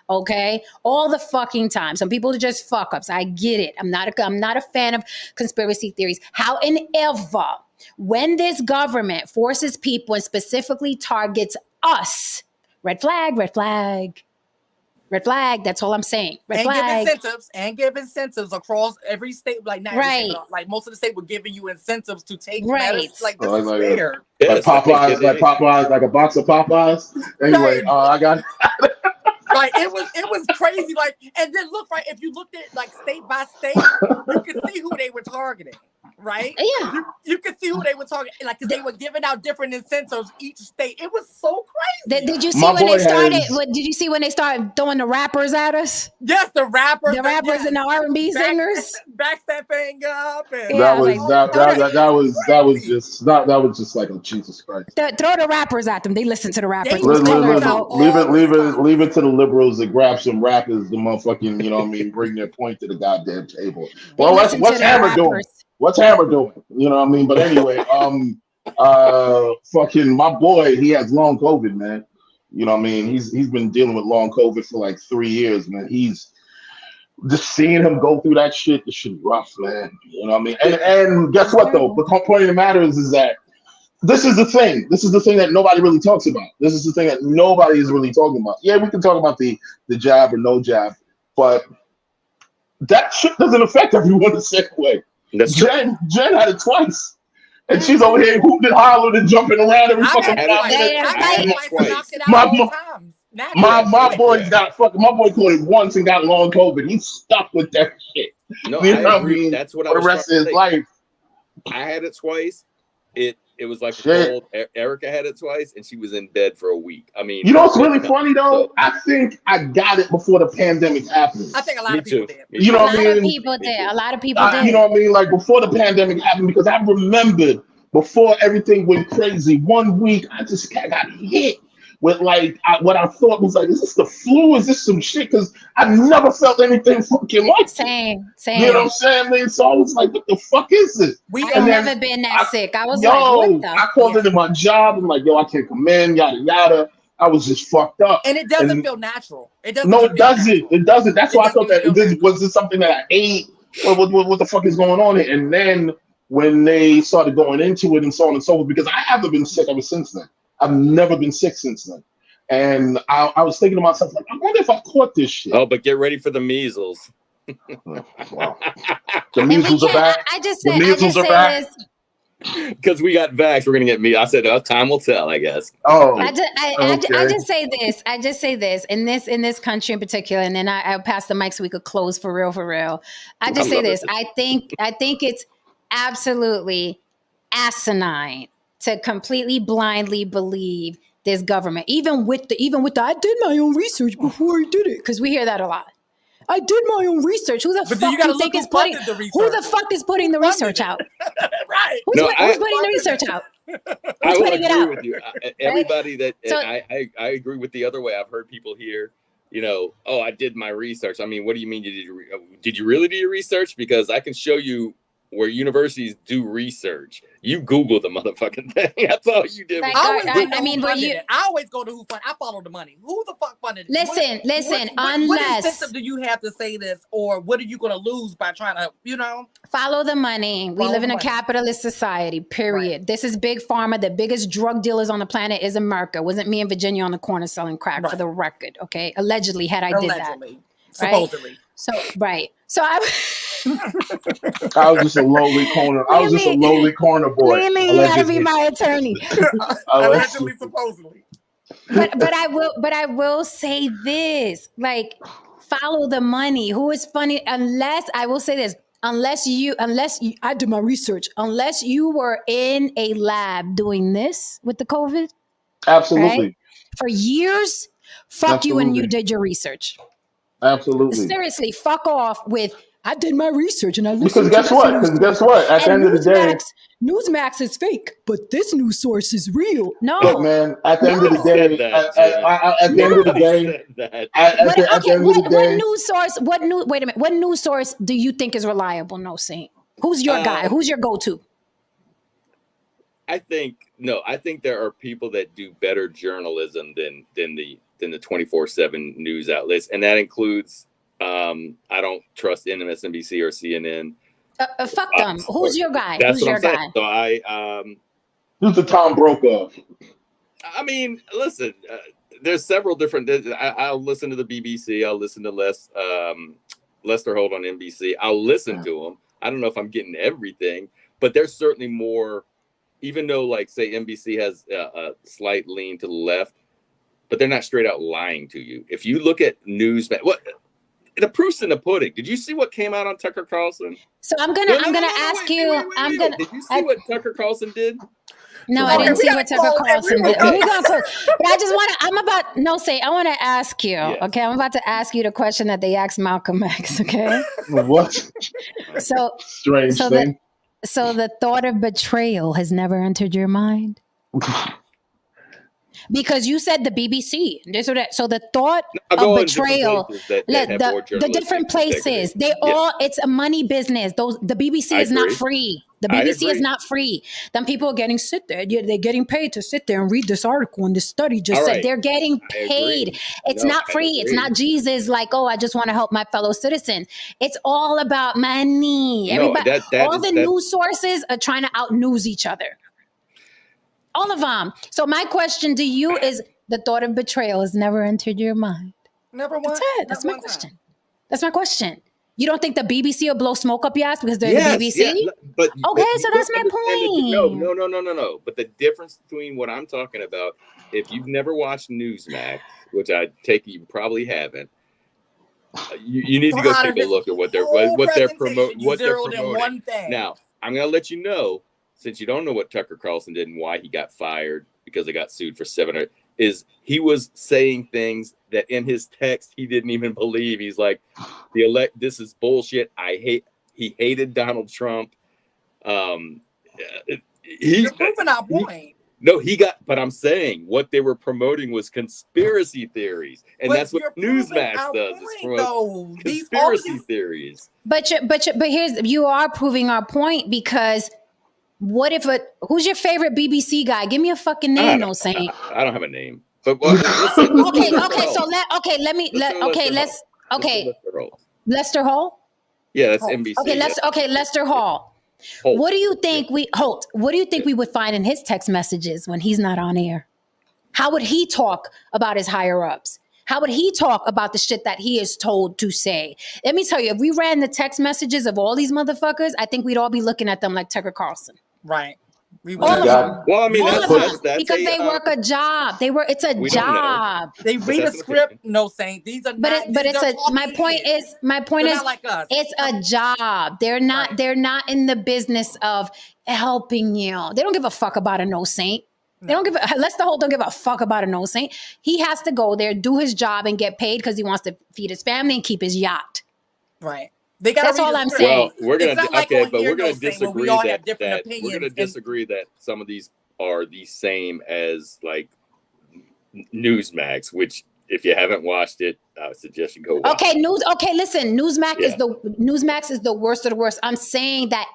Speaker 1: okay? All the fucking time. Some people are just fuck ups. I get it. I'm not a fan of conspiracy theories. However, when this government forces people and specifically targets us, red flag, red flag. Red flag. That's all I'm saying. Red flag.
Speaker 2: Give incentives across every state. Like not every state, but like most of the state were giving you incentives to take medicine. Like this is weird.
Speaker 3: Like Popeyes, like a box of Popeyes. Anyway, I got.
Speaker 2: Like it was crazy. Like, and then look, right, if you looked at like state by state, you could see who they were targeting. Right?
Speaker 1: Yeah.
Speaker 2: You could see who they were targeting, like, because they were giving out different incentives each state. It was so crazy.
Speaker 1: Did you see when they started? Did you see when they started throwing the rappers at us?
Speaker 2: Yes, the rappers
Speaker 1: and the R&B singers.
Speaker 2: Back that thing up. And
Speaker 3: that was just like, oh, Jesus Christ.
Speaker 1: Throw the rappers at them. They listen to the rappers.
Speaker 3: Leave it to the liberals that grab some rappers, the motherfucking, you know what I mean, bring their point to the goddamn table. Well, what's Hammer doing? What's Hammer doing? You know what I mean? But anyway, fucking my boy, he has long COVID, man. You know what I mean? He's been dealing with long COVID for like 3 years, man. He's just seeing him go through that shit. This shit rough, man. You know what I mean? And guess what though? The point of the matter is that this is the thing. This is the thing that nobody really talks about. This is the thing that nobody is really talking about. Yeah, we can talk about the jab or no jab, but that shit doesn't affect everyone the same way. Jen had it twice, and she's over here hooping and hollering and jumping around every fucking time. My boy's got fucking. My boy caught it once and got long COVID. He's stuck with that shit.
Speaker 4: No,
Speaker 3: you know
Speaker 4: I agree.
Speaker 3: What I mean?
Speaker 4: That's what
Speaker 3: for the rest of his life.
Speaker 4: I had it twice. It was like a cold. Erica had it twice, and she was in bed for a week. I mean,
Speaker 3: you know what's really funny though? So, I think I got it before the pandemic happened.
Speaker 2: I think a lot of people did.
Speaker 3: You know what I mean?
Speaker 1: A lot of people did.
Speaker 3: You know what I mean? Like before the pandemic happened, because I remembered before everything went crazy. 1 week, I got hit with like what I thought was like, is this the flu? Is this some shit? Because I've never felt anything fucking like
Speaker 1: same.
Speaker 3: You know what I'm saying, man? So I was like, what the fuck is this?
Speaker 1: I've never been that sick. I was like, what the?
Speaker 3: I called into my job. I'm like, yo, I can't come in, yada yada. I was just fucked up.
Speaker 2: And it doesn't feel natural. It doesn't.
Speaker 3: No, it doesn't. It doesn't. That's why I thought that was this something that I ate? What the fuck is going on here? And then when they started going into it and so on and so forth, because I haven't been sick ever since then. I've never been sick since then. And I was thinking to myself, like, I wonder if I caught this shit.
Speaker 4: Oh, but get ready for the measles.
Speaker 3: Wow. The measles are back.
Speaker 1: I just say this.
Speaker 4: Because we got vaxxed, we're gonna get measles. I said, time will tell, I guess.
Speaker 3: Oh,
Speaker 1: I just say this. I just say this in this country in particular, and then I'll pass the mic so we could close for real. I just say this. I think it's absolutely asinine to completely blindly believe this government, even with the I did my own research before I did it, because we hear that a lot. I did my own research. Who the fuck do you think is putting the research out?
Speaker 2: Right.
Speaker 1: Who's putting the research out?
Speaker 4: I would agree with you. Everybody that I agree with the other way. I've heard people here, you know, oh, I did my research. I mean, what do you mean did you really do your research? Because I can show you where universities do research. You Google the motherfucking thing. That's all you did.
Speaker 2: I always go to who funded. I follow the money. Who the fuck funded it?
Speaker 1: Listen.
Speaker 2: Unless what incentive do you have to say this, or what are you going to lose by trying to,
Speaker 1: follow the money? We live in a capitalist society. Period. Right. This is big pharma. The biggest drug dealers on the planet is America. Wasn't me and Virginia on the corner selling crack, for the record? Okay, allegedly, did that.
Speaker 2: Supposedly.
Speaker 1: Right? So
Speaker 3: I was just a lowly corner. I was just a lowly corner boy.
Speaker 1: Lily, you gotta be my attorney.
Speaker 2: Allegedly, supposedly.
Speaker 1: But I will say this, like, follow the money. Who is funny? Unless I will say this, unless you I did my research, unless you were in a lab doing this with the COVID,
Speaker 3: Absolutely.
Speaker 1: right? For years, fuck you and you
Speaker 3: Absolutely.
Speaker 1: did your research.
Speaker 3: Absolutely.
Speaker 1: Seriously, fuck off with I did my research and I
Speaker 3: Because
Speaker 1: listened to
Speaker 3: guess
Speaker 1: this
Speaker 3: what?
Speaker 1: news
Speaker 3: Because guess
Speaker 1: source.
Speaker 3: what? At the
Speaker 1: And
Speaker 3: end of the day,
Speaker 1: Newsmax is fake, but this news source is real. No.
Speaker 3: look, man. At the end of the
Speaker 1: No.
Speaker 3: day,
Speaker 4: Said
Speaker 3: at
Speaker 4: that,
Speaker 3: the end of the
Speaker 4: Nobody
Speaker 3: day,
Speaker 4: said that.
Speaker 3: at the end of the
Speaker 1: What
Speaker 3: day,
Speaker 1: news source? Wait a minute. What news source do you think is reliable? No, Saint. Who's your guy? Who's your go-to?
Speaker 4: I think there are people that do better journalism than the 24/7 news outlets, and that includes I don't trust MSNBC or CNN.
Speaker 1: Fuck them. Who's your guy?
Speaker 4: That's
Speaker 1: Who's
Speaker 4: what
Speaker 1: your
Speaker 4: I'm saying.
Speaker 1: guy?
Speaker 4: So
Speaker 3: who's the Tom Brokaw?
Speaker 4: I mean, listen, there's several different. I'll listen to the BBC. I'll listen to Lester Holt on NBC. I'll listen to them. I don't know if I'm getting everything, but there's certainly more. Even though, like, say, NBC has a slight lean to the left, but they're not straight out lying to you. If you look at news, the proof's in the pudding. Did you see what came out on Tucker Carlson?
Speaker 1: So I'm gonna ask you.
Speaker 4: Did you see what Tucker Carlson did?
Speaker 1: No,
Speaker 2: Okay,
Speaker 1: I didn't
Speaker 2: we
Speaker 1: see
Speaker 2: gotta
Speaker 1: what Tucker
Speaker 2: close
Speaker 1: Carlson
Speaker 2: everyone.
Speaker 1: did. We're gonna close. But I just want to. I want to ask you.
Speaker 4: Yes.
Speaker 1: Okay, I'm about to ask you the question that they asked Malcolm X. Okay.
Speaker 3: What?
Speaker 1: So
Speaker 3: Strange thing.
Speaker 1: So the thought of betrayal has never entered your mind? Because you said the BBC. This or that. So the thought of betrayal, the different places, it's a money business. The BBC is not free. The BBC is not free. Then people are getting they're getting paid to sit there and read this article and this study just said they're getting paid. It's not free. It's not Jesus like, oh, I just want to help my fellow citizens. It's all about money. Everybody, all the news sources are trying to out-news each other. All of them. So my question to you is, the thought of betrayal has never entered your mind?
Speaker 2: Never once.
Speaker 1: That's it. That's my question. That's my question. You don't think the BBC will blow smoke up your ass because they're the BBC?
Speaker 4: Yeah, but
Speaker 1: so that's my point.
Speaker 4: No. But the difference between what I'm talking about, if you've never watched Newsmax, which I take it you probably haven't, you need to go take a look at what they're promoting. Now, I'm going to let you know, since you don't know what Tucker Carlson did and why he got fired because they got sued for $700, is he was saying things that in his text he didn't even believe. He's like, this is bullshit. He hated Donald Trump.
Speaker 2: You're proving our point.
Speaker 4: But I'm saying what they were promoting was conspiracy theories, and that's what Newsmax does. It's conspiracy theories.
Speaker 1: But you are proving our point, because what if who's your favorite BBC guy? Give me a fucking name, no saying.
Speaker 4: I don't have a name. But
Speaker 1: Lester Hall.
Speaker 4: Yeah, that's NBC.
Speaker 1: Lester Hall.
Speaker 4: Holt.
Speaker 1: What do you think What do you think we would find in his text messages when he's not on air? How would he talk about his higher ups? How would he talk about the shit that he is told to say? Let me tell you, if we ran the text messages of all these motherfuckers, I think we'd all be looking at them like Tucker Carlson.
Speaker 2: Right.
Speaker 1: All of them.
Speaker 4: Well, I mean, that's
Speaker 1: because they work a job. It's a job.
Speaker 2: They read a script. No, Saint. These are not.
Speaker 1: My point is,
Speaker 2: not like us.
Speaker 1: It's a job. They're not. Right. They're not in the business of helping you. They don't give a fuck about a no saint. They don't Lester Holt don't give a fuck about a no saint. He has to go there, do his job, and get paid because he wants to feed his family and keep his yacht.
Speaker 2: Right.
Speaker 1: That's all I'm saying.
Speaker 4: Well, we're gonna disagree that some of these are the same as like Newsmax, which if you haven't watched it, I suggest you go watch.
Speaker 1: Listen, Newsmax is the worst of the worst. I'm saying that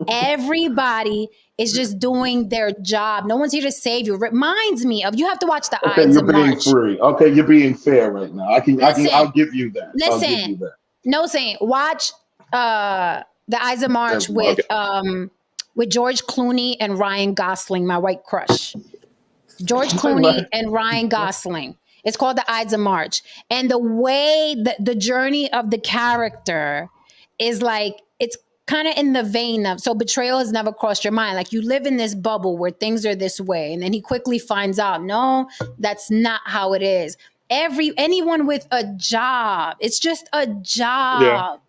Speaker 1: everybody is just doing their job. No one's here to save you. Reminds me of, you have to watch the Ides of March.
Speaker 3: Okay, you're being fair right now. I'll give you that.
Speaker 1: Listen. No, saying watch the Ides of March with George Clooney and Ryan Gosling, my white crush. George Clooney and Ryan Gosling. It's called the Ides of March. And the way the journey of the character is like, it's kind of in the vein of, so betrayal has never crossed your mind. Like you live in this bubble where things are this way. And then he quickly finds out, no, that's not how it is. Anyone with a job, it's just a job.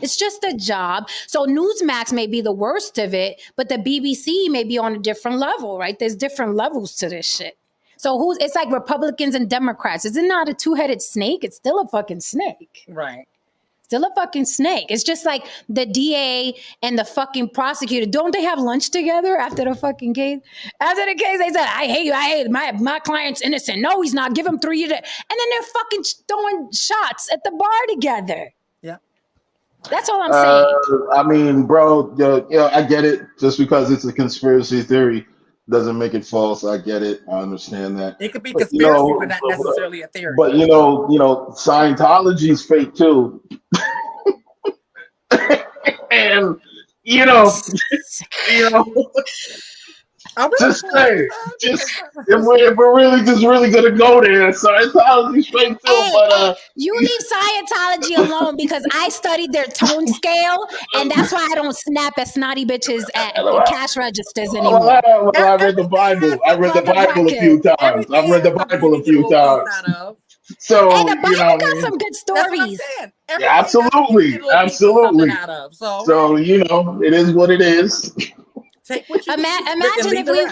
Speaker 1: It's just a job. So Newsmax may be the worst of it, but the BBC may be on a different level, right? There's different levels to this shit. So it's like Republicans and Democrats. Is it not a two-headed snake? It's still a fucking snake.
Speaker 2: Right.
Speaker 1: Still a fucking snake. It's just like the DA and the fucking prosecutor. Don't they have lunch together after the fucking case? After the case, they said, I hate you. I hate my client's innocent. No, he's not. Give him 3 years. And then they're fucking throwing shots at the bar together.
Speaker 2: Yeah.
Speaker 1: That's all I'm saying.
Speaker 3: I mean, bro, I get it. Just because it's a conspiracy theory doesn't make it false. I get it. I understand that.
Speaker 2: It could be conspiracy, but not necessarily a theory.
Speaker 3: But Scientology's fake too. And just say, if we're really gonna go there, Scientology's fake too. But
Speaker 1: you leave Scientology alone because I studied their tone scale, and that's why I don't snap at snotty bitches at cash registers anymore.
Speaker 3: Well, I read the Bible. I read the Bible a few times. I've read the Bible a few times. So
Speaker 1: and the Bible got some good stories.
Speaker 3: Yeah, absolutely. So it is what it is.
Speaker 2: Take what you
Speaker 1: imagine if we.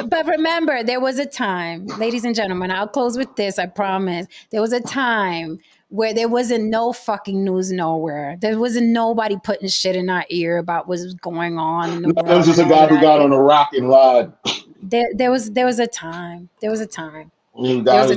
Speaker 1: But remember, there was a time, ladies and gentlemen. I'll close with this. I promise. There was a time where there wasn't no fucking news nowhere. There wasn't nobody putting shit in our ear about what was going on in the world.
Speaker 3: There was just a guy who got on a rock and lied.
Speaker 1: There was a time. There was a time.
Speaker 3: There's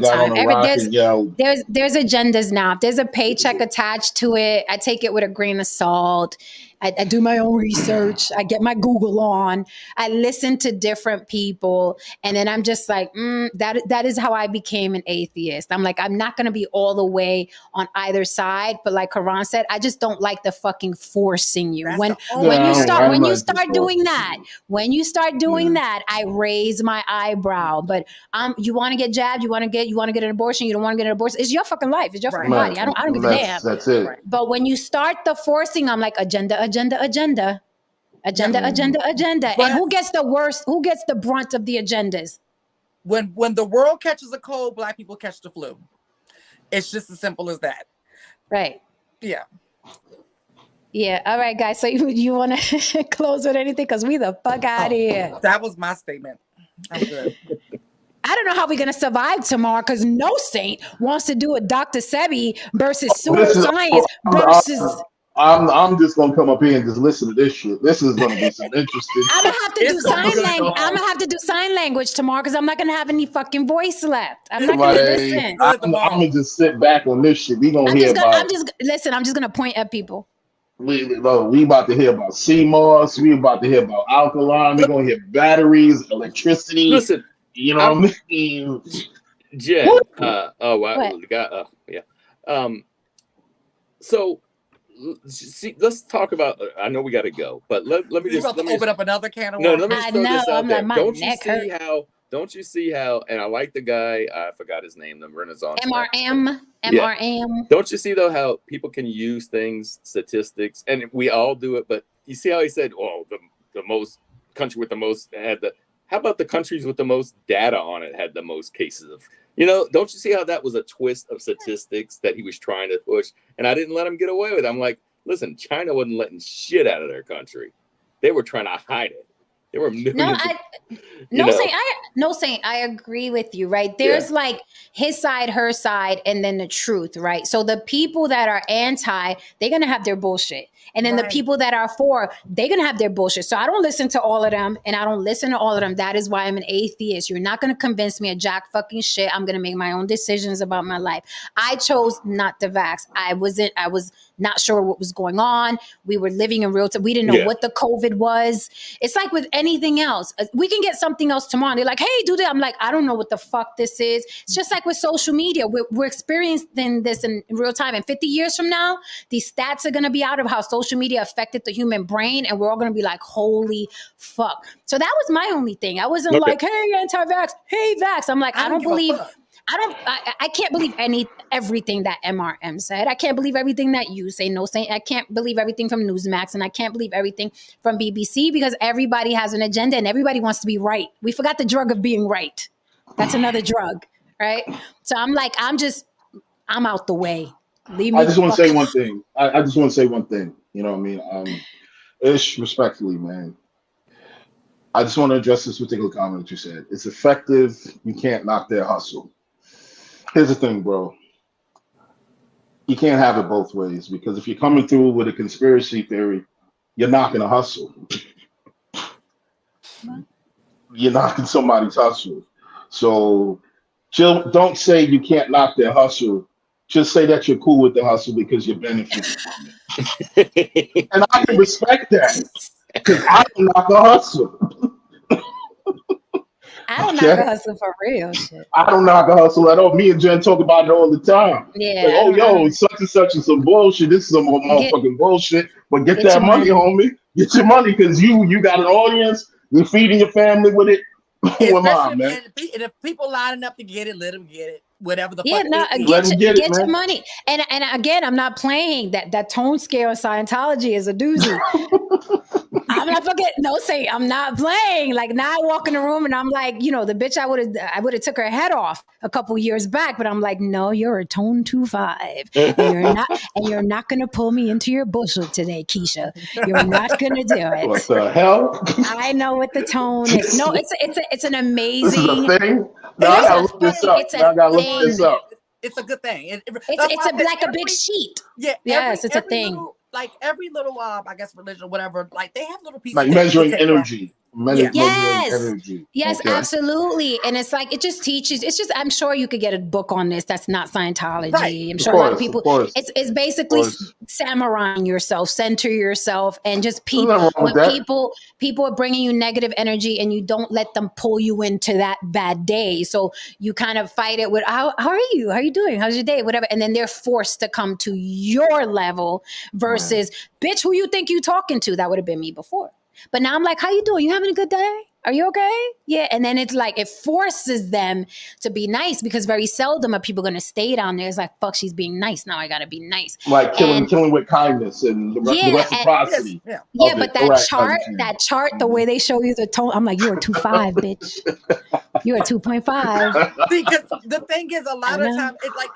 Speaker 1: agendas now. If there's a paycheck attached to it, I take it with a grain of salt. I do my own research. I get my Google on. I listen to different people. And then I'm just like, that is how I became an atheist. I'm like, I'm not going to be all the way on either side. But like Karan said, I just don't like the fucking forcing you. When you start doing that, I raise my eyebrow. But you want to get jabbed, you want to get an abortion, you don't want to get an abortion. It's your fucking life. It's your fucking body. I don't give a damn.
Speaker 3: That's it.
Speaker 1: But when you start the forcing, I'm like, agenda.
Speaker 2: But,
Speaker 1: And who gets the worst? Who gets the brunt of the agendas?
Speaker 2: When the world catches a cold, Black people catch the flu. It's just as simple as that.
Speaker 1: Right.
Speaker 2: Yeah.
Speaker 1: Yeah. All right, guys. So you want to close with anything? Because we the fuck out of here.
Speaker 2: That was my statement. I'm good.
Speaker 1: I don't know how we're going to survive tomorrow because no saint wants to do a Dr. Sebi versus pseudoscience versus...
Speaker 3: I'm just gonna come up here and just listen to this shit. This is gonna be some interesting.
Speaker 1: I'm gonna have to do sign language. I'm gonna have to do sign language tomorrow because I'm not gonna have any fucking voice left. I'm not gonna listen.
Speaker 3: I'm gonna just sit back on this shit. We gonna
Speaker 1: I'm just gonna point at people.
Speaker 3: We about to hear about CMOS. We about to hear about alkaline. We gonna hear batteries, electricity.
Speaker 4: Listen,
Speaker 3: what I mean?
Speaker 4: Jen. Oh wow. Yeah. So. See, let's talk about. I know we got to go, but let me just
Speaker 2: open up another can of
Speaker 4: worms.
Speaker 2: No,
Speaker 4: let me just throw this out there. Don't you see how? And I like the guy. I forgot his name. The Renaissance
Speaker 1: MRM.
Speaker 4: Yeah. Don't you see though how people can use things, statistics, and we all do it. But you see how he said, "Oh, the most country with the most had the." How about the countries with the most data on it had the most cases of? Don't you see how that was a twist of statistics that he was trying to push? And I didn't let him get away with it. I'm like, listen, China wasn't letting shit out of their country. They were trying to hide it. There were millions.
Speaker 1: Saint, I agree with you, right? There's like his side, her side, and then the truth, right? So the people that are anti, they're going to have their bullshit. And then the people that are for, they're going to have their bullshit. So I don't listen to all of them, and I don't listen to all of them. That is why I'm an atheist. You're not going to convince me of jack fucking shit. I'm going to make my own decisions about my life. I chose not to vax. I was not sure what was going on. We were living in real time. We didn't know what the COVID was. It's like with anything else. We can get something else tomorrow. And they're like, hey, do that. I'm like, I don't know what the fuck this is. It's just like with social media. We're experiencing this in real time. And 50 years from now, these stats are going to be out of how social media affected the human brain. And we're all going to be like, holy fuck. So that was my only thing. I wasn't like, hey, anti-vax, hey, vax. I'm like, I don't believe... I can't believe everything that MRM said. I can't believe everything that you say. I can't believe everything from Newsmax, and I can't believe everything from BBC, because everybody has an agenda and everybody wants to be right. We forgot the drug of being right. That's another drug, right? So I'm like, I'm out the way. Leave me.
Speaker 3: I just want to say one thing. I just want to say one thing. You know what I mean? Ish, respectfully, man. I just want to address this particular comment that you said. It's effective. You can't knock their hustle. Here's the thing, bro. You can't have it both ways, because if you're coming through with a conspiracy theory, you're knocking a hustle. You're knocking somebody's hustle. So don't say you can't knock their hustle. Just say that you're cool with the hustle because you're benefiting from it. And I can respect that, because I don't knock a hustle.
Speaker 1: I don't knock a hustle for real shit.
Speaker 3: I don't knock a hustle at all. Me and Jen talk about it all the time.
Speaker 1: Yeah.
Speaker 3: Like, oh, yo, such and such is some bullshit. This is some motherfucking bullshit. But get that money, homie. Get your money, because you got an audience. You're feeding your family with it. Who am I, man?
Speaker 2: And if people lining up to get it, let them get it. Whatever the
Speaker 1: Yeah,
Speaker 2: fuck.
Speaker 1: no, get your money. And again, I'm not playing that tone scale in Scientology is a doozy. I'm not I'm not playing. Like, now I walk in the room and I'm like, the bitch I would have took her head off a couple years back, but I'm like, no, you're a tone 2.5. And you're not gonna pull me into your bushel today, Keisha. You're not gonna do it.
Speaker 3: What the hell?
Speaker 1: I know what the tone is. No, it's an amazing.
Speaker 3: This is a thing. No, I gotta look this up. I gotta look this up.
Speaker 2: It's a good thing.
Speaker 1: It's like a big sheet.
Speaker 2: Yeah.
Speaker 1: Yes, it's a thing.
Speaker 2: Every little, I guess, religion or whatever, like they have little pieces.
Speaker 3: Like measuring energy. Energy.
Speaker 1: Yes, okay. Absolutely. And it's like, it just teaches, I'm sure you could get a book on this that's not Scientology. Right. I'm sure a lot of people, it's basically samuraiing yourself, center yourself, and just people are bringing you negative energy and you don't let them pull you into that bad day. So you kind of fight it with, how are you? How are you doing? How's your day? Whatever. And then they're forced to come to your level versus, bitch, who you think you talking to? That would have been me before. But now I'm like, how you doing? You having a good day? Are you okay? Yeah. And then it's like, it forces them to be nice, because very seldom are people going to stay down there. It's like, fuck, she's being nice. Now I got to be nice.
Speaker 3: Like killing with kindness and the reciprocity.
Speaker 1: Yeah, but that chart, the way they show you the tone, I'm like, you're a 2.5, bitch. You're a 2.5.
Speaker 2: Because the thing is, a lot of times, it's like,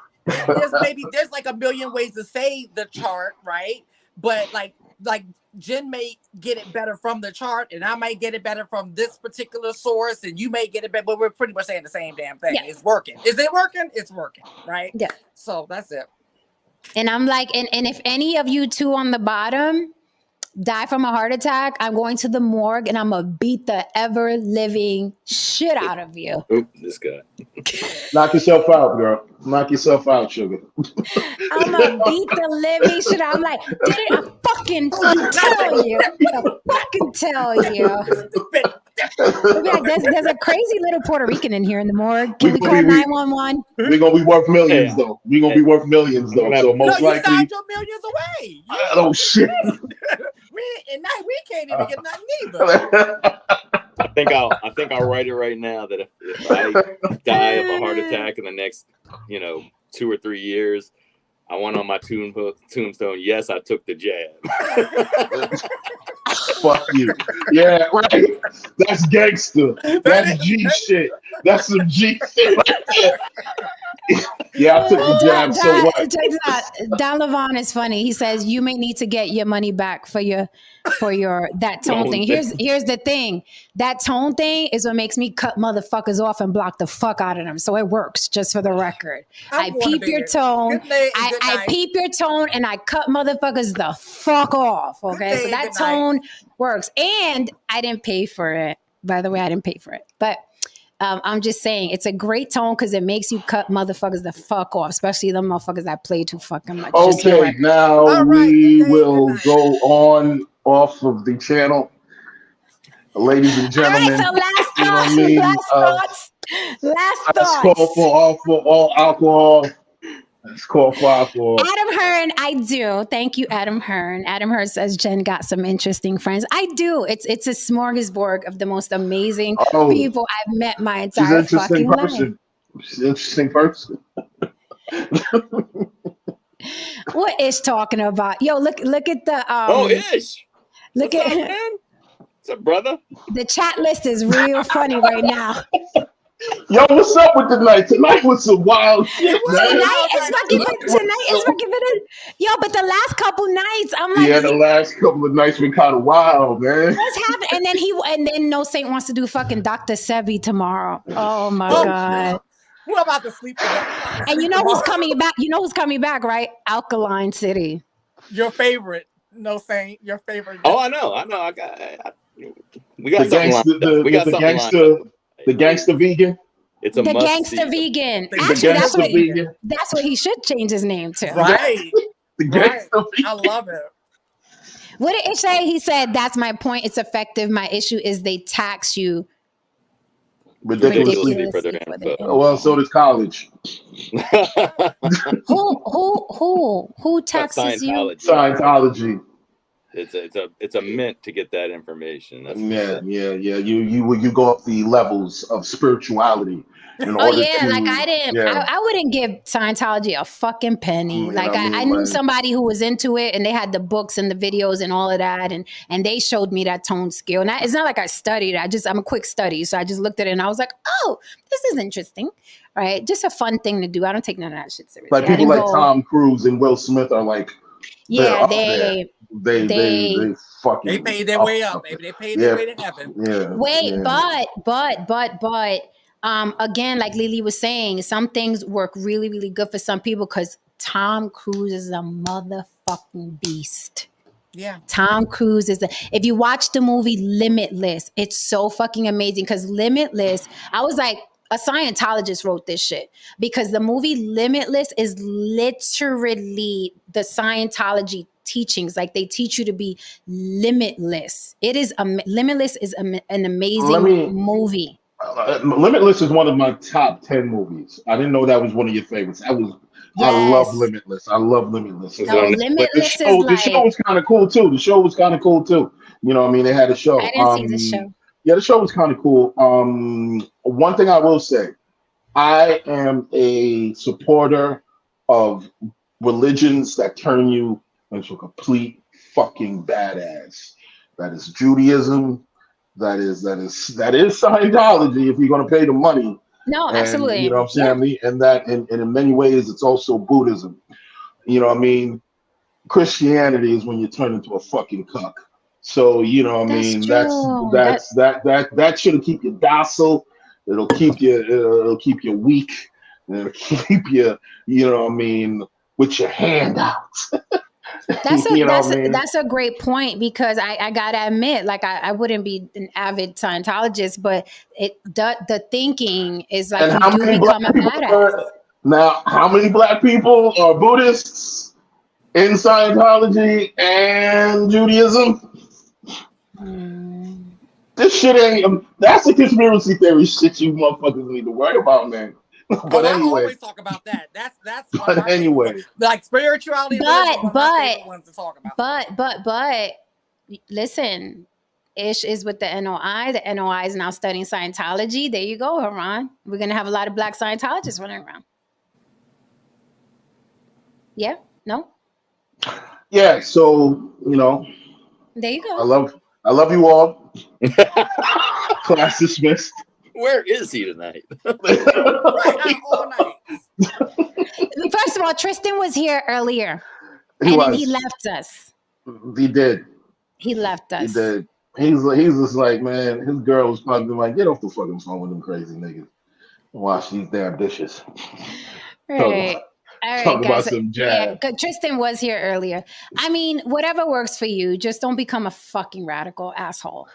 Speaker 2: there's like a million ways to say the chart, right? But like Jen may get it better from the chart, and I might get it better from this particular source, and you may get it better, but we're pretty much saying the same damn thing. Yeah. It's working. Is it working? It's working, right?
Speaker 1: Yeah.
Speaker 2: So that's it.
Speaker 1: And I'm like, and if any of you two on the bottom die from a heart attack, I'm going to the morgue and I'm gonna beat the ever living shit out of you.
Speaker 4: Oop, this guy.
Speaker 3: Knock yourself out, girl. Knock yourself out, sugar.
Speaker 1: I'm gonna beat the living shit out. I'm like, did it? I fucking tell you. I fucking tell you. Like, there's a crazy little Puerto Rican in here in the morgue. Can we call 911?
Speaker 3: We're gonna be worth millions, though. We're gonna be worth millions, though. So most likely,
Speaker 2: you signed your millions away.
Speaker 3: Oh shit.
Speaker 2: we can't even get nothing either.
Speaker 4: I think I'll write it right now that if I die of a heart attack in the next 2 or 3 years, I want on my tombstone, yes, I took the jab.
Speaker 3: Fuck you. Yeah, right. That's gangster. That's G shit. That's some G shit right there. Yeah, I took the jab. So what?
Speaker 1: Don Levon is funny. He says you may need to get your money back for that tone thing. Here's the thing. That tone thing is what makes me cut motherfuckers off and block the fuck out of them. So it works, just for the record. I peep your tone. I peep your tone and I cut motherfuckers the fuck off. Okay. So that tone works. And I didn't pay for it. By the way, I didn't pay for it. But I'm just saying it's a great tone because it makes you cut motherfuckers the fuck off, especially the motherfuckers that play too fucking much.
Speaker 3: Okay, now we will go on off of the channel. Ladies and gentlemen,
Speaker 1: all right, so last thoughts.
Speaker 3: Let's call for all alcohol. Let's call for alcohol.
Speaker 1: Adam Hearn, I do. Thank you, Adam Hearn. Adam Hearn says Jen got some interesting friends. I do. It's a smorgasbord of the most amazing people I've met my entire fucking life.
Speaker 3: She's an interesting person.
Speaker 1: What Ish talking about? Yo, look at the
Speaker 4: Ish.
Speaker 1: look
Speaker 4: What's
Speaker 1: at
Speaker 4: up, man? What's up, brother?
Speaker 1: the chat list is real funny right now.
Speaker 3: Yo, what's up with the night? Tonight was some wild shit, man.
Speaker 1: Tonight is fucking been yo, but the last couple nights, I'm like,
Speaker 3: Yeah, the last couple of nights been kind of wild, man.
Speaker 1: what's happening? And then No Saint wants to do fucking Dr. Sebi tomorrow. Oh my god.
Speaker 2: We're about to sleep together.
Speaker 1: And you know who's coming back? You know who's coming back, right? Alkaline City.
Speaker 2: Your favorite, No Saint. Your favorite.
Speaker 4: Oh, I know. We got
Speaker 3: The gangster, the gangster vegan.
Speaker 4: It's a
Speaker 1: The
Speaker 4: must
Speaker 1: gangster
Speaker 4: see.
Speaker 1: vegan.
Speaker 2: The
Speaker 1: Actually,
Speaker 3: gangster vegan.
Speaker 1: that's what he should change his name to.
Speaker 2: Right.
Speaker 3: The
Speaker 2: Right.
Speaker 3: gangster vegan.
Speaker 2: I love it.
Speaker 1: What did it say? He said, "That's my point. It's effective. My issue is they tax you
Speaker 3: Ridiculously.
Speaker 4: For their info.
Speaker 3: Well, so does college.
Speaker 1: Who taxes you?
Speaker 4: Scientology.
Speaker 3: Scientology.
Speaker 4: It's a mint to get that information. That's
Speaker 3: Yeah. You go up the levels of spirituality. In
Speaker 1: Oh
Speaker 3: order
Speaker 1: yeah,
Speaker 3: to,
Speaker 1: like I didn't.
Speaker 3: Yeah.
Speaker 1: I wouldn't give Scientology a fucking penny.
Speaker 3: Yeah,
Speaker 1: Like
Speaker 3: I mean,
Speaker 1: I knew
Speaker 3: like-
Speaker 1: somebody who was into it, and they had the books and the videos and all of that, and they showed me that tone skill. And it's not like I studied. I'm a quick study, so I just looked at it and I was like, oh, this is interesting, right? Just a fun thing to do. I don't take none of that shit seriously.
Speaker 3: Like
Speaker 1: I
Speaker 3: people
Speaker 1: didn't
Speaker 3: like
Speaker 1: go-
Speaker 3: Tom Cruise and Will Smith are like, they're
Speaker 1: Yeah,
Speaker 3: up there. They fucking.
Speaker 2: They paid their way up, baby. They paid their way to heaven.
Speaker 3: Yeah.
Speaker 1: Wait,
Speaker 3: yeah.
Speaker 1: but again, like Lily was saying, some things work really, really good for some people because Tom Cruise is a motherfucking beast.
Speaker 2: Yeah.
Speaker 1: Tom Cruise if you watch the movie Limitless, it's so fucking amazing because Limitless, I was like, a Scientologist wrote this shit because the movie Limitless is literally the Scientology teachings. Like they teach you to be limitless. It is Limitless is an amazing movie.
Speaker 3: Limitless is one of my top 10 movies. I didn't know that was one of your favorites. I love Limitless. I love Limitless.
Speaker 1: No, Limitless
Speaker 3: the show was kind of cool too. You know what I mean? They had a show.
Speaker 1: I didn't see the show.
Speaker 3: Yeah, the show was kind of cool. One thing I will say, I am a supporter of religions that turn you into a complete fucking badass. That is Judaism. That is Scientology if you're gonna pay the money.
Speaker 1: No,
Speaker 3: And,
Speaker 1: absolutely.
Speaker 3: you know what I'm saying? And in many ways it's also Buddhism. You know what I mean? Christianity is when you turn into a fucking cuck. So you know what I mean?
Speaker 1: true.
Speaker 3: That should keep you docile. It'll keep you weak. It'll keep you, you know what I mean, with your hand out.
Speaker 1: That's a great point because I gotta admit, like I wouldn't be an avid Scientologist, but the thinking is like
Speaker 3: And
Speaker 1: you do become a badass.
Speaker 3: Now, how many black people are Buddhists in Scientology and Judaism? This shit ain't. That's a conspiracy theory shit you motherfuckers need to worry about, man. But
Speaker 2: I
Speaker 3: anyway.
Speaker 2: always talk about that. That's
Speaker 3: But anyway.
Speaker 2: like spirituality.
Speaker 1: But listen, Ish is with the NOI. The NOI is now studying Scientology. There you go, Haran. We're gonna have a lot of black Scientologists running around. Yeah? No?
Speaker 3: Yeah, so you know,
Speaker 1: There you go.
Speaker 3: I love you all. Class dismissed.
Speaker 4: Where is he tonight?
Speaker 2: All night.
Speaker 1: First of all, Tristan was here earlier.
Speaker 3: He
Speaker 1: Then
Speaker 3: was.
Speaker 1: he left us.
Speaker 3: He did.
Speaker 1: He left us.
Speaker 3: He did. He's just like, man, his girl was probably like, get off the fucking phone with them crazy niggas. Wash these damn dishes.
Speaker 1: Right. All right,
Speaker 3: Talk about
Speaker 1: guys.
Speaker 3: some jazz.
Speaker 1: Yeah, Tristan was here earlier. I mean, whatever works for you. Just don't become a fucking radical asshole.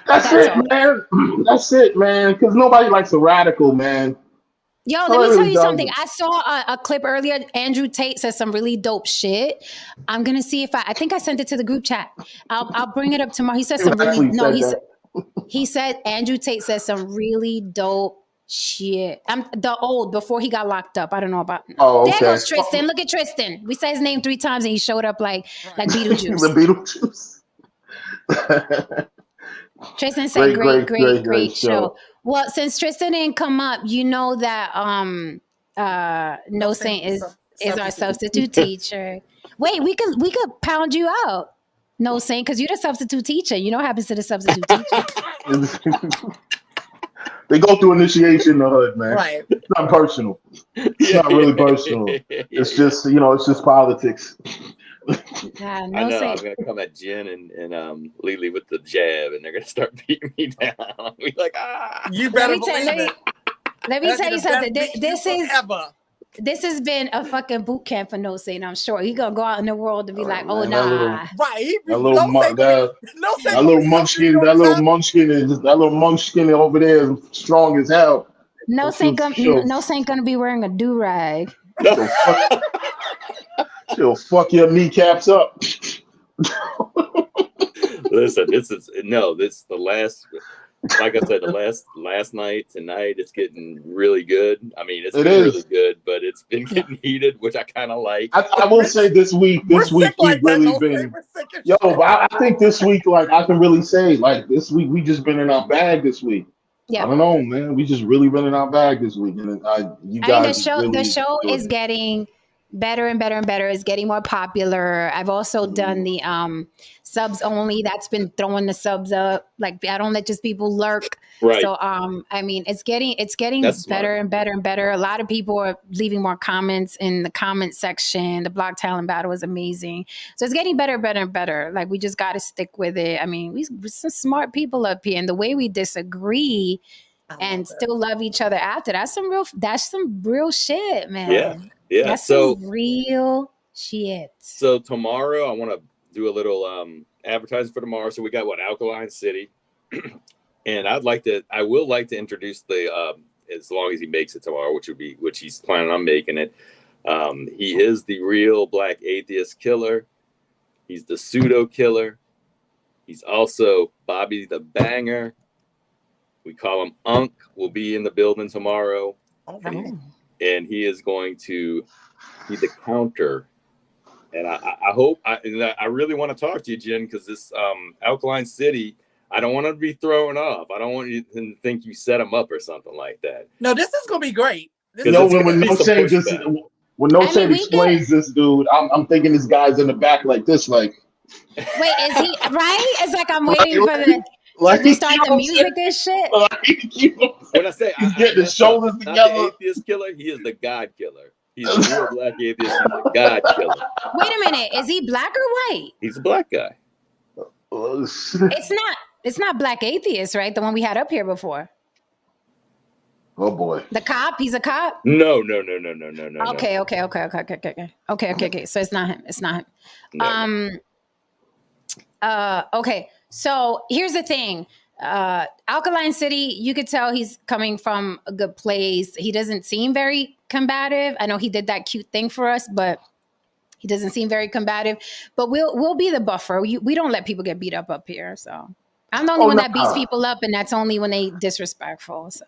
Speaker 3: That's
Speaker 1: That's
Speaker 3: it,
Speaker 1: all.
Speaker 3: man. That's it, man. Because nobody likes a radical, man.
Speaker 1: Yo, let me tell you something. I saw a clip earlier. Andrew Tate said some really dope shit. I'm gonna see if I think I sent it to the group chat. I'll bring it up tomorrow. He said some really he said Andrew Tate said some really dope shit. I'm before he got locked up. I don't know about.
Speaker 3: Oh, okay.
Speaker 1: There goes Tristan. Look at Tristan. We said his name 3 times and he showed up like Beetlejuice.
Speaker 3: The Beetlejuice.
Speaker 1: Tristan said, great show. Well, since Tristan didn't come up, you know that No Saint is our substitute teacher. Wait, we could pound you out. No Saint, because you're the substitute teacher. You know what happens to the substitute teacher.
Speaker 3: They go through initiation in the hood, man.
Speaker 2: Right.
Speaker 3: It's not personal. It's not really personal. It's just, it's just politics.
Speaker 1: Yeah,
Speaker 4: I
Speaker 1: No
Speaker 4: know. I'm
Speaker 1: Saint.
Speaker 4: gonna come at Jen and Lily with the jab, and they're gonna start beating me down. I'll be like,
Speaker 2: You
Speaker 1: Let
Speaker 2: better
Speaker 1: me tell,
Speaker 2: believe
Speaker 1: let me,
Speaker 2: it.
Speaker 1: let me
Speaker 2: That'd
Speaker 1: tell
Speaker 2: be
Speaker 1: you
Speaker 2: the
Speaker 1: something.
Speaker 2: best beat
Speaker 1: This
Speaker 2: you
Speaker 1: is
Speaker 2: ever.
Speaker 1: this has been a fucking boot camp for No Saint. I'm sure he gonna go out in the world to be like, oh
Speaker 3: Man, that little,
Speaker 1: nah.
Speaker 2: Right. He be,
Speaker 3: that little,
Speaker 2: no say
Speaker 3: that,
Speaker 2: no say
Speaker 3: that little munchkin, that little munchkin over there is strong as hell.
Speaker 1: No Saint gonna be wearing a do rag.
Speaker 3: She'll fuck your kneecaps up.
Speaker 4: listen, this is the last. Like I said, the last night, tonight, it's getting really good. I mean, it's been really good, but it's been getting heated, which I kind of like.
Speaker 3: I will say this week we've really been. Yo, but I think this week, like I can really say, like this week we just been in our bag this week.
Speaker 1: Yeah.
Speaker 3: I don't know, man. We just really been in our bag this week, and
Speaker 1: the show is getting better and better and better. It's getting more popular. I've also done the subs only. That's been throwing the subs up. Like I don't let just people lurk.
Speaker 4: Right.
Speaker 1: So I mean it's getting
Speaker 4: That's
Speaker 1: better
Speaker 4: smart.
Speaker 1: and better and better. A lot of people are leaving more comments in the comment section. The Block Talent Battle is amazing. So it's getting better, better and better. Like we just gotta stick with it. I mean, we're some smart people up here, and the way we disagree and still love each other after, that's some real shit, man.
Speaker 4: Yeah.
Speaker 1: That's some real shit.
Speaker 4: So tomorrow, I want to do a little advertising for tomorrow. So we got Alkaline City, and I will like to introduce the as long as he makes it tomorrow, which he's planning on making it. He is the real Black atheist killer. He's the pseudo killer. He's also Bobby the Banger. We call him Unk. Will be in the building tomorrow.
Speaker 2: All right.
Speaker 4: And he is going to be the counter. And I hope I really want to talk to you, Jen, because this Alkaline City, I don't want to be thrown off. I don't want you to think you set him up or something like that.
Speaker 2: No, this is gonna be great.
Speaker 3: When No Saint explains this, dude, I'm thinking this guy's in the back like this, like.
Speaker 1: Wait, is he right? It's like I'm waiting for the. To start the music and shit.
Speaker 4: When I say
Speaker 3: he's getting his shoulders together,
Speaker 4: not the atheist killer, he is the God killer. He's a real Black atheist. He's the God killer.
Speaker 1: Wait a minute, is he black or white?
Speaker 4: He's a black guy.
Speaker 1: It's not Black atheist, right? The one we had up here before.
Speaker 3: Oh boy,
Speaker 1: the cop. He's a cop.
Speaker 4: No.
Speaker 1: Okay. So it's not him. No. Okay. So here's the thing. Alkaline City, you could tell he's coming from a good place. He doesn't seem very combative. I know he did that cute thing for us, but he doesn't seem very combative. But we'll be the buffer. We don't let people get beat up here. So I'm the only one that beats people up, and that's only when they disrespectful. So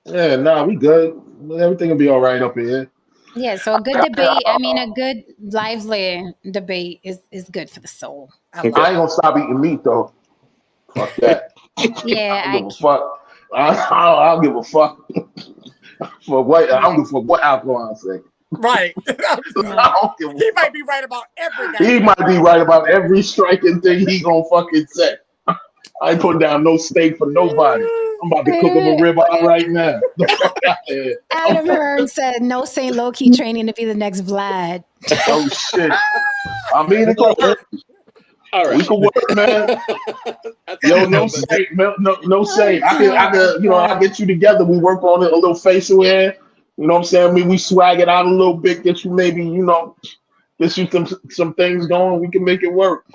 Speaker 3: yeah, we good. Everything will be all right up here.
Speaker 1: Yeah, so a good debate. I mean, a good lively debate is good for the soul.
Speaker 3: I ain't gonna stop eating meat though. Fuck that.
Speaker 1: Yeah,
Speaker 3: I don't give a fuck for what. I don't give a fuck what Alkaline say.
Speaker 2: Right. He might be right about everything.
Speaker 3: He might be right about every striking thing he gonna fucking say. I ain't putting down no steak for nobody. I'm about to cook him a ribeye right now.
Speaker 1: Adam Hearn said, "No Saint low-key training to be the next Vlad."
Speaker 3: Oh shit! I mean, it's all right. All right. We can work, man. Yo, no Saint. I can, I'll get you together. We work on it, a little facial hair. You know what I'm saying? I mean, we swag it out a little bit, get you get you some things going. We can make it work.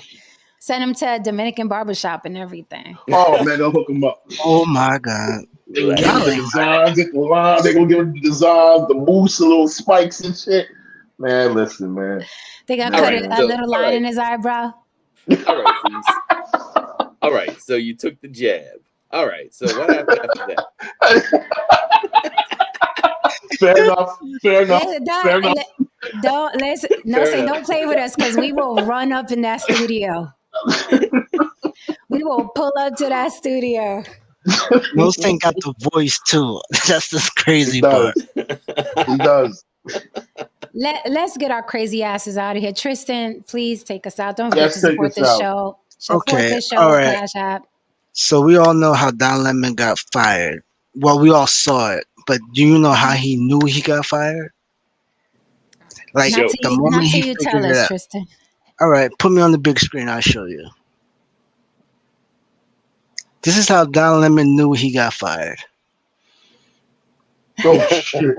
Speaker 1: Send him to a Dominican barbershop and everything.
Speaker 3: Oh man, they'll hook him up.
Speaker 6: Oh my God.
Speaker 3: They gonna give him the designs, they're gonna give him the designs, the moose, the little spikes and shit. Man, listen, man.
Speaker 1: They got cut a little line in his eyebrow.
Speaker 4: All right, so you took the jab. All right, so what happened after that?
Speaker 3: Fair enough.
Speaker 1: Don't play with us because we will run up in that studio. We will pull up to that studio.
Speaker 6: Nose thing got the voice too. That's the crazy
Speaker 3: He
Speaker 6: part.
Speaker 3: does. He does.
Speaker 1: Let's get our crazy asses out of here. Tristan, please take us out. Don't forget
Speaker 3: Yes,
Speaker 1: to
Speaker 3: take
Speaker 1: support
Speaker 3: us
Speaker 1: the
Speaker 3: out.
Speaker 1: show. Support
Speaker 6: Okay,
Speaker 1: the show.
Speaker 6: all right.
Speaker 1: Cash App.
Speaker 6: So we all know how Don Lemon got fired. Well, we all saw it, but do you know how he knew he got fired? Like
Speaker 4: Show.
Speaker 6: the moment
Speaker 1: Not till
Speaker 6: he
Speaker 1: you
Speaker 6: figured
Speaker 1: tell
Speaker 6: it
Speaker 1: us,
Speaker 6: out.
Speaker 1: Tristan.
Speaker 6: All right, put me on the big screen. I'll show you. This is how Don Lemon knew he got fired.
Speaker 3: Oh shit.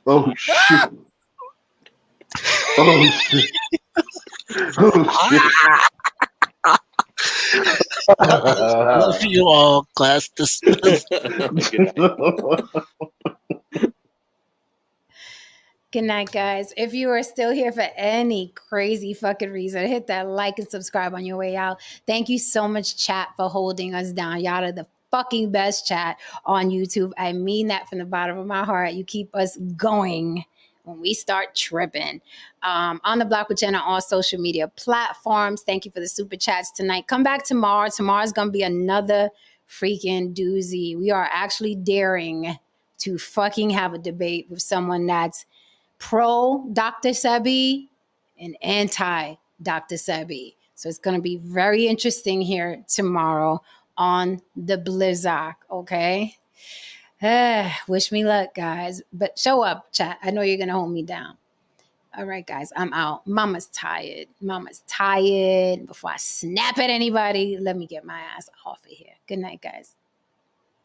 Speaker 3: Oh shit. Oh shit. Oh shit.
Speaker 6: Love you all. Class dismissed.
Speaker 4: Good night.
Speaker 1: Good night, guys. If you are still here for any crazy fucking reason, hit that like and subscribe on your way out. Thank you so much, chat, for holding us down. Y'all are the fucking best chat on YouTube. I mean that from the bottom of my heart. You keep us going when we start tripping. On the Block with Jen on all social media platforms. Thank you for the super chats tonight. Come back tomorrow. Tomorrow's going to be another freaking doozy. We are actually daring to fucking have a debate with someone that's pro Dr. Sebi and anti Dr. Sebi. So it's going to be very interesting here tomorrow on the Blizzard. Okay. Wish me luck, guys. But show up, chat. I know you're going to hold me down. All right, guys, I'm out. Mama's tired. Mama's tired. Before I snap at anybody, let me get my ass off of here. Good night, guys.